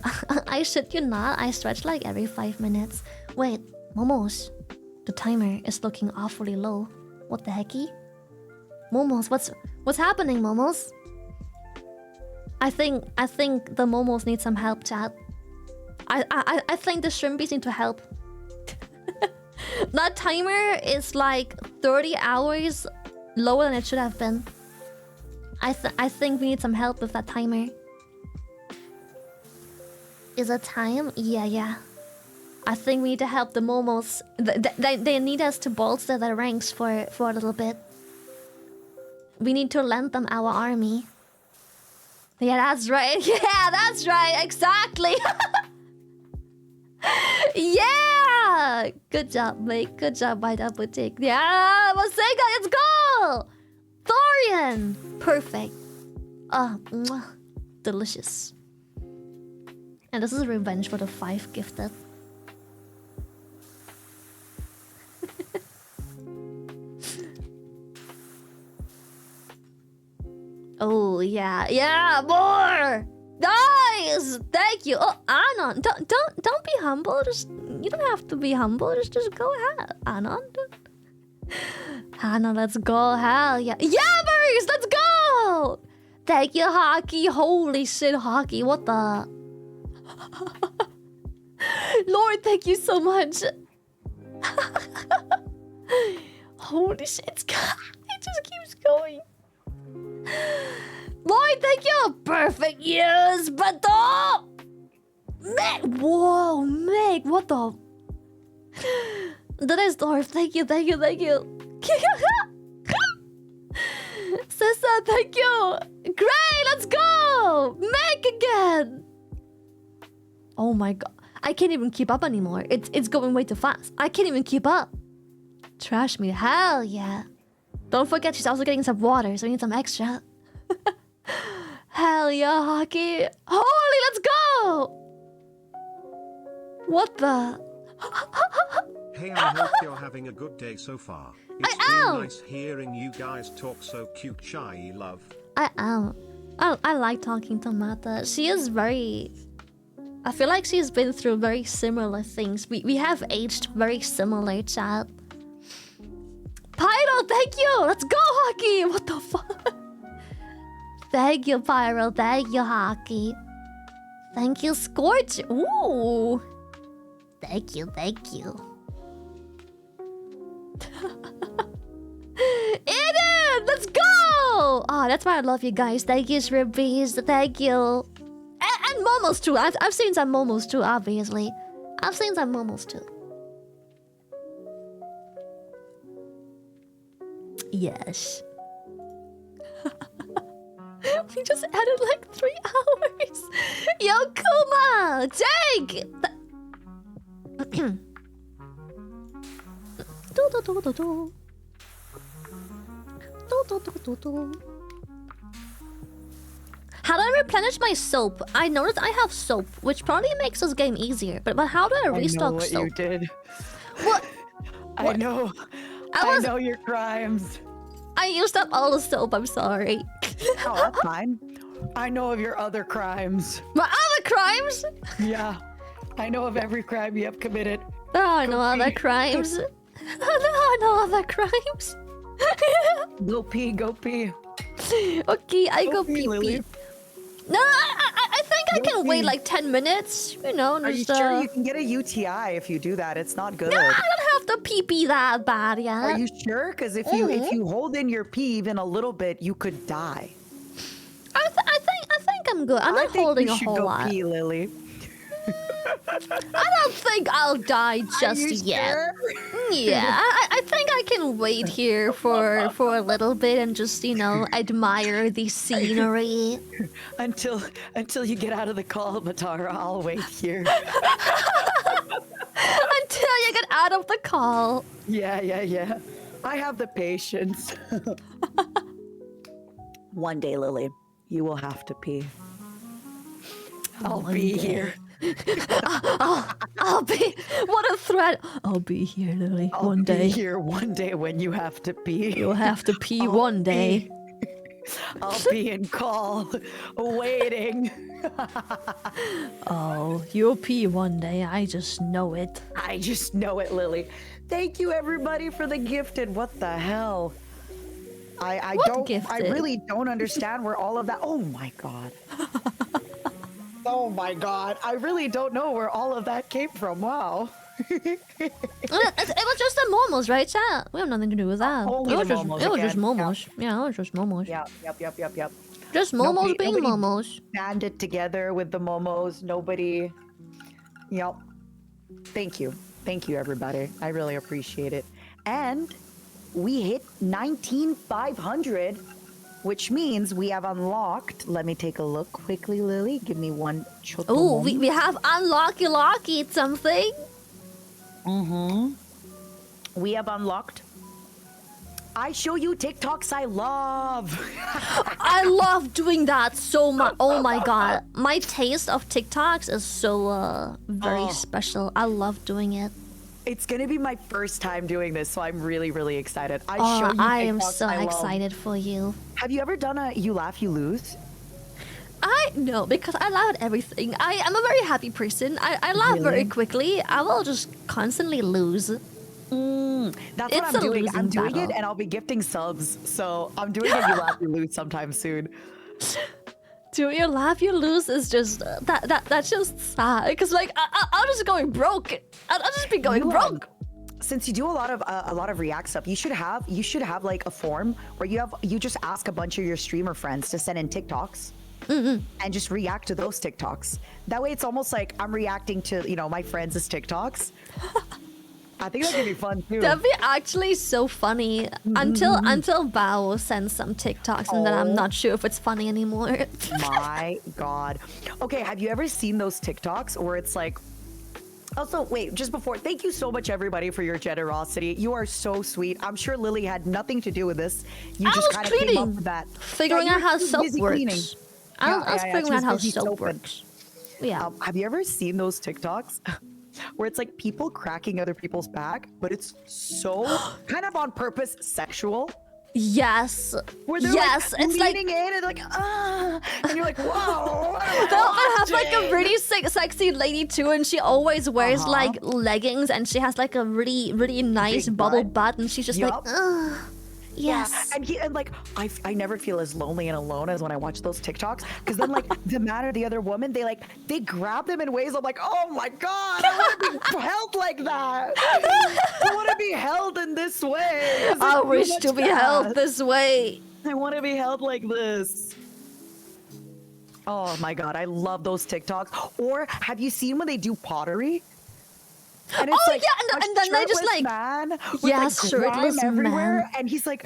I shit you not, I stretch like every 5 minutes. Wait, Momos. The timer is looking awfully low. What the hecky? Momos, what's happening, Momos? I think the Momos need some help, chat. I think the shrimpies need to help. That timer is like 30 hours lower than it should have been. I think we need some help with that timer. Is it time? Yeah. I think we need to help the Momos. They need us to bolster their ranks for a little bit. We need to lend them our army. Yeah, that's right. Yeah, that's right. Exactly. Yeah! Good job, mate. Good job by that boutique. Yeah! Masega, let's go! Thorian! Perfect. Mwah. Delicious. And this is revenge for the 5 gifted. Oh, yeah, more! Nice! Thank you. Oh, Anon, don't be humble. You don't have to be humble. Just go ahead, Anon. Anon, let's go. Hell yeah, Yammers, let's go! Thank you, Hockey. Holy shit, Hockey. What the? Lord, thank you so much. Holy shit, it just keeps going. Lloyd, thank you! Perfect use, but Meg! Whoa, Meg, what the? That is Dwarf, thank you. Sissa, thank you! Great, let's go! Meg again! Oh my god, I can't even keep up anymore. It's going way too fast. I can't even keep up. Trash me, hell yeah. Don't forget, she's also getting some water, so we need some extra. Hell yeah, Hockey. Holy, let's go! What the? Hey, I hope you're having a good day so far. It's been nice hearing you guys talk so cute, shy love. I am. I like talking to Mata. She is very... I feel like she's been through very similar things. We have aged very similar, chat. Pyro, thank you! Let's go, Hockey! What the fuck? Thank you, Pyro. Thank you, Hockey. Thank you, Scorch. Ooh. Thank you. Eden, let's go! Oh, that's why I love you guys. Thank you, Shrimpies. Thank you. And Momos too. I've seen some Momos too, obviously. I've seen some Momos too. Yes. We just added like 3 hours. Yo, Kuma! Jake! How do I replenish my soap? I noticed I have soap, which probably makes this game easier. But how do I restock soap? I know what you did. What? I know. I know your crimes. I used up all the soap, I'm sorry. Oh, that's fine. I know of your other crimes. My other crimes? Yeah. I know of every crime you have committed. There are no other crimes. There are no other crimes. Go pee, go pee. Okay, I go pee Lily. pee. No, I think I can wait like 10 minutes. You know, Are you sure you can get a UTI if you do that? It's not good. No, I don't have to pee pee that bad yet. Are you sure? Because if you hold in your pee even a little bit, you could die. I think I'm good. I'm not holding a whole lot. Pee, Lily. I don't think I'll die just you yet. sure? Yeah, I think I can wait here for a little bit and just, you know, admire the scenery. Until you get out of the call, Matara, I'll wait here. Until you get out of the call. Yeah. I have the patience. One day, Lily, you will have to pee. I'll One be day. here. I'll be. What a threat! I'll be here, Lily. I'll One be day. here one day when you have to pee. You'll have to pee I'll one day. I'll be in call, waiting. Oh, you'll pee one day. I just know it. I just know it, Lily. Thank you, everybody, for the gifted. What the hell? I What don't. I gifted? really don't understand where all of that. Oh my god. Oh my god. I really don't know where all of that came from. Wow. It was just the momos, right, chat? We have nothing to do with that. Only It was the just, momos it was just again. momos. Yeah, it was just momos. Yep. Just momos Nobody- being nobody- momos. Banded together with the momos. Nobody. Yep. Thank you, everybody. I really appreciate it. And we hit 19,500, which means we have unlocked. Let me take a look quickly, Lily. Give me one. Oh, we have unlocky something. We have unlocked. I show you TikToks I love. I love doing that so much. Oh my god, my taste of TikToks is so very special. I love doing it. It's gonna be my first time doing this, so I'm really, really excited. I show Oh, you I am TikToks so I love. excited for you. Have you ever done a you laugh, you lose? I know because I laugh at everything. I am a very happy person. I laugh very Really? quickly. I will just constantly lose. That's It's what a I'm doing. losing I'm doing battle. it, and I'll be gifting subs. So I'm doing a you laugh, you lose sometime soon. Do you laugh, you lose is just that's just sad. Because like I'm just going broke. I'll just be going You, broke. Since you do a lot of React stuff, you should have like a form where you just ask a bunch of your streamer friends to send in TikToks. And just react to those TikToks. That way, it's almost like I'm reacting to my friends' TikToks. I think that could be fun too. That'd be actually so funny until Bao sends some TikToks and then I'm not sure if it's funny anymore. My God. Okay, have you ever seen those TikToks where it's like? Also, wait, just before, thank you so much, everybody, for your generosity. You are so sweet. I'm sure Lily had nothing to do with this. You I just was kind of came up cleaning, with that. figuring Yeah, out you were how too soap busy works. cleaning. I was she figuring out was how busy soap soaping. works. Yeah. Have you ever seen those TikToks where it's like people cracking other people's back, but it's so kind of on purpose sexual? Yes. Where they're Yes. like It's like leaning in and like, and you're like, whoa. what am I they'll have like a watching?" really sexy lady too, and she always wears like leggings, and she has like a really nice Big bubble butt. butt, and she's just like, Yup. ugh. Yes. And like I never feel as lonely and alone as when I watch those TikToks, because then like the man or the other woman, they grab them in ways I'm like, oh my God, I want to be held like that. I want to be held in this way. Is it I too wish much to be to held ask? this way. I want to be held like this. Oh my God, I love those TikToks. Or have you seen when they do pottery? And Oh, like yeah, a and then they just, shirtless like- man with, Yeah, like, shirtless grime everywhere, man. and he's like,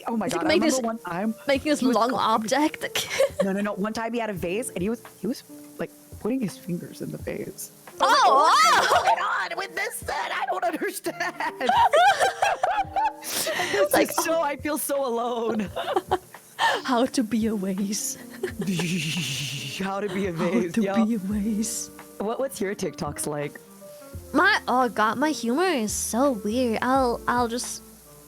oh my He's, God, like, I make remember this- one time. Making this he was long going- object. No. One time he had a vase, and he was like putting his fingers in the vase. Oh, What's going on with this set? I don't understand. It's Like, so I feel so alone. how to be a vase. How to be a How vase. to yo. be a vase. What's your TikToks like? Oh god, my humor is so weird. I'll just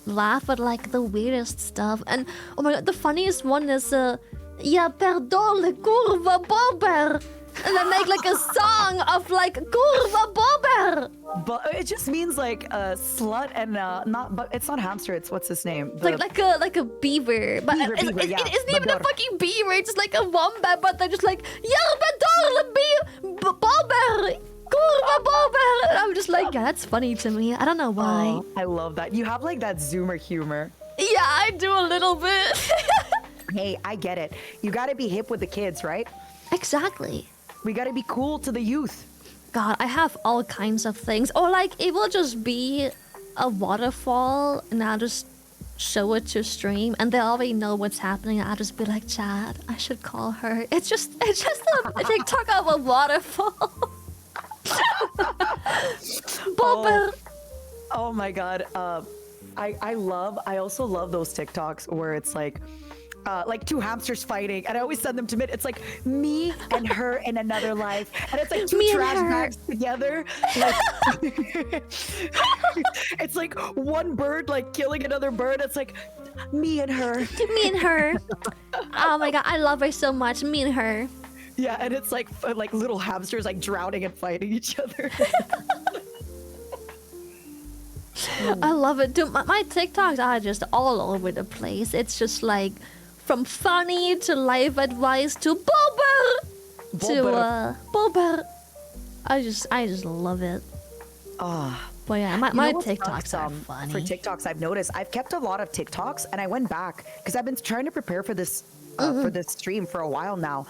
laugh at like the weirdest stuff. And oh my god, the funniest one is Ya perdon le curva bobber. And they make like a song of like curva bobber. But it just means like a slut and not. But it's not hamster. It's what's his name? Like a beaver. But Beaver, it yeah. isn't even a Bador. fucking beaver, it's just like a wombat, but they're just like Ya perdon le bobber. Curva bobber. And I'm just like, yeah, that's funny to me. I don't know why. Oh, I love that. You have like that Zoomer humor. Yeah, I do a little bit. Hey, I get it. You got to be hip with the kids, right? Exactly. We gotta be cool to the youth. God, I have all kinds of things. Or like it will just be a waterfall and I'll just show it to stream and they already know what's happening. I'll just be like, Chad, I should call her. It's just a TikTok of a waterfall. Oh my god. I also love those TikToks where it's like two hamsters fighting, and I always send them to Mid. It's like me and her in another life, and it's like two trash bags together. Like, it's like one bird like killing another bird. It's like me and her. Me and her. Oh my god, I love her so much. Me and her. Yeah, and it's like little hamsters like drowning and fighting each other. I love it. Dude, my TikToks are just all over the place. It's just like from funny to life advice to bobber to bobber. I just love it. But yeah, my TikToks are funny. For TikToks, I've noticed I've kept a lot of TikToks, and I went back because I've been trying to prepare for this stream for a while now.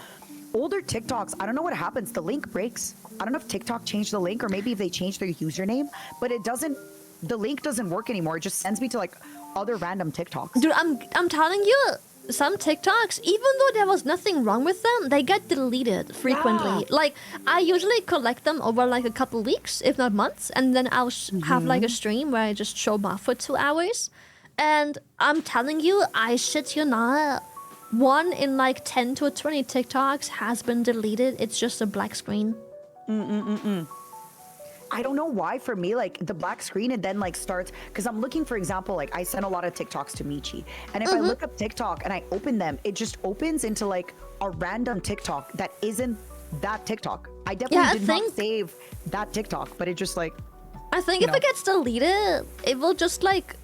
Older TikToks, I don't know what happens. The link breaks. I don't know if TikTok changed the link or maybe if they changed their username, but it doesn't. The link doesn't work anymore. It just sends me to like other random TikToks. Dude, I'm telling you, some TikToks, even though there was nothing wrong with them, they get deleted frequently. Yeah. Like I usually collect them over like a couple weeks, if not months, and then I'll have like a stream where I just show them off for 2 hours. And I'm telling you, I shit you not, 1 in like 10 to 20 TikToks has been deleted. It's just a black screen. I don't know why for me, like the black screen and then like starts, because I'm looking, for example, like I send a lot of TikToks to Michi. And if I look up TikTok and I open them, it just opens into like a random TikTok that isn't that TikTok. I definitely did not save that TikTok, but it just like... I think if it gets deleted, it will just like...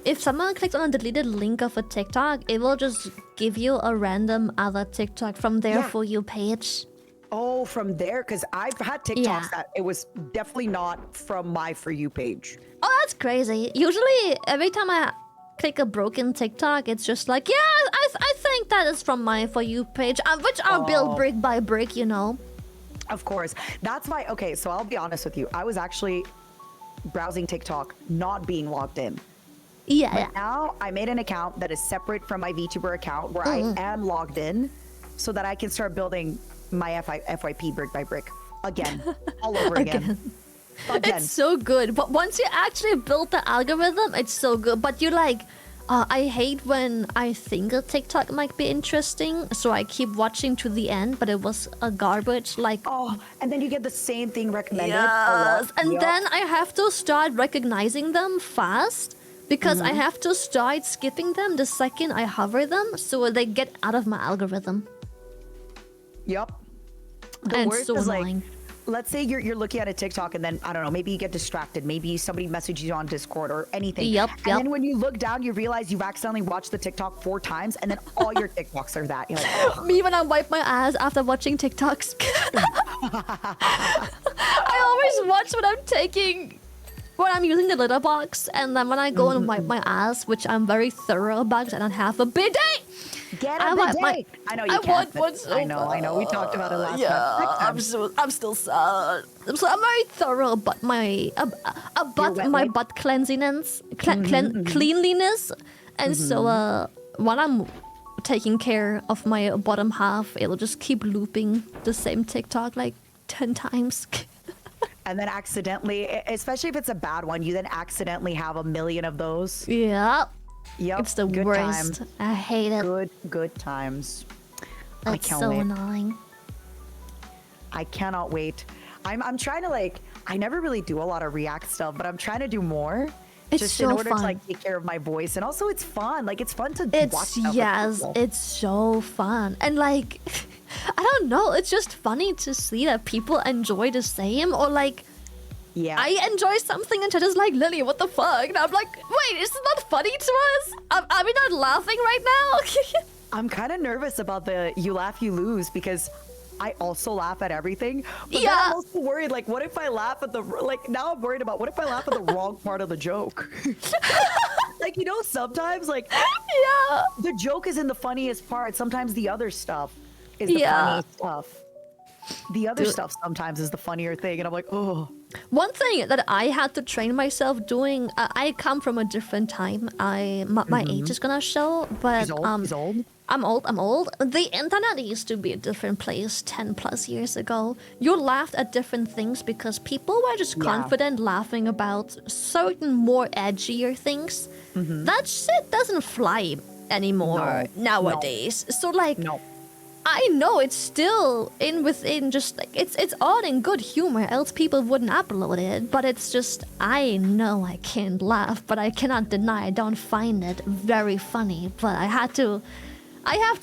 If someone clicks on a deleted link of a TikTok, it will just give you a random other TikTok from their For You page. Oh, from there? Because I've had TikToks that it was definitely not from my For You page. Oh, that's crazy. Usually, every time I click a broken TikTok, it's just like, yeah, I think that is from my For You page, which I'll build brick by brick, you know. Of course. That's why, okay, so I'll be honest with you. I was actually browsing TikTok, not being logged in. But now I made an account that is separate from my VTuber account where I am logged in so that I can start building my FYP brick by brick again, all over again. It's so good. But once you actually build the algorithm, it's so good. But you're like, I hate when I think a TikTok might be interesting, so I keep watching to the end, but it was a garbage. Like, and then you get the same thing recommended. Yes, and then I have to start recognizing them fast. Because I have to start skipping them the second I hover them, so they get out of my algorithm. Yep. And it's so annoying. Like, let's say you're looking at a TikTok and then, I don't know, maybe you get distracted. Maybe somebody messages you on Discord or anything. And then when you look down, you realize you've accidentally watched the TikTok 4 times and then all your TikToks are that. You're like, oh. Me when I wipe my ass after watching TikToks. I always watch when I'm taking... When I'm using the litter box, and then when I go and wipe my ass, which I'm very thorough about because I don't have a bidet. Get a bidet. I know you can't. I know. We talked about it last time. I'm still sad. So I'm very thorough about my butt cleanliness, cleanliness, and so when I'm taking care of my bottom half, it'll just keep looping the same TikTok like 10 times. And then accidentally, especially if it's a bad one, you then accidentally have a million of those. Yep. Yep. It's the worst. I hate it. Good times. It's so annoying. I cannot wait. I'm trying to like, I never really do a lot of React stuff, but I'm trying to do more. It's just so in order fun. to like take care of my voice. And also it's fun. Like it's fun to watch stuff with people. It's so fun. And like... I don't know, it's just funny to see that people enjoy the same, or like, I enjoy something and Chad is like, Lily, what the fuck? And I'm like, wait, is this not funny to us? Are we not laughing right now? I'm kind of nervous about the you laugh, you lose, because I also laugh at everything. But then I'm also worried, like, what if I laugh at the, like, now I'm worried about what if I laugh at the wrong part of the joke? Like, you know, sometimes, like, the joke is in the funniest part. Sometimes the other stuff is the funniest stuff. The other Dude. stuff sometimes is the funnier thing, and I'm like, oh. One thing that I had to train myself doing, I come from a different time. My age is gonna show, but He's old. He's old. I'm old. The internet used to be a different place 10 plus years ago. You laughed at different things because people were just Yeah. confident laughing about certain more edgier things. That shit doesn't fly anymore No. nowadays. So like, No. I know it's still within just like it's all in good humor, else people wouldn't upload it. But it's just I know I can't laugh, but I cannot deny I don't find it very funny. But I have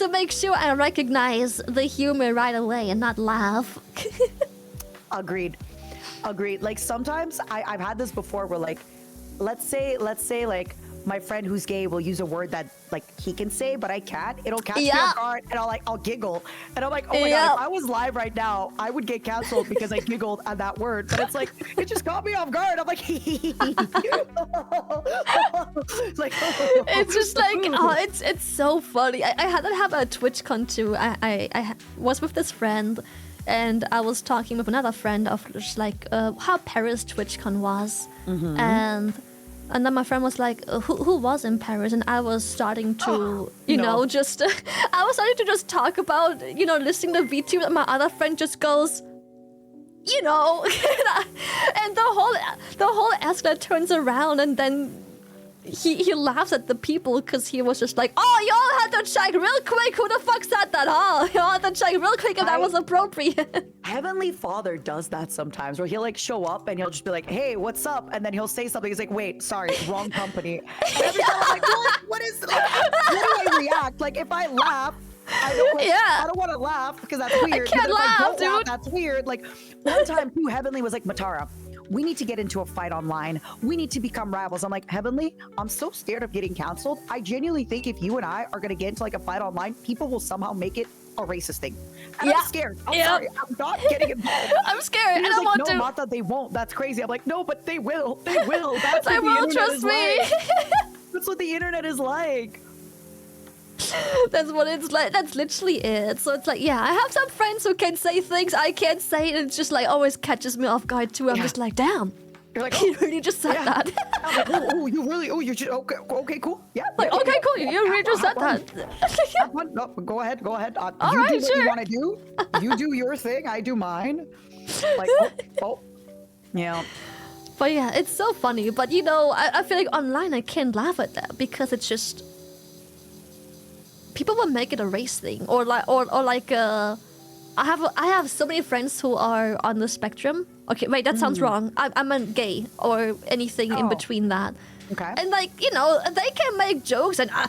to make sure I recognize the humor right away and not laugh. Agreed. Like sometimes I've had this before where like, let's say like my friend who's gay will use a word that like he can say but I can't. It'll catch me Yeah. off guard and I'll giggle and I'm like, oh my Yeah. god, if I was live right now, I would get canceled because I giggled at that word. But it's like it just caught me off guard. I'm like, it's like It's just like it's so funny. I had to have a TwitchCon too. I was with this friend, and I was talking with another friend of just like how Paris TwitchCon was, and then my friend was like, who was in Paris? And I was starting to, you know, just I was starting to just talk about, you know, listening to VTubers, and my other friend just goes, you know, and the whole Escalade turns around, and then he laughs at the people because he was just like, oh, y'all had to check real quick who the fuck said that, huh? Y'all had to check real quick if that was appropriate. Heavenly Father does that sometimes where he'll like show up and he'll just be like, hey, what's up? And then he'll say something. He's like, wait, sorry, wrong company. And every time I'm like, what is like, how do I react? Like if I laugh, I don't like, Yeah. I don't want to laugh because that's weird. can't But if laugh, I don't dude. that's weird. Like one time too, Heavenly was like, Matara, we need to get into a fight online. We need to become rivals. I'm like, Heavenly, I'm so scared of getting canceled. I genuinely think if you and I are gonna get into like a fight online, people will somehow make it a racist thing. And Yeah. I'm scared. I'm Yeah. sorry. I'm not getting involved. I'm scared. He I was don't like, want no, to. Mata, they won't. That's crazy. I'm like, no, but they will. They will. That's They what the will, internet trust is me. like. That's what the internet is like. That's what it's like. That's literally it. So it's like, yeah, I have some friends who can say things I can't say, and it's just like always catches me off guard too. I'm Yeah. just like, damn, You're like, you really just said yeah. that. I'm like, oh, you really? Oh, you just okay, cool. Yeah. Like, yeah, okay, yeah, cool. yeah. You really just said Have that. fun. Have fun. No, go ahead. All You right, do what sure. you want to do. You do your thing. I do mine. Like, oh. Yeah. But yeah, it's so funny. But you know, I feel like online I can't laugh at that because it's just people will make it a race thing or like I have so many friends who are on the spectrum. Okay, wait, that sounds wrong. I'm a gay or anything in Oh. between that. Okay. And like, you know, they can make jokes and I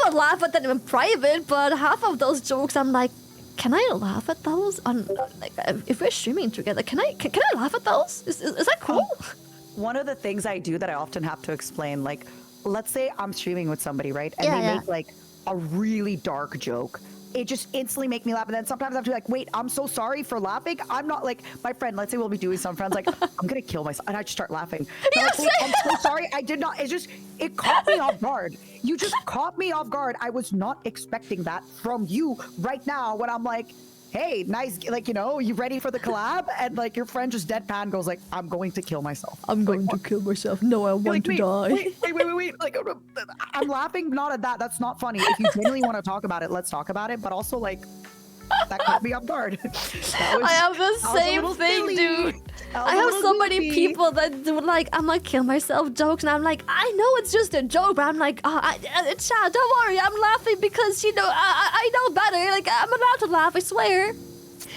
would laugh at them in private, but half of those jokes I'm like, can I laugh at those on like if we're streaming together? Can I laugh at those? Is that cool? One of the things I do that I often have to explain, like, let's say I'm streaming with somebody, right? And Yeah, they yeah. make like a really dark joke. It just instantly make me laugh. And then sometimes I have to be like, wait, I'm so sorry for laughing. I'm not like my friend. Let's say we'll be doing some friends like, I'm going to kill myself. And I just start laughing. And I'm like, wait, I'm so sorry. I did not. It's just, it caught me off guard. You just caught me off guard. I was not expecting that from you right now when I'm like, hey, nice, like, you know, you ready for the collab? And like your friend just deadpan goes like, I'm going to kill myself. I'm going to kill myself. No, I want Like, to die. wait. Like, I'm laughing not at that. That's not funny. If you genuinely want to talk about it, let's talk about it. But also, like, that caught me off guard. I have the same thing, dude. I have so many people that do like, I'm gonna kill myself jokes, and I'm like, I know it's just a joke, but I'm like, chat, don't worry, I'm laughing because, you know, I know better. Like, I'm allowed to laugh, I swear.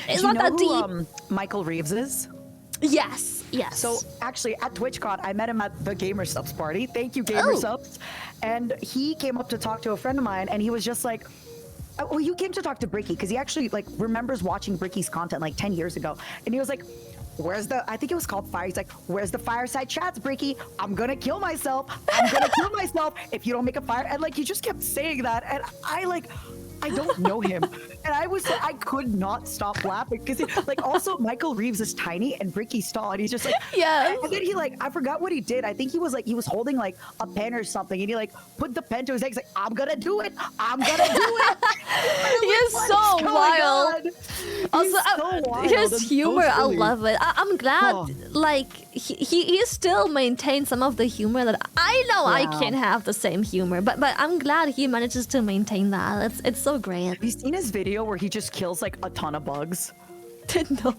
It's Do you not know that deep. who Michael Reeves is? Yes. So actually, at TwitchCon, I met him at the Gamersupps party. Thank you, Gamersupps. And he came up to talk to a friend of mine, and he was just like, well, you came to talk to Bricky because he actually like remembers watching Bricky's content like 10 years ago. And he was like, where's the, I think it was called Fire. He's like, where's the fireside chats, Bricky? I'm gonna kill myself. I'm gonna kill myself if you don't make a fire. And like, he just kept saying that. And I don't know him. And I could not stop laughing because like also Michael Reeves is tiny and Bricky's tall. And he's just like, Yes. And then he like, I forgot what he did. I think he was holding like a pen or something. And he like put the pen to his head. He's like, I'm gonna do it. I'm gonna do it. He is so wild. Also, so wild his and so humor, I silly. love it. I'm glad, Oh. like, he still maintains some of the humor that I know I Yeah. can't have the same humor, but I'm glad he manages to maintain that. It's so great. Have you seen his video where he just kills like a ton of bugs? No.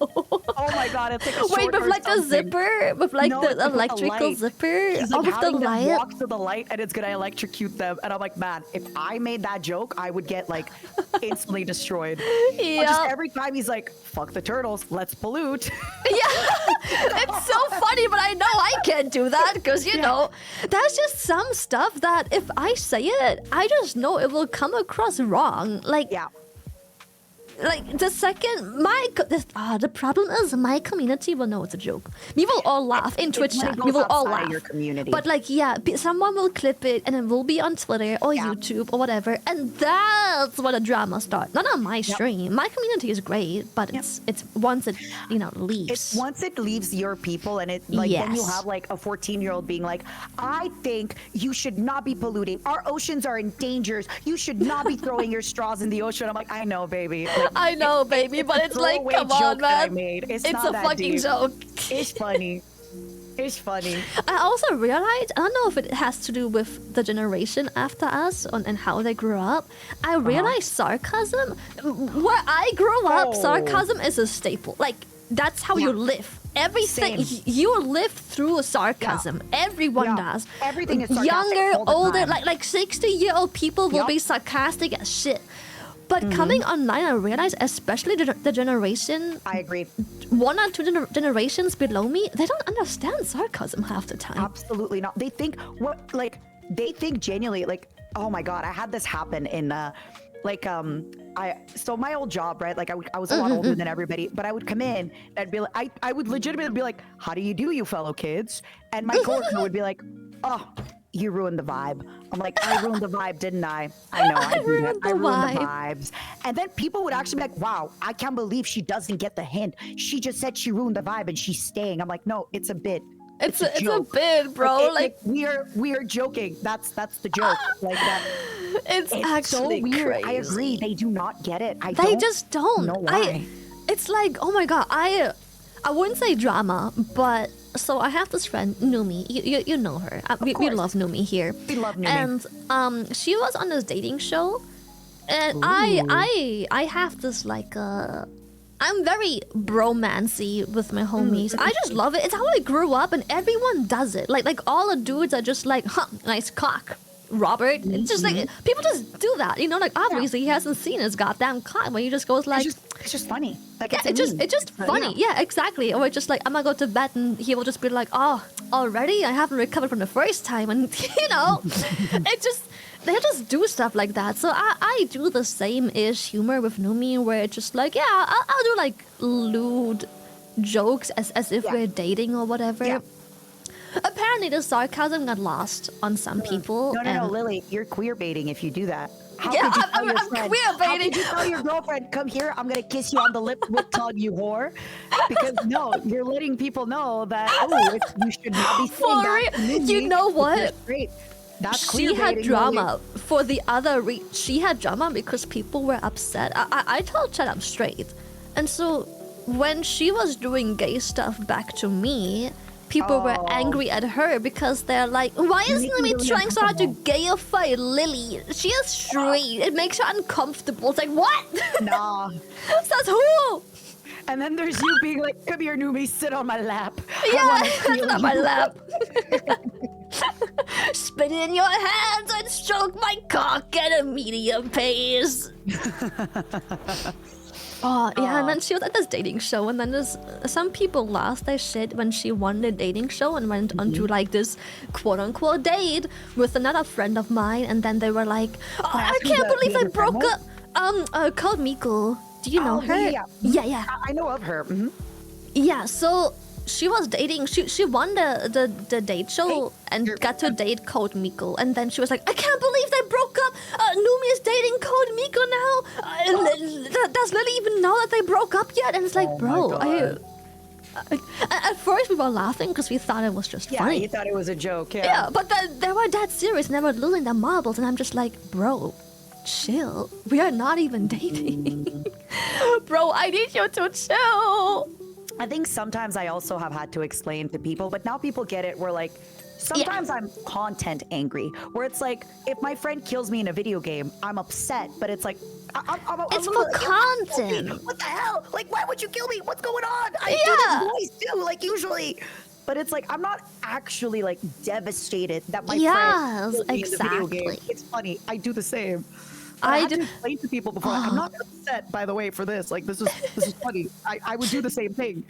Oh my god, it's like a Wait, sword with or like a something. zipper, with like No, the it's with the electrical light. zipper, He's like with the having them light. walk to the light and it's gonna electrocute them. And I'm like, man, if I made that joke, I would get like instantly destroyed. But just Yeah. every time he's like, fuck the turtles, let's pollute. Yeah, it's so funny, but I know I can't do that because you know that's just some stuff that if I say it, I just know it will come across wrong. Yeah. Like the second the problem is my community will know it's a joke. We will all laugh in Twitch It's when chat. it We goes will all outside of laugh. your community. But like someone will clip it and it will be on Twitter or Yeah. YouTube or whatever, and that's where the drama starts. Not on my stream. My community is great, but it's once it leaves. It's once it leaves your people and it like then you Yes. have like a 14-year-old being like, I think you should not be polluting. Our oceans are in danger. You should not be throwing your straws in the ocean. I'm like, I know, baby. Like, I know, baby, but it's like, throwaway come on, joke that I man. made. It's It's not a that fucking deep. joke. It's funny. It's funny. I also realized, I don't know if it has to do with the generation after us and how they grew up. I realized sarcasm, where I grew up, Oh. sarcasm is a staple. Like, that's how you live. Everything, Same. you live through sarcasm. Everyone Yeah. does. Everything is sarcastic Younger, all the older, time. like 60-year-old people will Yup. be sarcastic as shit. But coming online, I realized, especially the generation I agree. one or two generations below me, they don't understand sarcasm half the time. Absolutely not. They think they think genuinely like, oh my god, I had this happen in so my old job, right? Like I was a lot older than everybody, but I would come in and I'd be like, I would legitimately be like, how do you do, you fellow kids? And my coworker would be like, oh, you ruined the vibe. I'm like, I ruined the vibe, didn't I? I know, I ruined it. I ruined the vibes. And then people would actually be like, wow, I can't believe she doesn't get the hint. She just said she ruined the vibe and she's staying. I'm like, no, it's a bit. It's a joke. bit, bro. Like we are joking. That's the joke. Like that. It's It's actually so weird. crazy. I agree. They do not get it. They just don't. know why. It's like, oh my god, I wouldn't say drama, but so I have this friend, Numi. You know her. We course. love Numi here. We love Numi. And she was on this dating show, and I have this like I'm very bromancy with my homies. I just love it. It's how I grew up, and everyone does it. Like all the dudes are just like, huh, nice cock, Robert. It's just like people just do that, you know. Like obviously he hasn't seen his goddamn cock, but he just goes like, it's just funny. Like yeah, it's just funny. Yeah, exactly. Or just like I'm gonna go to bed, and he will just be like, oh, already? I haven't recovered from the first time, and you know, they just do stuff like that. So I do the same-ish humor with Numi, where it's just like, yeah, I'll do like lewd jokes as if we're dating or whatever. Yeah. Apparently, the sarcasm got lost on some people. No, and- Lily, you're queer baiting if you do that. How Yeah, could you tell I'm your friend- queer How baiting. could you tell your girlfriend, come here, I'm gonna kiss you on the lip with tongue, you whore? Because no, you're letting people know that you should not be saying For that. to real? me You know because what? you're straight. That's queer She had baiting, drama for the other she had drama because people were upset. I told Chad I'm straight, and so when she was doing gay stuff back to me, people were angry at her because they're like, why isn't making me Lily trying so hard to uncomfortable. gayify Lily? She is straight. It makes her uncomfortable. It's like, what? Nah. Says who? And then there's you being like, come here, Numi, sit on my lap. I Yeah, wanna it's feel not my you." lap. Spit it in your hands and stroke my cock at a medium pace. Oh, yeah, and then she was at this dating show, and then some people lost their shit when she won the dating show and went on to like this quote-unquote date with another friend of mine, and then they were like, oh, I ask who can't the believe they other friend broke was? up. Called Miko. Do you know Oh, her? yeah. Yeah. I know of her. Mhm. Yeah, so she was dating. She won the date show and got to date Code Miko, and then she was like, I can't believe they broke up. Numi is dating Code Miko now. Does Lily even know that they broke up yet? And it's like, Oh my bro, God. at first we were laughing because we thought it was just Yeah, funny. you thought it was a joke. Yeah, but then they were that serious and they were losing their marbles, and I'm just like, bro, chill. We are not even dating. bro. I need you to chill. I think sometimes I also have had to explain to people, but now people get it. Where like, sometimes I'm content angry, where it's like, if my friend kills me in a video game, I'm upset, but it's like, It's for content. What the hell? Like, why would you kill me? What's going on? I Yeah. do this voice too, like usually. But it's like, I'm not actually like devastated that my friend killed me in the video game. Exactly. It's funny. I do the same. I I had do- to explain to people before. I'm not upset, by the way, for this. Like, this is funny. I would do the same thing.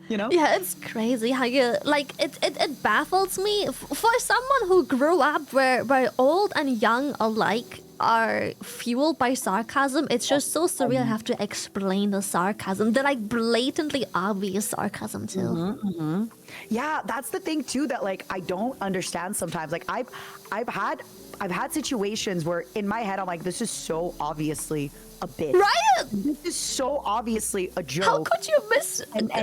You know? Yeah, it's crazy how you like it baffles me for someone who grew up where old and young alike are fueled by sarcasm. It's just so surreal to have to explain the sarcasm, the like blatantly obvious sarcasm too. Yeah, that's the thing too, that like I don't understand sometimes. Like I've had situations where in my head I'm like, this is so obviously a bit. Right? This is so obviously a joke. How could you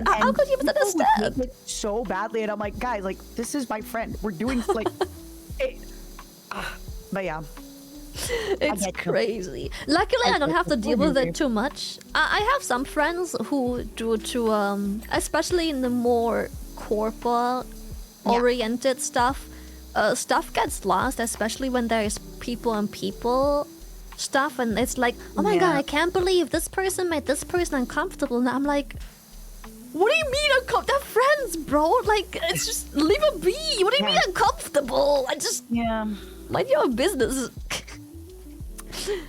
how could you people would misunderstand? take it so badly, and I'm like, guys, like this is my friend. We're doing like, but yeah. It's get you. crazy. Luckily, I don't get have to you. deal with it too much. I have some friends who do to especially in the more corporate oriented stuff. Stuff gets lost, especially when there is people and people stuff, and it's like, oh my god, Yeah. I can't believe this person made this person uncomfortable. And I'm like, what do you mean uncomfortable? They're friends, bro. Like, it's just leave it be. What do you mean Yeah. uncomfortable? I just Yeah. mind your business.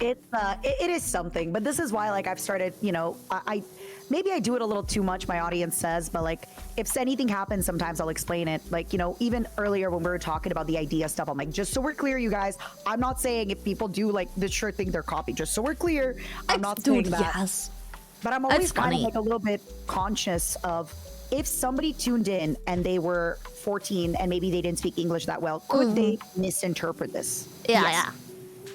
It is something, but this is why like I've started, you know, I maybe I do it a little too much, my audience says, but like if anything happens, sometimes I'll explain it. Like, you know, even earlier when we were talking about the idea stuff, I'm like, just so we're clear, you guys, I'm not saying if people do like the sure thing they're copied, just so we're clear, I'm not saying Dude, that. yes. But I'm always It's kind of funny. like a little bit conscious of if somebody tuned in and they were 14 and maybe they didn't speak English that well, could they misinterpret this? Yeah, Yes. yeah.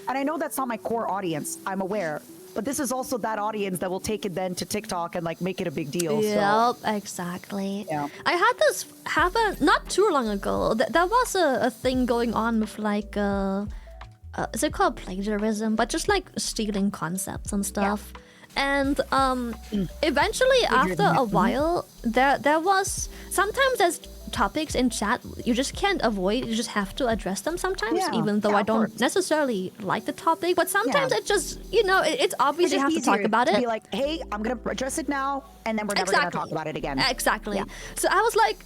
And I know that's not my core audience, I'm aware. But this is also that audience that will take it then to TikTok and like make it a big deal. So Yep, exactly. Yeah. I had this happen not too long ago. There was a thing going on with like, is it called plagiarism? But just like stealing concepts and stuff. And eventually, after a while, there was sometimes there's topics in chat you just can't avoid. You just have to address them sometimes, Yeah, even though yeah, I of don't course. necessarily like the topic. But sometimes Yeah. it just, you know, it's obvious it's you just have to talk easier about to it. be like, hey, I'm gonna address it now, and then we're never gonna talk about it again. Exactly. Yeah. So I was like,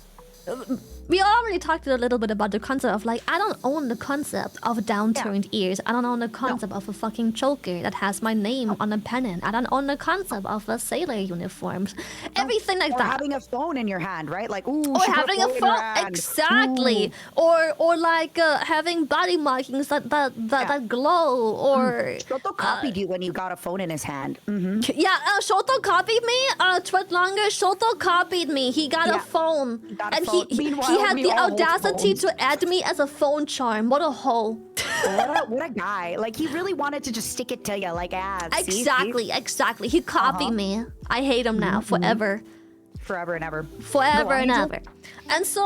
we already talked a little bit about the concept of like, I don't own the concept of downturned ears. I don't own the concept of a fucking choker that has my name on a pennant. I don't own the concept of a sailor uniforms. Everything like Or that. having a phone in your hand, right? Like, ooh, Or she put having a in her phone, hand. exactly. Ooh. Or like having body markings that glow. Or Shoto copied you when you got a phone in his hand. yeah, Shoto copied me. Twit longer. Shoto copied me. He got a Yeah. phone, He got a and phone. he Meanwhile, had we the all hold audacity phones. to add me as a phone charm. What a hoe! What a guy! Like he really wanted to just stick it to you, like see, Exactly. He copied me. I hate him now forever, forever and ever. forever Go on, and Angel. ever. And so,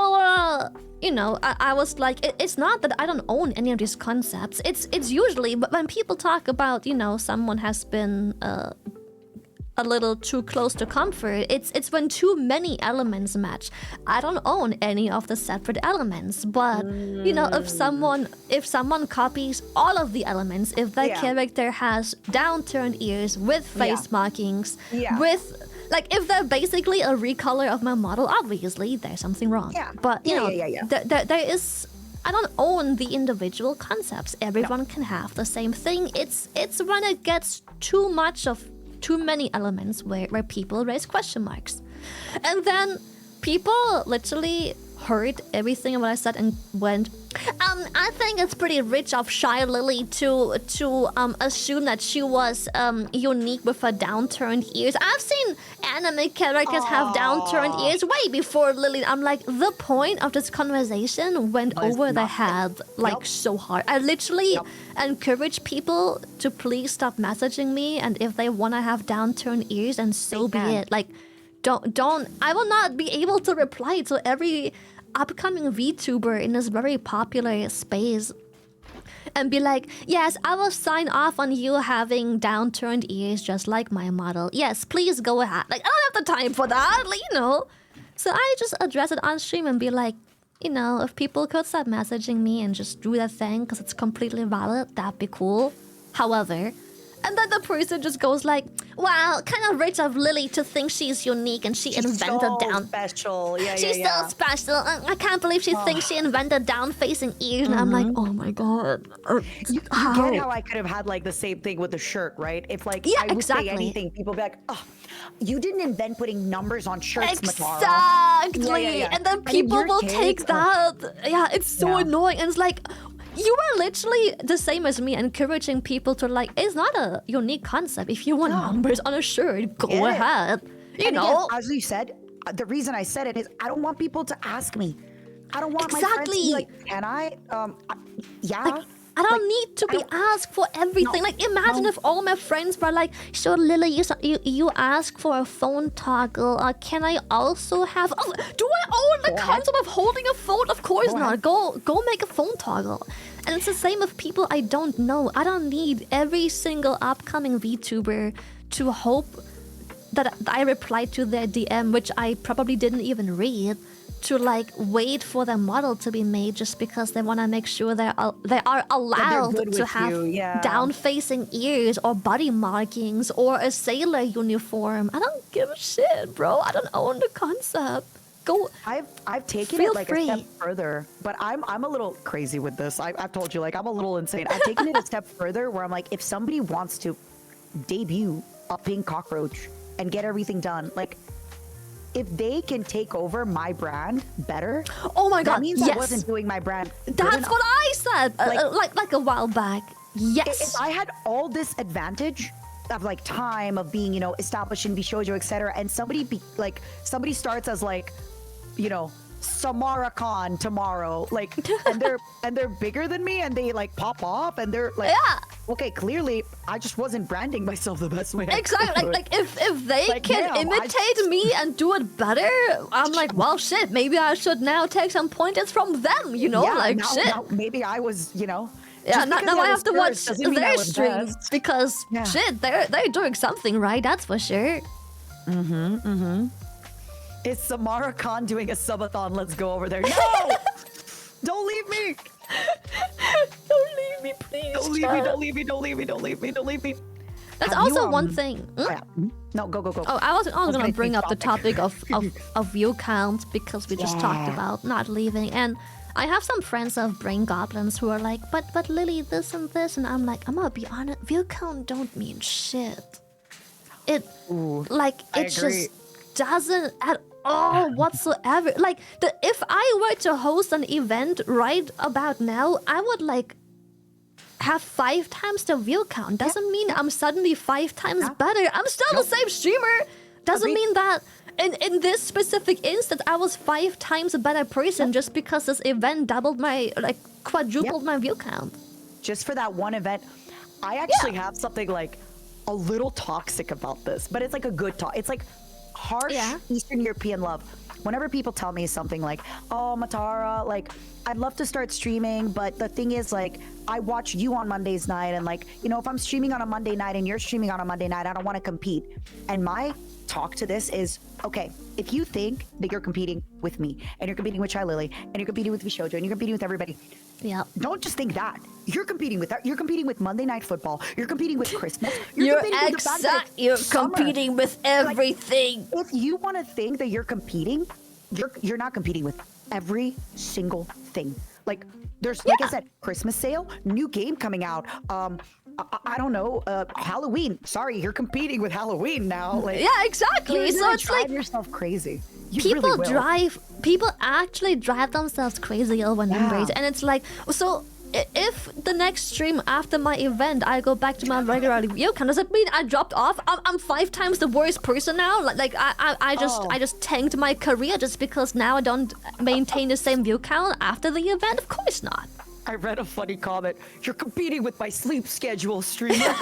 you know, I was like, it's not that I don't own any of these concepts. It's usually, but when people talk about, you know, someone has been a little too close to comfort, it's when too many elements match. I don't own any of the separate elements, but you know, if someone copies all of the elements, if that Yeah. character has downturned ears with face markings, Yeah. with like if they're basically a recolor of my model, obviously there's something wrong. Yeah. But you Yeah, know, yeah. there is. I don't own the individual concepts. Everyone can have the same thing. It's when it gets too much of too many elements where people raise question marks. And then people literally heard everything what I said and went, I think it's pretty rich of Shy Lily to assume that she was unique with her downturned ears. I've seen anime characters have downturned ears way before Lily. I'm like, the point of this conversation went Was over their not- head like Nope. so hard. I literally Nope. encourage people to please stop messaging me, and if they want to have downturned ears, and so be can. it. Like, don't. I will not be able to reply to every upcoming VTuber in this very popular space. and be like, yes, I will sign off on you having downturned ears just like my model. Yes, please go ahead. Like, I don't have the time for that, like, you know. So I just address it on stream and be like, you know, if people could stop messaging me and just do that thing because it's completely valid, that'd be cool. However, and then the person just goes like, wow, kind of rich of Lily to think she's unique and she invented so down. special. Yeah, She's yeah, so special. I can't believe she thinks she invented down-facing ears. And I'm like, oh my god. You get how I could have had like the same thing with the shirt, right? If like Yeah, I would exactly. say anything, people would be like, oh, you didn't invent putting numbers on shirts, Matara. Exactly. Yeah. And then And in people your will case, take that. Yeah, it's so Yeah. annoying. And it's like, you are literally the same as me, encouraging people to like, it's not a unique concept. If you want No. numbers on a shirt, go Get it. ahead. You And know? again, as you said, the reason I said it is I don't want people to ask me. I don't want my Exactly. friends to be like, can I? Yeah. Like, I don't need to be asked for everything. No, Like, imagine no. if all my friends were like, so Lily, you ask for a phone toggle. Can I also have... Oh, do I own the Go ahead. concept of holding a phone? Of course Go not. ahead. Go make a phone toggle. And it's the same with people I don't know. I don't need every single upcoming VTuber to hope that I reply to their DM, which I probably didn't even read, to like wait for their model to be made just because they want to make sure they are allowed good to with have you, yeah. down-facing ears or body markings or a sailor uniform. I don't give a shit, bro. I don't own the concept. Go. I've taken Feel it like free. a step further, but I'm a little crazy with this. I've told you, like I'm a little insane. I've taken it a step further where I'm like, if somebody wants to debut a pink cockroach and get everything done, like if they can take over my brand better, Oh my god, that means yes. I wasn't doing my brand. good That's enough. what I said like a while back. Yes. If I had all this advantage of like time of being, you know, established in Bishojo, etc., and somebody starts as like, you know, Samara Khan tomorrow, like, and they're bigger than me, and they like pop off, and they're like, Yeah. okay, clearly I just wasn't branding myself the best way. I Exactly. could. Like if they Like, can damn, imitate me and do it better, I'm like, well, shit. Maybe I should now take some pointers from them. You know, yeah, like now, shit. now maybe I was, you know. Yeah, just now, because now I was have to first watch doesn't mean I their was streams best. because Yeah. shit, they're doing something right. That's for sure. Is Samara Khan doing a subathon? Let's go over there. No! Don't leave me! Don't leave me, please. Don't leave me, don't leave me, don't leave me, don't leave me, don't leave me. That's Have you, also one thing. Hmm? Oh, yeah. No, go. Oh, I was gonna gonna bring change up the topic. topic of view count because we just talked Yeah. about not leaving, and I have some friends of brain goblins who are like, but Lily, this and this, and I'm like, I'm gonna be honest, view count don't mean shit. It like I it agree. just doesn't at all whatsoever. Like if I were to host an event right about now, I would like have 5 times the view count. Doesn't mean I'm suddenly 5 times better. I'm still the same streamer. Doesn't Agreed. mean that in this specific instance I was 5 times a better person just because this event doubled my like quadrupled my view count. Just for that one event, I actually have something like a little toxic about this, but it's like a good talk. It's like harsh Yeah. Eastern European love. Whenever people tell me something like, oh, Matara, like, I'd love to start streaming, but the thing is, like, I watch you on Monday's night, and, like, you know, if I'm streaming on a Monday night and you're streaming on a Monday night, I don't want to compete. And my talk to this is, okay, if you think that you're competing with me, and you're competing with Chai Lily, and you're competing with Bishojo, and you're competing with everybody, Yeah. don't just think that. You're competing with that. You're competing with Monday Night Football. You're competing with Christmas. You're competing with the fact that it's you're summer. competing with everything. If you want to think that you're competing, you're not competing with every single thing. Like there's, like I said, Christmas sale, new game coming out. I don't know, Halloween. Sorry, you're competing with Halloween now. Like, Yeah, exactly. you're So gonna it's drive like yourself crazy. You people really will. people actually drive themselves crazy when they Yeah. race, and it's like, so if the next stream after my event I go back to my regular view count, does it mean I dropped off? I'm 5 times the worst person now. Like I just tanked my career just because now I don't maintain the same view count after the event? Of course not. I read a funny comment. You're competing with my sleep schedule, streamer.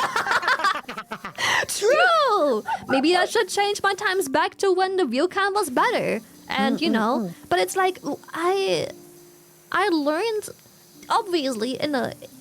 True. Maybe I should change my times back to when the view count was better. And you know, but it's like I learned obviously,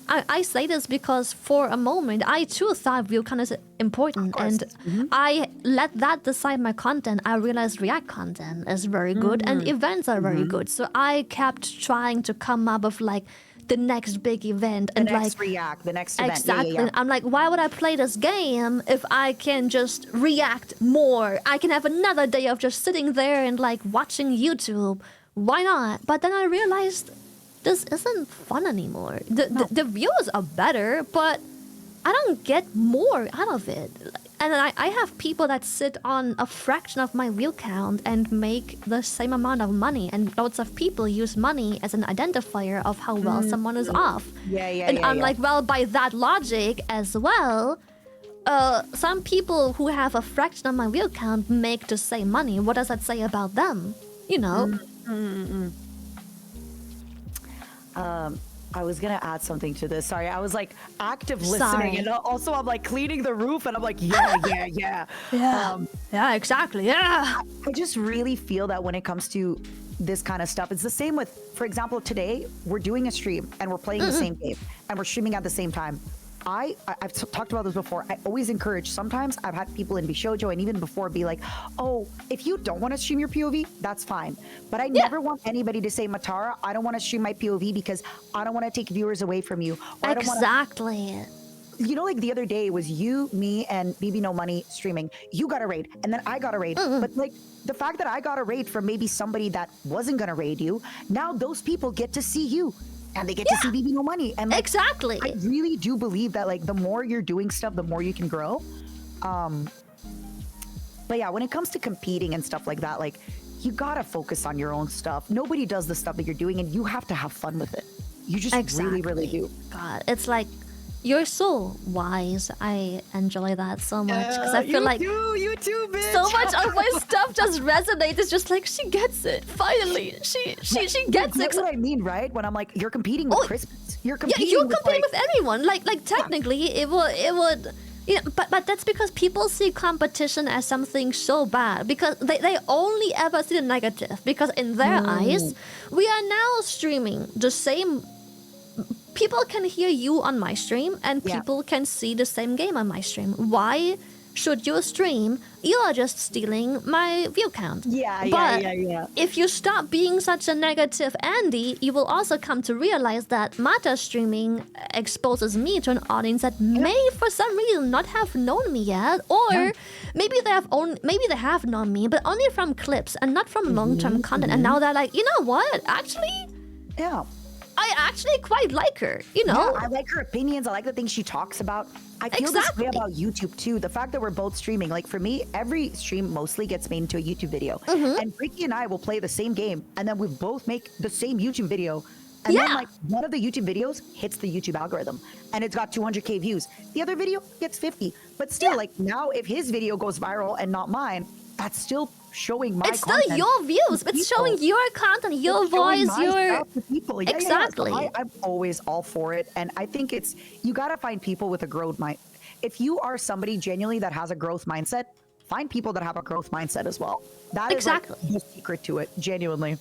I say this because for a moment I too thought view count is important, and I let that decide my content. I realized React content is very good and events are very good, so I kept trying to come up with like the next big event and next like React, the next event. exactly. Yeah. I'm like, why would I play this game if I can just react more? I can have another day of just sitting there and like watching YouTube. Why not? But then I realized this isn't fun anymore. The views are better, but I don't get more out of it. And I have people that sit on a fraction of my view count and make the same amount of money. And lots of people use money as an identifier of how well someone is off. And I'm like, well, by that logic as well, some people who have a fraction of my view count make the same money. What does that say about them? You know? I was gonna add something to this. Sorry, I was like active listening, and also I'm like cleaning the roof, and I'm like, yeah. Yeah, exactly. Yeah. I just really feel that when it comes to this kind of stuff, it's the same with, for example, today we're doing a stream and we're playing the same game and we're streaming at the same time. I've talked about this before. I always encourage, sometimes I've had people in Bishojo and even before be like, oh, if you don't want to stream your POV, that's fine. But I never want anybody to say, Matara, I don't want to stream my POV because I don't want to take viewers away from you. Or Exactly. You know, like the other day it was you, me, and BB No Money streaming. You got a raid, and then I got a raid. But like the fact that I got a raid from maybe somebody that wasn't gonna raid you, now those people get to see you. And they get to see BB No Money. And like, exactly. I really do believe that like the more you're doing stuff, the more you can grow. But yeah, when it comes to competing and stuff like that, like you gotta focus on your own stuff. Nobody does the stuff that you're doing, and you have to have fun with it. You just really do. God, it's like you're so wise. I enjoy that so much because I feel like you too, bitch. so much of my stuff just resonates. It's just like she gets it. Finally, she gets it. That's what I mean, right? When I'm like, you're competing with Christmas. You're competing. Yeah, you're with, competing like, with anyone. Like technically, it would. Yeah, but that's because people see competition as something so bad because they only ever see the negative because in their eyes, we are now streaming the same. People can hear you on my stream and people can see the same game on my stream. Why should you stream? You are just stealing my view count. But if you stop being such a negative Andy, you will also come to realize that Mata streaming exposes me to an audience that may for some reason not have known me yet, or maybe they have known me, but only from clips and not from long-term content. And now they're like, you know what? Actually, I actually quite like her, you know? Yeah, I like her opinions. I like the things she talks about. I feel this way about YouTube too. The fact that we're both streaming, like for me, every stream mostly gets made into a YouTube video. And Ricky and I will play the same game, and then we both make the same YouTube video. And then like one of the YouTube videos hits the YouTube algorithm and it's got 200K views. The other video gets 50. But still, like now if his video goes viral and not mine, that's still showing my content. It's still your views. It's showing your content, your voice, your people. Exactly. So I'm always all for it, and I think you gotta find people with a growth mind. If you are somebody genuinely that has a growth mindset, find people that have a growth mindset as well. That is like the secret to it, genuinely.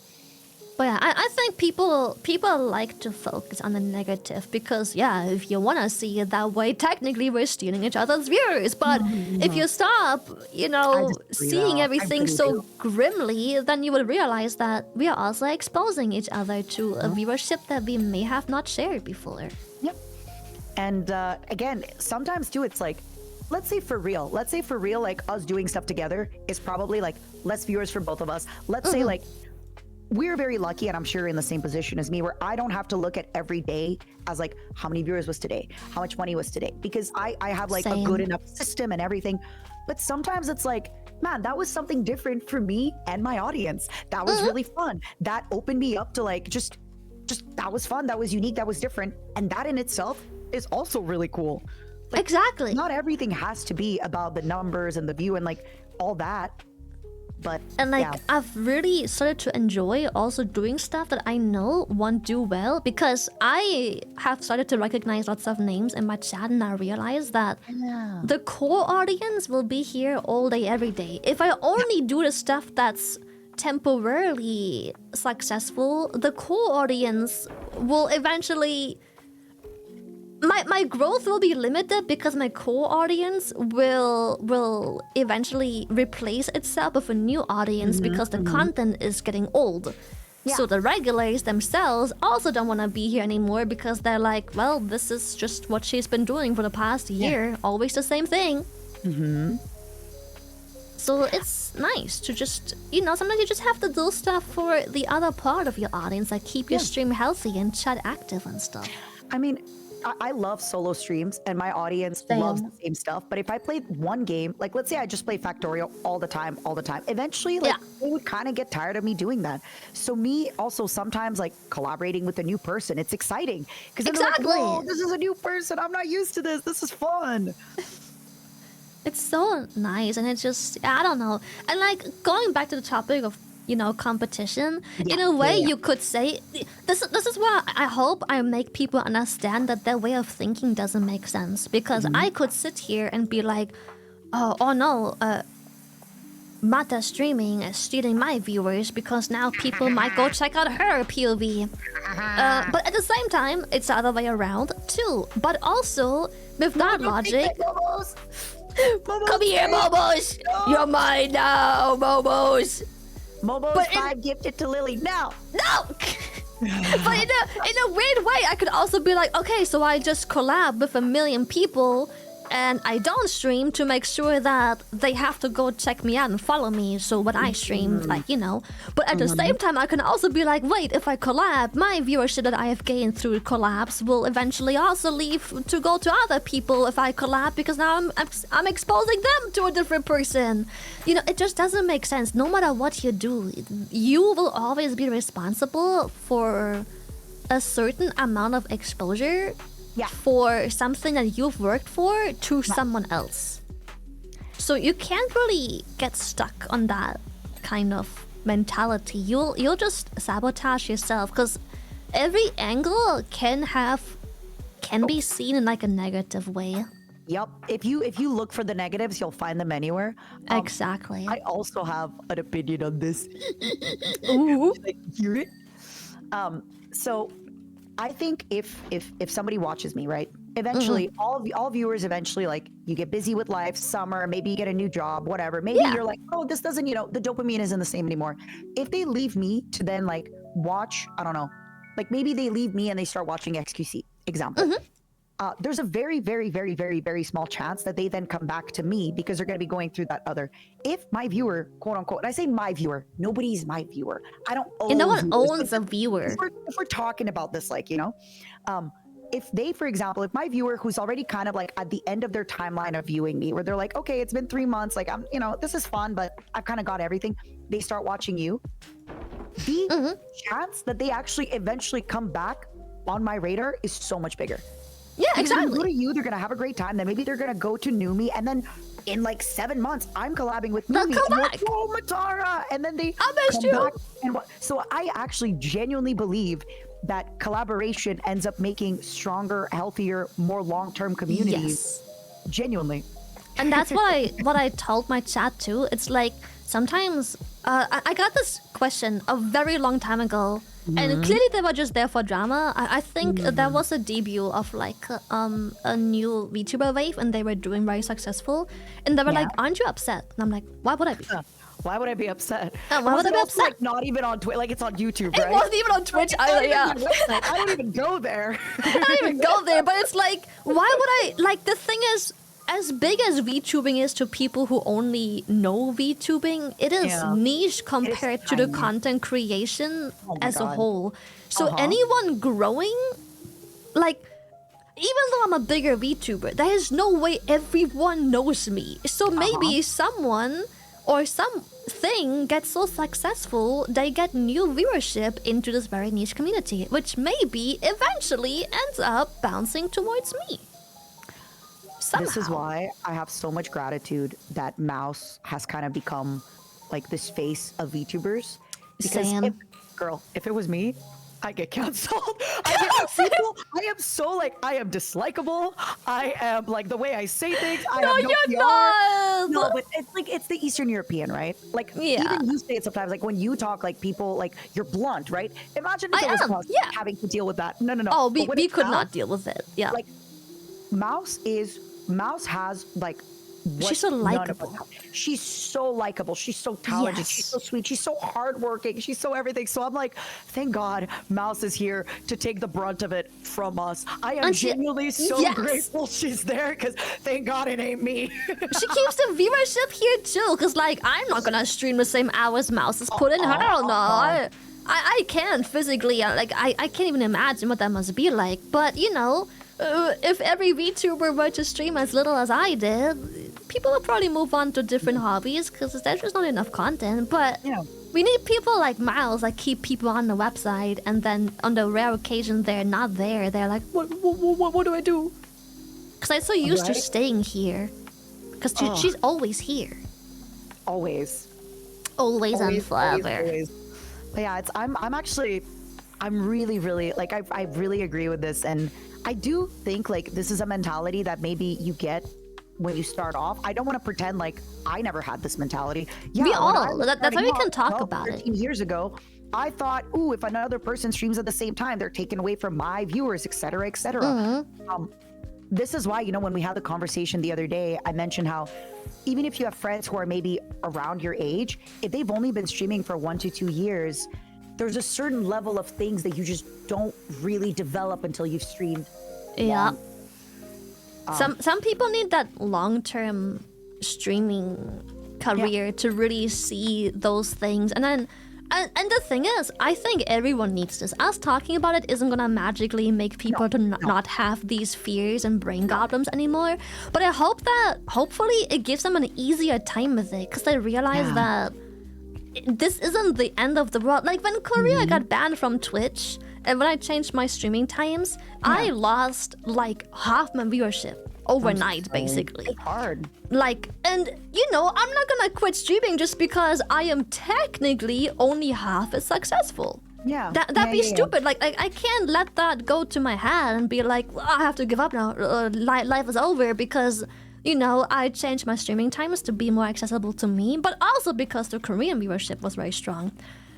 But yeah, I think people like to focus on the negative because if you want to see it that way, technically we're stealing each other's viewers. But if you stop, seeing everything so grimly, then you will realize that we are also exposing each other to a viewership that we may have not shared before. Yep. And again, sometimes too, it's like, let's say for real, like us doing stuff together is probably like less viewers for both of us. Let's say like, we're very lucky, and I'm sure you're in the same position as me, where I don't have to look at every day as like, how many viewers was today? How much money was today? Because I have like a good enough system and everything. But sometimes it's like, man, that was something different for me and my audience. That was really fun. That opened me up to like, just that was fun. That was unique. That was different. And that in itself is also really cool. Like, exactly. Not everything has to be about the numbers and the view and like all that. But I've really started to enjoy also doing stuff that I know won't do well because I have started to recognize lots of names in my chat, and I realize that the core audience will be here all day, every day. If I only do the stuff that's temporarily successful, the core audience will eventually. My growth will be limited because my core audience will eventually replace itself with a new audience because the content is getting old. Yeah. So the regulars themselves also don't want to be here anymore because they're like, well, this is just what she's been doing for the past year, always the same thing. So it's nice to just, sometimes you just have to do stuff for the other part of your audience, like keep your stream healthy and chat active and stuff. I mean, I love solo streams and my audience loves the same stuff. But if I played one game, like let's say I just play Factorial all the time, eventually they would kind of get tired of me doing that. So me also sometimes like collaborating with a new person, it's exciting. Because Exactly. they're like, whoa, this is a new person. I'm not used to this. This is fun. It's so nice, and it's just, I don't know. And like going back to the topic of competition, in a way you could say this is why I hope I make people understand that their way of thinking doesn't make sense, because I could sit here and be like, oh no, Mata streaming is stealing my viewers because now people might go check out her POV. But at the same time, it's the other way around too. But also with that logic, come here, Momos, you're mine now, Momos. Momo's But 5 gifted to Lily. No! No! But in a weird way, I could also be like, okay, so I just collab with 1 million people and I don't stream to make sure that they have to go check me out and follow me. So when I stream, like, But at the same time, I can also be like, wait, if I collab, my viewership that I have gained through collabs will eventually also leave to go to other people if I collab, because now I'm exposing them to a different person. It just doesn't make sense. No matter what you do, you will always be responsible for a certain amount of exposure for something that you've worked for to someone else. So you can't really get stuck on that kind of mentality. You'll just sabotage yourself, because every angle can be seen in like a negative way. Yep. If you look for the negatives, you'll find them anywhere. Exactly. I also have an opinion on this. Ooh. Like, hear it? So I think if somebody watches me, right, eventually all viewers eventually, like, you get busy with life, summer, maybe you get a new job, whatever. Maybe you're like, oh, this doesn't, the dopamine isn't the same anymore. If they leave me to then like watch, I don't know, like maybe they leave me and they start watching XQC, example. There's a very, very, very, very, very small chance that they then come back to me because they're going to be going through that other. If my viewer, quote unquote, and I say my viewer, nobody's my viewer. I don't own. And no one viewers, owns a viewer. If we're talking about this, like, if they, for example, if my viewer who's already kind of like at the end of their timeline of viewing me, where they're like, okay, it's been 3 months, like I'm, this is fun, but I've kind of got everything. They start watching you. The chance that they actually eventually come back on my radar is so much bigger. Yeah, They're gonna exactly. go to you, they're gonna have a great time. Then maybe they're gonna go to Numi, and then in like 7 months, I'm collabing with They'll Numi. come and they're back. like, oh, Matara, and then they I missed come you. back. And so I actually genuinely believe that collaboration ends up making stronger, healthier, more long-term communities. Yes. Genuinely. And that's what I told my chat too. It's like sometimes I got this question a very long time ago, and clearly they were just there for drama. I think there was a debut of like a new VTuber wave, and they were doing very successful. And they were like, "Aren't you upset?" And I'm like, "Why would I be?" Why would I be upset? Why would I be Also, upset? like, not even on Twitch, like it's on YouTube, It right? wasn't even on Twitch either. Yeah. I don't even go there. I don't even go there, but it's like, why would I? Like, the thing is, as big as VTubing is to people who only know VTubing, it is niche compared to the tiny. content creation as a God. whole. So anyone growing, like, even though I'm a bigger VTuber, there is no way everyone knows me. So maybe someone or something gets so successful, they get new viewership into this very niche community, which maybe eventually ends up bouncing towards me. Somehow. This is why I have so much gratitude that Mouse has kind of become like this face of VTubers. Because Same. if it was me, I get canceled. I am so like, I am dislikable. I am like the way I say things. I No, have no you're PR. not. No, No, but it's like it's the Eastern European, right? Like Yeah. even you say it sometimes. Like when you talk, like people like you're blunt, right? Imagine if I it was am, us yeah. having to deal with that. No, no, no. Oh, But when we it's could Mouse, not deal with it. Yeah. Like Mouse has like. What She's so none of likable. us have. She's so likable. She's so talented. Yes. She's so sweet. She's so hardworking. She's so everything. So I'm like, thank God Mouse is here to take the brunt of it from us. I am And she- genuinely so yes. grateful she's there because thank God it ain't me. She keeps the viewership here too, cause like I'm not gonna stream the same hours Mouse has put in. Hell no, I can't physically. Like I can't even imagine what that must be like. But you know, if every VTuber were to stream as little as I did, people would probably move on to different hobbies, cause there's just not enough content. But Yeah. we need people like Miles that keep people on the website, and then on the rare occasion they're not there, they're like, what do I do? Cause I'm so used to Right. staying here. Cause she's always here. Always. Always and forever. Always. But yeah, I'm really like I really agree with this, and I do think like this is a mentality that maybe you get when you start off. I don't want to pretend like I never had this mentality. Yeah, We when I all. was That's why we starting can off talk 12, about it. 13 years ago, I thought, ooh, if another person streams at the same time, they're taken away from my viewers, etc., etc. Mm-hmm. This is why, you know, when we had the conversation the other day, I mentioned how even if you have friends who are maybe around your age, if they've only been streaming for 1 to 2 years, there's a certain level of things that you just don't really develop until you've streamed. Yeah. long. Some people need that long-term streaming career to really see those things, and then and the thing is, I think everyone needs this. Us talking about it isn't gonna magically make people to not have these fears and brain goblins anymore. But I hope that hopefully it gives them an easier time with it, because they realize that this isn't the end of the world. Like when Korea got banned from Twitch, and when I changed my streaming times, I lost like half my viewership overnight, basically. It's hard. Like, and you know, I'm not gonna quit streaming just because I am technically only half as successful. Yeah. That'd be stupid. Like, I can't let that go to my head and be like, well, I have to give up now. Life is over because, you know, I changed my streaming times to be more accessible to me, but also because the Korean viewership was very strong.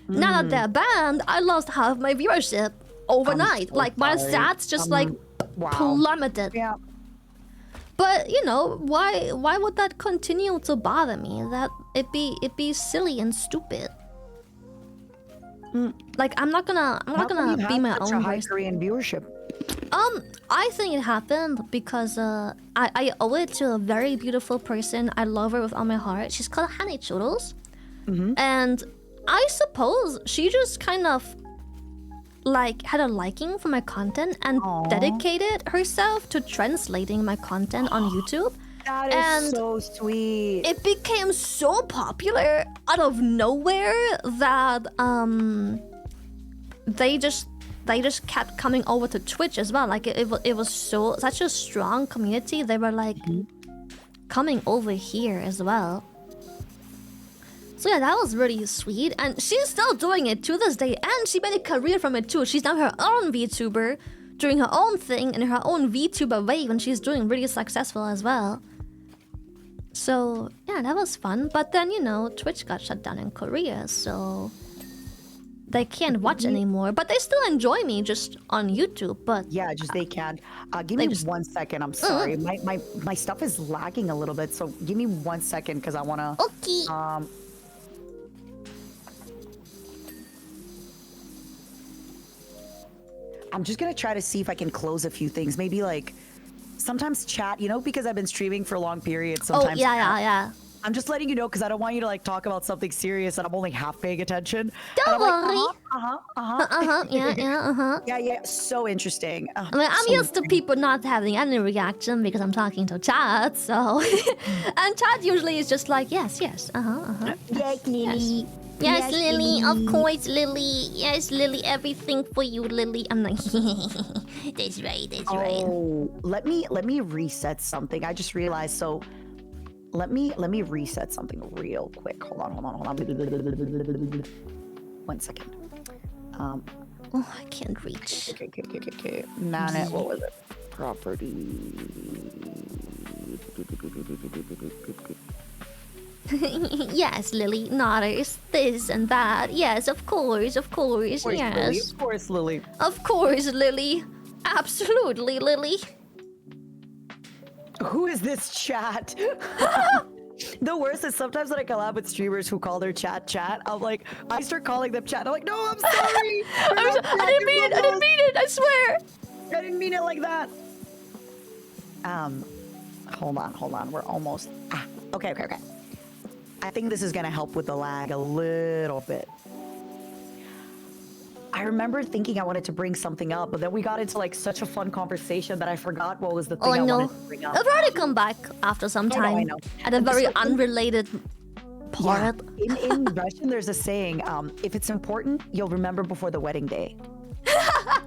Now that they're banned, I lost half my viewership overnight. so Like my sorry. stats just like plummeted. Yeah. But you know, why would that continue to bother me? That it'd be silly and stupid. Like I'm not gonna be my such own a high person. Korean viewership. I think it happened because I owe it to a very beautiful person. I love her with all my heart. She's called Honey Churros, and I suppose she just kind of like had a liking for my content and dedicated herself to translating my content on YouTube. That is And so sweet. it became so popular out of nowhere that they just kept coming over to Twitch as well. Like it was such a strong community. They were like coming over here as well. So yeah, that was really sweet, and she's still doing it to this day, and she made a career from it too. She's now her own VTuber, doing her own thing in her own VTuber wave, and she's doing really successful as well. So yeah, that was fun. But then, you know, Twitch got shut down in Korea, so they can't watch anymore. But they still enjoy me just on YouTube. But Yeah, just they can. Give me 1 second. I'm sorry. My stuff is lagging a little bit, so give me 1 second because I wanna. okay. I'm just gonna try to see if I can close a few things. Maybe like sometimes chat, you know, because I've been streaming for long periods. Oh Sometimes yeah. I'm just letting you know because I don't want you to like talk about something serious and I'm only half paying attention. Don't worry. Yeah. So interesting. I mean, I'm used to people not having any reaction because I'm talking to chat, so... and chat usually is just like, yes, Yes, Lily. Yes, Lily, of course, Lily. Yes, Lily, everything for you, Lily. I'm like, that's right. Oh, let me reset something. I just realized. So, let me reset something real quick. Hold on. 1 second. Oh, I can't reach. Okay. Manage. What was it? Property. Yes, Lily. Nodders. This and that. Yes, of course. Of course. Lily, Yes. of course, Lily. Of course, Lily. Absolutely, Lily. Who is this chat? The worst is sometimes when I collab with streamers who call their chat, I'm like, I start calling them chat. I'm like, no, I'm sorry. I didn't mean it. I didn't mean it. I swear. I didn't mean it like that. Hold on. We're almost. Okay. I think this is gonna help with the lag a little bit. I remember thinking I wanted to bring something up, but then we got into like such a fun conversation that I forgot what was the thing I wanted to bring up. I've already come back after some time. I know. At a very unrelated part. Yeah. In Russian, there's a saying, if it's important, you'll remember before the wedding day.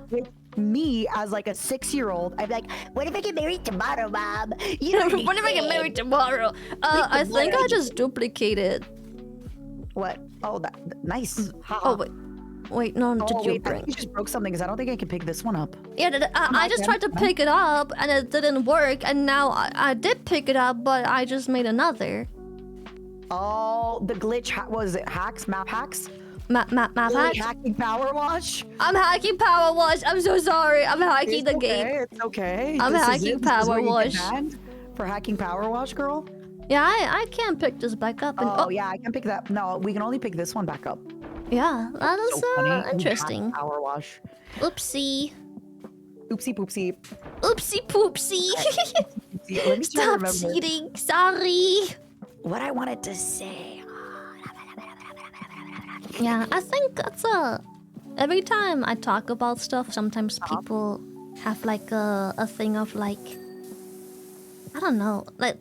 With me, as like a 6-year-old, I'm like, what if I get married tomorrow, Mom? You know What if I get married tomorrow? I think I just duplicated. What? Oh, nice. Oh, wait, no, did you I bring? think you just broke something because I don't think I can pick this one up. Yeah, I just tried to pick it up and it didn't work, and now I did pick it up, but I just made another. Oh, the glitch was it hacks? Map hacks? Map hack? Hacking PowerWash? I'm hacking PowerWash. I'm so sorry. I'm hacking the game. It's okay. I'm hacking PowerWash. For hacking PowerWash, girl? Yeah, I can't pick this back up. And, yeah, I can pick that. No, we can only pick this one back up. Yeah, that is So funny. interesting. PowerWash. Oopsie. Oopsie poopsie. Oopsie poopsie. Let me try to Stop remember cheating. Sorry. what I wanted to say. Yeah, I think that's every time I talk about stuff, sometimes people have like a thing of like, I don't know, like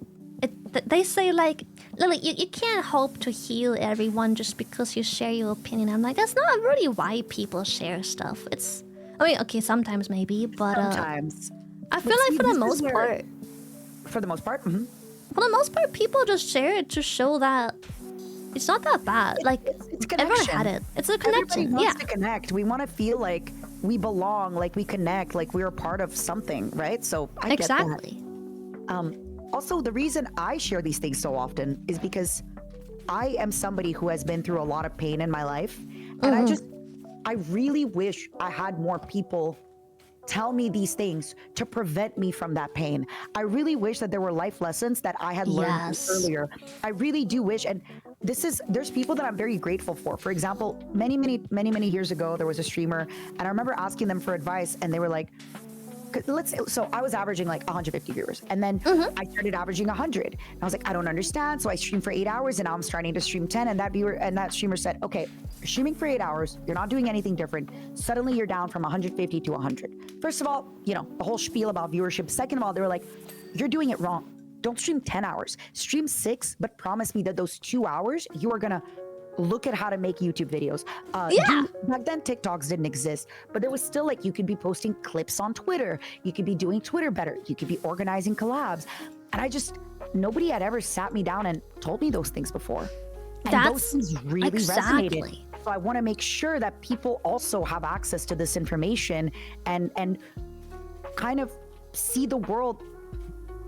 they say like, Lily, you can't hope to heal everyone just because you share your opinion. I'm like, that's not really why people share stuff. I mean, okay, sometimes maybe, but Sometimes. I feel like for the most part, For the most part? people just share it to show that it's not that bad. Like, it's everyone connection. had it. It's a Everybody connection. wants Yeah. to connect. We want to feel like we belong, like we connect, like we're a part of something, right? So I get that. Exactly. Also, the reason I share these things so often is because I am somebody who has been through a lot of pain in my life. And I really wish I had more people tell me these things to prevent me from that pain. I really wish that there were life lessons that I had learned Yes. earlier. I really do wish. And there's people that I'm very grateful for. For example, many years ago, there was a streamer and I remember asking them for advice and they were like, so I was averaging like 150 viewers and then I started averaging 100 and I was like, I don't understand. So I streamed for 8 hours and now I'm starting to stream 10 and that streamer said, okay, you're streaming for 8 hours. You're not doing anything different. Suddenly you're down from 150 to 100. First of all, the whole spiel about viewership. Second of all, they were like, you're doing it wrong. Don't stream 10 hours, stream 6, but promise me that those 2 hours, you are going to look at how to make YouTube videos. Back then, TikToks didn't exist, but there was still like you could be posting clips on Twitter. You could be doing Twitter better. You could be organizing collabs. And nobody had ever sat me down and told me those things before. And those things really resonated. So I want to make sure that people also have access to this information and kind of see the world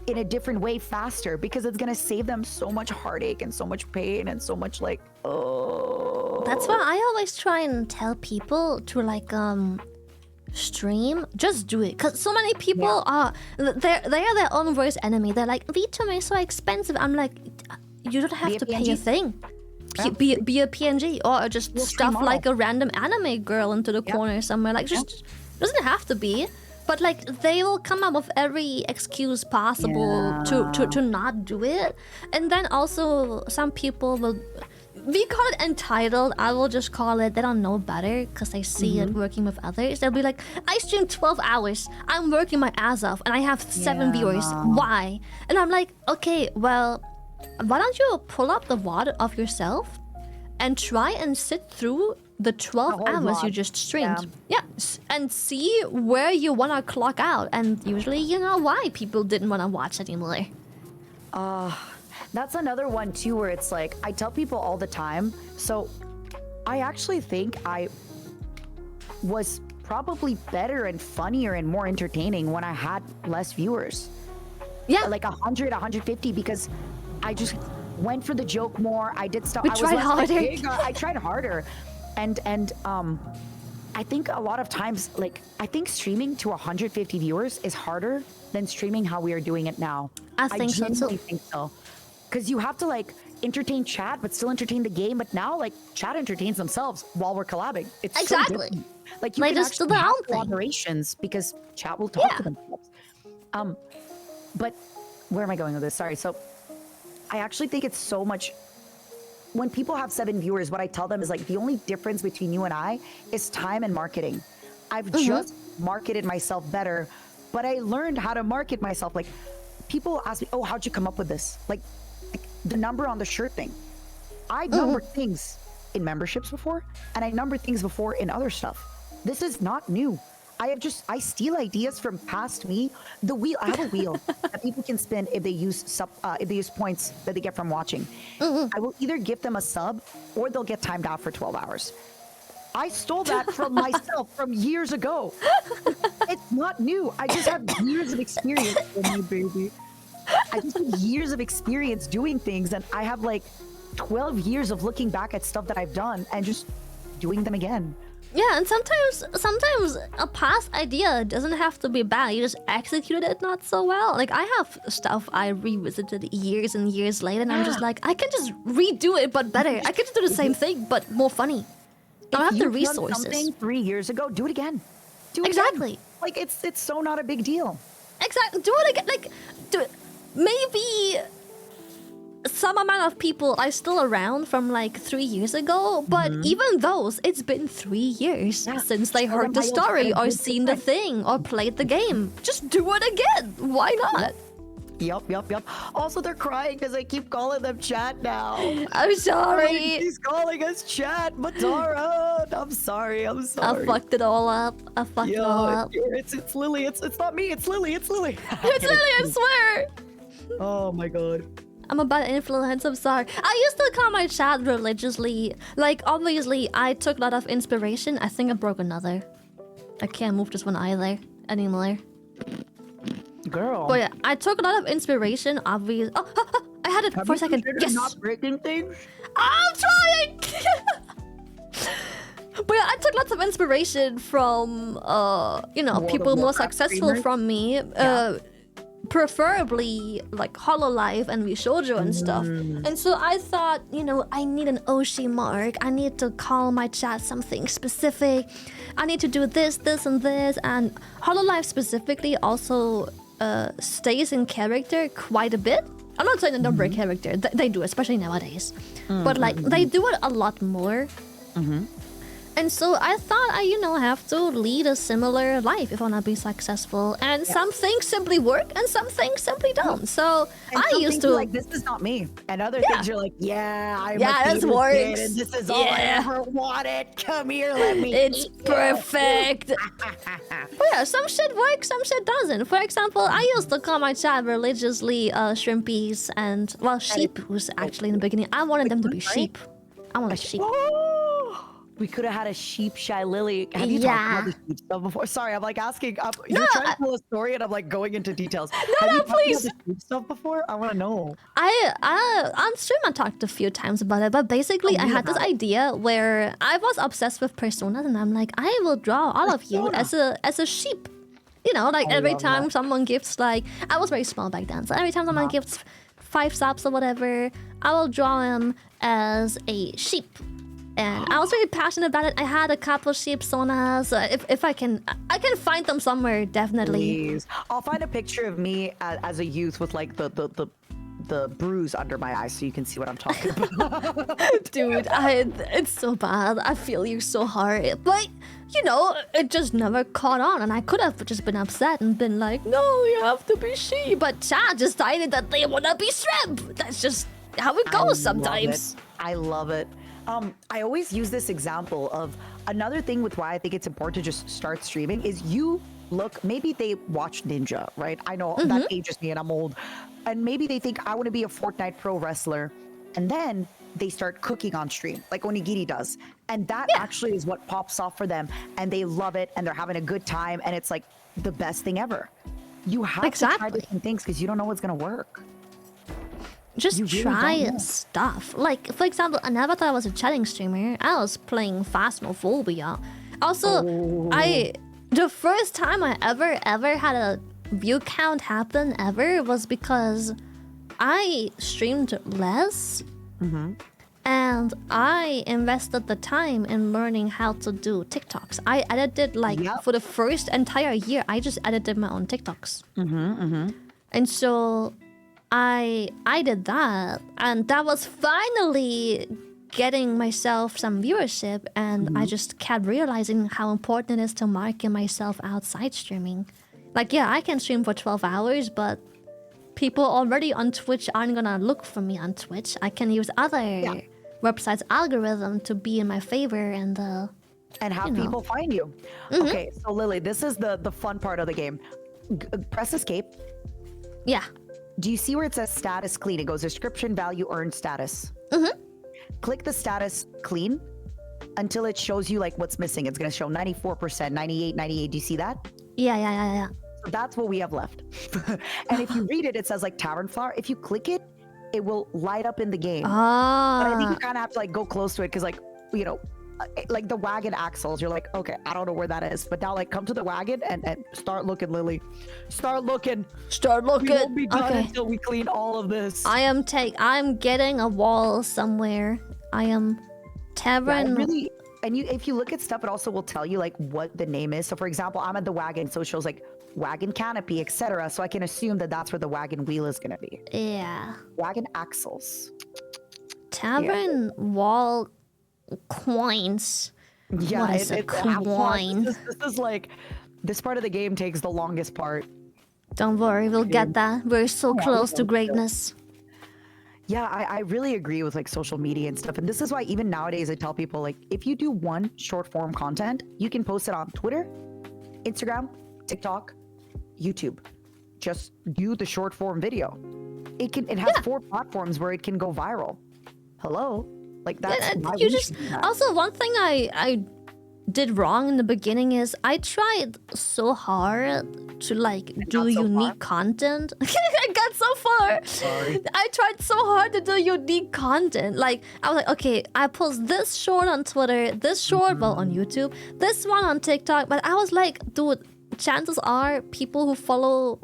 in a different way faster because it's going to save them so much heartache and so much pain and so much like, oh. That's why I always try and tell people to like stream. Just do it, because so many people are their own worst enemy. They're like, VTuber is so expensive. I'm like, you don't have to pay a thing. Be a PNG or just stuff like a random anime girl into the corner somewhere. Like, just doesn't have to be. But like they will come up with every excuse possible to not do it. And then also some people will, we call it entitled. I will just call it, they don't know better because they see it working with others. They'll be like, I stream 12 hours. I'm working my ass off and I have 7 viewers. Why? And I'm like, okay, well, why don't you pull up the VOD of yourself and try and sit through the 12 hours you just streamed. And see where you want to clock out. And usually you know why people didn't want to watch anymore. That's another one too where it's like, I tell people all the time. So I actually think I was probably better and funnier and more entertaining when I had less viewers. Yeah. Like 100, 150 because went for the joke more. I did stuff. We I was tried less harder. like, "Hey, I tried harder, and I think a lot of times, like, I think streaming to 150 viewers is harder than streaming how we are doing it now. I think so, too. genuinely think so. Because you have to, like, entertain chat, but still entertain the game. But now, like, chat entertains themselves while we're collabing. It's so Exactly. different. Like, you They can just do actually their have own thing. collaborations because chat will talk Yeah. to themselves. But where am I going with this? Sorry. So I actually think it's so much. When people have 7 viewers, what I tell them is like the only difference between you and I is time and marketing. I've just marketed myself better, but I learned how to market myself. Like, people ask me, "Oh, how'd you come up with this?" Like the number on the shirt thing. I numbered things in memberships before, and I numbered things before in other stuff. This is not new. I steal ideas from past me. I have a wheel that people can spin if they use points that they get from watching. I will either give them a sub or they'll get timed out for 12 hours. I stole that from myself from years ago. It's not new. I just have years of experience with you, baby. I just have years of experience doing things, and I have like 12 years of looking back at stuff that I've done and just doing them again. Yeah, and sometimes a past idea doesn't have to be bad. You just executed it not so well. Like, I have stuff I revisited years and years later, and I'm just like, I can just redo it, but better. I can just do the same thing, but more funny. I don't have the You've done resources. something 3 years ago, do it again. Do it Exactly. again. Like, it's so not a big deal. Exactly. Do it again. Like, do it. Maybe some amount of people are still around from like 3 years ago, but even those, it's been 3 years since they heard the story or seen the thing or played the game. Just do it again. Why not? Yup. Also, they're crying because I keep calling them chat now. I'm sorry. He's calling us chat, Matara. I'm sorry. I fucked it all up. It's Lily. It's not me. It's Lily. It's Lily, I swear. Oh my god. I'm a bad influence, I'm sorry. I used to call my chat religiously. Like, obviously, I took a lot of inspiration. I think I broke another. I can't move this one either anymore. Girl. But yeah, I took a lot of inspiration, obviously. Oh, I had it for a second. Yes! Not breaking things? I'm trying! But yeah, I took lots of inspiration from, people more successful streamers? from me. Preferably like Hololive and Shoujo and stuff. And so I thought, I need an Oshi mark. I need to call my chat something specific. I need to do this, and this. And Hololive specifically also stays in character quite a bit. I'm not saying they don't break character. They do, especially nowadays. But like, they do it a lot more. And so I thought I, have to lead a similar life if I want to be successful. And some things simply work and some things simply don't. So And I some used things to... you're like, this is not me. And other things you're like, I'm this works. and this is all I ever wanted. Come here, let me It's eat perfect. But yeah, some shit works, some shit doesn't. For example, I used to call my chat religiously shrimpies and, sheep was actually in the beginning. I wanted them to be sheep. I wanted sheep. We could have had a sheep shy Lily. Have you talked about the sheep stuff before? Sorry, I'm like asking. You're trying to tell a story, and I'm like going into details. Have you talked please. about the sheep stuff before? I want to know. I on stream I talked a few times about it, but basically I had this idea where I was obsessed with personas, and I'm like, I will draw all of you as a sheep. Every time someone gives I was very small back then, so every time someone gives 5 subs or whatever, I will draw them as a sheep. And I was very passionate about it. I had a couple sheep sonas. If I can find them somewhere, definitely. Please. I'll find a picture of me as a youth with like the bruise under my eye so you can see what I'm talking about. Dude, it's so bad. I feel you so hard. But, it just never caught on. And I could have just been upset and been like, no, you have to be sheep. But chat decided that they want to be shrimp. That's just how it goes sometimes. I love it. I always use this example of another thing with why I think it's important to just start streaming is maybe they watch Ninja, right? I know that ages me and I'm old. And maybe they think I want to be a Fortnite pro wrestler. And then they start cooking on stream, like Onigiri does. And that actually is what pops off for them. And they love it and they're having a good time. And it's like the best thing ever. You have to try different things because you don't know what's going to work. just You really try don't know. stuff. Like, for example, an avatar was a chatting streamer. I was playing Phasmophobia. Also, the first time I ever had a view count happen ever was because I streamed less and I invested the time in learning how to do TikToks. I edited like for the first entire year, I just edited my own TikToks. And so I did that, and that was finally getting myself some viewership, and I just kept realizing how important it is to market myself outside streaming. Like, yeah, I can stream for 12 hours, but people already on Twitch aren't gonna look for me on Twitch. I can use other websites' algorithm to be in my favor and have people find you. Okay, so Lily, this is the fun part of the game. Press escape. yeah. Do you see where it says status clean? It goes description, value, earned status. Click the status clean until it shows you like what's missing. It's going to show 94%, 98, 98. Do you see that? Yeah. So that's what we have left. And if you read it, it says like Tavern Flower. If you click it, it will light up in the game. But I think you kind of have to like go close to it because like, you know, like the wagon axles, you're like, okay, I don't know where that is. But now like come to the wagon and start looking, Lily. Start looking. We won't be done until we clean all of this. I'm getting a wall somewhere. I am Tavern. Really, and if you look at stuff, it also will tell you like what the name is. So for example, I'm at the wagon, so it shows like wagon canopy, etc. So I can assume that that's where the wagon wheel is gonna be. Yeah. Wagon axles. Tavern wall coins. Yeah, What is a coin? This is like this part of the game takes the longest part. Don't worry, we'll get that. We're so close to greatness. Yeah, I really agree with like social media and stuff. And this is why even nowadays I tell people like if you do one short form content, you can post it on Twitter, Instagram, TikTok, YouTube. Just do the short form video. It has 4 platforms where it can go viral. Hello? Like that's why You we just should do that. also one thing I did wrong in the beginning is I tried so hard to like do got so unique content. I got so far. Sorry. I tried so hard to do unique content. Like I was like, okay, I post this short on Twitter, this short on YouTube, this one on TikTok. But I was like, dude, chances are people who follow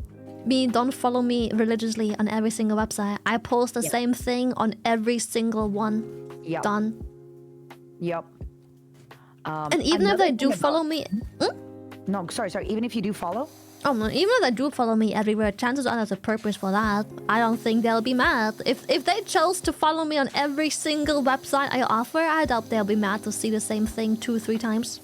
me don't follow me religiously on every single website. I post the same thing on every single one. Yep. Done. Yep. And even if they do follow me, No, sorry. Even if you do follow, oh no, even if they do follow me everywhere, chances are there's a purpose for that. I don't think they'll be mad. If they chose to follow me on every single website I offer, I doubt they'll be mad to see the same thing 2-3 times.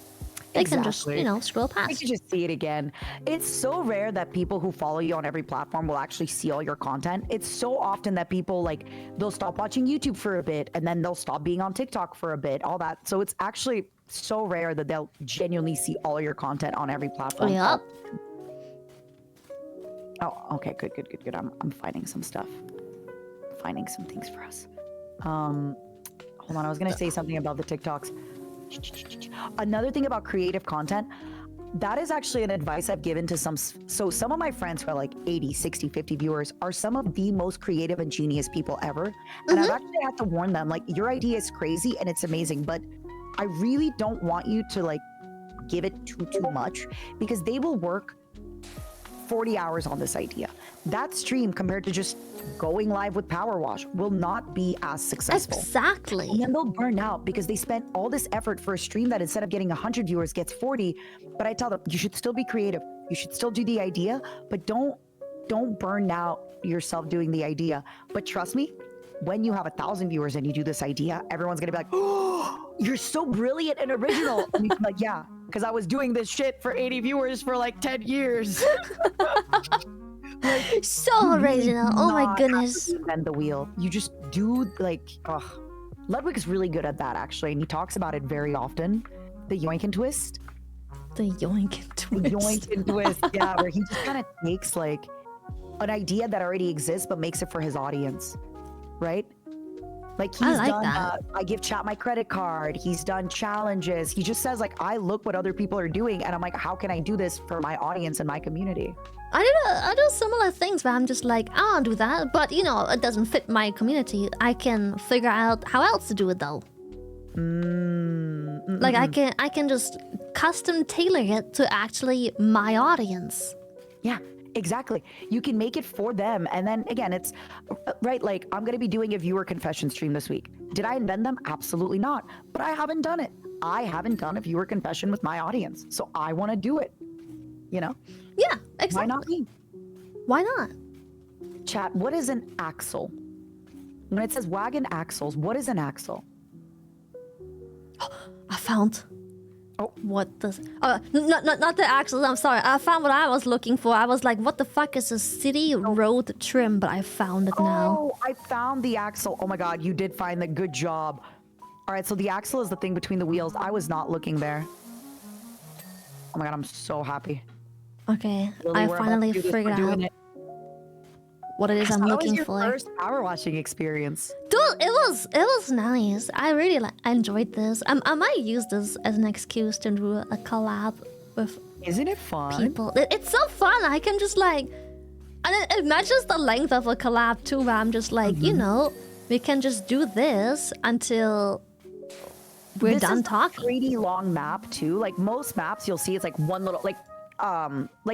They can just, Exactly. scroll I past. could just see it again. It's so rare that people who follow you on every platform will actually see all your content. It's so often that people like they'll stop watching YouTube for a bit and then they'll stop being on TikTok for a bit, all that. So it's actually so rare that they'll genuinely see all your content on every platform. Yep. Oh, okay, good. I'm finding some stuff. Finding some things for us. Hold on, I was gonna say something about the TikToks. Another thing about creative content, that is actually an advice I've given to some of my friends who are like 80, 60, 50 viewers are some of the most creative and genius people ever. And I've actually had to warn them, like, your idea is crazy and it's amazing, but I really don't want you to like give it too much because they will work 40 hours on this idea. That stream compared to just going live with PowerWash will not be as successful. Exactly. And then they'll burn out because they spent all this effort for a stream that instead of getting 100 viewers gets 40. But I tell them, you should still be creative. You should still do the idea, but don't burn out yourself doing the idea. But trust me, when you have 1,000 viewers and you do this idea, everyone's gonna be like, oh, you're so brilliant and original. And you're like, yeah, because I was doing this shit for 80 viewurs for like 10 years. So original. Oh my goodness. Bend the wheel. You just do like, Ludwig's really good at that actually, and he talks about it very often. The yoink and twist. The yoink and twist. The yoink and twist, yeah, where he just kind of takes like an idea that already exists but makes it for his audience, right? Like he's like done, that. I give chat my credit card. He's done challenges. He just says like, I look what other people are doing and I'm like, how can I do this for my audience and my community? I do similar things where I'm just like, I don't do that, but you know, it doesn't fit my community. I can figure out how else to do it though. Like I can just custom tailor it to actually my audience. Yeah, exactly. You can make it for them. And then again, it's right. Like I'm going to be doing a viewer confession stream this week. Did I invent them? Absolutely not. But I haven't done it. I haven't done a viewer confession with my audience. So I want to do it. You know? Yeah, exactly. Why not me? Why not? Chat, what is an axle? When it says wagon axles, what is an axle? I found. Oh. What does? Not the axles. I'm sorry. I found what I was looking for. I was like, what the fuck is a city road trim? But I found it now. Oh, I found the axle. Oh my god, you did find the good job. All right, so the axle is the thing between the wheels. I was not looking there. Oh my god, I'm so happy. Okay, Lily, I we're about finally to do this. We're figured doing out it. what it is I'm How was looking your for. first power washing experience? Dude, it was nice. I really enjoyed this. I might use this as an excuse to do a collab with Isn't it fun? people. It's so fun. I can just like, and it matches the length of a collab too. Where I'm just like, you know, we can just do this until we're This done is talking. a pretty long map too. Like most maps, you'll see it's like one little like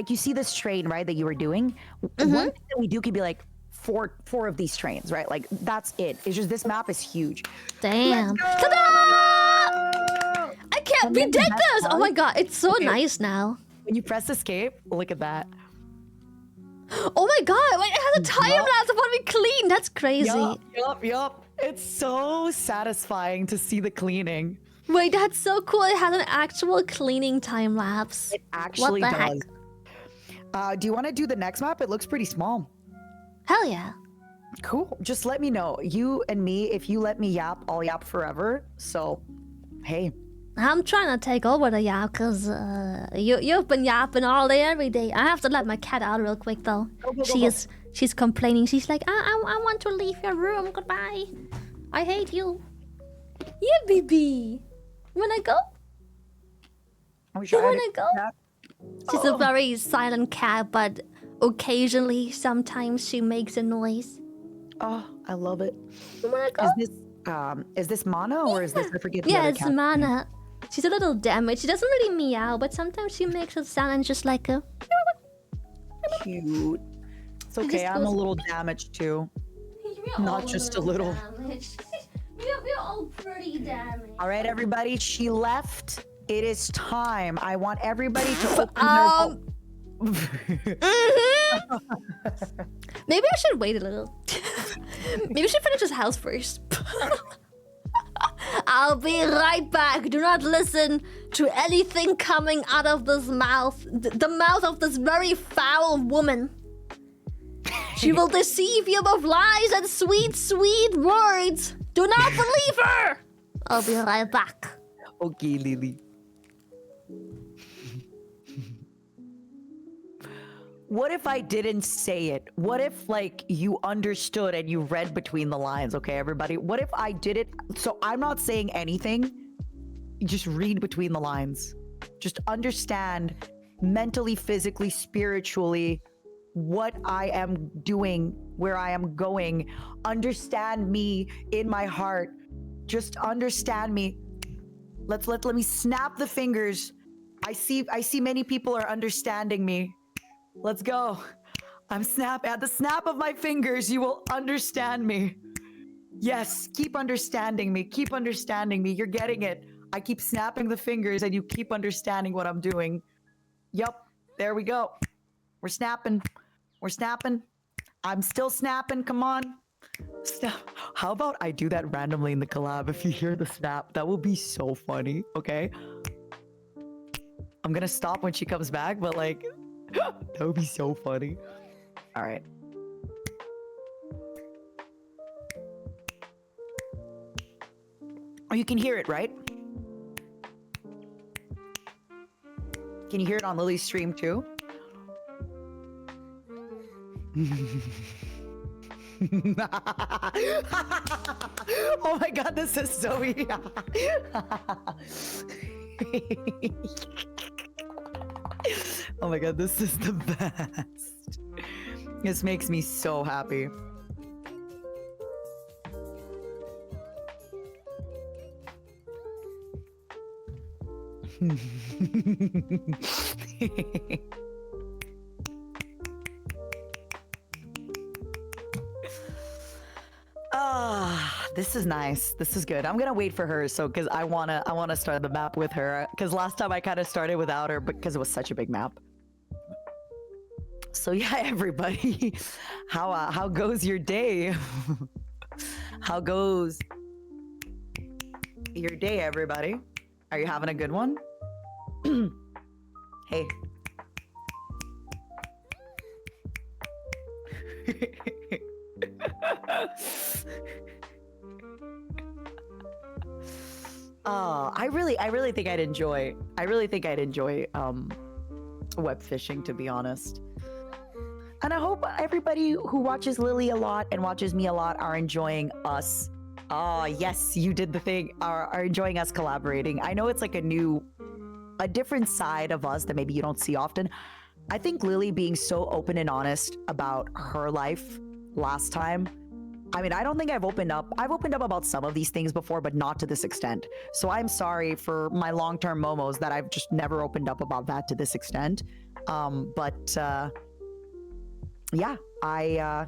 you see this train, right, that you were doing. One thing that we do could be like four of these trains, right? Like that's it. It's just this map is huge. Damn. Let's Ta-da! I can't. And We then did the best this. Oh part- my god, it's so Okay. nice now. When you press escape, look at that. Oh my god, wait, it has a time lapse of what we clean. That's crazy. Yup. It's so satisfying to see the cleaning. Wait, that's so cool. It has an actual cleaning time lapse. It actually the does. Do you want to do the next map? It looks pretty small. Hell yeah. Cool. Just let me know. You and me, if you let me yap, I'll yap forever. So, hey. I'm trying to take over the yap because you've been yapping all day, every day. I have to let my cat out real quick though. Go. She's complaining. She's like, I want to leave your room. Goodbye. I hate you. Yeah, baby. You wanna go? Are we You sure I wanna didn't- go? Yeah. She's a very silent cat, but occasionally, sometimes she makes a noise. Oh, I love it. You wanna go? Is this Mana or is this I forget the Yeah, other it's cat? Mana. She's a little damaged. She doesn't really meow, but sometimes she makes a sound and just like a. Cute. It's okay, just I'm a goes- little damaged too. Not just a little. Damaged. We're all pretty damaged. All right, everybody, she left. It is time. I want everybody to open Maybe I should wait a little. Maybe we should finish this house first. I'll be right back. Do not listen to anything coming out of this mouth. The mouth of this very foul woman. She will deceive you with lies and sweet, sweet words. Do not believe her. I'll be right back. Okay, Lily. What if I didn't say it? What if, like, you understood and you read between the lines, okay, everybody? What if I did it? So I'm not saying anything. Just read between the lines. Just understand mentally, physically, spiritually what I am doing, where I am going. Understand me in my heart. Just understand me. Let me snap the fingers. I see many people are understanding me. Let's go. I'm at the snap of my fingers, you will understand me. Yes, keep understanding me. Keep understanding me. You're getting it. I keep snapping the fingers and you keep understanding what I'm doing. Yup, there we go. We're snapping. We're snapping. I'm still snapping. Come on. Snap. How about I do that randomly in the collab if you hear the snap? That will be so funny, okay? I'm gonna stop when she comes back, but like, that would be so funny. All right. Oh, you can hear it, right? Can you hear it on Lily's stream too? Oh my god, this is so Oh my god, this is the best. This makes me so happy. This is nice. This is good. I'm gonna wait for her, so because I wanna start the map with her. Because last time I kind of started without her, because it was such a big map. So yeah, everybody, how goes your day? How goes your day, everybody? Are you having a good one? Hey. I really think I'd enjoy web fishing, to be honest. And I hope everybody who watches Lily a lot and watches me a lot are enjoying us. Yes, you did the thing. Are enjoying us collaborating. I know it's like a different side of us that maybe you don't see often. I think Lily being so open and honest about her life last time. I mean, I don't think I've opened up about some of these things before, but not to this extent. So I'm sorry for my long-term momos that I've just never opened up about that to this extent. Yeah, I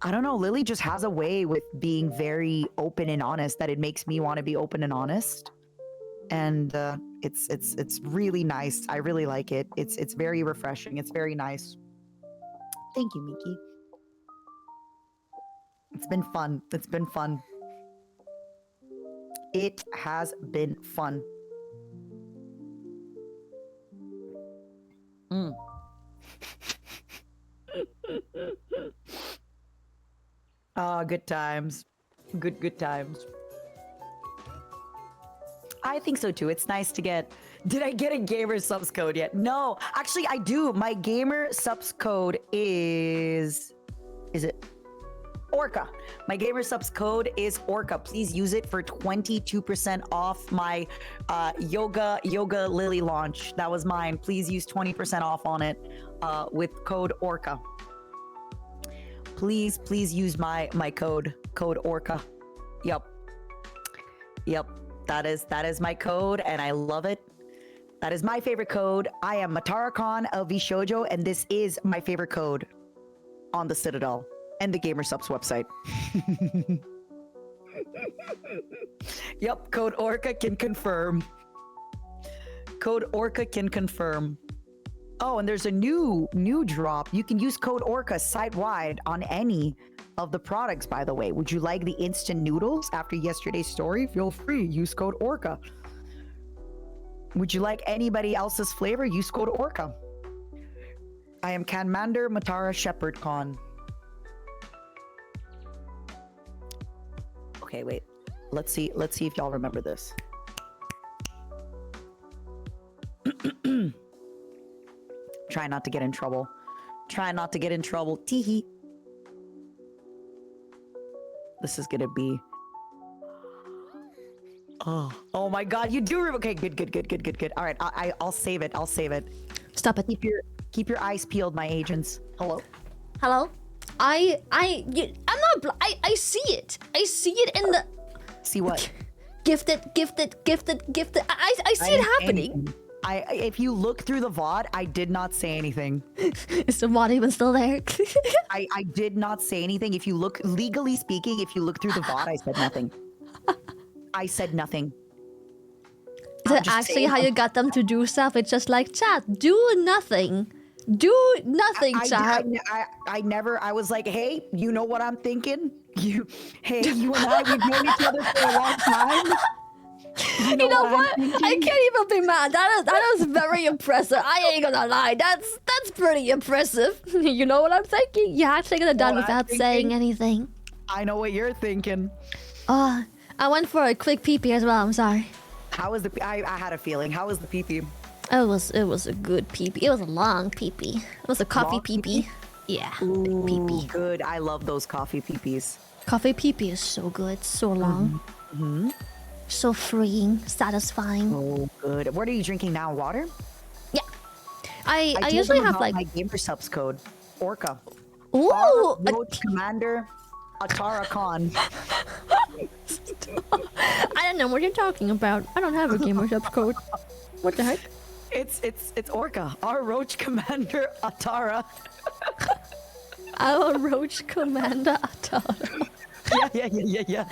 don't know. Lily just has a way with being very open and honest that it makes me want to be open and honest. And it's really nice. I really like it. It's very refreshing. It's very nice. Thank you, Miki. It's been fun. It's been fun. It has been fun. Good times. Good times. I think so too. It's nice to get... Did I get a Gamersupps code yet? No. Actually, I do. My Gamersupps code is... Is it... Orca. My Gamersupps code is Orca. Please use it for 22% off my Yoga Lily launch. That was mine. Please use 20% off on it with code Orca. Please use my code Orca. Yep. That is my code, and I love it. That is my favorite code. I am Matara Khan, LV Shoujo, and this is my favorite code on the Citadel and the Gamersupps website. Yep, code Orca can confirm. Code Orca can confirm. Oh, and there's a new drop. You can use code Orca site-wide on any of the products, by the way. Would you like the instant noodles after yesterday's story? Feel free, use code Orca. Would you like anybody else's flavor? Use code Orca. I am Canmander Matara Shepherd Khan. Okay, wait. Let's see if y'all remember this. Try not to get in trouble. Try not to get in trouble. Teehee. This is gonna be... Oh my god, you do remember. Okay, good. All right, I'll save it. Stop it. Keep your eyes peeled, my agents. Hello. I'm not. I see it. I see it in the. See what? Gifted. I see it happening. Anything. If you look through the VOD, I did not say anything. Is the VOD even still there? I did not say anything. If you look, legally speaking, if you look through the VOD, I said nothing. I said nothing. Is it actually how you got them to do stuff? It's just like, chat, do nothing. Do nothing, chat. I was like, hey, you know what I'm thinking? You and I, we've known each other for a long time. You know what? I can't even be mad. That is very impressive. I ain't gonna lie. That's pretty impressive. You know what I'm thinking? You actually could have done without saying anything. I know what you're thinking. I went for a quick pee-pee as well. I'm sorry. How was the? I had a feeling. How was the pee-pee? It was a good pee-pee. It was a long pee-pee. It was a coffee pee-pee. Yeah, Ooh, pee-pee. Good. I love those coffee pee-pees. Coffee pee-pee is so good. So long. So freeing. Satisfying. Oh, good. What are you drinking now? Water? Yeah. I told usually them have about like my Gamersupps code, Orca. ooh. Our Roach Commander Atara Khan. I don't know what you're talking about. I don't have a Gamersupps code. What the heck? It's Orca. Our Roach Commander Atara. Our Roach Commander Atara. Yeah.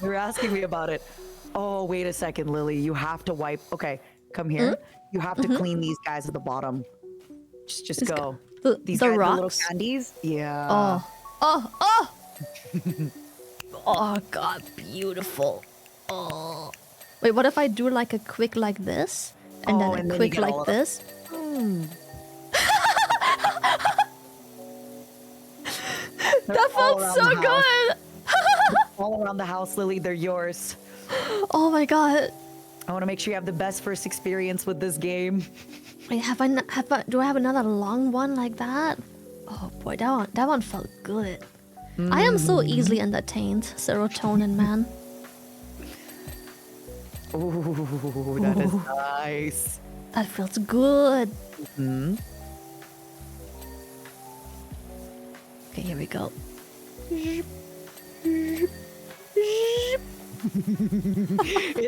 They were asking me about it. Oh, wait a second, Lily. You have to wipe. Okay, come here. You have to clean these guys at the bottom. Just go. These the guys, rocks? the little candies. Yeah. Oh. Oh god, beautiful. Oh. Wait, what if I do like a quick like this? And then a you quick get all like of this? That felt so good! All around the house, Lily, they're yours. Oh my god. I want to make sure you have the best first experience with this game. Wait, do I have another long one like that? Oh boy, that one felt good. I am so easily entertained, serotonin man. Ooh, that is nice. That feels good. Okay, here we go.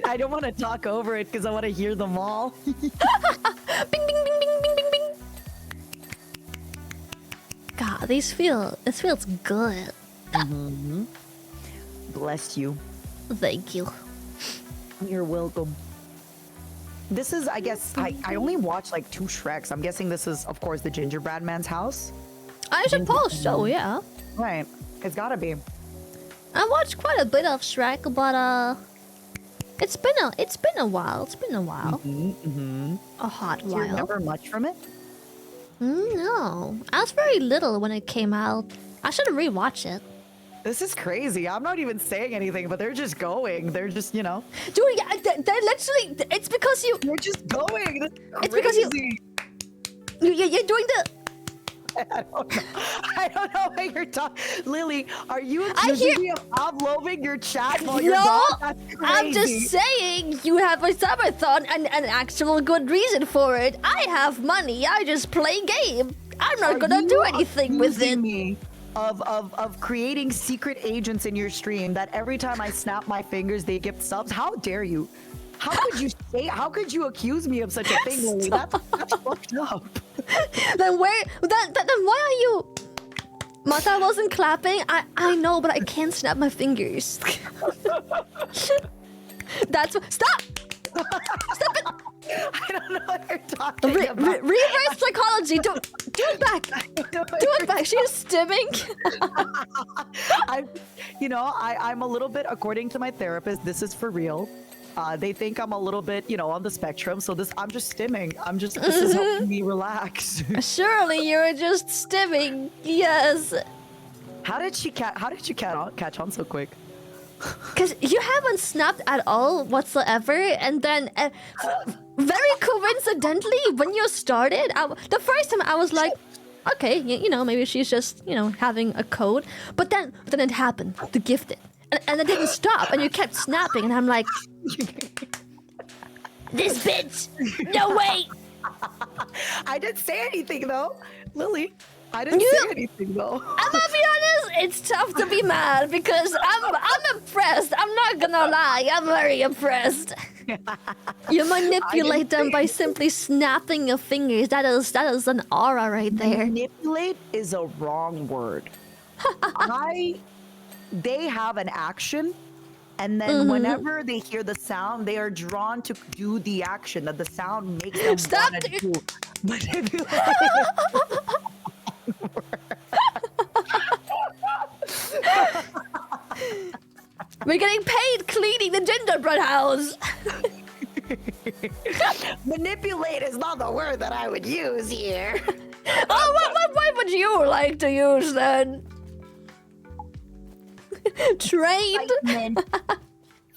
I don't want to talk over it because I want to hear them all. Bing, bing, bing, bing, bing, bing, bing. God, this feels good. Bless you. Thank you. You're welcome. This is, I guess, I only watched like 2 Shreks. I'm guessing this is, of course, the gingerbread man's house. I suppose so, yeah. Right. It's gotta be. I watched quite a bit of Shrek, but it's been a while. It's been a while. A hot Do you while. remember much from it? No, I was very little when it came out. I should rewatch it. This is crazy. I'm not even saying anything, but they're just going. They're just, you know. Dude, yeah, they're literally. It's because you. They're just going. This is It's because you- crazy. You're doing the. I don't know. I don't know what you're talking. Lily, are you I accusing hear- me of Pavloving your chat while you're No, gone? That's I'm just crazy. saying you have a subathon and an actual good reason for it. I have money. I just play game. I'm not Are gonna do you anything with accusing it. me of creating secret agents in your stream that every time I snap my fingers they get subs? How dare you? How could you say? How could you accuse me of such a thing, Lily? That's fucked up. Then where? Then why are you? Matara wasn't clapping. I know, but I can't snap my fingers. Stop! Stop it! I don't know what you're talking about. Reverse psychology. Do it back. Do it back. She's stimming. I'm a little bit, according to my therapist, this is for real. They think I'm a little bit, on the spectrum. So I'm just stimming. This is helping me relax. Surely you're just stimming. Yes. How did you catch on so quick? Because you haven't snapped at all whatsoever, and then very coincidentally, when you started, the first time I was like, okay, maybe she's just having a code, but then it happened, the gifted, and it didn't stop, and you kept snapping, and I'm like, this bitch, no way. I didn't say anything though, Lily. I didn't say anything though. I'm gonna be honest, it's tough to be mad because I'm impressed. I'm not gonna lie, I'm very impressed. You manipulate them by simply snapping your fingers. That is an aura right there. Manipulate is a wrong word. They have an action, and then whenever they hear the sound, they are drawn to do the action that the sound makes them Stop want to it. do. Manipulate. We're getting paid cleaning the gingerbread house. Manipulate is not the word that I would use here. Oh, what would you like to use then? Trained.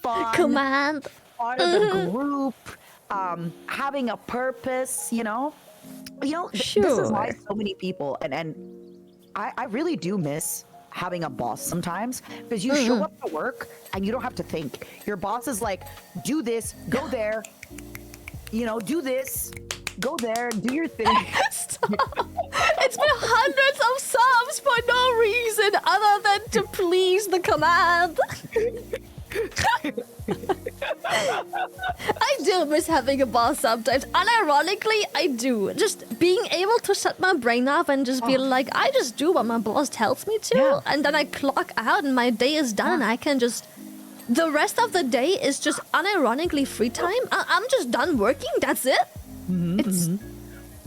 Fun, Command. part of the group, having a purpose, this is why Sure. so many people, and I really do miss having a boss sometimes, because you show up to work and you don't have to think. Your boss is like, do this, go there, do this, Go there, do your thing. Stop. It's been hundreds of subs for no reason other than to please the command. I do miss having a boss sometimes. Unironically, I do. Just being able to shut my brain off and just be like, I just do what my boss tells me to. Yeah. And then I clock out and my day is done and I can just... The rest of the day is just unironically free time. I'm just done working. That's it.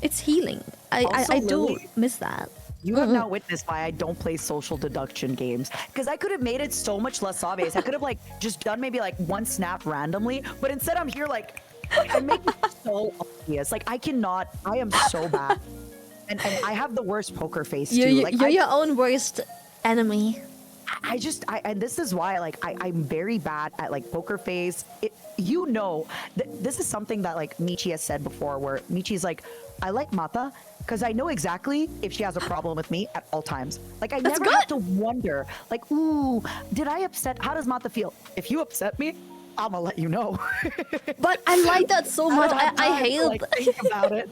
It's healing. I do Lily, miss that. You have now witnessed why I don't play social deduction games. Because I could have made it so much less obvious. I could have like just done maybe like one snap randomly, but instead I'm here like I make it so obvious. Like I am so bad. And I have the worst poker face too. You're your own worst enemy. And this is why like I'm very bad at like poker face. This is something that like Michi has said before, where Michi's like, I like Mata because I know exactly if she has a problem with me at all times. Like I never have to wonder like, ooh, did I upset? How does Mata feel? If you upset me, I'm gonna let you know. But I like that so much. I hate to, like, think about it.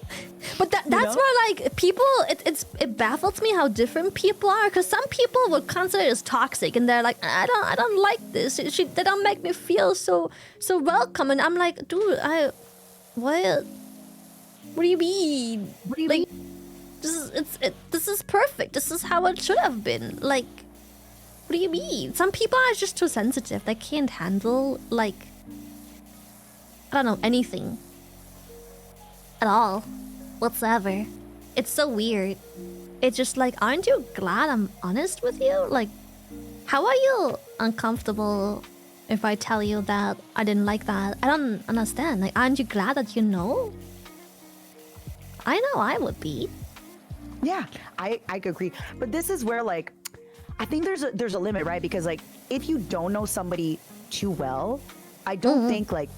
But that's where like people, it baffles me how different people are. Because some people would consider it as toxic, and they're like, I don't like this. They don't make me feel so welcome. And I'm like, dude, what? What do you mean? What do you like, mean? This is perfect. This is how it should have been. Like. What do you mean? Some people are just too sensitive. They can't handle, like, I don't know, anything. At all. Whatsoever. It's so weird. It's just like, aren't you glad I'm honest with you? Like, how are you uncomfortable if I tell you that I didn't like that? I don't understand. Like, aren't you glad that you know? I know I would be. Yeah, I agree. But this is where, like, I think there's a limit, right? Because like if you don't know somebody too well, I don't think like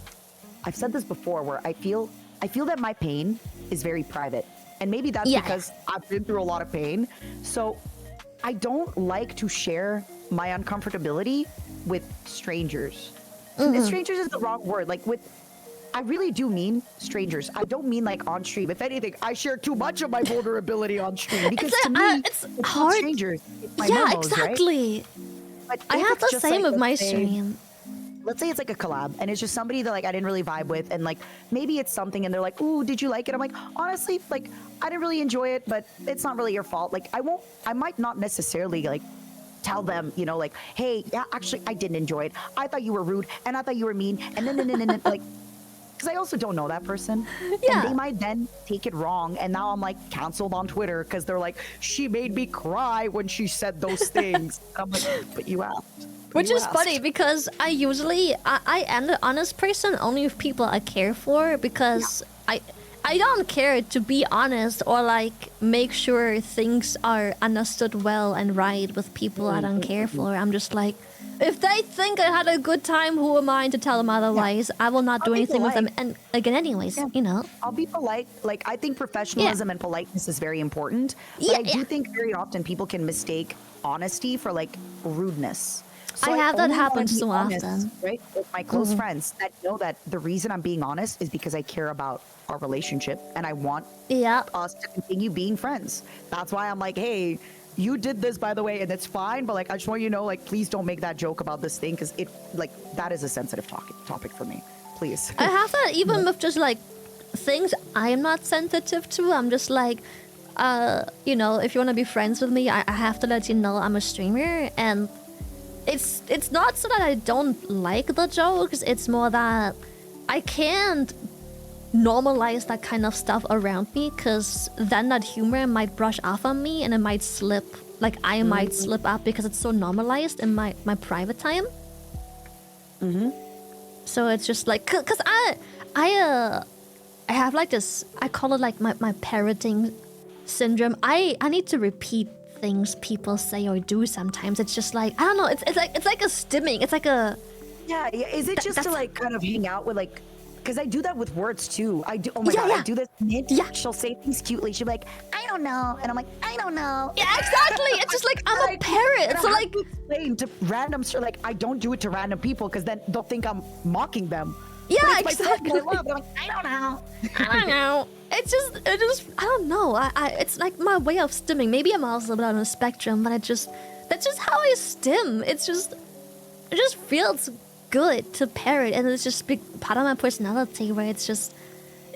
I've said this before where I feel that my pain is very private. And maybe that's because I've been through a lot of pain. So I don't like to share my uncomfortability with strangers. Strangers is the wrong word. Like I really do mean strangers. I don't mean like on stream. If anything, I share too much of my vulnerability on stream because to me, it's hard. Not strangers. It's my memos, exactly. Right? I have the same with my stream. Let's say it's like a collab and it's just somebody that like I didn't really vibe with, and like maybe it's something and they're like, "Ooh, did you like it?" I'm like, honestly, like I didn't really enjoy it, but it's not really your fault. Like I might not necessarily like tell them, you know, like, "Hey, yeah, actually, I didn't enjoy it. I thought you were rude and I thought you were mean," and then like. Because I also don't know that person. Yeah. And they might then take it wrong. And now I'm like canceled on Twitter because they're like, she made me cry when she said those things. I'm like, but you asked. Which is funny because I am the honest person only with people I care for, because I don't care to be honest or like make sure things are understood well and right with people I don't care for. I'm just like, if they think I had a good time, who am I to tell them otherwise? I will not do anything with them. And again, anyways, you know. I'll be polite. Like, I think professionalism and politeness is very important. But I do think very often people can mistake honesty for like rudeness. So I have that happen so often. Right? With my close friends that know that the reason I'm being honest is because I care about our relationship and I want us to continue being friends. That's why I'm like, hey, you did this, by the way, and it's fine, but like I just want you to know, like, please don't make that joke about this thing, because it, like, that is a sensitive topic for me. Please. I have that even with just like things I'm not sensitive to. I'm just like, you know, if you want to be friends with me, I have to let you know I'm a streamer, and it's not so that I don't like the jokes. It's more that I can't normalize that kind of stuff around me, because then that humor might brush off on me and it might slip, like I might slip up because it's so normalized in my private time. So it's just like, cause I have like this, I call it like my parroting syndrome. I need to repeat things people say or do sometimes. It's just like, I don't know, it's like a stimming. It's like a is it just to like kind of hang out with like, because I do that with words too. I do. Oh my god, I do this. She'll say things cutely. She'll be like, "I don't know," and I'm like, "I don't know." Yeah, exactly. It's just like I'm a parrot. So like, explain to random, like I don't do it to random people because then they'll think I'm mocking them. Yeah, But it's myself exactly. I love. I'm like, I don't know. I don't know. It just, I don't know. It's like my way of stimming. Maybe I'm also a bit on the spectrum, but that's just how I stim. It just feels good to parrot, and it's just big part of my personality where it's just,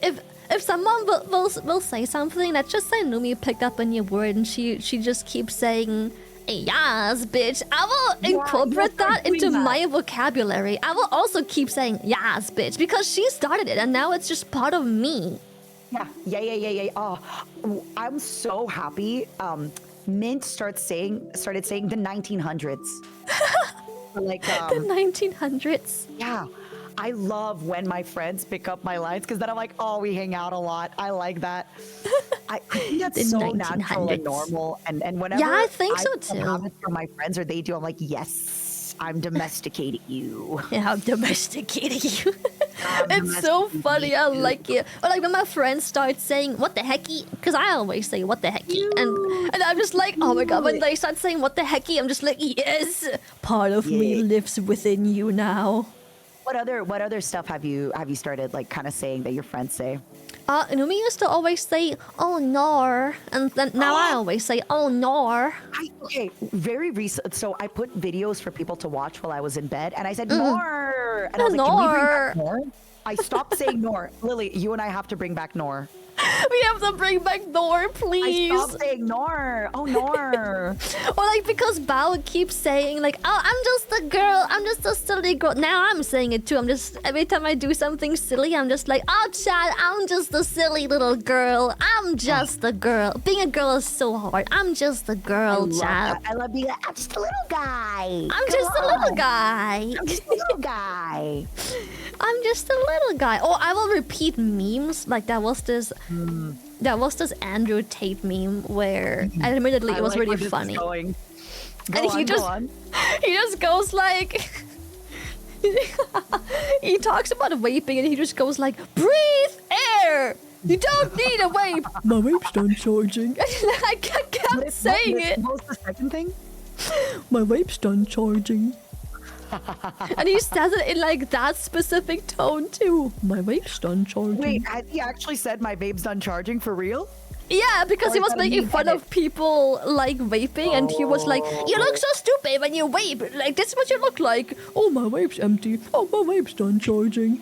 if someone will say something, let's just say Numi picked up a new word and she just keeps saying, yes, bitch. I will incorporate that into my vocabulary. I will also keep saying yes, bitch, because she started it and now it's just part of me. Yeah. Oh, I'm so happy. Mint started saying the 1900s. Like The 1900s. yeah. I love when my friends pick up my lines because then I'm like, oh, we hang out a lot. I like that. I think that's The so natural and 1900s. normal. And whenever Yeah, I think so become too. habits from my friends or they do, I'm like, yes, I'm domesticating you. Yeah, I'm domesticating you. It's so funny. I like it. Or like when my friends start saying "what the hecky," because I always say "what the hecky," and I'm just like, oh my god. When they start saying "what the hecky," I'm just like, yes, part of me Yeah. lives within you now. What other stuff have you started like kind of saying that your friends say? Numi used to always say "oh no," and then now I always say "oh no." Okay, very recent. So I put videos for people to watch while I was in bed, and I said Nor, and I was like, can we bring back Nor? I stopped saying Nor. Lily, you and I have to bring back Nor. We have to bring back Nor, I please. stopped saying Nor. Oh, Nor. Or like because Bao keeps saying like, oh, I'm just a girl, I'm just a silly girl. Now I'm saying it too. I'm just, every time I do something silly, I'm just like, oh Chad, I'm just a silly little girl. I'm just a girl. Being a girl is so hard. I'm just a girl, Chad. I love being like, I'm just a little guy. I'm just a little guy. I'm just a little guy. I'm just a little guy. Or I will repeat memes. Like there was this Andrew Tate meme where admittedly it was I like really where this is funny. going. And he just goes like he talks about vaping and he just goes like, breathe air. You don't need a vape. My vape's done charging. I kept saying it. What was the second thing? My vape's done charging. And he says it in like that specific tone too. My vape's done charging. Wait, has he actually said my vape's done charging for real? Yeah, because Or he is was that a making meme fun edit? of people like vaping, and he was like, "You look so stupid when you vape. Like this is what you look like. Oh, my vape's empty. Oh, my vape's done charging."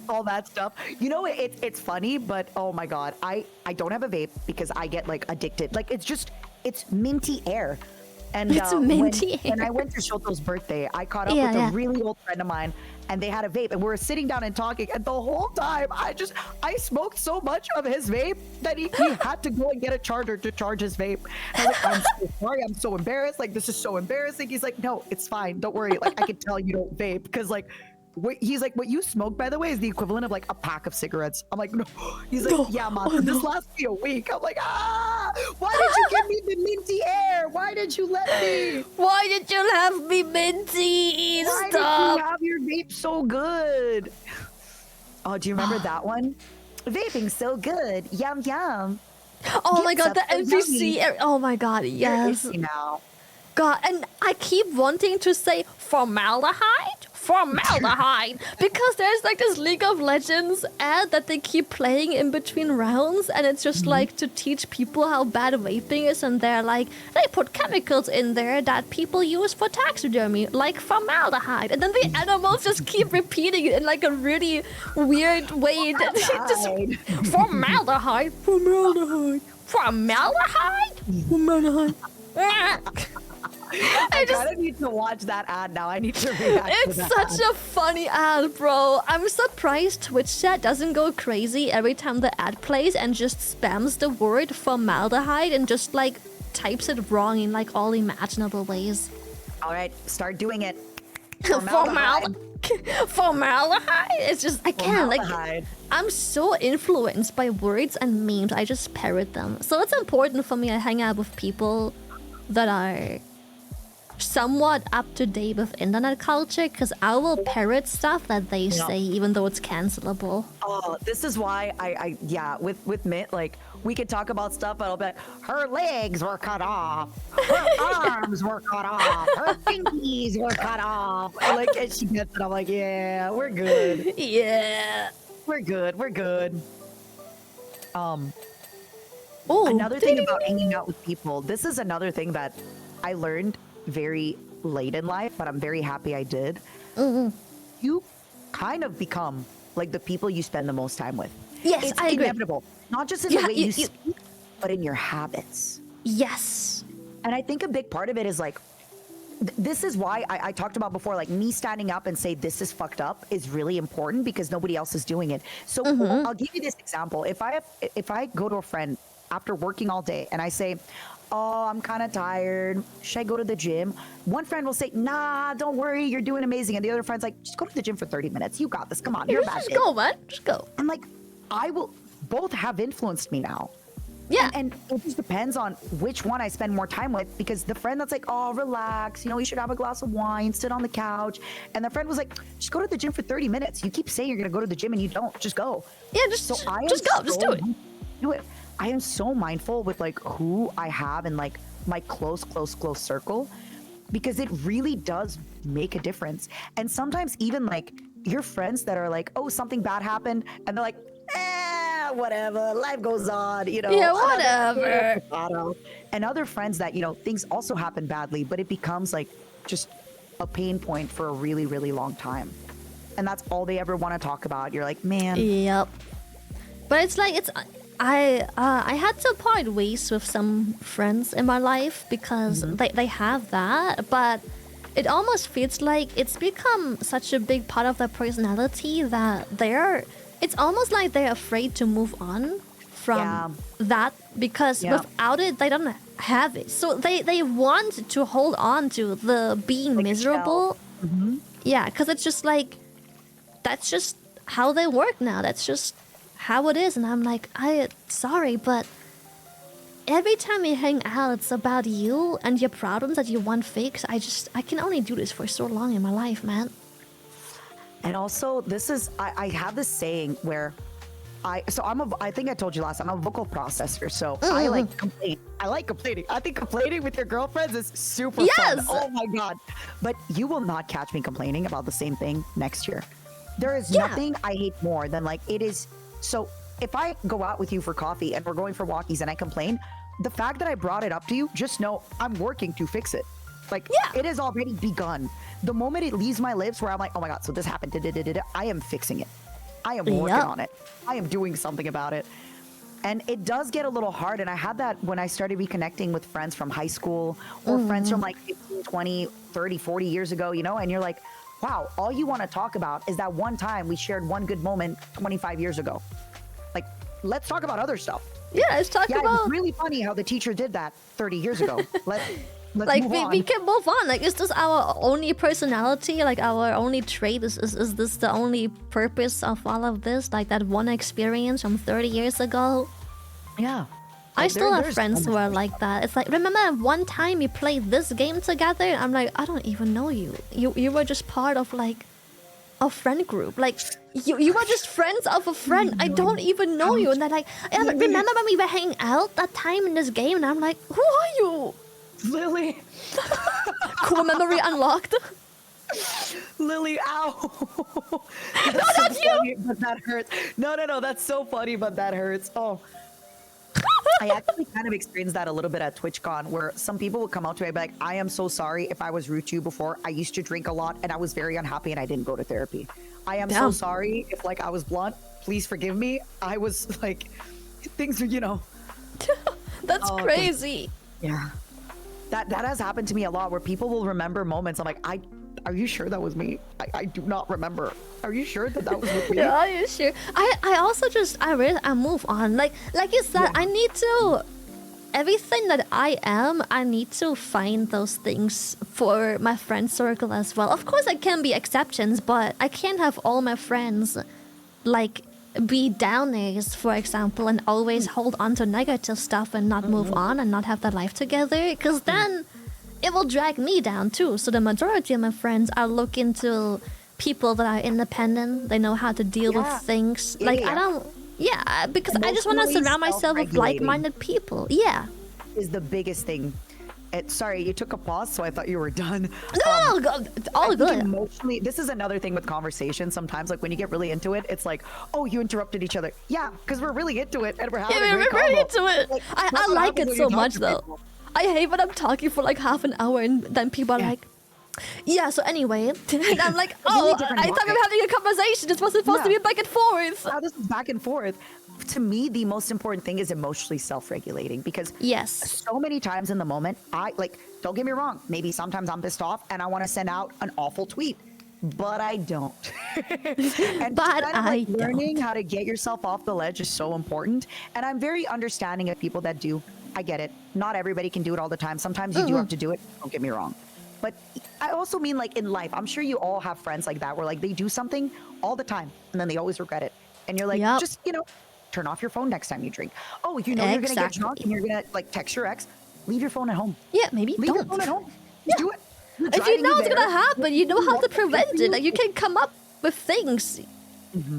All that stuff. You know, it's funny, but oh my god, I don't have a vape because I get like addicted. Like it's minty air. And It's minty when air. I went to Shoto's birthday, I caught up Yeah, with yeah. a really old friend of mine, and they had a vape, and we were sitting down and talking, and the whole time I smoked so much of his vape that he had to go and get a charger to charge his vape. And I was like, I'm so sorry, I'm so embarrassed. Like this is so embarrassing. He's like, no, it's fine, don't worry. Like I can tell you don't vape because like. He's like, what you smoke, by the way, is the equivalent of like a pack of cigarettes. I'm like, no. He's like, yeah, man, this lasts me a week. I'm like, why did you give me the minty air? Why did you let me? Why did you have me minty? Why Stop. did you have your vape so good? Oh, do you remember that one? Vaping so good. Yum, yum. Oh my god, the Gamersupps so NPC. yummy. Oh my god, yes. You're itchy now. God, and I keep wanting to say formaldehyde because there's like this League of Legends ad that they keep playing in between rounds, and it's just like to teach people how bad vaping is, and they're like, they put chemicals in there that people use for taxidermy, like formaldehyde, and then the animals just keep repeating it in like a really weird way. Just formaldehyde. I kind of need to watch that ad now. I need to react to It's that such a funny ad, bro. I'm surprised Twitch chat doesn't go crazy every time the ad plays and just spams the word formaldehyde and just like types it wrong in like all imaginable ways. All right, start doing it. Formaldehyde. It's just, I can't, like, Formaldehyde. I'm so influenced by words and memes, I just parrot them. So it's important for me to hang out with people that are somewhat up to date with internet culture, because I will parrot stuff that they say even though it's cancelable. Oh, this is why I with Mitt, like we could talk about stuff, and I'll be like, her legs were cut off, her arms were cut off, her pinkies were cut off. And she gets it. I'm like, yeah, we're good. Yeah. We're good. We're good. Oh, Another thing about hanging out with people. This is another thing that I learned very late in life, but I'm very happy I did. You kind of become like the people you spend the most time with. Yes, It's I agree. inevitable. Not just in the way you speak, but in your habits. Yes. And I think a big part of it is like, this is why I talked about before, like me standing up and say this is fucked up is really important because nobody else is doing it. So I'll give you this example. If I go to a friend after working all day and I say, oh, I'm kind of tired, should I go to the gym? One friend will say, nah, don't worry, you're doing amazing. And the other friend's like, just go to the gym for 30 minutes. You got this. Come on, you're a bad Just bitch. go, man. Just go. I'm like, both have influenced me now. Yeah. And it just depends on which one I spend more time with, because the friend that's like, oh, relax, you should have a glass of wine, sit on the couch. And the friend was like, just go to the gym for 30 minutes. You keep saying you're going to go to the gym and you don't. Just go. Yeah, just go. Just do it. Do it. I am so mindful with like who I have in like my close circle, because it really does make a difference. And sometimes even like your friends that are like, oh, something bad happened, and they're like, whatever, life goes on, Yeah, whatever. And other friends that, things also happen badly, but it becomes like just a pain point for a really, really long time. And that's all they ever want to talk about. You're like, man. Yep. But it's like, I had to part ways with some friends in my life because they have that, but it almost feels like it's become such a big part of their personality that it's almost like they're afraid to move on from that, because without it, they don't have it. So they want to hold on to the being like miserable. Yeah, because it's just like, that's just how they work now. That's just how it is. And I'm like, sorry, but every time we hang out, it's about you and your problems that you want fixed. I can only do this for so long in my life, man. And also, I have this saying where I think I told you last time, I'm a vocal processor, so I like complain. I like complaining. I think complaining with your girlfriends is super fun. Oh my God. But you will not catch me complaining about the same thing next year. There is nothing I hate more than like, it is. So if I go out with you for coffee and we're going for walkies and I complain, the fact that I brought it up to you, just know I'm working to fix it. Like, it has already begun. The moment it leaves my lips where I'm like, oh my God, so this happened, I am fixing it. I am working on it. I am doing something about it. And it does get a little hard. And I had that when I started reconnecting with friends from high school or friends from like 15, 20, 30, 40 years ago, and you're like, wow, all you want to talk about is that one time we shared one good moment 25 years ago. Like, let's talk about other stuff. Yeah, let's talk about... it's really funny how the teacher did that 30 years ago. Let's like, move on. we can move on. Like, is this our only personality? Like, our only trait? Is this the only purpose of all of this? Like, that one experience from 30 years ago? Yeah. I still have friends who are like that. It's like, remember one time we played this game together? I'm like, I don't even know you. You were just part of like a friend group. Like you were just friends of a friend. I don't even know you. And they're like, remember when we were hanging out that time in this game? And I'm like, who are you? Lily. Cool memory unlocked. Lily, ow. No, that's you. Funny, but that hurts. No. That's so funny, but that hurts. Oh. I actually kind of experienced that a little bit at TwitchCon, where some people would come out to me and be like, I am so sorry if I was rude to you before. I used to drink a lot and I was very unhappy and I didn't go to therapy. I am so sorry if like I was blunt. Please forgive me. I was like, things are, That's crazy. Yeah. That has happened to me a lot, where people will remember moments. I'm like, are you sure that was me? I do not remember. Are you sure that was with me? Yeah, are you sure? I also just, I move on. Like you said, I need to, everything that I am, I need to find those things for my friend circle as well. Of course, there can be exceptions, but I can't have all my friends, like, be downers, for example, and always hold on to negative stuff and not move on and not have their life together, because then it will drag me down too. So the majority of my friends are looking to people that are independent. They know how to deal with things. Like, Yeah, because I just want to Emotionally surround myself with self-regulating. like-minded people. Yeah. Is the biggest thing. Sorry, you took a pause, so I thought you were done. No, all I think good. Emotionally, this is another thing with conversation. Sometimes, like when you get really into it, it's like, oh, you interrupted each other. Yeah, because we're really into it and we're having Yeah, a great we're really convo. into it. Like, I that's what like happens it when so you talk much to though. people. I hate when I'm talking for like half an hour and then people are Yeah. like, yeah, so anyway. And I'm like, Really oh, different I thought we were topic. having a conversation. This wasn't supposed to Yeah. be back and forth. How this is back and forth. To me, the most important thing is emotionally self-regulating because Yes. so many times in the moment, don't get me wrong, maybe sometimes I'm pissed off and I want to send out an awful tweet, but I don't. And But kind of I like learning don't. how to get yourself off the ledge is so important. And I'm very understanding of people that do. I get it. Not everybody can do it all the time. Sometimes you do have to do it. Don't get me wrong. But I also mean like in life, I'm sure you all have friends like that where like they do something all the time and then they always regret it. And you're like, Yep. just, turn off your phone next time you drink. Oh, you're gonna get Exactly. drunk and you're gonna like text your ex. Leave your phone at home. Yeah, maybe Leave your don't. phone at home. Just do it. You're If you driving, know you're it's gonna there. happen, you know how to want- prevent it. Like you can come up with things,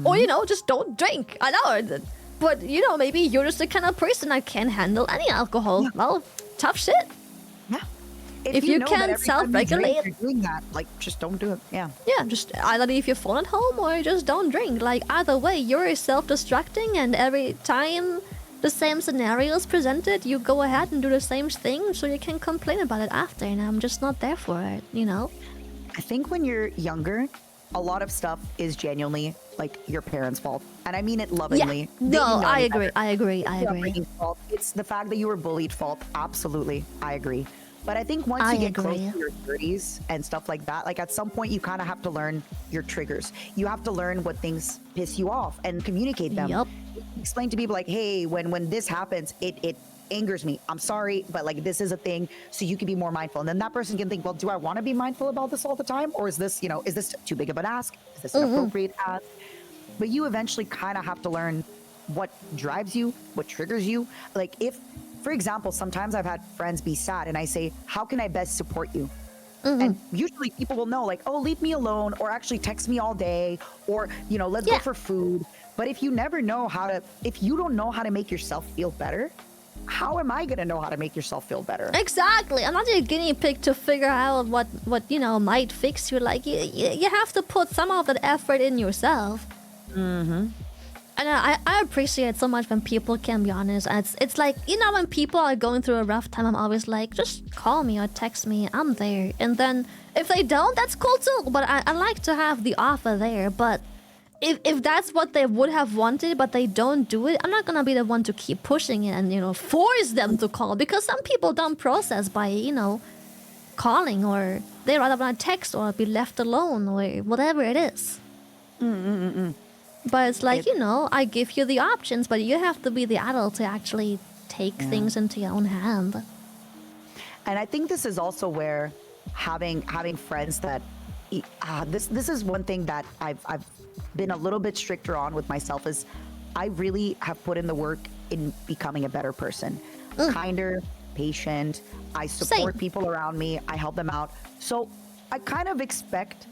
or just don't drink. I know, but maybe you're just the kind of person that can't handle any alcohol. Yeah. Well, tough shit. Yeah. If you know that can't every time you drink, self-regulate- you're doing that. Like, just don't do it. Yeah. Yeah, just either leave your phone at home or just don't drink. Like either way, you're self-destructing, and every time the same scenario is presented, you go ahead and do the same thing, so you can complain about it after. And I'm just not there for it. I think when you're younger, a lot of stuff is genuinely like your parents' fault. And I mean it lovingly. Yeah. They No, know I you agree. better. I agree. I It's your agree. upbringing's fault. It's the fact that you were bullied fault. Absolutely. I agree. But I think once I you get close agree. to your 30s and stuff like that, like at some point you kind of have to learn your triggers. You have to learn what things piss you off and communicate them. Yup. Explain to people like, hey, when this happens, it angers me. I'm sorry, but like this is a thing, so you can be more mindful. And then that person can think, well, do I want to be mindful about this all the time? Or is this too big of an ask? Is this an appropriate ask? But you eventually kind of have to learn what drives you, what triggers you. Like if, for example, sometimes I've had friends be sad and I say, how can I best support you? And usually people will know like, oh, leave me alone, or actually text me all day, or, let's go Yeah. for food. But if you never know if you don't know how to make yourself feel better, how am I going to know how to make yourself feel better? Exactly. I'm not your guinea pig to figure out what might fix you. Like you have to put some of that effort in yourself. And I appreciate so much when people can be honest. And it's like, when people are going through a rough time, I'm always like, just call me or text me. I'm there. And then if they don't, that's cool too. But I like to have the offer there. But if that's what they would have wanted, but they don't do it, I'm not gonna be the one to keep pushing it and force them to call, because some people don't process by calling, or they rather want to text or be left alone or whatever it is. But it's like I give you the options, but you have to be the adult to actually take things into your own hand. And I think this is also where having friends that this is one thing that I've been a little bit stricter on with myself, is I really have put in the work in becoming a better person, kinder, patient. I support Same. people around me. I help them out. So I kind of expect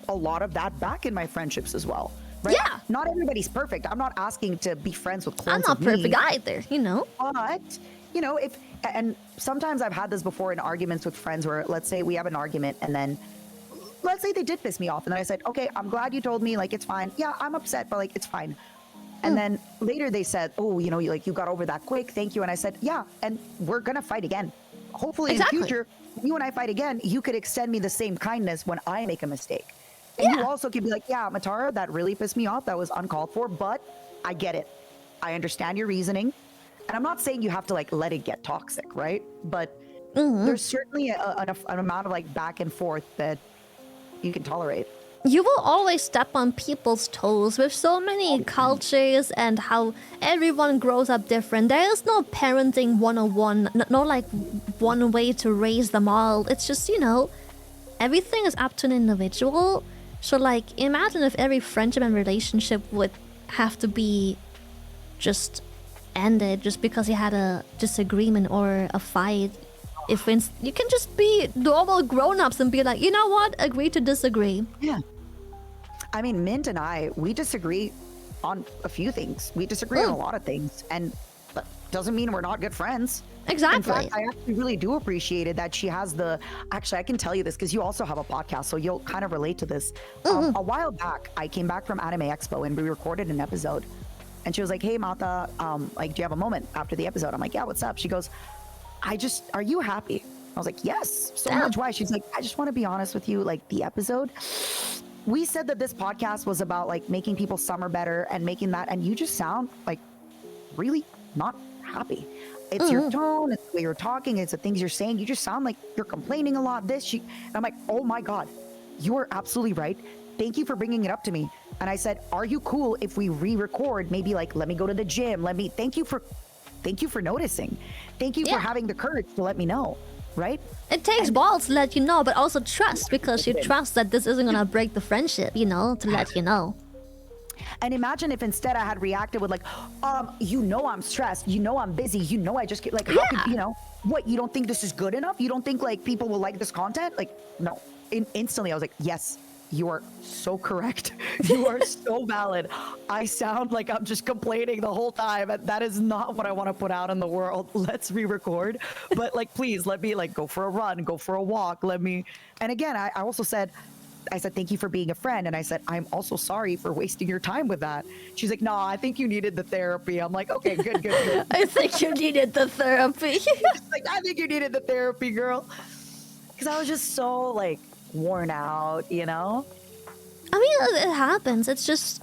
a lot of that back in my friendships as well. Right? Yeah. Not everybody's perfect. I'm not asking to be friends with clones I'm not of me. perfect either, But, and sometimes I've had this before in arguments with friends where, let's say we have an argument and then, let's say they did piss me off. And then I said, okay, I'm glad you told me, like, it's fine. Yeah, I'm upset, but like, it's fine. And then later they said, oh, you got over that quick. Thank you. And I said, yeah, and we're going to fight again. Hopefully Exactly. in the future, when you and I fight again, you could extend me the same kindness when I make a mistake. And you Yeah. also could be like, yeah, Matara, that really pissed me off. That was uncalled for, but I get it. I understand your reasoning. And I'm not saying you have to like let it get toxic, right? But there's certainly an amount of like back and forth that you can tolerate. You will always step on people's toes with so many cultures and how everyone grows up different. There is no parenting 101, no like one way to raise them all. It's just, everything is up to an individual. So like, imagine if every friendship and relationship would have to be just ended just because you had a disagreement or a fight. If you can just be normal grown-ups and be like, you know what, agree to disagree. Yeah. I mean, Mint and I, we disagree on a few things. We disagree on a lot of things, and that doesn't mean we're not good friends. Exactly. In fact, I actually really do appreciate it that she has the. Actually, I can tell you this because you also have a podcast, so you'll kind of relate to this. A while back, I came back from Anime Expo and we recorded an episode, and she was like, "Hey, Mata, like, do you have a moment after the episode?" I'm like, "Yeah, what's up?" She goes, are you happy?" I was like, "Yes, so much." Why? She's like, "I just want to be honest with you. Like, the episode, we said that this podcast was about like making people's summer better and making that, and you just sound like really not happy. It's your tone, it's the way you're talking, it's the things you're saying. You just sound like you're complaining a lot." And I'm like, "Oh my God, you are absolutely right. Thank you for bringing it up to me." And I said, "Are you cool if we re-record? Maybe like, let me go to the gym. Thank you for noticing. Thank you for having the courage to let me know." Right? It takes balls to let you know, but also trust, because you trust that this isn't gonna break the friendship, you know, to let you know. And imagine if instead I had reacted with like, you know, I'm stressed, you know, I'm busy, you know, I just get like, how could, you know, what, you don't think this is good enough? You don't think like people will like this content? Like, no. Instantly I was like, yes, you are so correct. You are so valid. I sound like I'm just complaining the whole time, and that is not what I want to put out in the world. Let's re-record, but like, please let me like go for a run, go for a walk. And again, I also said, "Thank you for being a friend." And I said, "I'm also sorry for wasting your time with that." She's like, "No, I think you needed the therapy." I'm like, "Okay, good. I think you needed the therapy. Like, I think you needed the therapy, girl. Because I was just so like worn out, you know? I mean, it happens. It's just,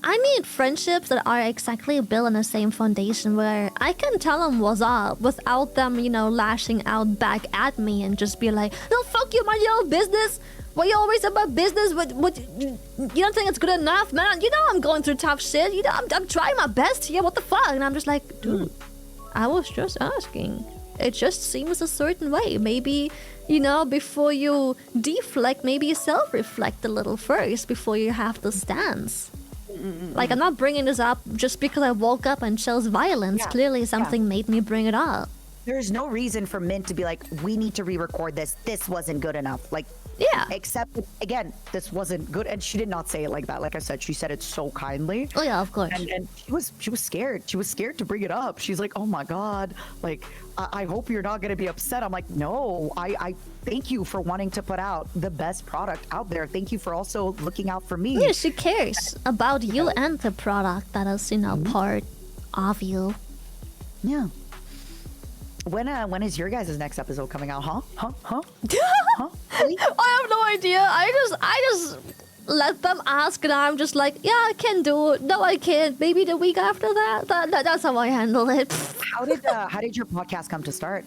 I need friendships that are exactly built on the same foundation, where I can tell them what's up without them, you know, lashing out back at me and just be like, "No, fuck you, mind your own business. Why you always about business? What? You don't think it's good enough, man? You know I'm going through tough shit. You know I'm trying my best here. What the fuck?" And I'm just like, dude, I was just asking. It just seems a certain way. Maybe, you know, before you deflect, maybe you self-reflect a little first before you have the stance. Like, I'm not bringing this up just because I woke up and chose violence. Yeah. Clearly something made me bring it up. There's no reason for Mint to be like, "We need to re-record this. This wasn't good enough." Like, Yeah. except again, this wasn't good. And she did not say it like that. Like I said, she said it so kindly. Oh yeah, of course. And she was scared. She was scared to bring it up. She's like, "Oh my God, like, I hope you're not gonna be upset." I'm like, "No, I thank you for wanting to put out the best product out there. Thank you for also looking out for me." Yeah, she cares about you and the product that is, you know, part of you. Yeah. When is your guys' next episode coming out? Huh? Huh? Really? I have no idea. I just let them ask, and I'm just like, "Yeah, I can do it. No, I can't. Maybe the week after that." That's how I handle it. How did your podcast come to start?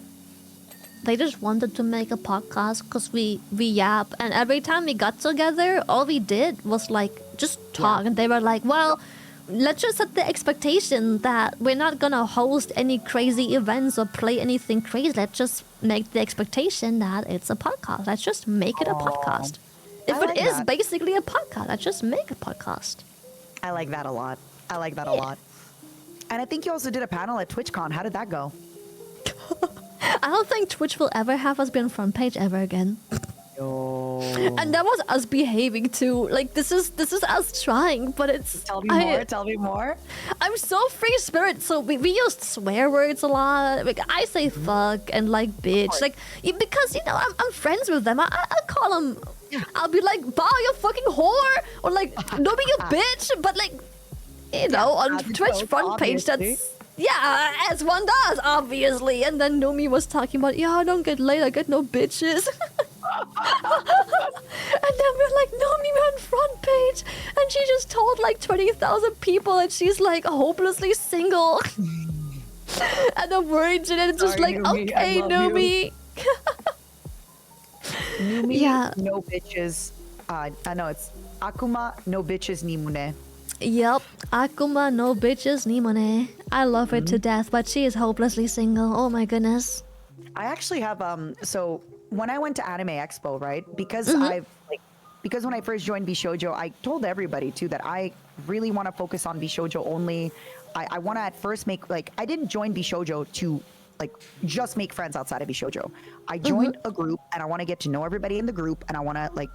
They just wanted to make a podcast because we yap, and every time we got together, all we did was like just talk, and they were like, "Well, let's just set the expectation that we're not gonna host any crazy events or play anything crazy. Let's just make the expectation that it's a podcast. Let's just make it a podcast. If I like it is that. basically a podcast, let's just make a podcast." I like that a lot. A lot. And I think you also did a panel at TwitchCon. How did that go? I don't think Twitch will ever have us be on front page ever again. Yo. And that was us behaving too. Like, this is us trying, but it's... Tell me more. I'm so free spirit, so we used swear words a lot. Like, I say fuck and like bitch, like, because, you know, I'm friends with them. I'll call them. I'll be like, "Bah, you fucking whore," or like, "No, be you bitch," but like, you know, on Twitch front page, that's... Yeah, as one does, obviously. And then Nomi was talking about, "Yeah, I don't get laid, I get no bitches." And then we're like, "Nomi, we're on front page." And she just told like 20,000 people that she's like hopelessly single. And a virgin, and it's just Sorry, like, Nomi, I "Okay, love Nomi." Numi, Yeah. no bitches. I know it's Akuma, no bitches ni mune. Yep, Akuma no bitches ni money. I love her to death, but she is hopelessly single. Oh my goodness. I actually have so when I went to Anime Expo, right? Because because when I first joined Bishoujo, I told everybody too that I really want to focus on Bishoujo only. I want to at first make like I didn't join Bishoujo to like just make friends outside of Bishoujo. I joined a group and I want to get to know everybody in the group, and I want to like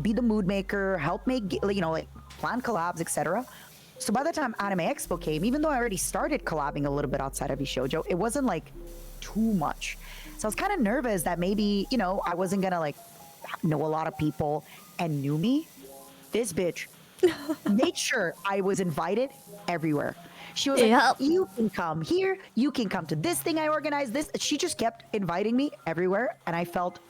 be the mood maker, help make, you know, like plan collabs, etc. So by the time Anime Expo came, even though I already started collabing a little bit outside of Shoujo, it wasn't like too much. So I was kind of nervous that maybe, you know, I wasn't gonna like know a lot of people and knew me. This bitch made sure I was invited everywhere. She was like, you can come here, you can come to this thing I organized, this. She just kept inviting me everywhere, and I felt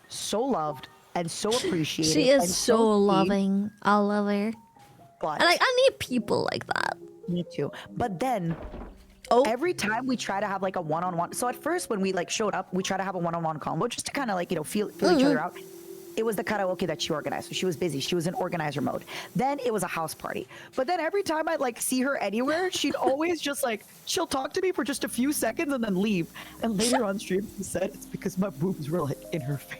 so loved and so appreciated. She is and so seen. loving. I love her. But And like, I need people like that. me too. But then every time we try to have like a one-on-one, so at first when we like showed up, we try to have a one-on-one combo just to kind of like, you know, feel each other out. It was the karaoke that she organized, so she was busy. She was in organizer mode. Then it was a house party. But then every time I'd like see her anywhere, she'd always just like, she'll talk to me for just a few seconds and then leave. And later on stream, she said it's because my boobs were like in her face.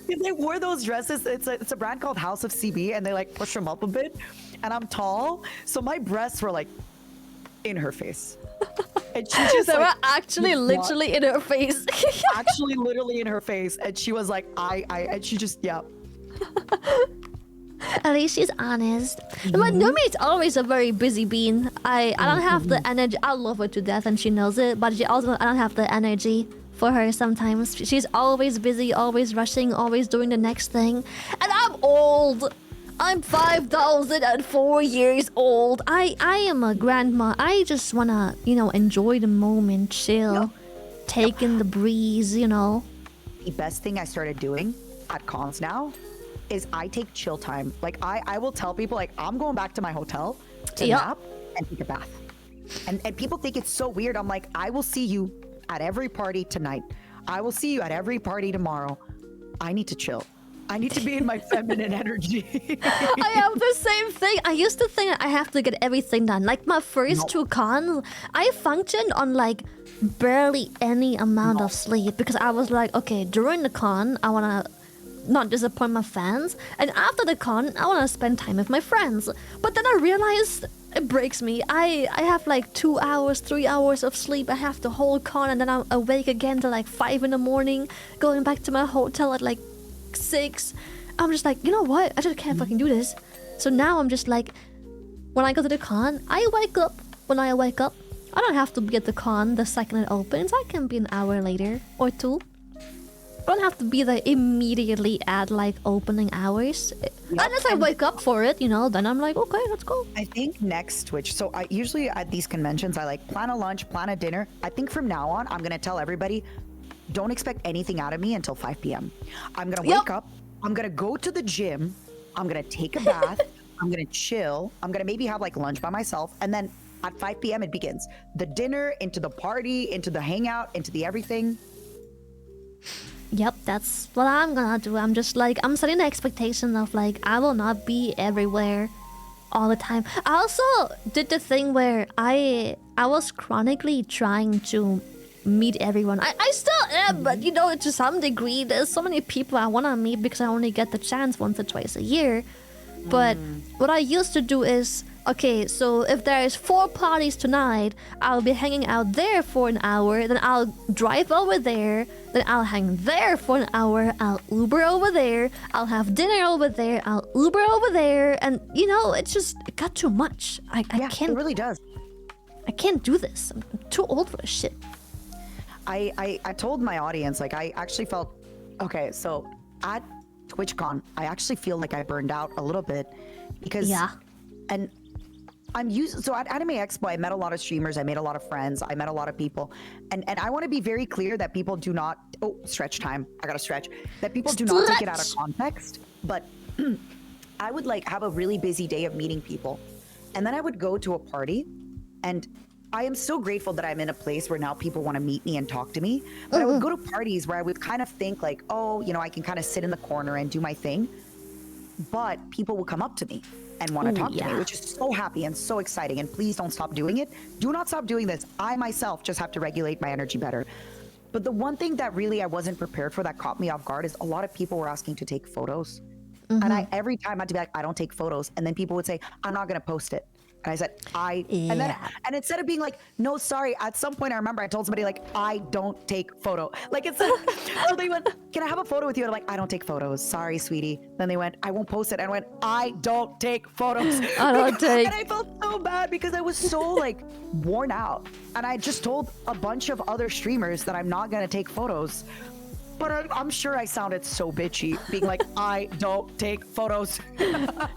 Because they wore those dresses. It's a brand called House of CB, and they like push them up a bit. And I'm tall, so my breasts were like in her face. And she just They like, were actually literally in her face. actually literally in her face. And she was like, and she just, yeah. At least she's honest. But Numi's always a very busy bean. I don't have the energy. I love her to death, and she knows it. But I don't have the energy for her sometimes. She's always busy, always rushing, always doing the next thing. And I'm old. I'm 5,004 years old. I am a grandma. I just wanna, you know, enjoy the moment, chill, take in the breeze, you know. The best thing I started doing at cons now is I take chill time. Like I will tell people like I'm going back to my hotel to nap and take a bath. And people think it's so weird. I'm like, I will see you at every party tonight. I will see you at every party tomorrow. I need to chill. I need to be in my feminine energy. I have the same thing. I used to think I have to get everything done. Like my first two cons, I functioned on like barely any amount of sleep because I was like, okay, during the con, I wanna not disappoint my fans, and after the con, I wanna spend time with my friends. But then I realized it breaks me. I have like 2 hours, 3 hours of sleep. I have the whole con, and then I'm awake again till like 5 in the morning, going back to my hotel at like 6. I'm just like, you know what? I just can't fucking do this. So now I'm just like, when I go to the con, I wake up when I wake up. I don't have to be at the con the second it opens. I can be an hour later or 2. I don't have to be there immediately at like opening hours. Unless I wake up for it, you know, then I'm like, okay, let's go. I think next Twitch, so I usually at these conventions, I like plan a lunch, plan a dinner. I think from now on, I'm gonna tell everybody, don't expect anything out of me until 5 p.m. I'm gonna wake up, I'm gonna go to the gym, I'm gonna take a bath, I'm gonna chill, I'm gonna maybe have like lunch by myself, and then at 5 p.m. it begins. The dinner, into the party, into the hangout, into the everything. Yep, that's what I'm gonna do. I'm just like, I'm setting the expectation of like, I will not be everywhere all the time. I also did the thing where I was chronically trying to meet everyone. I still am, but you know, to some degree, there's so many people I want to meet because I only get the chance once or twice a year. But what I used to do is, okay, so if there is 4 parties tonight, I'll be hanging out there for an hour, then I'll drive over there, then I'll hang there for an hour, I'll Uber over there, I'll have dinner over there, I'll Uber over there, and you know, it got too much. I can't. It really does. I can't do this. I'm too old for this shit. I told my audience, like, I actually felt, okay, so at TwitchCon, I actually feel like I burned out a little bit because, and I'm used, so at Anime Expo, I met a lot of streamers, I made a lot of friends, I met a lot of people, and I want to be very clear that people do not, stretch time, I gotta stretch, that people do not take it out of context, but I would like have a really busy day of meeting people, and then I would go to a party, and I am so grateful that I'm in a place where now people want to meet me and talk to me. But I would go to parties where I would kind of think like, oh, you know, I can kind of sit in the corner and do my thing. But people will come up to me and want to talk to me, which is so happy and so exciting. And please don't stop doing it. Do not stop doing this. I myself just have to regulate my energy better. But the one thing that really I wasn't prepared for that caught me off guard is a lot of people were asking to take photos. And every time I had to be like, I don't take photos. And then people would say, I'm not going to post it. And I said, and instead of being like, no, sorry, at some point I remember I told somebody like, I don't take photo. Like it's, so they went, can I have a photo with you? And I'm like, I don't take photos. Sorry, sweetie. Then they went, I won't post it. And I went, I don't take photos. I don't take. And I felt so bad because I was so like worn out. And I just told a bunch of other streamers that I'm not going to take photos. But I'm sure I sounded so bitchy, being like, I don't take photos.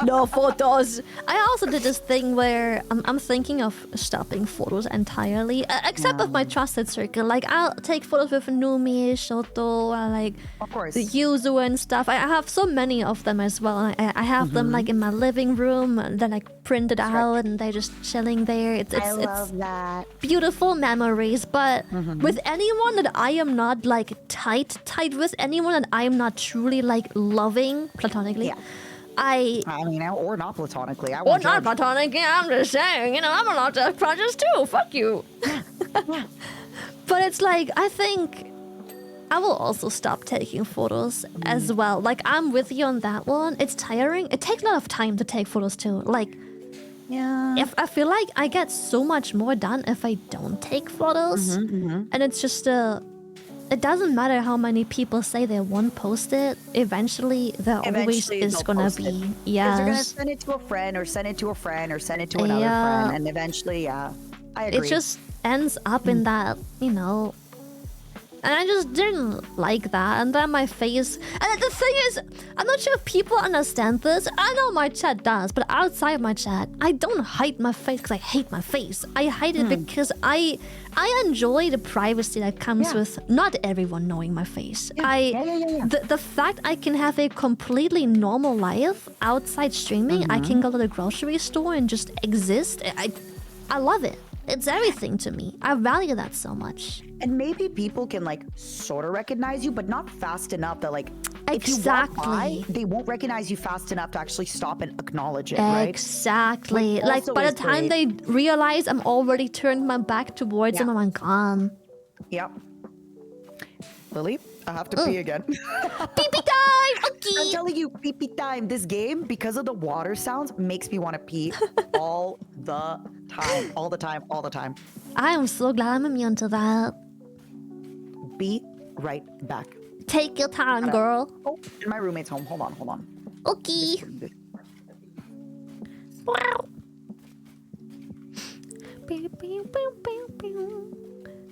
No photos. I also did this thing where I'm thinking of stopping photos entirely, except with my trusted circle. Like, I'll take photos with Numi, Shoto, like Of course. the Yuzu and stuff. I have so many of them as well. And I have them like in my living room. They're like printed out and they're just chilling there. It's that. beautiful memories. But with anyone that I am not like tight with, anyone that I am not truly like loving platonically, Yeah. I mean, or not platonically. I or won't not judge. platonically, I'm just saying, you know, I'm allowed to have crushes too. Fuck you. But it's like, I think I will also stop taking photos as well. Like, I'm with you on that one. It's tiring. It takes a lot of time to take photos too. Like, Yeah. if I feel like I get so much more done if I don't take photos. And it's just it doesn't matter how many people say they won't post it. Eventually, there always is they'll gonna post be. it. 'Cause Yes. they're gonna send it to a friend, or send it to a friend, or send it to another Yeah. friend, and eventually, I agree. It just ends up in that, you know. And I just didn't like that. And then my face. And the thing is, I'm not sure if people understand this. I know my chat does, but outside my chat, I don't hide my face because I hate my face. I hide it because I enjoy the privacy that comes with not everyone knowing my face. Yeah. The fact I can have a completely normal life outside streaming, I can go to the grocery store and just exist. I love it. It's everything to me. I value that so much. And maybe people can like sort of recognize you, but not fast enough that like if you Exactly. walk by, they won't recognize you fast enough to actually stop and acknowledge it, right? Exactly. Which Like also by the is time great. they realize I'm already turned my back towards them, I'm gone. Yep. Lily, I have to pee again. Pee-pee time! I'm Okay. telling you, pee pee time. This game, because of the water sounds, makes me want to pee all the time. All the time. All the time. I am so glad I'm immune to that. Be right back. Take your time, girl. Oh, and my roommate's home. Hold on. Okay. Wow.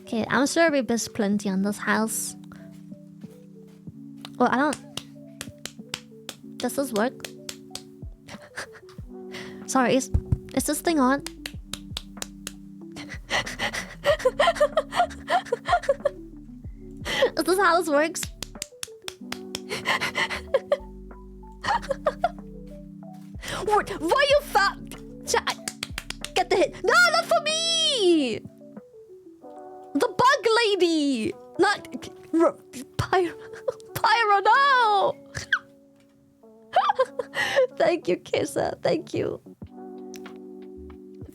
Okay, I'm sure we missed plenty on this house. Well, I don't. Does this work? Sorry, is this thing on? Is this how this works? What? Why you fat? Get the hit. No, not for me! The bug lady! Not... Pyro, no! Thank you, Kissa. Thank you.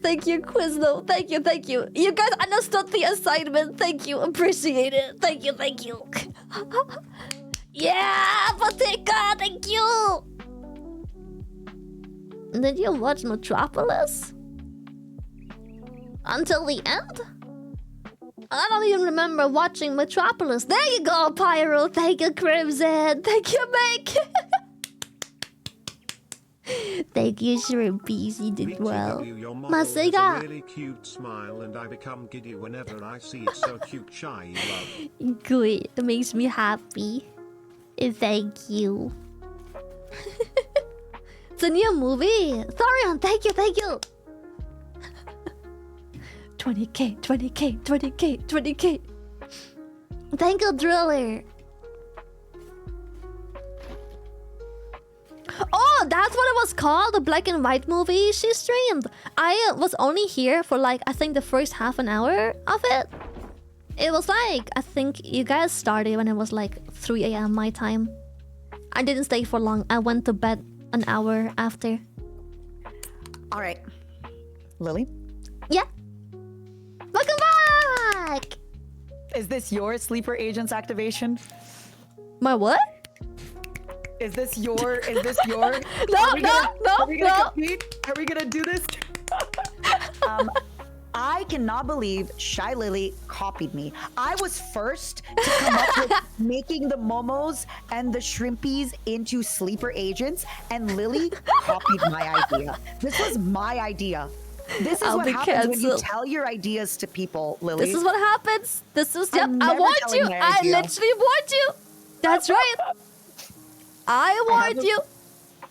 Thank you, Quizno. Thank you. You guys understood the assignment. Thank you. Appreciate it. Thank you. Yeah, Patika. Thank you. Did you watch Metropolis? Until the end? I don't even remember watching Metropolis. There you go, Pyro. Thank you, Crimson. Thank you, Make. Thank you, Shrimpies. You did well. VTW, your model has a Masiga. really cute smile, and I become giddy whenever I see it. So cute, shy love. Good. It makes me happy. Thank you. It's a new movie. Thorian, thank you. 20k. Thank you, Driller. Oh, that's what it was called, the black and white movie she streamed. I was only here for like, I think the first half an hour of it. It was like, I think you guys started when it was like 3 a.m. my time. I didn't stay for long. I went to bed an hour after. All right. Lily, Yeah. Welcome back! is this your sleeper agents activation? My what? Is this your No, Are we gonna compete? Are we gonna do this? I cannot believe Shy Lily copied me. I was first to come up with making the momos and the shrimpies into sleeper agents, and Lily copied my idea. This was my idea. This is I'll what be happens when you cancelled. tell your ideas to people, Lily. This is what happens. This is, yep, I'm I never warned telling you. my I idea. literally warned you. That's right. I warned you.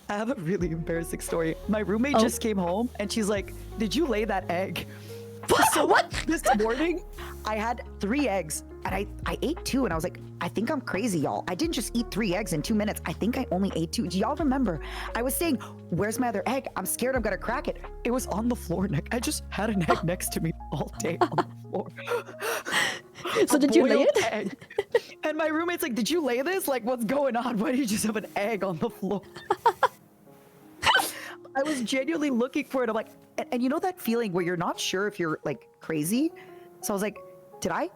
I have a really embarrassing story. My roommate just came home and she's like, "Did you lay that egg?" So What? this morning, I had 3 eggs and I ate 2 and I was like, I think I'm crazy, y'all. I didn't just eat 3 eggs in 2 minutes. I think I only ate 2. Do y'all remember? I was saying, where's my other egg? I'm scared I'm gonna crack it. It was on the floor. I just had an egg next to me all day on the floor. So A did you lay boiled it? egg. And my roommate's like, did you lay this? Like, what's going on? Why do you just have an egg on the floor? I was genuinely looking for it. I'm like, and you know that feeling where you're not sure if you're like crazy? So I was like, did I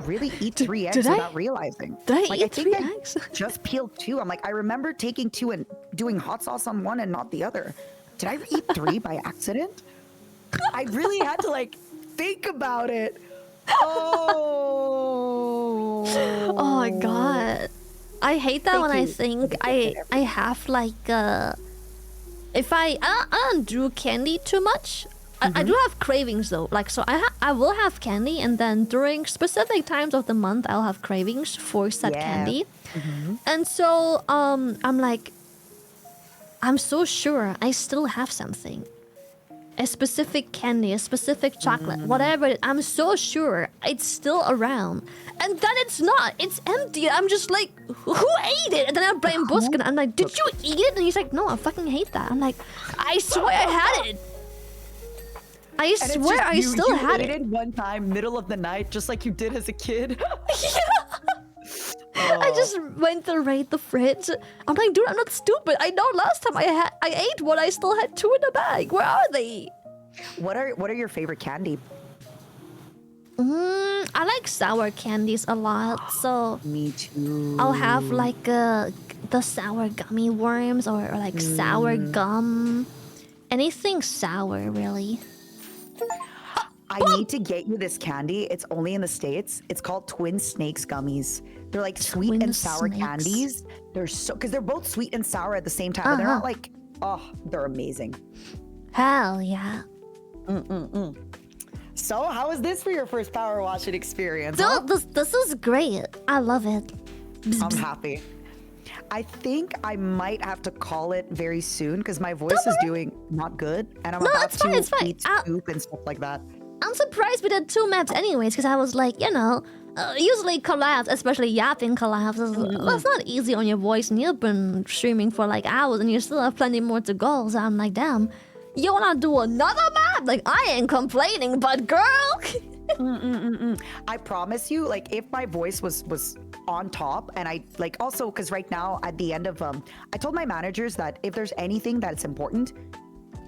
really eat 3 eggs did I? without realizing? Did I Like, eat 3 I eggs? just peeled 2. I'm like, I remember taking 2 and doing hot sauce on one and not the other. Did I eat 3 by accident? I really had to like think about it. Oh. Oh my god. I hate that Thank when I you think for the I gift and have like if I don't do candy too much. I do have cravings though. Like so I will have candy and then during specific times of the month I'll have cravings for said Yeah. candy. And so I'm like I'm so sure I still have something. A specific candy, a specific chocolate, whatever. I'm so sure it's still around. And then it's not. It's empty. I'm just like, who ate it? And then I blame Buskin. I'm like, did you eat it? And he's like, no, I fucking hate that. I'm like, I swear I had it. I And it's swear just I you still had ate it. one time, middle of the night, just like you did as a kid. I just went to raid the fridge. I'm like, dude, I'm not stupid. I know last time I ate one, I still had 2 in the bag. Where are they? What are your favorite candy? I like sour candies a lot, so Me too. I'll have like the sour gummy worms or like sour gum. Anything sour, really. I need to get you this candy. It's only in the States. It's called Twin Snakes gummies. They're like sweet Twin and sour Snakes. candies. They're so because they're both sweet and sour at the same time. But they're not like they're amazing. Hell yeah. So how was this for your first power washing experience? huh? Dude, this is great. I love it. I'm happy. I think I might have to call it very soon because my voice is doing not good, and I'm No, about it's fine, to it's fine. eat soup and stuff like that. I'm surprised we did 2 maps anyways, because I was like, you know, usually collabs, especially yapping collabs, that's not easy on your voice, and you've been streaming for like hours, and you still have plenty more to go, so I'm like, damn, you wanna do another map? Like, I ain't complaining, but girl! I promise you, like if my voice was on top, and I like also because right now at the end of I told my managers that if there's anything that's important,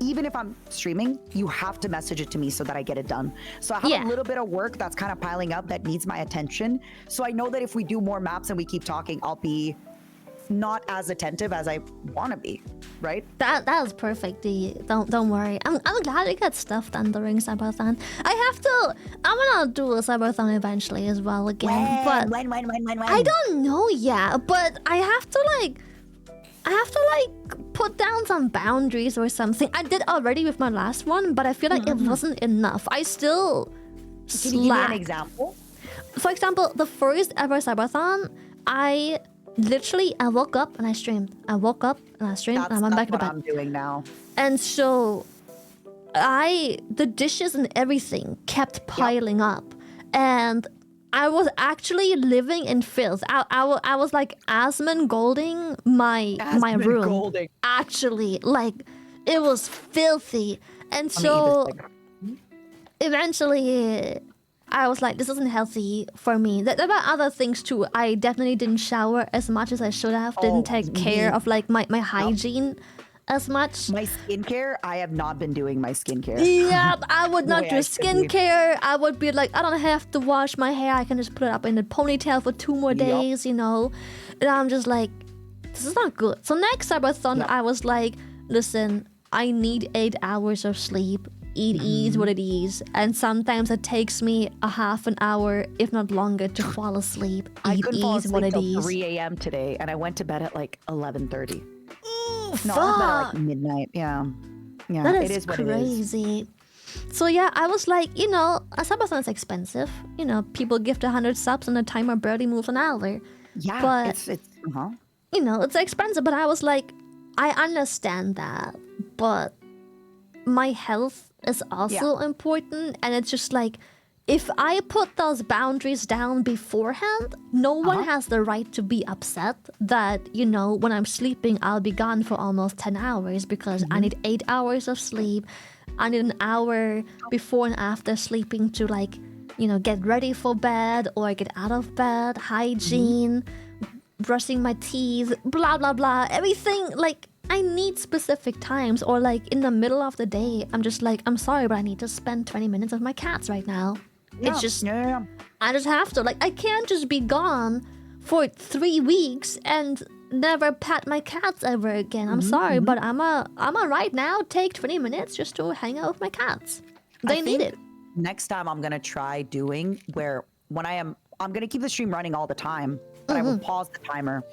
even if I'm streaming, you have to message it to me so that I get it done. So I have Yeah. a little bit of work that's kind of piling up that needs my attention. So I know that if we do more maps and we keep talking, I'll be not as attentive as I want to be, right? That was perfect, D. Don't worry. I'm glad you got stuff done during Subathon. I wanna do a Subathon eventually as well again. But when? I don't know yet, but I have to like put down some boundaries or something. I did already with my last one, but I feel like it wasn't enough. I still Can you give me an slacked. example? For example, the first ever Subathon, I woke up and I streamed. I woke up and I streamed and I went back to what bed. I'm doing now. And so the dishes and everything kept piling up. And I was actually living in filth. I was like Asmon Golding my Asmon room. Golding. Actually, like it was filthy. And Let me eat so this thing. eventually I was like, this isn't healthy for me. There were other things too. I definitely didn't shower as much as I should have. Didn't take care of like my hygiene as much. My skincare, I have not been doing my skincare. Yeah, I would not way do I should be. skincare. I would be like, I don't have to wash my hair. I can just put it up in a ponytail for 2 more days, you know? And I'm just like, this is not good. So next Subathon, I was like, listen, I need 8 hours of sleep. it is what it is. And sometimes it takes me a half an hour, if not longer, to fall asleep. I It couldn't fall is what asleep it till is. 3 a.m. today, and I went to bed at like 11:30. Ooh, No, I went to bed at fuck. like midnight. Yeah, That it is is what it is. crazy. So yeah, I was like, you know, a subathon is expensive. You know, people gift 100 subs and the timer barely moves an hour. Yeah, But- it's You know, it's expensive, but I was like, I understand that, but my health is also important, and it's just like, if I put those boundaries down beforehand, no one has the right to be upset that, you know, when I'm sleeping, I'll be gone for almost 10 hours because I need 8 hours of sleep. I need an hour before and after sleeping to, like, you know, get ready for bed or get out of bed, hygiene, brushing my teeth, blah, blah, blah. Everything, like, I need specific times, or like in the middle of the day, I'm just like, I'm sorry, but I need to spend 20 minutes with my cats right now. It's just, yeah. I just have to. Like, I can't just be gone for 3 weeks and never pet my cats ever again. I'm sorry, but I'ma right now take 20 minutes just to hang out with my cats. They need think it. Next time I'm gonna try doing where when I'm gonna keep the stream running all the time, but I will pause the timer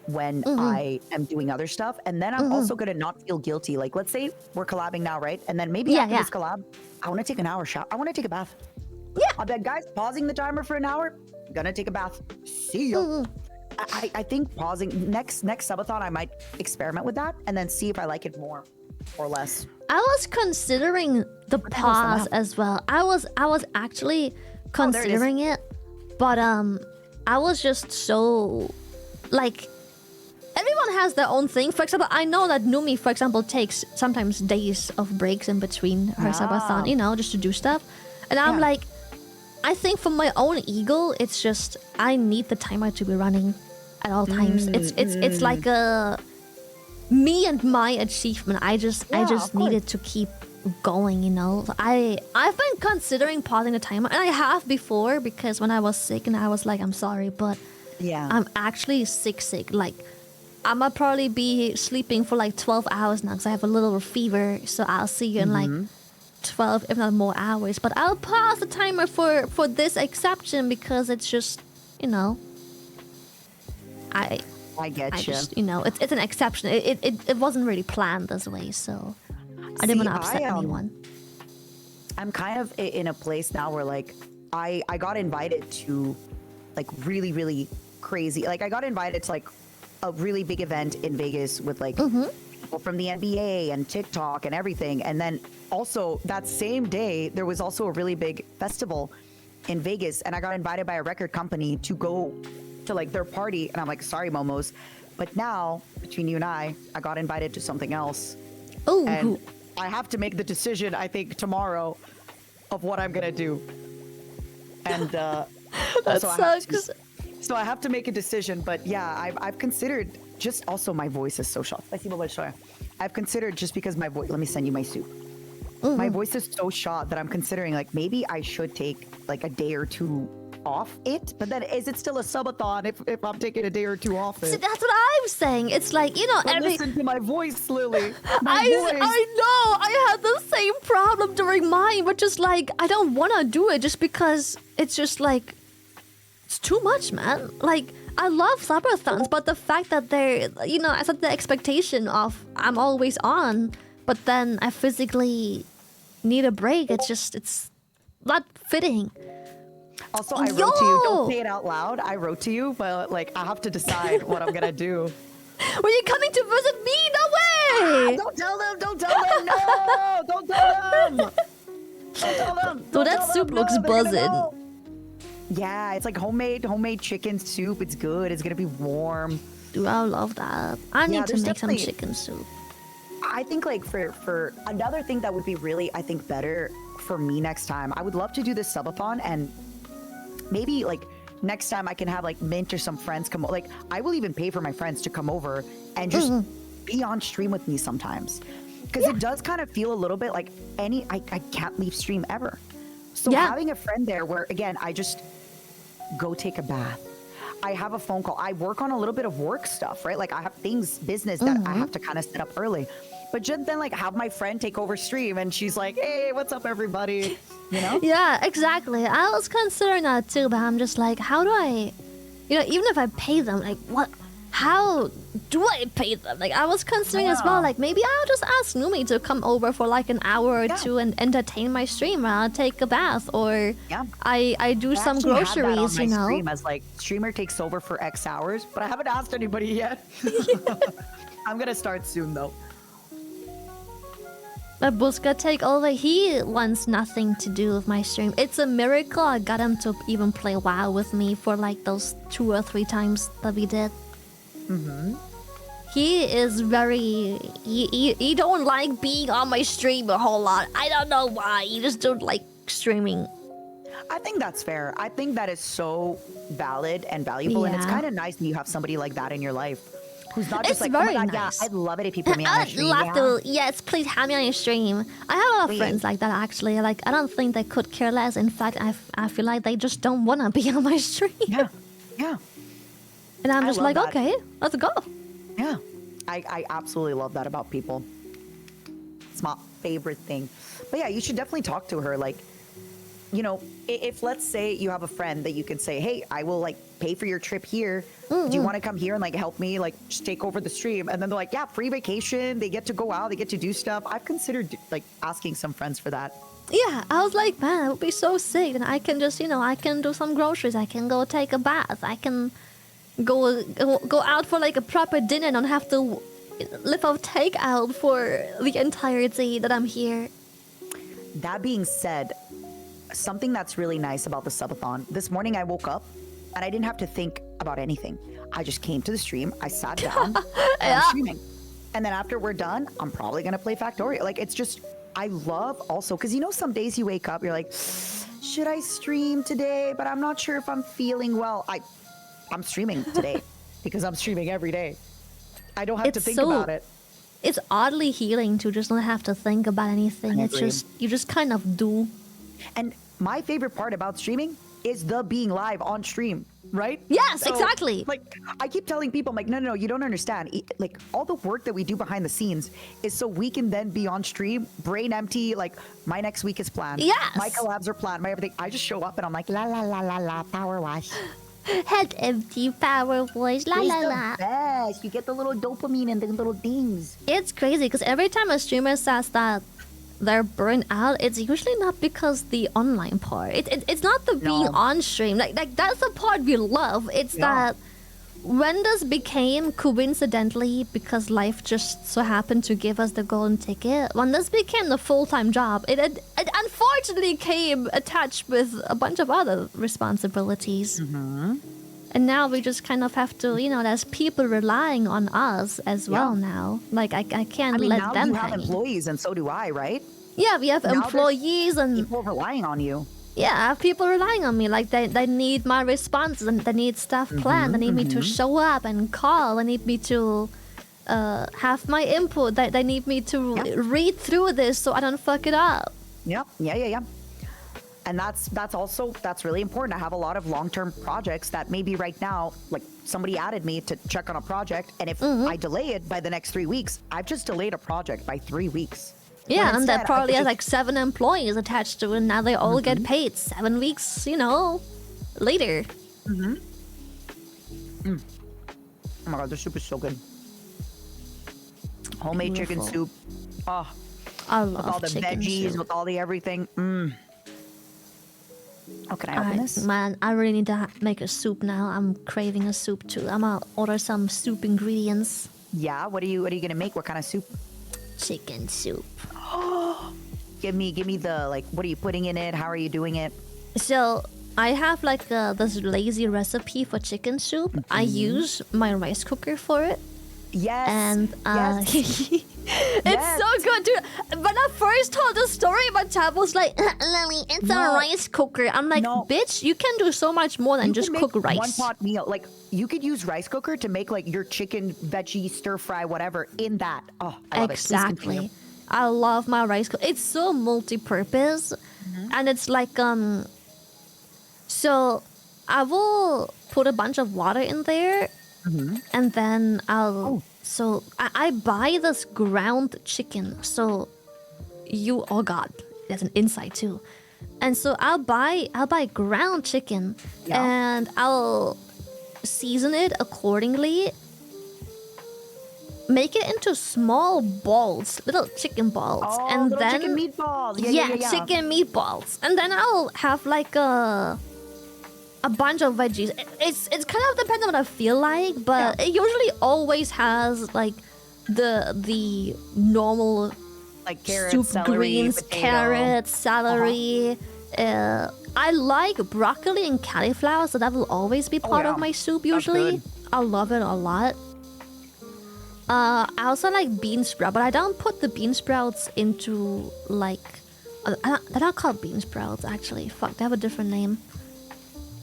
when I am doing other stuff, and then I'm also gonna not feel guilty. Like, let's say we're collabing now, right? And then maybe after this collab, I want to take an hour shower. I want to take a bath. Yeah. I bet, guys, pausing the timer for an hour. Gonna take a bath. See ya. I think pausing next subathon, I might experiment with that and then see if I like it more or less. I was considering the the hell's that? pause as well. I was actually there it is. considering it, but I was just so, like, everyone has their own thing. For example, I know that Numi, for example, takes sometimes days of breaks in between her subathon, you know, just to do stuff. And I'm Yeah. like, I think for my own ego, it's just I need the timer to be running at all times. It's like a me and my achievement. I just of course. needed to keep going, you know. So I've been considering pausing the timer, and I have before, because when I was sick and I was like, I'm sorry, but Yeah. I'm actually sick. Like, I'ma probably be sleeping for like 12 hours now because I have a little fever. So I'll see you in like 12, if not more hours. But I'll pause the timer for this exception because it's just, you know, I get you. just, you know, it's an exception. It wasn't really planned this way, so I didn't See, want to upset anyone. I'm kind of in a place now where, like, I got invited to, like, really, really crazy. Like, I got invited to, like, a really big event in Vegas with, like, people from the NBA and TikTok and everything. And then also that same day, there was also a really big festival in Vegas. And I got invited by a record company to go to, like, their party. And I'm like, sorry, Momos. But now, between you and I got invited to something else. Oh, And I have to make the decision, I think, tomorrow of what I'm going to do. And that also I have to- sucks. so I have to make a decision, but yeah, I've considered, just also my voice is so shot. I've considered, just because my voice, let me send you my soup. My voice is so shot that I'm considering, like, maybe I should take like a day or two off it. But then is it still a subathon if I'm taking a day or two off See, it? that's what I'm saying. It's like, you know, But every listen to my voice, Lily. My I voice. know. I had the same problem during mine, but just like I don't want to do it just because it's just like it's too much, man. Like, I love subathons, but the fact that they're, you know, I set the expectation of I'm always on, but then I physically need a break. It's not fitting. Also, I wrote to you. Yo! Don't say it out loud. I wrote to you, but like I have to decide what I'm gonna do. Were you coming to visit me? No way! Don't tell them! Don't tell them! No! Don't tell them! Don't tell them! Dude, Don't that tell soup them. looks No, they're gonna buzzing. know. Yeah, it's like homemade chicken soup. It's good. It's gonna be warm. Dude, I love that. I need to there's make some definitely- chicken soup. I think like for another thing that would be really, I think, better for me next time, I would love to do this subathon, and maybe like next time I can have like Mint or some friends come. Like, I will even pay for my friends to come over and just be on stream with me sometimes, because it does kind of feel a little bit like I can't leave stream ever. So Yeah. having a friend there where, again, I just go take a bath, I have a phone call, I work on a little bit of work stuff, right? Like, I have things, business that I have to kind of set up early. but just then like have my friend take over stream and she's like, hey, what's up everybody? You know? Yeah, exactly. I was considering that too, but I'm just like, how do I, even if I pay them, like what? How do I pay them? Like I was considering as well, like maybe I'll just ask Numi to come over for like an hour or two and entertain my stream while I take a bath, or I do some groceries, on my stream as like streamer takes over for X hours, but I haven't asked anybody yet. I'm gonna start soon though. But Buska take over. He wants nothing to do with my stream. It's a miracle I got him to even play WoW with me for like those 2 or 3 times that we did. He is very... He don't like being on my stream a whole lot. I don't know why. He just don't like streaming. I think that's fair. I think that is so valid and valuable, and it's kind of nice that you have somebody like that in your life. Who's not just It's like, very oh my God, nice. yeah, I'd love it if you put me on your stream. Love to, yes, please have me on your stream. I have a lot of friends like that actually. Like I don't think they could care less. In fact, I feel like they just don't want to be on my stream. Yeah. And I'm just like, okay, let's go. Yeah. I absolutely love that about people. It's my favorite thing. But yeah, you should definitely talk to her. Like, if let's say you have a friend that you can say, hey, I will like pay for your trip here. Do you want to come here and like help me like just take over the stream? And then they're like, yeah, free vacation. They get to go out. They get to do stuff. I've considered like asking some friends for that. Yeah, I was like, man, it would be so sick. And I can just, I can do some groceries. I can go take a bath. I can go out for like a proper dinner and not have to live off takeout for the entirety that I'm here. That being said, something that's really nice about the subathon, this morning I woke up and I didn't have to think about anything. I just came to the stream, I sat down, and I'm streaming. And then after we're done, I'm probably gonna play Factorio. Like it's just, I love also, because some days you wake up, you're like, should I stream today? But I'm not sure if I'm feeling well. I'm streaming today because I'm streaming every day. I don't have to think about it. It's oddly healing to just not have to think about anything. It's just, you just kind of do. And my favorite part about streaming is the being live on stream, right? Yes, exactly. Like, I keep telling people, I'm like, no, you don't understand. Like, all the work that we do behind the scenes is so we can then be on stream, brain empty, like, my next week is planned. Yes. My collabs are planned, my everything. I just show up and I'm like, la, la, la, la, la, PowerWash. Head empty, PowerWash, la, la, la. It's the best. You get the little dopamine and the little dings. It's crazy, because every time a streamer says that they're burnt out, it's usually not because the online part. It's not the being on stream. Like that's the part we love. It's that when this became coincidentally, because life just so happened to give us the golden ticket, when this became the full-time job, it unfortunately came attached with a bunch of other responsibilities. And now we just kind of have to, there's people relying on us as well now. Like, I can't let now them you hang. have employees, and so do I, right? Yeah, we have employees and... people relying on you. Yeah, I have people relying on me. Like, they need my responses and they need stuff planned. They need me to show up and call. They need me to have my input. They need me to read through this so I don't fuck it up. Yeah. And that's really important. I have a lot of long-term projects that maybe right now, like somebody added me to check on a project, and if I delay it by the next 3 weeks, I've just delayed a project by 3 weeks. Yeah, and that probably has like 7 employees attached to it, and now they all get paid 7 weeks, later. Oh my god, the soup is so good. Homemade chicken soup. Oh, I love with all the veggies, soup. with all the everything. Oh, can I open this? Man, I really need to make a soup now. I'm craving a soup too. I'm gonna order some soup ingredients. Yeah, what are you gonna make? What kind of soup? Chicken soup. Give me the, like, what are you putting in it? How are you doing it? So I have like this lazy recipe for chicken soup. I use my rice cooker for it. Yes. And yes. it's so good, dude. When I first told the story, my tab was like, Lily, it's a rice cooker. I'm like, bitch, you can do so much more than just cook rice. One pot meal. Like, you could use rice cooker to make like your chicken, veggie, stir fry, whatever in that. Oh, I love exactly. I love my rice cooker. It's so multi-purpose, and it's like so I will put a bunch of water in there, and then I'll So I buy this ground chicken. So oh god, there's an inside too. And so I'll buy ground chicken and I'll season it accordingly. Make it into small balls, little chicken balls, Oh, and little then chicken meatballs. Yeah. chicken meatballs, and then I'll have like a bunch of veggies. It's kind of dependent on what I feel like, but it usually always has like the normal Like carrots, soup celery, greens, potato. carrots, celery. I like broccoli and cauliflower, so that will always be part of my soup usually. good. I love it a lot. I also like bean sprout, but I don't put the bean sprouts into like. They're not called bean sprouts actually. Fuck, they have a different name.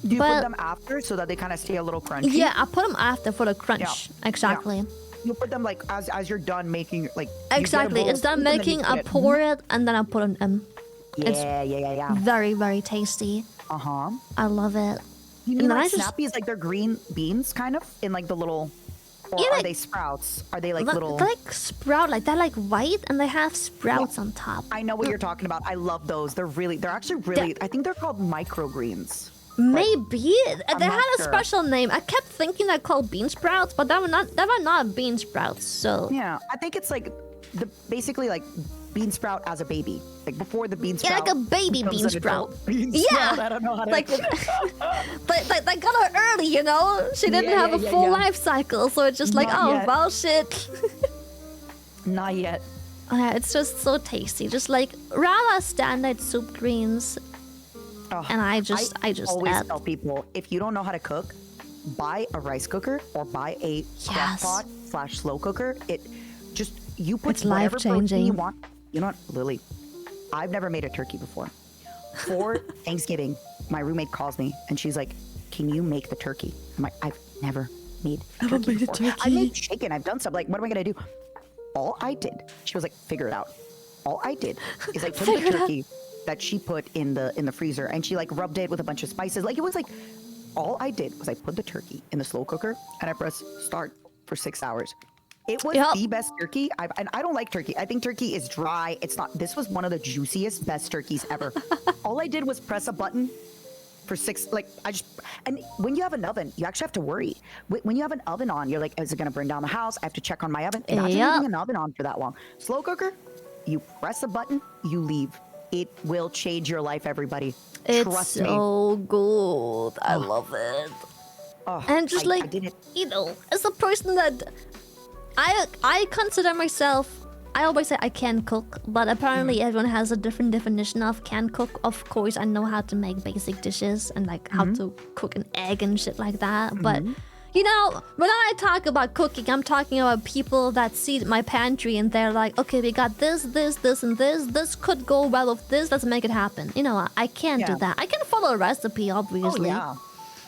Do you But- put them after so that they kind of stay a little crunchy? Yeah, I put them after for the crunch. Yeah. Exactly. You put them like as you're done making like. you get a Exactly. bowl It's of done soup and then you making. put I it- pour it and then I put it in. It's Yeah. very, very tasty. Uh huh. I love it. You And mean then like I just- snappies, like they're green beans, kind of in like the little. Or Yeah, are like- they sprouts? Are they like Look, little? they're like sprout, like they're like white and they have sprouts on top. I know what you're talking about. I love those. They're actually really. I think they're called microgreens. Maybe they not had a sure. special name. I kept thinking they're called bean sprouts, but they were not bean sprouts. So Yeah, I think it's like basically like bean sprout as a baby, like before the bean sprout. yeah, like a baby becomes bean an sprout. adult bean Yeah, sprout. I don't know how to. like, but they got her early, you know. She didn't have a full life cycle, so it's just like, Not oh yet. well, shit. Not yet. Yeah, it's just so tasty, just like rather standard soup greens. Oh, And I just always add. tell people, if you don't know how to cook, buy a rice cooker or buy a crock Yes. pot / slow cooker. It just you put It's whatever protein life-changing. you want. You know what, Lily? I've never made a turkey before. For Thanksgiving, my roommate calls me and she's like, "Can you make the turkey?" I'm like, "I've never made a turkey before. I made chicken. I've done stuff. Like, what am I gonna do?" All I did, she was like, "Figure it out." All I did is I took the Figure it out. turkey that she put in the freezer and she like rubbed it with a bunch of spices. Like it was like all I did was I put the turkey in the slow cooker and I pressed start for 6 hours. It was Yep. the best turkey. And I don't like turkey. I think turkey is dry. It's not. This was one of the juiciest, best turkeys ever. All I did was press a button for 6. Like and when you have an oven, you actually have to worry. When you have an oven on, you're like, is it gonna burn down the house? I have to check on my oven. Imagine Yep. leaving an oven on for that long. Slow cooker, you press a button, you leave. It will change your life, everybody. It's Trust me. so good. I love it. Oh, And just I like did it. you know, as a person that I consider myself, I always say I can cook, but apparently everyone has a different definition of can cook. Of course, I know how to make basic dishes and like how to cook an egg and shit like that. But you know, when I talk about cooking, I'm talking about people that see my pantry and they're like, okay, we got this, and this. This could go well with this. Let's make it happen. You know, I can't do Yeah. that. I can follow a recipe, Oh obviously. yeah.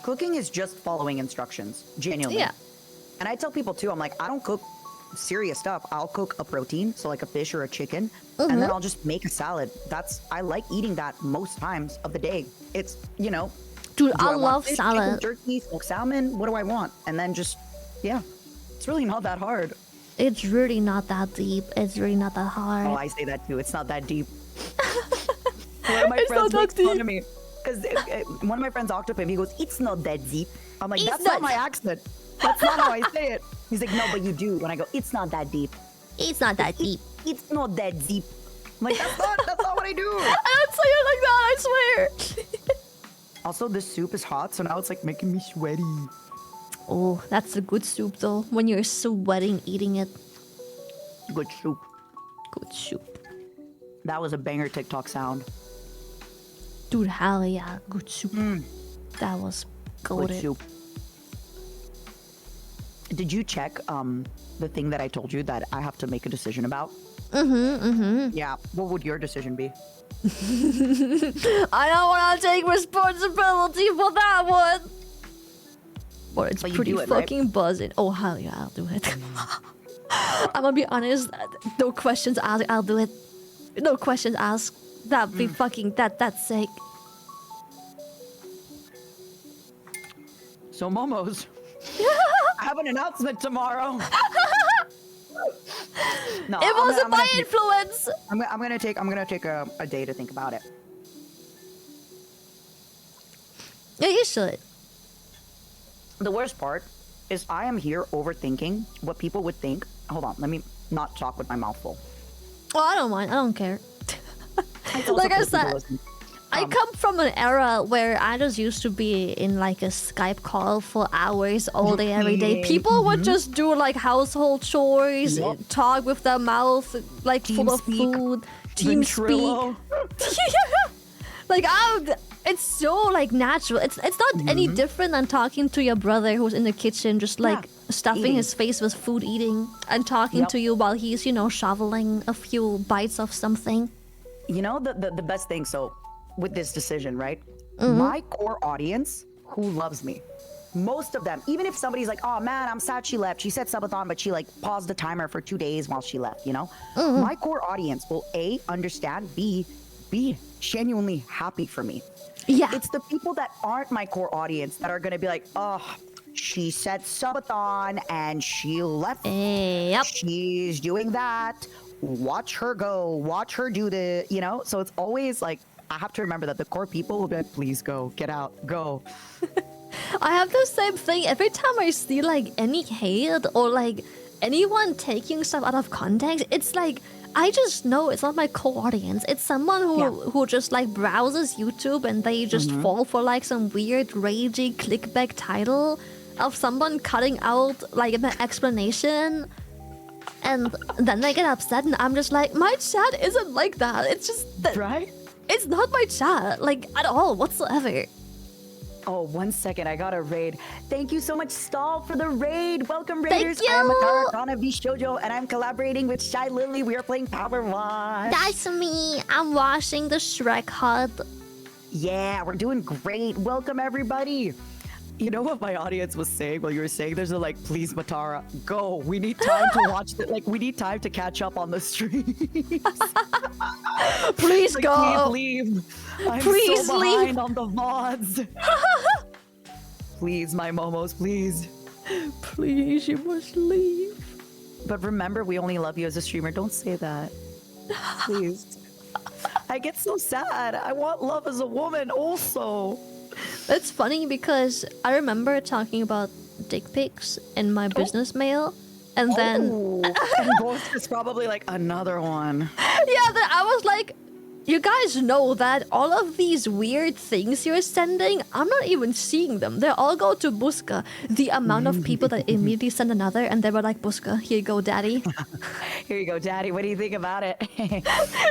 Cooking is just following instructions, genuinely. Yeah. And I tell people too, I'm like, I don't cook serious stuff. I'll cook a protein, so like a fish or a chicken, and then I'll just make a salad. I like eating that most times of the day. It's, you know, Dude, do I want love fish, salad. chicken, turkey, smoked salmon? What do I want? And then just, yeah, it's really not that hard. It's really not that deep. It's really not that hard. Oh, I say that too. It's not that deep. One of my It's not friends that makes fun deep. of me because one of my friends Octopus, he goes, "It's not that deep." I'm like, It's "That's not- not my accent. That's not how I say it." He's like, "No, but you do." When I go, "It's not that deep." It's not that deep. It's not that deep. I'm like, that's not what I do. I don't say it like that, I swear. Also, this soup is hot, so now it's like making me sweaty. Oh, that's a good soup though. When you're sweating eating it. Good soup. Good soup. That was a banger TikTok sound. Dude, hell yeah. Good soup. That was Good golden. soup. Did you check the thing that I told you that I have to make a decision about? Yeah. What would your decision be? I don't want to take responsibility for that one. But it's But you pretty do it, right? fucking buzzing. Oh, hell yeah, I'll do it. I'm gonna be honest. No questions asked, I'll do it. No questions asked. That'd be fucking, that's sick. So, Momos, I have an announcement tomorrow. No, It I'm wasn't gonna my take- influence. I'm gonna take a day to think about it. Yeah, you should. The worst part is I am here overthinking what people would think. Hold on, let me not talk with my mouth full. Oh, I don't mind. I don't care. It's also Like I for people said, listening. I come from an era where I just used to be in like a Skype call for hours all day, every day. People would just do like household chores, Yup. talk with their mouth like full of TeamSpeak, food, team speak. Ventrilo. Like it's so like natural. It's not any different than talking to your brother who's in the kitchen, just like stuffing eating. his face with food, eating, and talking Yup. to you while he's shoveling a few bites of something. You know the best thing. So with this decision, right? My core audience who loves me. Most of them, even if somebody's like, oh man, I'm sad she left. She said Subathon, but she like paused the timer for 2 days while she left, you know? My core audience will A, understand, B, be genuinely happy for me. Yeah. It's the people that aren't my core audience that are gonna be like, oh, she said Subathon and she left. Yep. She's doing that. Watch her go. Watch her do the, you know? So it's always like, I have to remember that the core people will be like, please go, get out, go. I have the same thing every time I see like any hate or like anyone taking stuff out of context. It's like I just know it's not my core audience. It's someone who just like browses YouTube and they just fall for like some weird ragey clickbait title of someone cutting out like an explanation. And then they get upset and I'm just like, my chat isn't like that. It's just that Right? it's not my chat, like at all whatsoever. Oh, 1 second. I got a raid. Thank you so much, Stall, for the raid. Welcome, Raiders. Thank I am you. Matara, Kana V Shoujo, and I'm collaborating with Shy Lily. We are playing PowerWash. That's me. I'm washing the Shrek hut. Yeah, we're doing great. Welcome, everybody. You know what my audience was saying while you were saying there's a like, please, Matara, go. We need time to watch it. Like, we need time to catch up on the streams. Please Like, go. please leave. I'm Please so leave. behind on the VODs. Please, my momos, please. Please, you must leave. But remember, we only love you as a streamer. Don't say that. Please. I get so sad. I want love as a woman also. It's funny because I remember talking about dick pics in my business mail, and then Oh, and both is probably like another one. then I was like, you guys know that all of these weird things you're sending, I'm not even seeing them. They all go to Buska. The amount of people that immediately send another, and they were like, Buska, here you go, daddy. Here you go, Daddy. What do you think about it?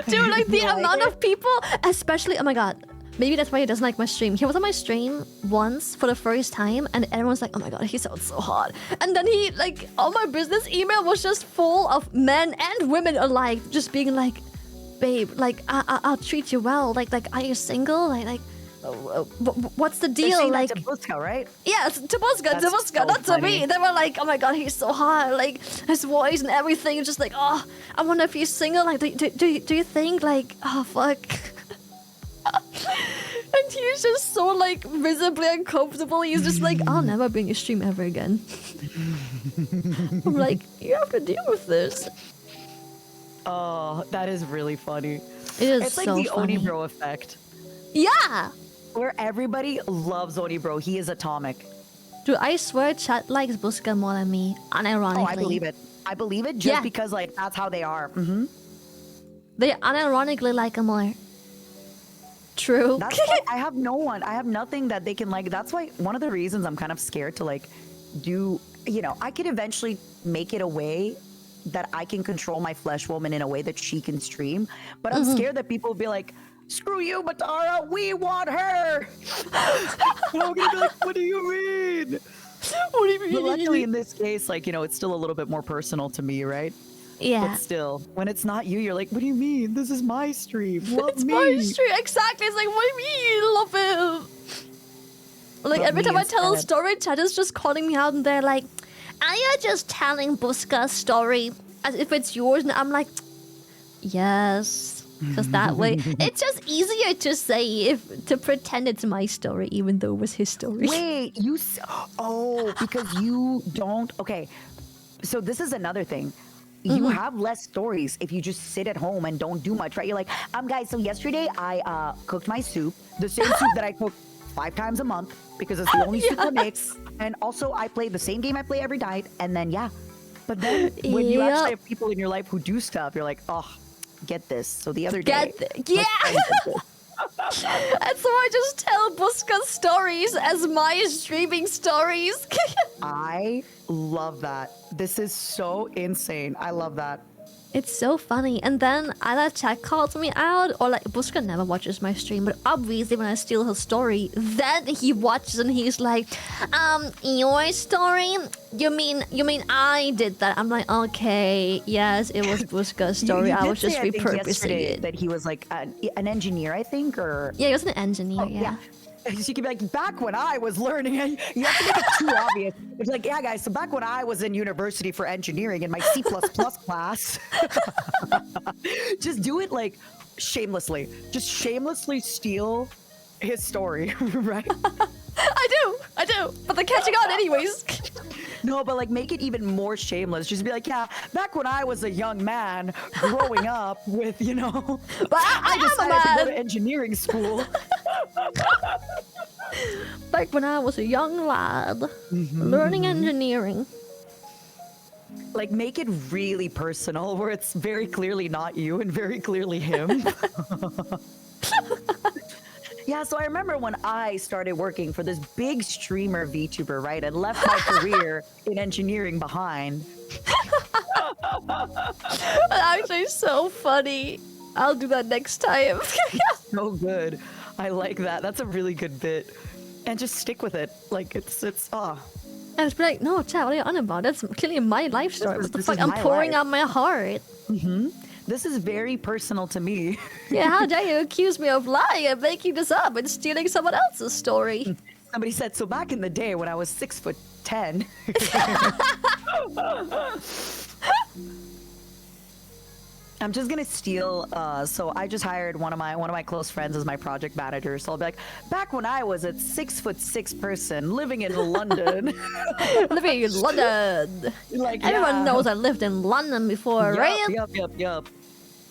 Dude, like the You like amount it? of people, especially, oh my god. Maybe that's why he doesn't like my stream. He was on my stream once for the first time, and everyone's like, oh my god, he sounds so hot. And then he, like, all my business email was just full of men and women alike, just being like, babe, like, I'll treat you well. Like, are you single? What's the They're deal? saying Like, that to Buska, right? yeah, to Buska, That's so not to me. funny. They were like, oh my god, he's so hot. Like, his voice and everything. It's just like, oh, I wonder if he's single. Like, do you think, like, oh, fuck. And he's just so, like, visibly uncomfortable. He's just like, I'll never be in your stream ever again. I'm like, you have to deal with this. Oh, that is really funny. It is It's like so the funny. Oni Bro effect, Yeah! where everybody loves Oni Bro. He is atomic. Dude, I swear chat likes Buska more than me, unironically. Oh, I believe it. I believe it just Yeah. because, like, that's how they are. They unironically like him more. True. That's why I have no one. I have nothing that they can like. That's why one of the reasons I'm kind of scared to like do. You know, I could eventually make it a way that I can control my flesh woman in a way that she can stream. But I'm scared that people will be like, "Screw you, Matara. We want her." And I'm gonna be like, "What do you mean?" What do you mean? But luckily, in this case, like, you know, it's still a little bit more personal to me, right? Yeah. But still, when it's not you, you're like, "What do you mean? This is my stream. Love It's me." my stream. Exactly. It's like, what do you mean? Love him. Like, Love every me time I tell a instead. story, chat is just calling me out and they're like, are you just telling Buska's story as if it's yours? And I'm like, yes. Because that way, it's just easier to say to pretend it's my story, even though it was his story. Wait, oh, because you don't. Okay, so this is another thing. you have less stories if you just sit at home and don't do much, right? You're like, guys, so yesterday I cooked my soup, the same soup that I cook 5 times a month because it's the only soup I make. And also I play the same game I play every night. And then, but then when you actually have people in your life who do stuff, you're like, oh, get this. So the other day. And so I just tell Buska stories as my streaming stories. I love that. This is so insane. I love that. It's so funny. And then either chat calls me out or like Buska never watches my stream, but obviously when I steal her story, then he watches and he's like, your story? You mean I did that? I'm like, okay, yes, it was Buska's story. You I was just say, I think repurposing yesterday it. that he was like an engineer, I think, or Yeah, he was an engineer, yeah. She could be like, back when I was learning, and you have to make it too obvious. It's like, yeah, guys, so back when I was in university for engineering in my C++ class, just do it like shamelessly. Just shamelessly steal his story, right? I do, but they're catching on anyways. No, but like make it even more shameless. Just be like, yeah, back when I was a young man growing up with, But I decided to go to engineering school. Back when I was a young lad, learning engineering. Like make it really personal where it's very clearly not you and very clearly him. Yeah, so I remember when I started working for this big streamer VTuber, right? And left my career in engineering behind. Actually, so funny. I'll do that next time. So good. I like that. That's a really good bit. And just stick with it. Like it's And it's like, no, chat, what are you on about? That's clearly my life story. What the this fuck? is I'm my pouring life. out my heart. This is very personal to me. Yeah, how dare you accuse me of lying and making this up and stealing someone else's story? Somebody said, so back in the day when I was 6'10". I'm just gonna steal. So I just hired one of my close friends as my project manager. So I'll be like, back when I was a 6'6" person living in London. Living in London. Like Everyone knows I lived in London before, right? Yup.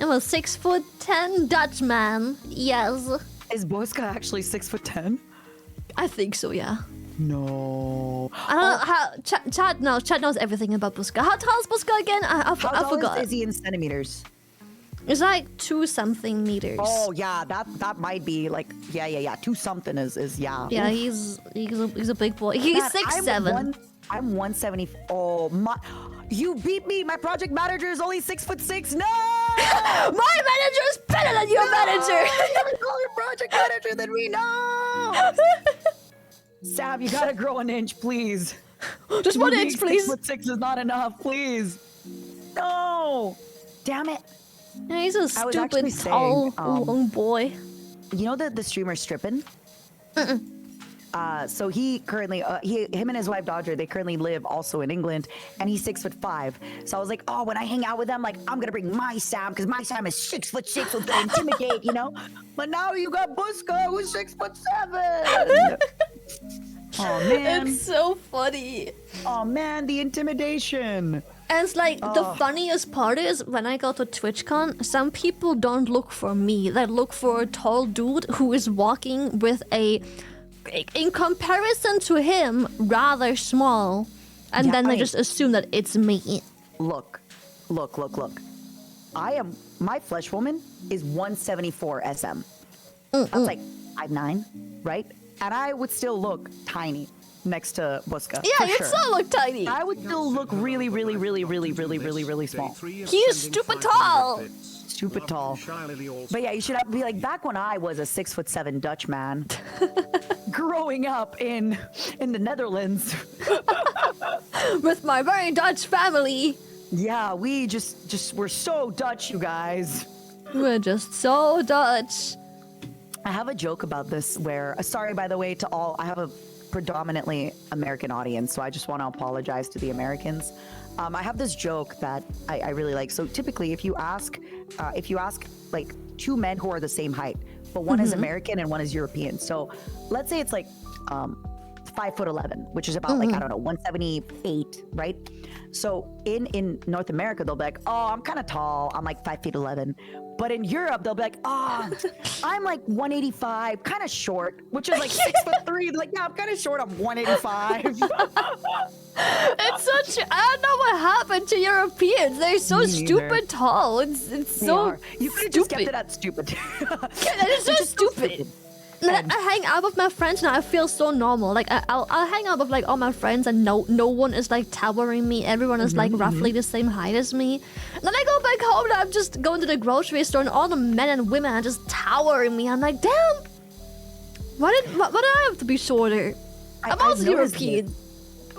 I'm a 6'10" Dutch man. Yes. Is Boska actually 6'10"? I think so, yeah. No. I don't know how. Chad knows. Chad knows everything about Buska. How tall is Buska again? I How tall forgot. is he in centimeters? It's like 2-something meters. Oh yeah, that might be like 2 something is yeah. Yeah, Oof. he's a big boy. He's Man, 6'7". I'm 170. Oh my! You beat me. My project manager is only 6'6". No! My manager is better than your manager. You're a taller project manager than we know. Sam, you gotta grow an inch, please. Just 1 inch, please. 6'6" is not enough, please. No! Damn it! Yeah, he's a I was actually stupid, tall, saying, long boy. You know the streamer Strippin? So he currently, him and his wife Dodger, they currently live also in England, and he's 6'5". So I was like, oh, when I hang out with them, like I'm gonna bring my Sam because my Sam is 6'6", so they intimidate, But now you got Buska who's 6'7". Oh man! It's so funny. Oh man, the intimidation. And it's like the funniest part is when I go to TwitchCon, some people don't look for me. They look for a tall dude who is walking with in comparison to him, rather small. And then they just assume that it's me. Look. My flesh woman is 174 SM. That's like 5'9", right? And I would still look tiny next to Buska. Yeah, for you sure. still look tiny. I would still look really small. He's stupid tall. Stupid tall. But yeah, you should be like, back when I was a 6'7" Dutch man, growing up in the Netherlands. With my very Dutch family. Yeah, we just we're so Dutch, you guys. We're just so Dutch. I have a joke about this where, sorry, by the way, to all, I have a predominantly American audience, so I just want to apologize to the Americans. I have this joke that I really like. So typically, if you ask like 2 men who are the same height, but one is American and one is European. So let's say it's like 5'11", which is about like, I don't know, 178, right? So in North America, they'll be like, oh, I'm kind of tall. I'm like 5'11". But in Europe, they'll be like, oh, I'm like 185, kind of short, which is like 6'3". They're like, yeah, I'm kind of short. I'm 185. It's such. I don't know what happened to Europeans. They're so Me stupid neither. tall. It's so. You could have just kept it at stupid. It's so stupid. And I hang out with my friends and I feel so normal. Like I'll hang out with like all my friends and no one is like towering me. Everyone is like roughly the same height as me. And then I go back home and I'm just going to the grocery store and all the men and women are just towering me. I'm like, damn. Why did I have to be shorter? I'm also European.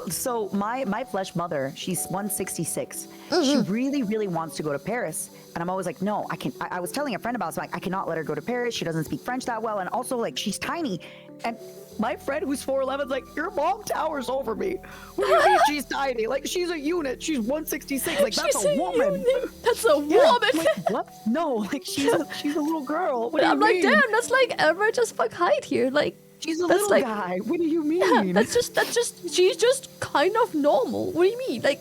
So my flesh mother, she's 166. She really, really wants to go to Paris. And I'm always like, no, I can. I was telling a friend about it, so like, I cannot let her go to Paris. She doesn't speak French that well. And also, like, she's tiny. And my friend who's 4'11 is like, your mom towers over me. What do you mean she's tiny? Like, she's a unit. She's 166. Like, that's a woman. Unit. That's a Yeah, woman. like, what? No, like, she's a little girl. What do you I'm mean? like, damn, that's like average as fuck height here. Like, She's a that's little like- guy. What do you mean? yeah, that's just, she's just kind of normal. What do you mean? Like,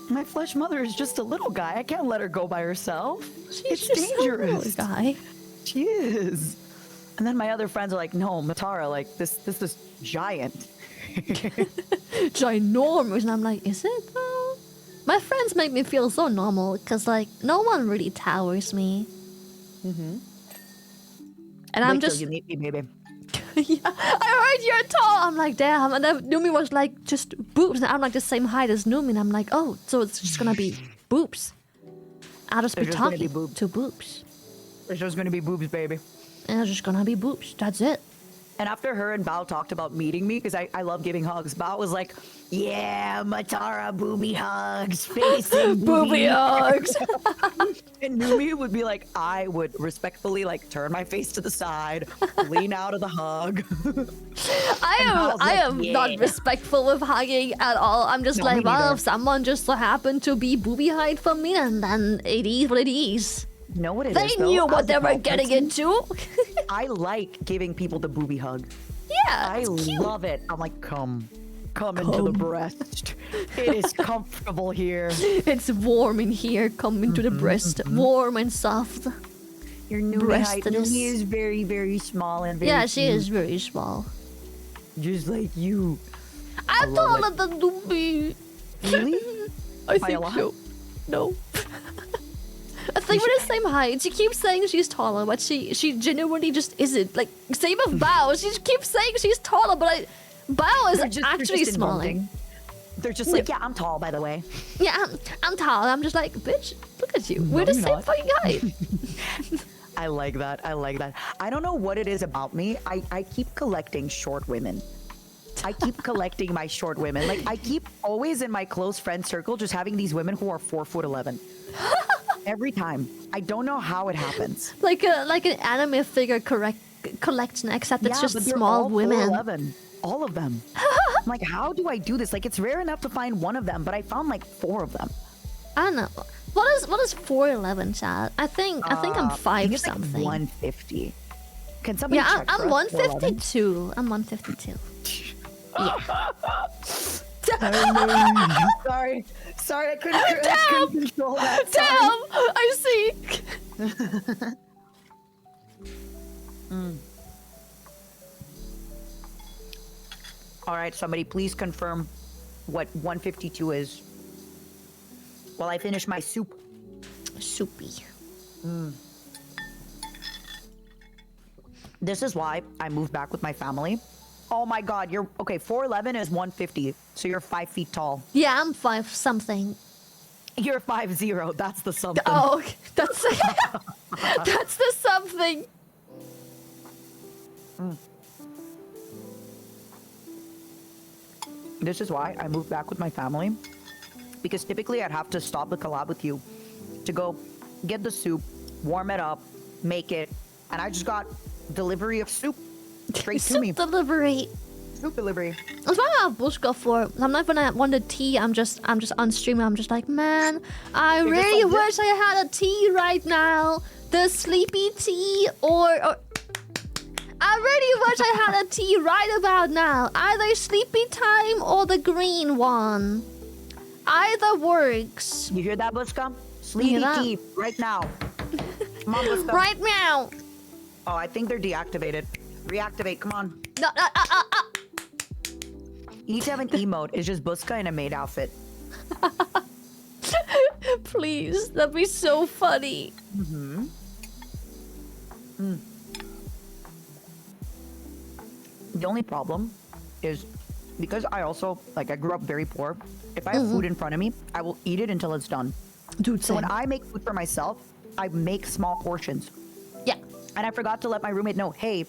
My flesh mother is just a little guy. I can't let her go by herself. she's It's just a little dangerous. guy. She is. And then my other friends are like, no, Matara, like this is giant. Ginormous. And I'm like, is it though? My friends make me feel so normal because like no one really towers me. And I'm Wait till just you meet me, baby. yeah, I heard you're tall. I'm like, damn. And then Numi was like, just boobs. And I'm like the same height as Numi. And I'm like, oh, so it's just gonna be boobs. I'll just be They're just gonna be talking boobs. to boobs. There's just gonna be boobs, baby. And it's just gonna be boobs. That's it. And after her and Bao talked about meeting me, because I love giving hugs, Bao was like, yeah, Matara booby hugs, facing Booby hugs. And Numi would be like, I would respectfully like turn my face to the side, lean out of the hug. I like, am not yeah. respectful with hugging at all. I'm just No, like, me well, neither. if someone just so happened to be booby height for me, and then it is what it is. You know what it They is, though? knew what As they a were tall getting person, into. I like giving people the booby hug. Yeah, I it's cute. love it. I'm like, come into the breast. It is comfortable here. It's warm in here, coming to the breast, warm and soft. Your Numi height. Breastiness. Numi is very, very small and very Yeah, she cute, is very small. just like you. I'm love taller than Numi. Really? I By a think lot? so. No. I think we're the same height. She keeps saying she's taller, but she genuinely just isn't. Like, same with Bao. She keeps saying she's taller, but Bao is They're actually just smaller. inventing. They're just like, yeah, I'm tall, by the way. Yeah, I'm tall. I'm just like, bitch, look at you. No, We're the you're same not. fucking height. I like that. I like that. I don't know what it is about me. I keep collecting short women. I keep collecting my short women. Like, I keep always in my close friend circle just having these women who are 4'11". Every time. I don't know how it happens. like an anime figure collection, except it's Yeah, just but they're small all women. 4'11". All of them. I'm like, how do I do this? Like, it's rare enough to find one of them, but I found like 4 of them. I don't know. What is 4'11", chat? I think I'm I 5 think it's like something. 150. Can somebody Yeah, check I'm for us? 4'11"? 152. I'm 152. Sorry, I couldn't control that. Damn! I see. All right, somebody please confirm what 152 is. While I finish my soup. Soupy. This is why I moved back with my family. Oh my god, you're okay. 4'11" is 150, so you're 5 feet tall. Yeah, I'm 5 something. You're 5'0". That's the something. Oh, that's that's the something. This is why I moved back with my family, because typically I'd have to stop the collab with you to go get the soup, warm it up, make it, and I just got delivery of soup straight to me. Soup delivery. Soup delivery. That's what I have Bushka for. Sometimes when I want a tea, I'm just on stream. I'm just like, man, I You're just really like wish I had a tea right now. The sleepy tea or I really wish I had a tea right about now. Either sleepy time or the green one. Either works. You hear that, Buska? Sleepy that? Tea, right now. Come on, Buska. Right now. Oh, I think they're deactivated. Reactivate, come on. No, You need to have an emote. It's just Buska in a maid outfit. please, that'd be so funny. The only problem is because I also, like, I grew up very poor. If I have food in front of me, I will eat it until it's done. Dude, So when same. I make food for myself, I make small portions. Yeah. And I forgot to let my roommate know, hey,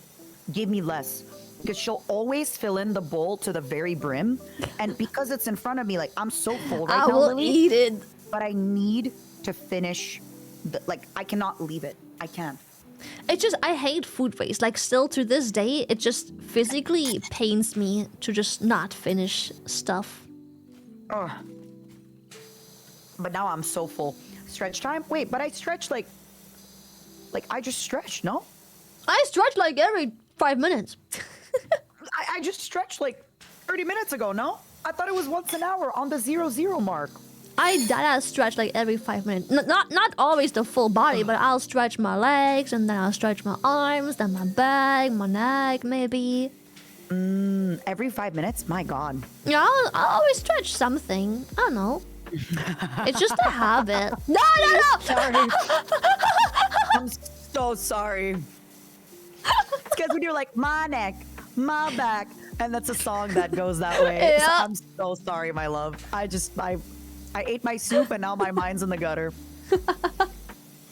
give me less. Because she'll always fill in the bowl to the very brim. And because it's in front of me, like, I'm so full right I now, will Lily, eat it. but I need to finish, like, I cannot leave it. I can't. It's just, I hate food waste. Like, still to this day, it just physically pains me to just not finish stuff. Ugh. But now I'm so full. Stretch time? Wait, but I stretch like I just stretched, no? I stretch like every 5 minutes. I just stretched like 30 minutes ago, no? I thought it was once an hour on the 0-0 mark. I dada stretch like every 5 minutes. Not always the full body, but I'll stretch my legs, and then I'll stretch my arms, then my back, my neck, maybe. Every 5 minutes? My God. Yeah, I'll always stretch something. I don't know. It's just a habit. No! Sorry. I'm so sorry. It's because when you're like, my neck, my back, and that's a song that goes that way. So Yeah. I'm so sorry, my love. I ate my soup and now my mind's in the gutter.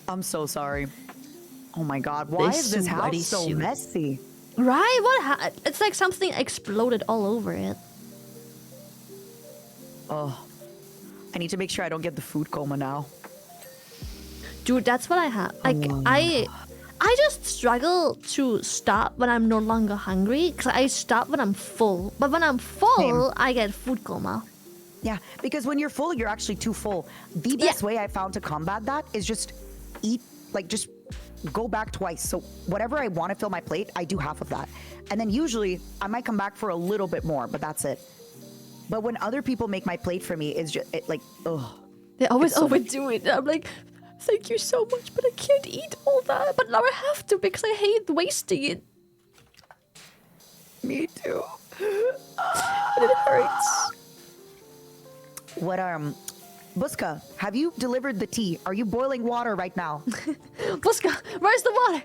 I'm so sorry. Oh my God, why This is this sweaty house so soup. messy? Right? It's like something exploded all over it. Oh, I need to make sure I don't get the food coma now. Dude, that's what I have. Like, I just struggle to stop when I'm no longer hungry, because I stop when I'm full. But when I'm full, Same. I get food coma. Yeah, because when you're full, you're actually too full. The best way I found to combat that is just eat, like just go back twice. So whatever I want to fill my plate, I do half of that. And then usually I might come back for a little bit more, but that's it. But when other people make my plate for me, it's just like, ugh. They always It's so overdo it. I'm like, thank you so much, but I can't eat all that. But now I have to because I hate wasting it. Me too. And it hurts. What, Buska, have you delivered the tea? Are you boiling water right now? Buska, where's the water?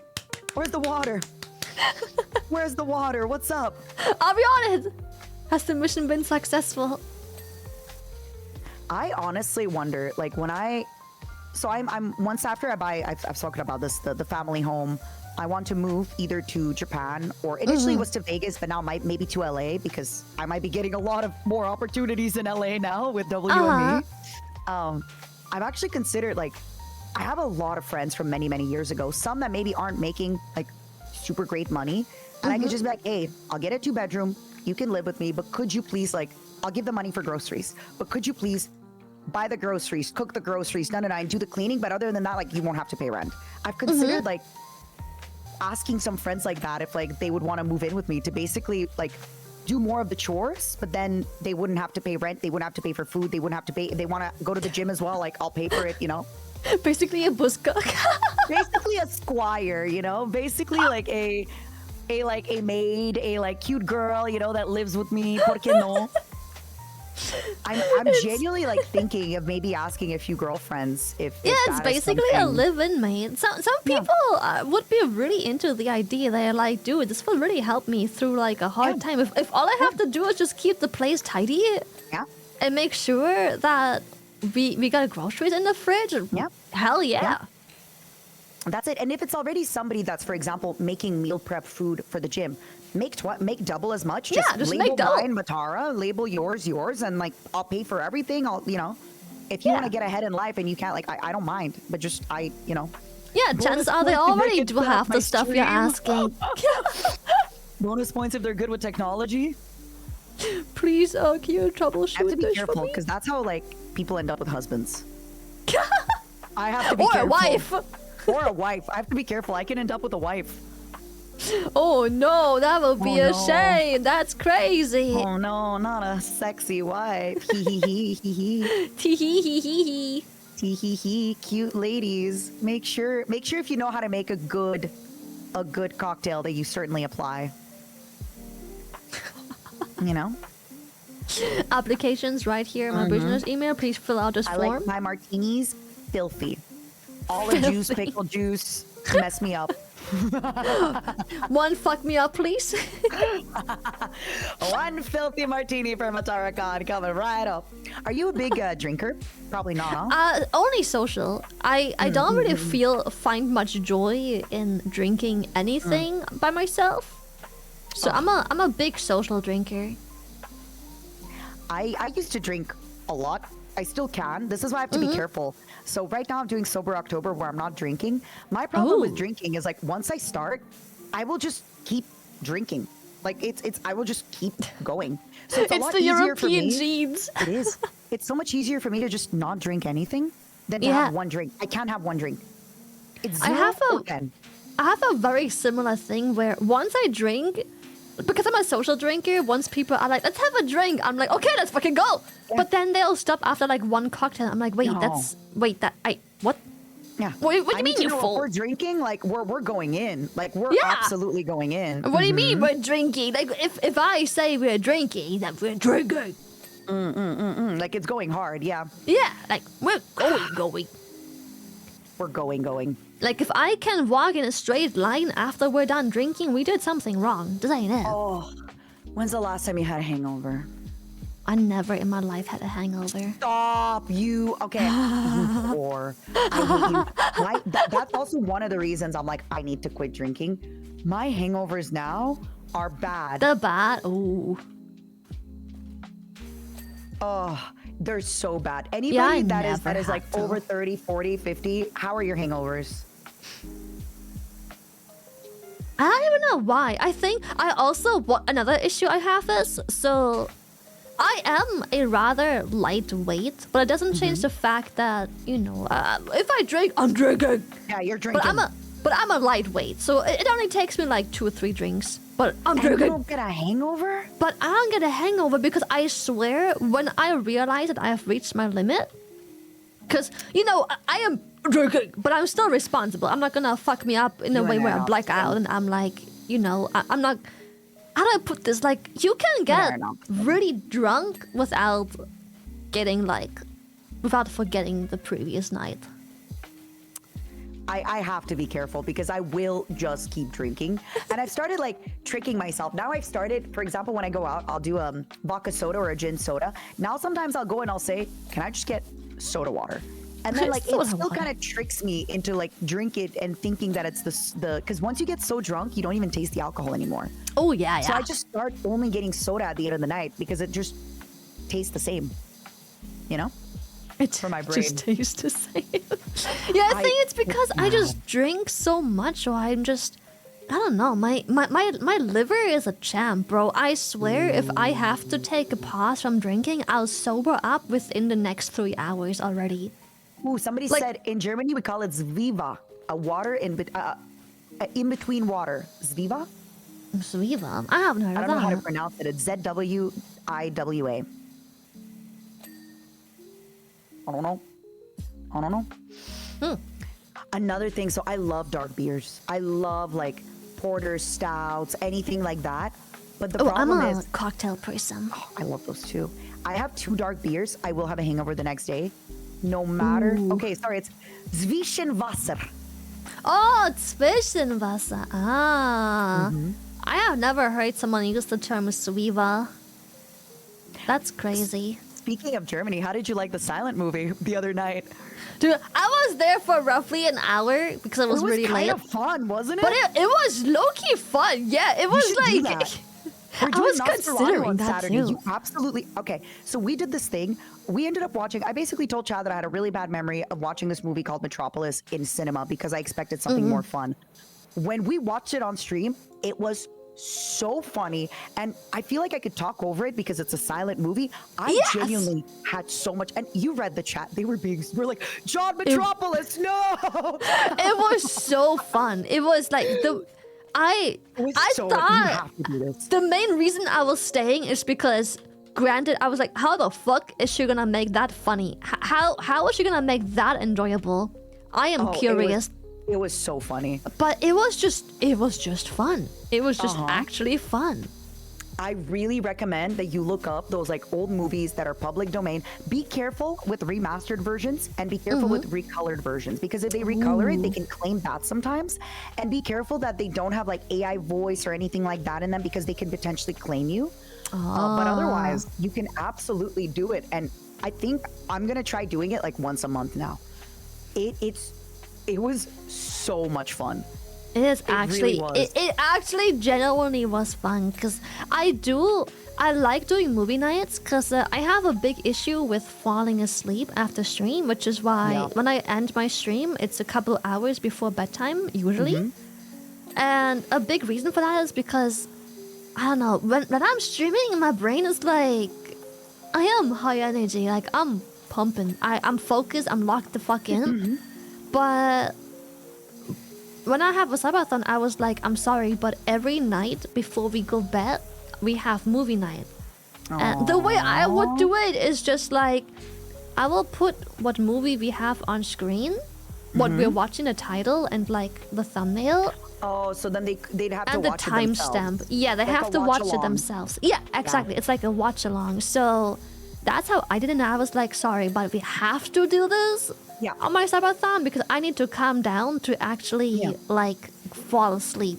Where's the water? Where's the water? What's up? I'll be on it. Has the mission been successful? I honestly wonder, like when I'm once after I buy, I've spoken about this, the family home. I want to move either to Japan or initially it was to Vegas, but now maybe to LA because I might be getting a lot of more opportunities in LA now with WME. I've actually considered, like, I have a lot of friends from many years ago, some that maybe aren't making like super great money, and I could just be like, hey, I'll get a 2-bedroom, you can live with me, but could you please, like, I'll give the money for groceries, but could you please buy the groceries, cook the groceries, and do the cleaning, but other than that, like, you won't have to pay rent. I've considered like asking some friends like that if like they would want to move in with me to basically like do more of the chores, but then they wouldn't have to pay rent, they wouldn't have to pay for food, they wouldn't have to pay, if they want to go to the gym as well, like I'll pay for it, you know. Basically a buska. Basically a squire, you know, basically like a maid, a like cute girl, you know, that lives with me. ¿Por qué no? I'm genuinely like thinking of maybe asking a few girlfriends if Yeah, if it's that is basically a something- live-in mate. Some people would be really into the idea. They're like, dude, this will really help me through like a hard time. If all I have to do is just keep the place tidy Yeah. and make sure that we got groceries in the fridge. Yeah. Hell yeah. Yeah. That's it. And if it's already somebody that's, for example, making meal prep food for the gym, make double as much. Yeah, just label make double. mine Matara, label yours, and like I'll pay for everything. I'll, you know, if you want to get ahead in life and you can't, like, I don't mind, but just you know. Yeah, chances are they points to make already it do feel like half my the stuff you're stream. asking. Bonus points if they're good with technology. Please, can you I have troubleshoot to be this careful for me? because that's how like people end up with husbands. I have to be Or a careful. wife. Or a wife. I have to be careful. I can end up with a wife. Oh no, that would be Oh, a no. shame. That's crazy. Oh no, not a sexy wife. Hee hee hee hee hee. Tee hee hee hee hee. Tee hee hee. Cute ladies. Make sure if you know how to make a good cocktail that you certainly apply. You know? Applications right here in my business email. Please fill out this I form. like my martinis filthy. Olive juice, Filthy. pickle juice, mess me up. One fuck me up, please. One filthy martini for Matara Khan coming right up. Are you a big drinker? Probably not, huh? Only social. I don't really find much joy in drinking anything by myself. So I'm a big social drinker. I used to drink a lot. I still can. This is why I have to be careful. So right now I'm doing Sober October where I'm not drinking. My problem with Ooh. drinking is like once I start, I will just keep drinking. Like it's I will just keep going. So it's a It's lot the easier for European me. genes. It is. It's so much easier for me to just not drink anything than to Yeah. have one drink. I can't have one drink. It's I 0 have or a- 10. I have a very similar thing where once I drink, because I'm a social drinker, once people are like, let's have a drink, I'm like, okay, let's fucking go. Yeah. But then they'll stop after like one cocktail. I'm like, wait, No. what? Yeah. What do you I mean need to you're know if full? we're drinking, like we're going in. Like we're Yeah. absolutely going in. What do you mean we're drinking? Like, if I say we're drinking, then we're drinking. Like it's going hard. Yeah. Yeah, like, we're going. We're going. Like, if I can walk in a straight line after we're done drinking, we did something wrong. Just saying it. Oh, when's the last time you had a hangover? I never in my life had a hangover. Stop you. Okay. You whore. I hate you. That's also one of the reasons I'm like, I need to quit drinking. My hangovers now are bad. The bad. Ooh. Oh, they're so bad. I Anybody that never is like had to. over 30, 40, 50, how are your hangovers? I don't even know why. I think I also what another issue I have is so I am a rather lightweight, but it doesn't change the fact that if I drink, I'm drinking. Yeah, you're drinking. But I'm a lightweight, so it only takes me like 2 or 3 drinks. But I'm And you drinking. don't get a hangover? But I don't get a hangover because I swear when I realize that I have reached my limit, because I am drinking, but I'm still responsible. I'm not gonna fuck me up in a You way and where I I black also. out and I'm like, I'm not. How do I put this? Like, you can get and I also. really drunk without forgetting the previous night. I have to be careful because I will just keep drinking. And I've started like tricking myself. Now I've started, for example, when I go out, I'll do a vodka soda or a gin soda. Now sometimes I'll go and I'll say, can I just get soda water? And then like it Soda still water. kind of tricks me into like drink it and thinking that it's the because once you get so drunk, you don't even taste the alcohol anymore. Oh yeah, So yeah. I just start only getting soda at the end of the night because it just tastes the same. You know? It for my just brain. tastes the same. Yeah, I think it's because I just drink so much, or I'm just, I don't know. My liver is a champ, bro. I swear, if I have to take a pause from drinking, I'll sober up within the next 3 hours already. Ooh, somebody Like- said in Germany we call it Zwiva, a water in between water. Zwiva? Sweeva, I haven't heard I of don't know how to that. pronounce it. It's ZWIWA. I don't know. Hmm. Another thing, so I love dark beers. I love like porters, stouts, anything like that. But the Oh, I'm problem a is, cocktail person. I love those too. I have 2 dark beers. I will have a hangover the next day. No matter. Ooh. Okay, sorry. It's Zwischenwasser. Oh, Zwischenwasser. Ah. Mm-hmm. I have never heard someone use the term Sweeva. That's crazy. Speaking of Germany, how did you like the silent movie the other night? Dude, I was there for roughly an hour because it was really kind late. of fun, wasn't it? But it was low-key fun. Yeah, it You was should do like... that. We're I doing was Nosferatu considering on that Saturday. too. You absolutely okay. So we did this thing. We ended up watching. I basically told Chad that I had a really bad memory of watching this movie called Metropolis in cinema because I expected something Mm-hmm. more fun. When we watched it on stream, it was so funny, and I feel like I could talk over it because it's a silent movie. I Yes! genuinely had so much, and you read the chat. We're like, John Metropolis, no. It was so fun. It was like I You thought have to do this. the main reason I was staying is because, granted, I was like, how the fuck is she gonna make that funny? How is she gonna make that enjoyable? I am curious. It was so funny. But it was just fun. It was just actually fun. I really recommend that you look up those like old movies that are public domain. Be careful with remastered versions and be careful with recolored versions, because if they recolor it, they can claim that sometimes. And be careful that they don't have like AI voice or anything like that in them, because they can potentially claim you. But otherwise, you can absolutely do it. And I think I'm gonna try doing it like once a month now. It was so much fun. It is actually, really was. it actually genuinely was fun, because I like doing movie nights, because I have a big issue with falling asleep after stream, which is why when I end my stream, it's a couple hours before bedtime, usually. And a big reason for that is because, I don't know, when I'm streaming, my brain is like, I am high energy, like I'm pumping, I'm focused, I'm locked the fuck in. But when I have a subathon, I was like, I'm sorry, but every night before we go bed, we have movie night. And the way I would do it is just like, I will put what movie we have on screen, what we're watching, the title, and like the thumbnail. Oh, so then they'd have to And the watch it themselves. timestamp. Yeah, they Like have a to watch it watch-along. themselves. Yeah, exactly. It's like a watch along. So that's how I did it. And I was like, sorry, but we have to do this on my subathon, because I need to calm down to actually like fall asleep.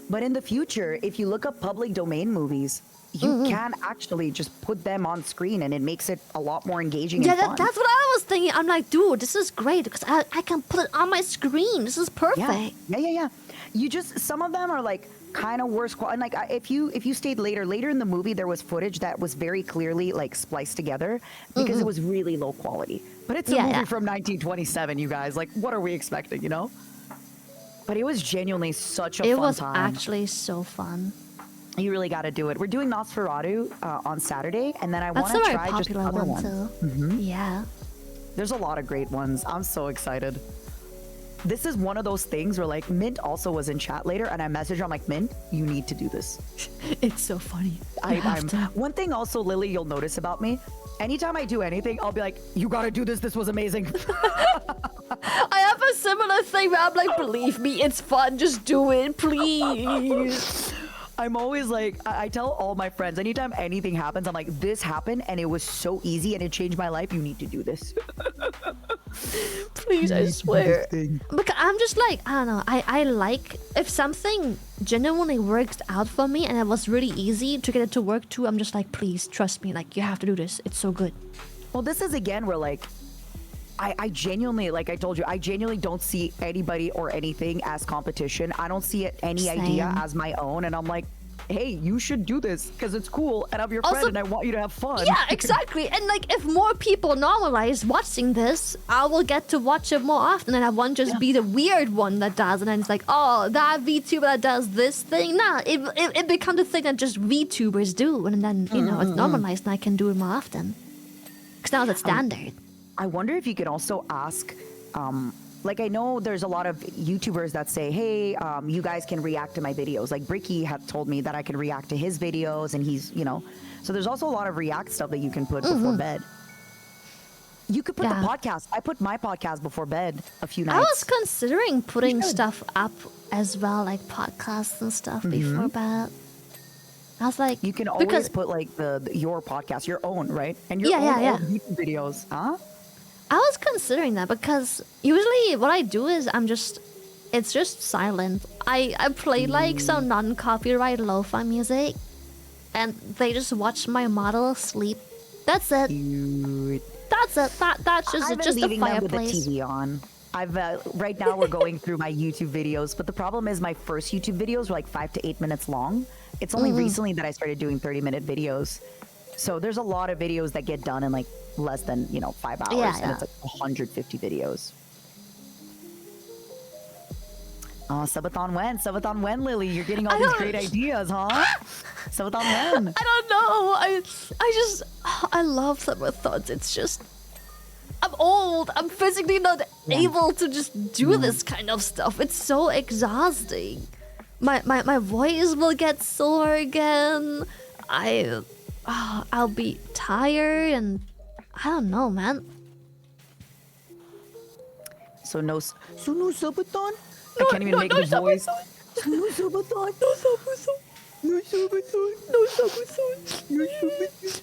But in the future, if you look up public domain movies, you can actually just put them on screen, and it makes it a lot more engaging and fun. That's what I was thinking. I'm like, dude, this is great, because I can put it on my screen. This is perfect. Yeah. You just, some of them are like kind of worse quality. Like if you stayed later in the movie, there was footage that was very clearly like spliced together because it was really low quality. But it's a movie from 1927, you guys. Like, what are we expecting, you know? But it was genuinely such a fun time. It was actually so fun. You really got to do it. We're doing Nosferatu on Saturday, and then I want That's to a very try just popular another one one. too. Yeah. There's a lot of great ones. I'm so excited. This is one of those things where like Mint also was in chat later, and I messaged her. I'm like, Mint, you need to do this. It's so funny. One thing also, Lily, you'll notice about me. Anytime I do anything, I'll be like, you gotta do this. This was amazing. I have a similar thing where I'm like, believe me, it's fun. Just do it, please. I'm always like, I tell all my friends, anytime anything happens, I'm like, this happened and it was so easy and it changed my life. You need to do this. Please, I swear. Because I'm just like, I don't know. I like, if something genuinely works out for me and it was really easy to get it to work too, I'm just like, please, trust me. Like, you have to do this. It's so good. Well, this is again where like, I genuinely, like I told you, I genuinely don't see anybody or anything as competition. I don't see any idea as my own. And I'm like, hey, you should do this because it's cool and I'm your friend and I want you to have fun. Yeah, exactly. And like, if more people normalize watching this, I will get to watch it more often, and I won't just be the weird one that does. And then it's like, oh, that VTuber that does this thing. Nah, it becomes a thing that just VTubers do, and then you know it's normalized, and I can do it more often because now it's standard. I wonder if you could also ask, like I know there's a lot of YouTubers that say, hey, you guys can react to my videos. Like Bricky had told me that I can react to his videos, and he's, you know, so there's also a lot of react stuff that you can put before bed. You could put the podcast. I put my podcast before bed a few nights. I was considering putting stuff up as well, like podcasts and stuff before bed. I was like, you can always put like your podcast, your own, right? And your own YouTube videos, huh? I was considering that because usually what I do is it's just silent. I play like some non-copyright lo-fi music, and they just watch my model sleep. That's it. Cute. That's it. That's just I've been just a leaving them with the fireplace. TV on. I've right now we're going through my YouTube videos, but the problem is my first YouTube videos were like 5 to 8 minutes long. It's only recently that I started doing 30-minute videos. So there's a lot of videos that get done in like less than, 5 hours, and it's like 150 videos. Oh, Subathon when, Lily? You're getting all these great ideas, huh? Subathon when? I don't know. I love subathons. It's just, I'm old. I'm physically not able to just do this kind of stuff. It's so exhausting. my voice will get sore again. I'll be tired and I don't know, man. So no Subathon? I can't even make the voice. No Subathon. No Subathon. No Subathon. No Subathon. No Subathon.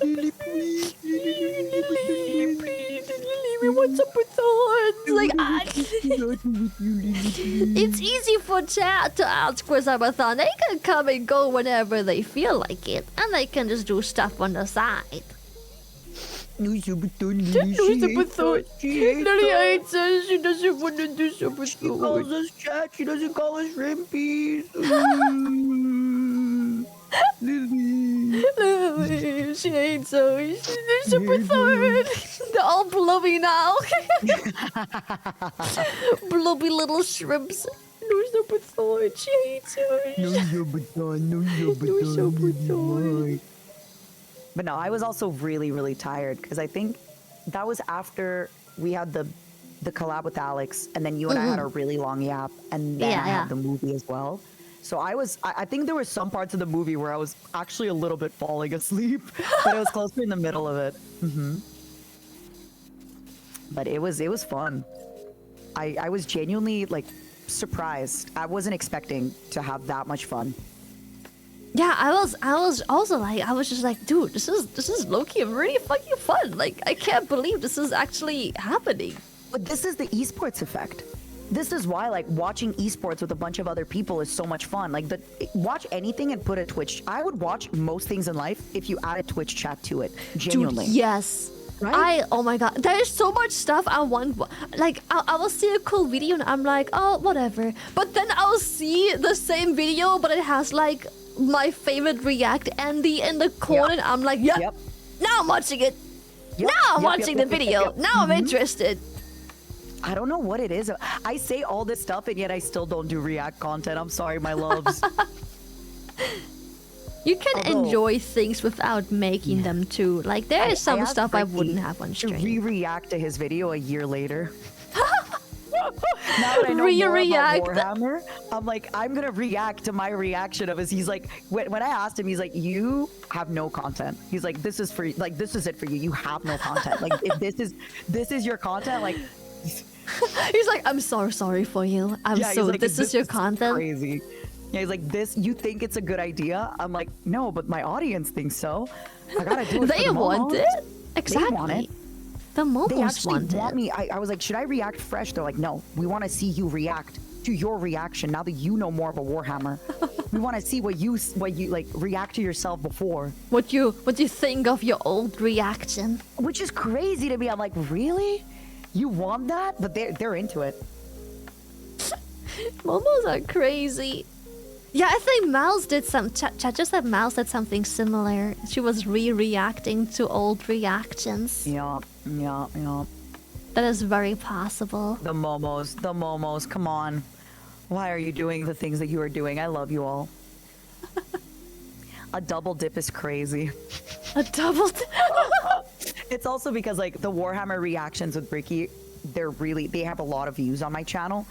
Lily, please. Lily, please. Lily, what's up with the like, it's easy for chat to ask for Subathon. They can come and go whenever they feel like it, and they can just do stuff on the side. No Subathon. No Subathon. Lily hates us. She doesn't want to do Subathon. She calls us chat. She doesn't call us shrimpies. Lily. She hates us. She's Subathon. They're all blubby now. Blubby little shrimps. No Subathon. She hates us. No Subathon. No Subathon. But no, I was also really, really tired because I think that was after we had the collab with Alex, and then you and I had a really long yap, and then I had the movie as well. So I think there were some parts of the movie where I was actually a little bit falling asleep, but it was closer in the middle of it. But it was fun. I was genuinely like surprised. I wasn't expecting to have that much fun. Yeah, I was also like, I was just like, dude, this is low-key really fucking fun. Like, I can't believe this is actually happening. But this is the esports effect. This is why, like, watching esports with a bunch of other people is so much fun. Like, watch anything and put a Twitch. I would watch most things in life if you add a Twitch chat to it. Genuinely. Dude, yes. Right? Oh my god, there's so much stuff I want. Like, I will see a cool video and I'm like, oh, whatever. But then I'll see the same video, but it has like my favorite React Andy in the corner. And I'm like, now I'm watching it. Now I'm watching the video. Now I'm interested. I don't know what it is. I say all this stuff and yet I still don't do React content. I'm sorry, my loves. You can enjoy things without making them too. Like, there is some stuff I wouldn't have on stream. To re-react to his video a year later. Now that I know more about Warhammer, I'm like, I'm gonna react to my reaction of his. He's like, when I asked him, he's like, you have no content. He's like, this is for, like, this is it for you. You have no content. Like, if this is your content, like. He's like, I'm so sorry for you. Like, this is your content. Crazy. Yeah, he's like, this, you think it's a good idea? I'm like, no, but my audience thinks so. I gotta do it. They want it. Exactly. They want it. The momos they actually want me. I was like, should I react fresh? They're like, no, we want to see you react to your reaction now that you know more about Warhammer. We want to see what you like react to yourself before. What you think of your old reaction? Which is crazy to me. I'm like, really? You want that? But they're into it. Momos are crazy. Yeah, I think Mouse did some. Chat just said Mouse did something similar. She was reacting to old reactions. Yeah. That is very possible. The momos, come on. Why are you doing the things that you are doing? I love you all. A double dip is crazy. A double dip? It's also because, like, the Warhammer reactions with Bricky, they have a lot of views on my channel.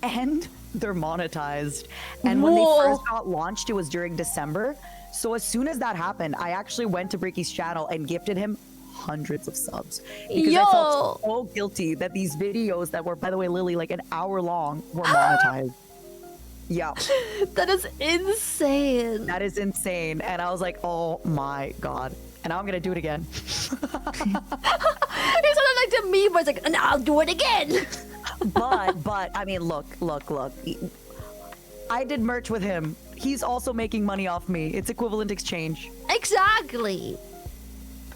And they're monetized. And when they first got launched, it was during December. So as soon as that happened, I actually went to Bricky's channel and gifted him hundreds of subs. Because I felt so guilty that these videos that were, by the way, Lily, like an hour long, were monetized. Yeah. That is insane. That is insane. And I was like, oh my God. And now I'm going to do it again. He sounded like the meme, but it's like, and I'll do it again. But I mean, look. I did merch with him. He's also making money off me. It's equivalent exchange. Exactly.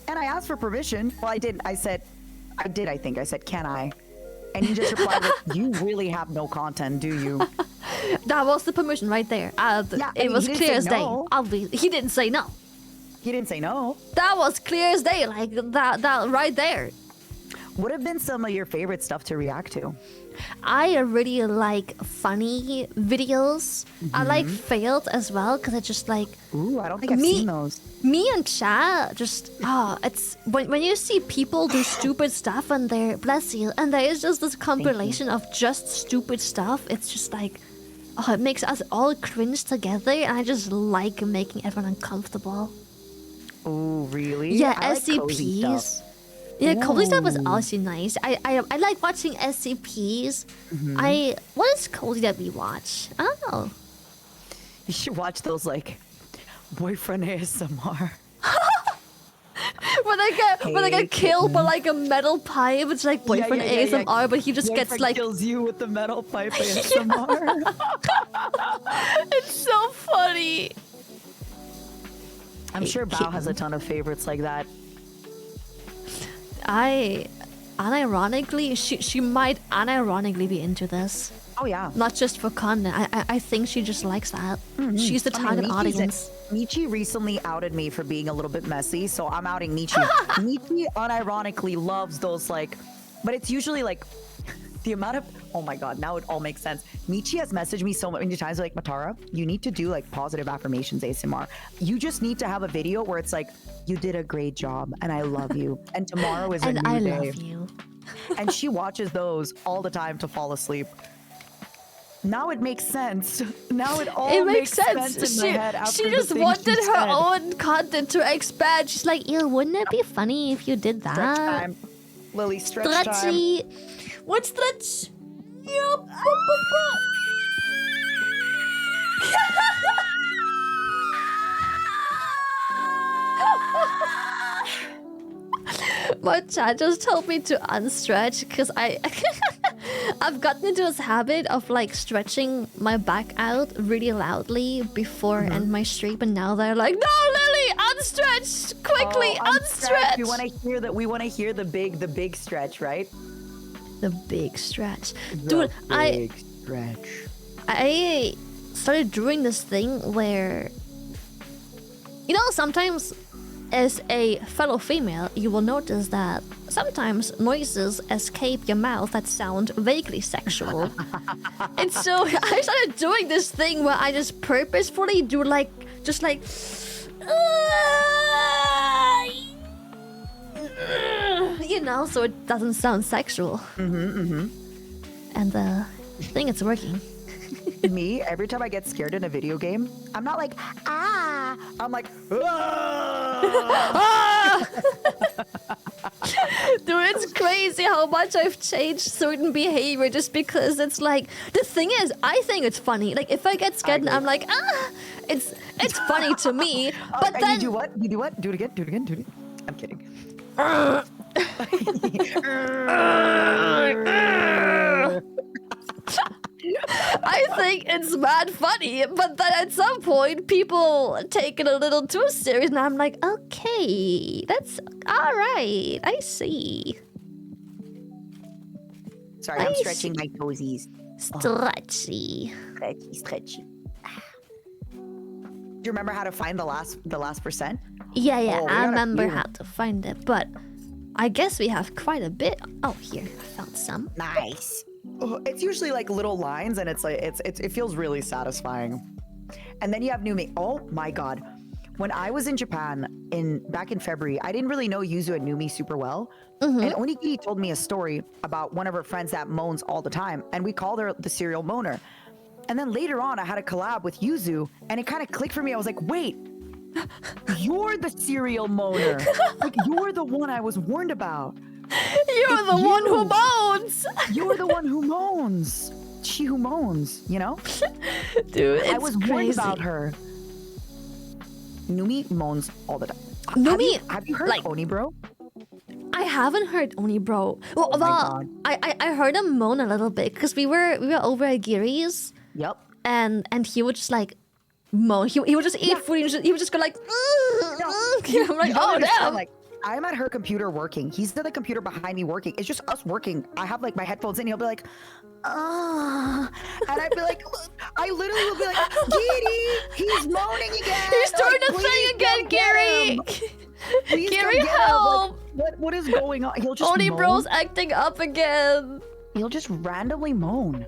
And I asked for permission. Well, I didn't. I said, I think. I said, can I? And he just replied with, you really have no content, do you? That was the permission right there. It was clear as day. He didn't say no. He didn't say no. That was clear as day, like that right there. What have been some of your favorite stuff to react to? I really like funny videos. I like failed as well because it's just like. Ooh, I don't think I've seen those. Me and chat just it's when you see people do stupid stuff and they're bless you, and there is just this compilation of just stupid stuff. It's just like, Oh, it makes us all cringe together, and I just like making everyone uncomfortable. Oh, really? Yeah, I like cozy SCPs. stuff. Yeah, cozy stuff is Ooh. also nice. I like watching SCPs. What is cozy that we watch? I don't know. You should watch those like boyfriend ASMR. When they get killed by like a metal pipe, it's like boyfriend ASMR, but he just gets Boyfriend like kills you with the metal pipe ASMR. it's so funny. I'm sure Bao has a ton of favorites like that. Unironically, she might unironically be into this. Oh yeah. Not just for content. I think she just likes that. She's the target audience. Michi recently outed me for being a little bit messy, so I'm outing Michi. Michi unironically loves those like, but it's usually like the amount of, oh my god, now it all makes sense. Michi has messaged me so many times like, Matara, you need to do like positive affirmations ASMR. You just need to have a video where it's like, you did a great job and I love you. And tomorrow is a And new I day. love you. And she watches those all the time to fall asleep. Now it makes sense. Now it all makes sense in my head after She the just things wanted she her said. own content to expand. She's like, ew, wouldn't it be funny if you did that? Stretch time. Lily, stretch time. Stretchy. What stretch? Yup. My chat just told me to unstretch because I've gotten into this habit of like stretching my back out really loudly before end my stream, and now they're like, no, Lily, unstretch quickly, unstretch. We want to hear that. We want to hear the big stretch, right? The big stretch, The dude. big stretch. I started doing this thing where, you know, sometimes as a fellow female, you will notice that sometimes noises escape your mouth that sound vaguely sexual. And so I started doing this thing where I just purposefully do like, just like, you know, so it doesn't sound sexual. And I think it's working. Me, every time I get scared in a video game, I'm not like, ah. I'm like, ah. Dude, it's crazy how much I've changed certain behavior just because it's like, the thing is, I think it's funny. Like, if I get scared and I'm like, ah, it's funny to me. But and then you do what? You do what? Do it again. Do it again. Do it. I'm kidding. I think it's mad funny, but then at some point people take it a little too serious, and I'm like, okay, that's all right. I see. Sorry, I'm I stretching my toesies. Stretchy. Stretchy. Do you remember how to find the last percent? Yeah, Oh, we I got a remember few. how to find it, but I guess we have quite a bit. Oh, here, I found some. Nice. Oh, it's usually like little lines, and it's like it feels really satisfying. And then you have Numi. Oh my god. When I was in Japan back in February, I didn't really know Yuzu and Numi super well. And Onigiri told me a story about one of her friends that moans all the time, and we called her the serial moaner. And then later on, I had a collab with Yuzu, and it kind of clicked for me. I was like, wait, you're the serial moaner. Like, you're the one I was warned about. You're the one who moans! You're the one who moans. She who moans, you know? Dude, it's I was warned crazy. about her. Numi moans all the time. Numi, have you heard like- Oni, bro? I haven't heard Oni Bro. Well, Oh my God. I heard him moan a little bit because we were over at Giri's, Yep. and he would just like moan. He would just eat food. And he would just go like, I'm like, You don't oh understand, damn. like, I'm at her computer working. He's at the computer behind me working. It's just us working. I have like my headphones in. He'll be like, and I'd be like, I literally will be like, Giri, he's moaning again. He's doing Like, the thing please again, come get Gary. him. Please come Gary, get him. Like, help. what is going on? He'll just Oni moan. Bro's acting up again. He'll just randomly moan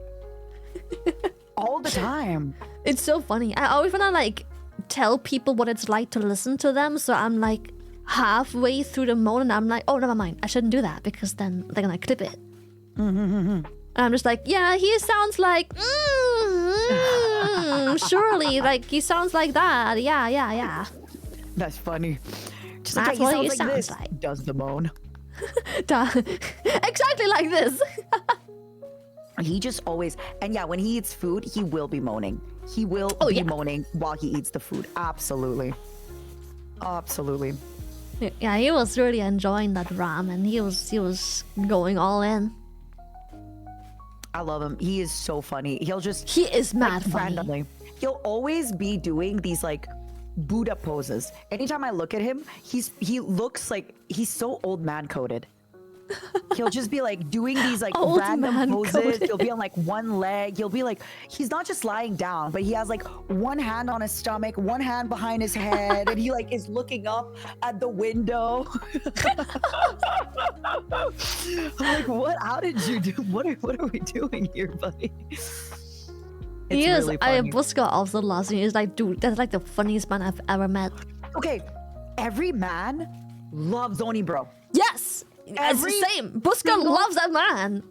all the time. It's so funny. I always wanna like tell people what it's like to listen to them. So I'm like halfway through the moan, and I'm like, oh, never mind. I shouldn't do that because then they're gonna clip it. And I'm just like, yeah, he sounds like. Surely, like he sounds like that. Yeah. That's funny. Just That's he what sounds he like sounds this. like. Does the moan. Exactly like this. He just always, and yeah, when he eats food, he will be moaning. He will be yeah. moaning while he eats the food. Absolutely. Absolutely. Yeah, he was really enjoying that ramen. He was going all in. I love him. He is so funny. He'll just He is mad funny. randomly. He'll always be doing these like Buddha poses. Anytime I look at him, he looks like he's so old man coded. He'll just be like doing these like Old random man poses. coded. He'll be on like one leg. He'll be like, he's not just lying down, but he has like one hand on his stomach, one hand behind his head, and he like is looking up at the window. I'm like, what? How did you do? What are we doing here, buddy? He is. really funny. Buska also loves me. He's like, dude, that's like the funniest man I've ever met. Okay, every man loves Oni Bro. Yes, it's Every the same. Buska single- loves that man.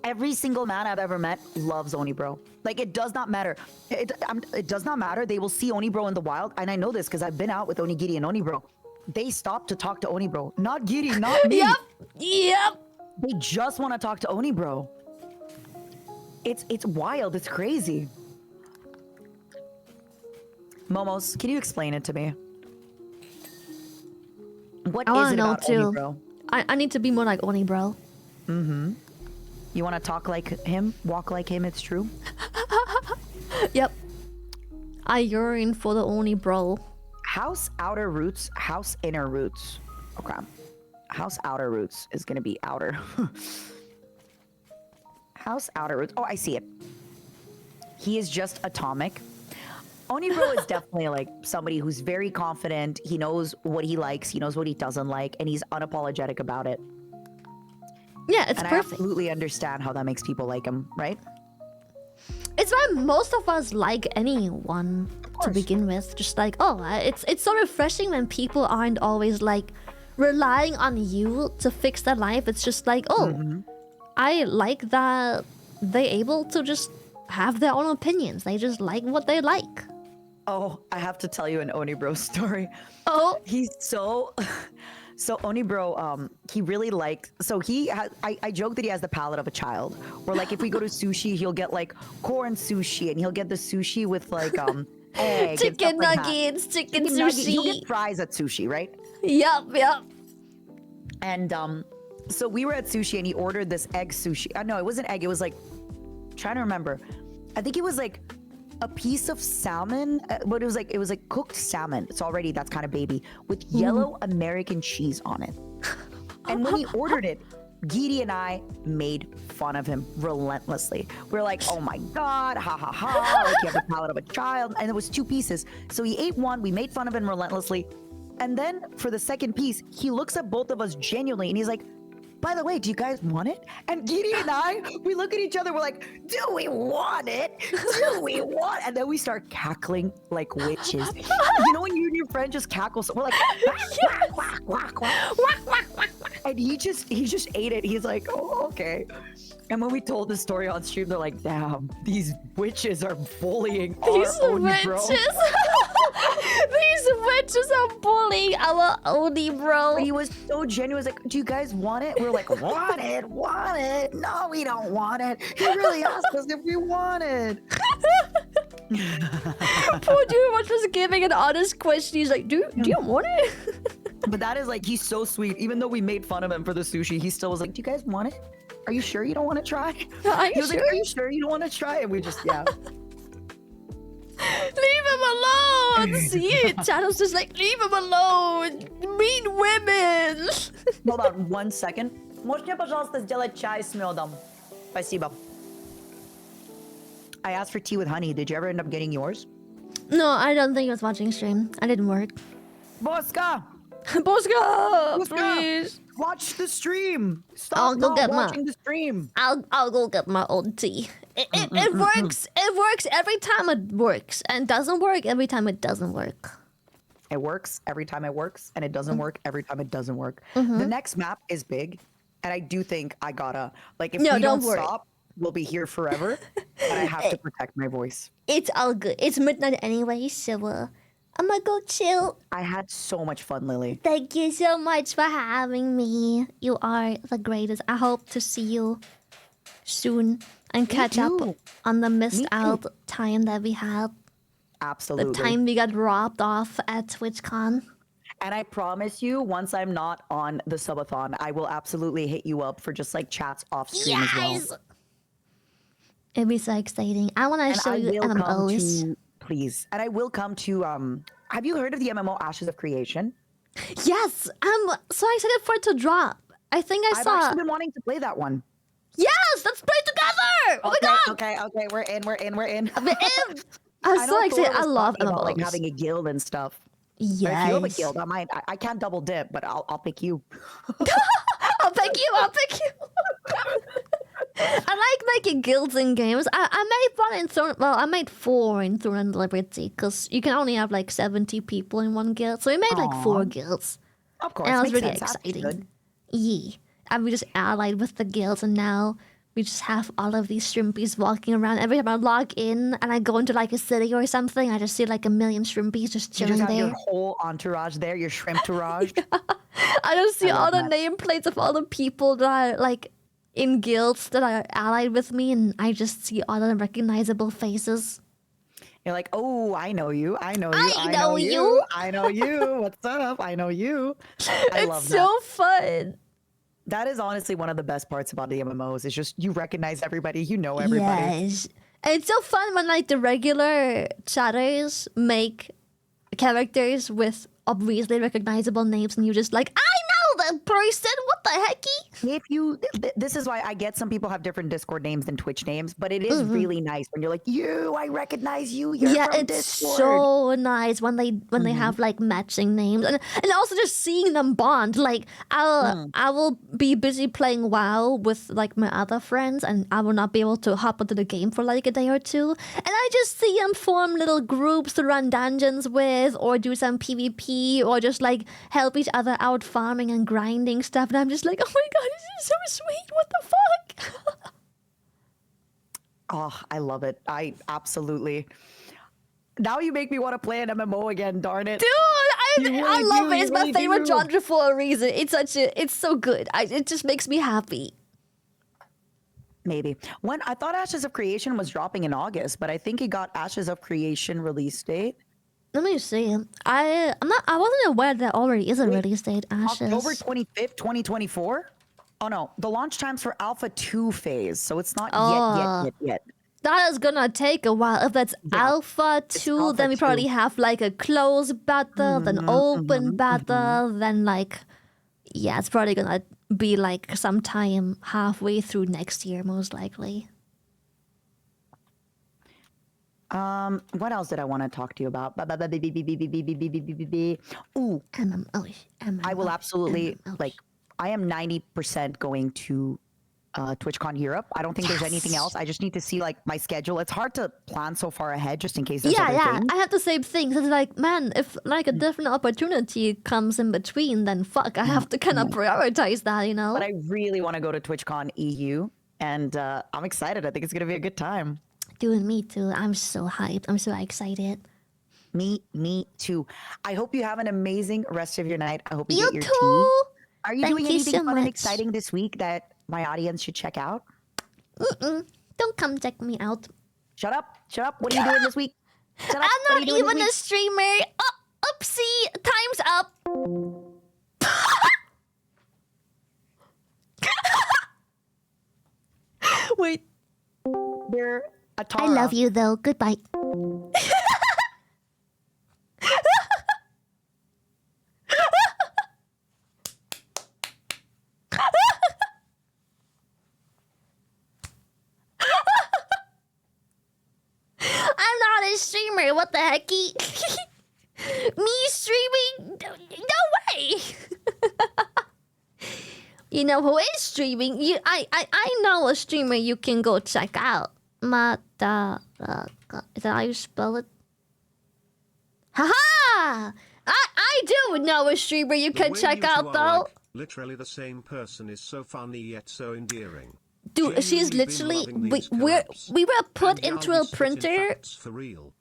Every single man I've ever met loves Oni Bro. Like, it does not matter. It does not matter. They will see Oni Bro in the wild, and I know this because I've been out with Onigiri and Oni Bro. They stop to talk to Oni Bro. Not Giri, not me. Yep. They just want to talk to Oni Bro. It's wild. It's crazy. Momos, can you explain it to me? What I is wanna it know about too. Oni Bro? I need to be more like Oni, bro. You want to talk like him, walk like him? It's true. Yep. I yearn for the Oni, bro. House outer roots, house inner roots. Okay. House outer roots is gonna be outer. House outer roots. Oh, I see it. He is just atomic. Onibro is definitely like somebody who's very confident. He knows what he likes. He knows what he doesn't like, and he's unapologetic about it. Yeah, it's And I perfect. absolutely understand how that makes people like him, right? It's why most of us like anyone to course. begin with. Just like, oh, it's so refreshing when people aren't always like relying on you to fix their life. It's just like, oh, I like that they're able to just have their own opinions. They just like what they like. Oh, I have to tell you an Onibro story. Oh, He's so Onibro, he really likes, so he has, I joke that he has the palate of a child, where like if we go to sushi, he'll get like corn sushi, and he'll get the sushi with like egg and chicken stuff like that. nuggets, chicken Chicken nuggets. He'll sushi. get fries at sushi, right? Yep. And so we were at sushi and he ordered this egg sushi. No, it wasn't egg, it was like, trying to remember, I think it was like a piece of salmon, but it was like cooked salmon. It's already, that's kind of baby, with yellow American cheese on it. And when he ordered it, Giri and I made fun of him relentlessly. We're like, oh my god, ha ha ha, like you have the palate of a child. And it was 2 pieces. So he ate one, we made fun of him relentlessly. And then for the second piece, he looks at both of us genuinely and he's like, by the way, do you guys want it? And Giri and I, we look at each other, we're like, do we want it? Do we want it? And then we start cackling like witches. You know when you and your friend just cackle, so we're like, quack, quack, quack, quack. And he just ate it. He's like, oh, okay. And when we told the story on stream, they're like, damn, these witches are bullying These our Oni witches. bro. These witches are bullying our Oni, bro. He was so genuine. He was like, do you guys want it? We're like, want it, want it. No, we don't want it. He really asked us if we wanted. Poor dude was just giving an honest question. He's like, do you want it? But that is like, he's so sweet. Even though we made fun of him for the sushi, he still was like, do you guys want it? Are you sure you don't want to try? Are He you was like, sure? are you sure you don't want to try? And we just, yeah. Leave him alone. See it? Channel's just like, leave him alone. Mean women. Hold on 1 second. Можете, пожалуйста, сделать чай с медом? Спасибо. I asked for tea with honey. Did you ever end up getting yours? No, I don't think I was watching stream. I didn't work. Boska! Bosco, Boska! please. Watch the stream. Stop I'll go not get watching the stream. I'll go get my own tea. It works. It works every time it works, and doesn't work every time it doesn't work. It works every time it works, and it doesn't work every time it doesn't work. The next map is big, and I do think I gotta, like, if No, we don't don't worry. stop, will be here forever, but I have to protect my voice. It's all good. It's midnight anyway, so I'm gonna go chill. I had so much fun, Lily. Thank you so much for having me. You are the greatest. I hope to see you soon and catch up too. on the missed Me too. out time that we had. Absolutely. The time we got robbed off at TwitchCon. And I promise you, once I'm not on the Subathon, I will absolutely hit you up for just like chats off stream as well. Yes! It'd be so exciting. I want to And show I you will come MMOs. to, please. And I will come to, have you heard of the MMO Ashes of Creation? Yes! I'm so excited for it to drop. I think I I've saw. actually been wanting to play that one. Yes! Let's play together! Oh my god! Okay, we're in. I'm I so know excited. Thor I was love talking about, like MMOs. having a guild and stuff. But if you have a Yes. guild, I can't double dip, but I'll pick you. I'll pick you. I like making guilds in games. I made one in Throne. Well, I made 4 in Throne and Liberty because you can only have like 70 people in one guild. So we made like 4 guilds. Of course, And it was makes really sense. That's exciting. good. Yeah. And we just allied with the guilds, and now we just have all of these shrimpies walking around. Every time I log in and I go into like a city or something, I just see like a million shrimpies just You chilling just have there. your whole entourage there, your shrimp tourage. I just see I all love the nameplates of all the people that are like in guilds that are allied with me, and I just see all the recognizable faces. You're like, oh, I know you. I know you. I know you. What's up? I know you. I love It's that. so fun. That is honestly one of the best parts about the MMOs. It's just you recognize everybody, you know everybody. Yes. And it's so fun when like the regular chatters make characters with obviously recognizable names, and you just like, I know that person. What the hecky? If you, this is why I get some people have different Discord names than Twitch names, but it is really nice when you're like, I recognize you. You're Yeah, from it's Discord. so nice when they have like matching names, and also just seeing them bond. Like I will be busy playing WoW with like my other friends, and I will not be able to hop into the game for like a day or two, and I just see them form little groups to run dungeons with, or do some PvP, or just like help each other out farming and grinding stuff, and I'm just like, oh my god, this is so sweet. What the fuck? Oh, I love it. I absolutely. Now you make me want to play an MMO again, darn it. Dude, You I really love do, it. you It's my really favorite do. genre for a reason. It's so good. It just makes me happy. Maybe. When I thought Ashes of Creation was dropping in August, but I think it got Ashes of Creation release date. Let me see. I wasn't aware there already is a release date. Ashes. October 25th, 2024. Oh no, the launch time's for Alpha 2 phase, so it's not yet. That is gonna take a while. If that's Alpha 2, Alpha then we 2. probably have like a close beta, then open beta, then like, yeah, it's probably gonna be like sometime halfway through next year, most likely. What else did I want to talk to you about? Ooh, I will absolutely like. I am 90% going to TwitchCon Europe. I don't think there's anything else. I just need to see like my schedule. It's hard to plan so far ahead just in case there's other Yeah, things. I have the same thing. So it's like, man, if like a different opportunity comes in between, then fuck, I have to kind of prioritize that, you know? But I really want to go to TwitchCon EU, and I'm excited. I think it's gonna be a good time. Dude, me too. I'm so hyped. I'm so excited. Me too. I hope you have an amazing rest of your night. I hope you You get your tea. too. Are you Thank doing you anything so fun and much. exciting this week that my audience should check out? Don't come check me out. Shut up. What are you doing this week? Shut up. I'm What are not you doing this even a week? streamer. Oh, oopsie. Time's up. Wait. We're a I love you though. Goodbye. I'm not a streamer. What the hecky? Me streaming? No way. You know who is streaming? I know a streamer you can go check out. Matara. Is that how you spell it? Haha! I do know a streamer you The can way check you two out are though. like literally the same person is so funny yet so endearing. Dude, she's Genuinely been literally loving we, these we're collabs. we were put And into y'all a be spitting printer. facts for real.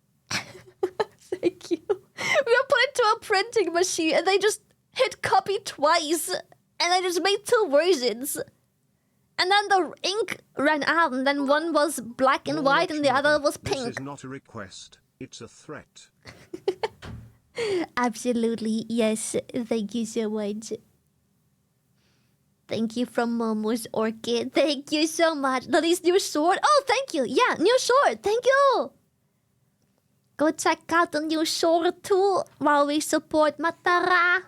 Thank you. We were put into a printing machine and they just hit copy twice and I just made 2 versions. And then the ink ran out and then one was black and More white and the much other mother. was This pink. is not a request, it's a threat. Absolutely, yes. Thank you so much. Thank you from Momo's Orchid. Thank you so much. Lily's new sword. Oh, thank you. Yeah, new sword. Thank you. Go check out the new sword too while we support Matara.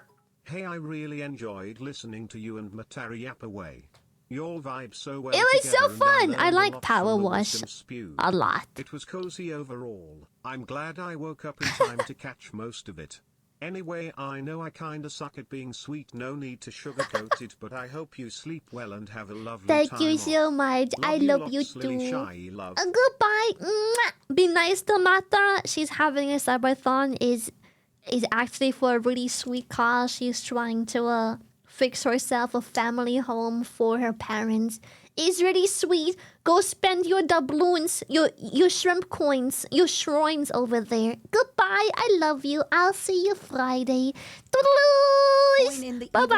Hey, I really enjoyed listening to you and Matara yap away. Your vibe so well It was so together, and fun. I learned a like lot from the PowerWash wisdom spewed. a lot. It was cozy overall. I'm glad I woke up in time to catch most of it. Anyway, I know I kinda suck at being sweet, no need to sugarcoat it, but I hope you sleep well and have a lovely Thank time you off. so much. I love you lots, Lily too. Shy, love. Goodbye. Mwah. Be nice to Mata. She's having a subathon. Is actually for a really sweet cause. She's trying to fix herself a family home for her parents. It's really sweet. Go spend your doubloons, your shrimp coins, your shrines over there. Goodbye. I love you. I'll see you Friday. Coin in the Bye bye.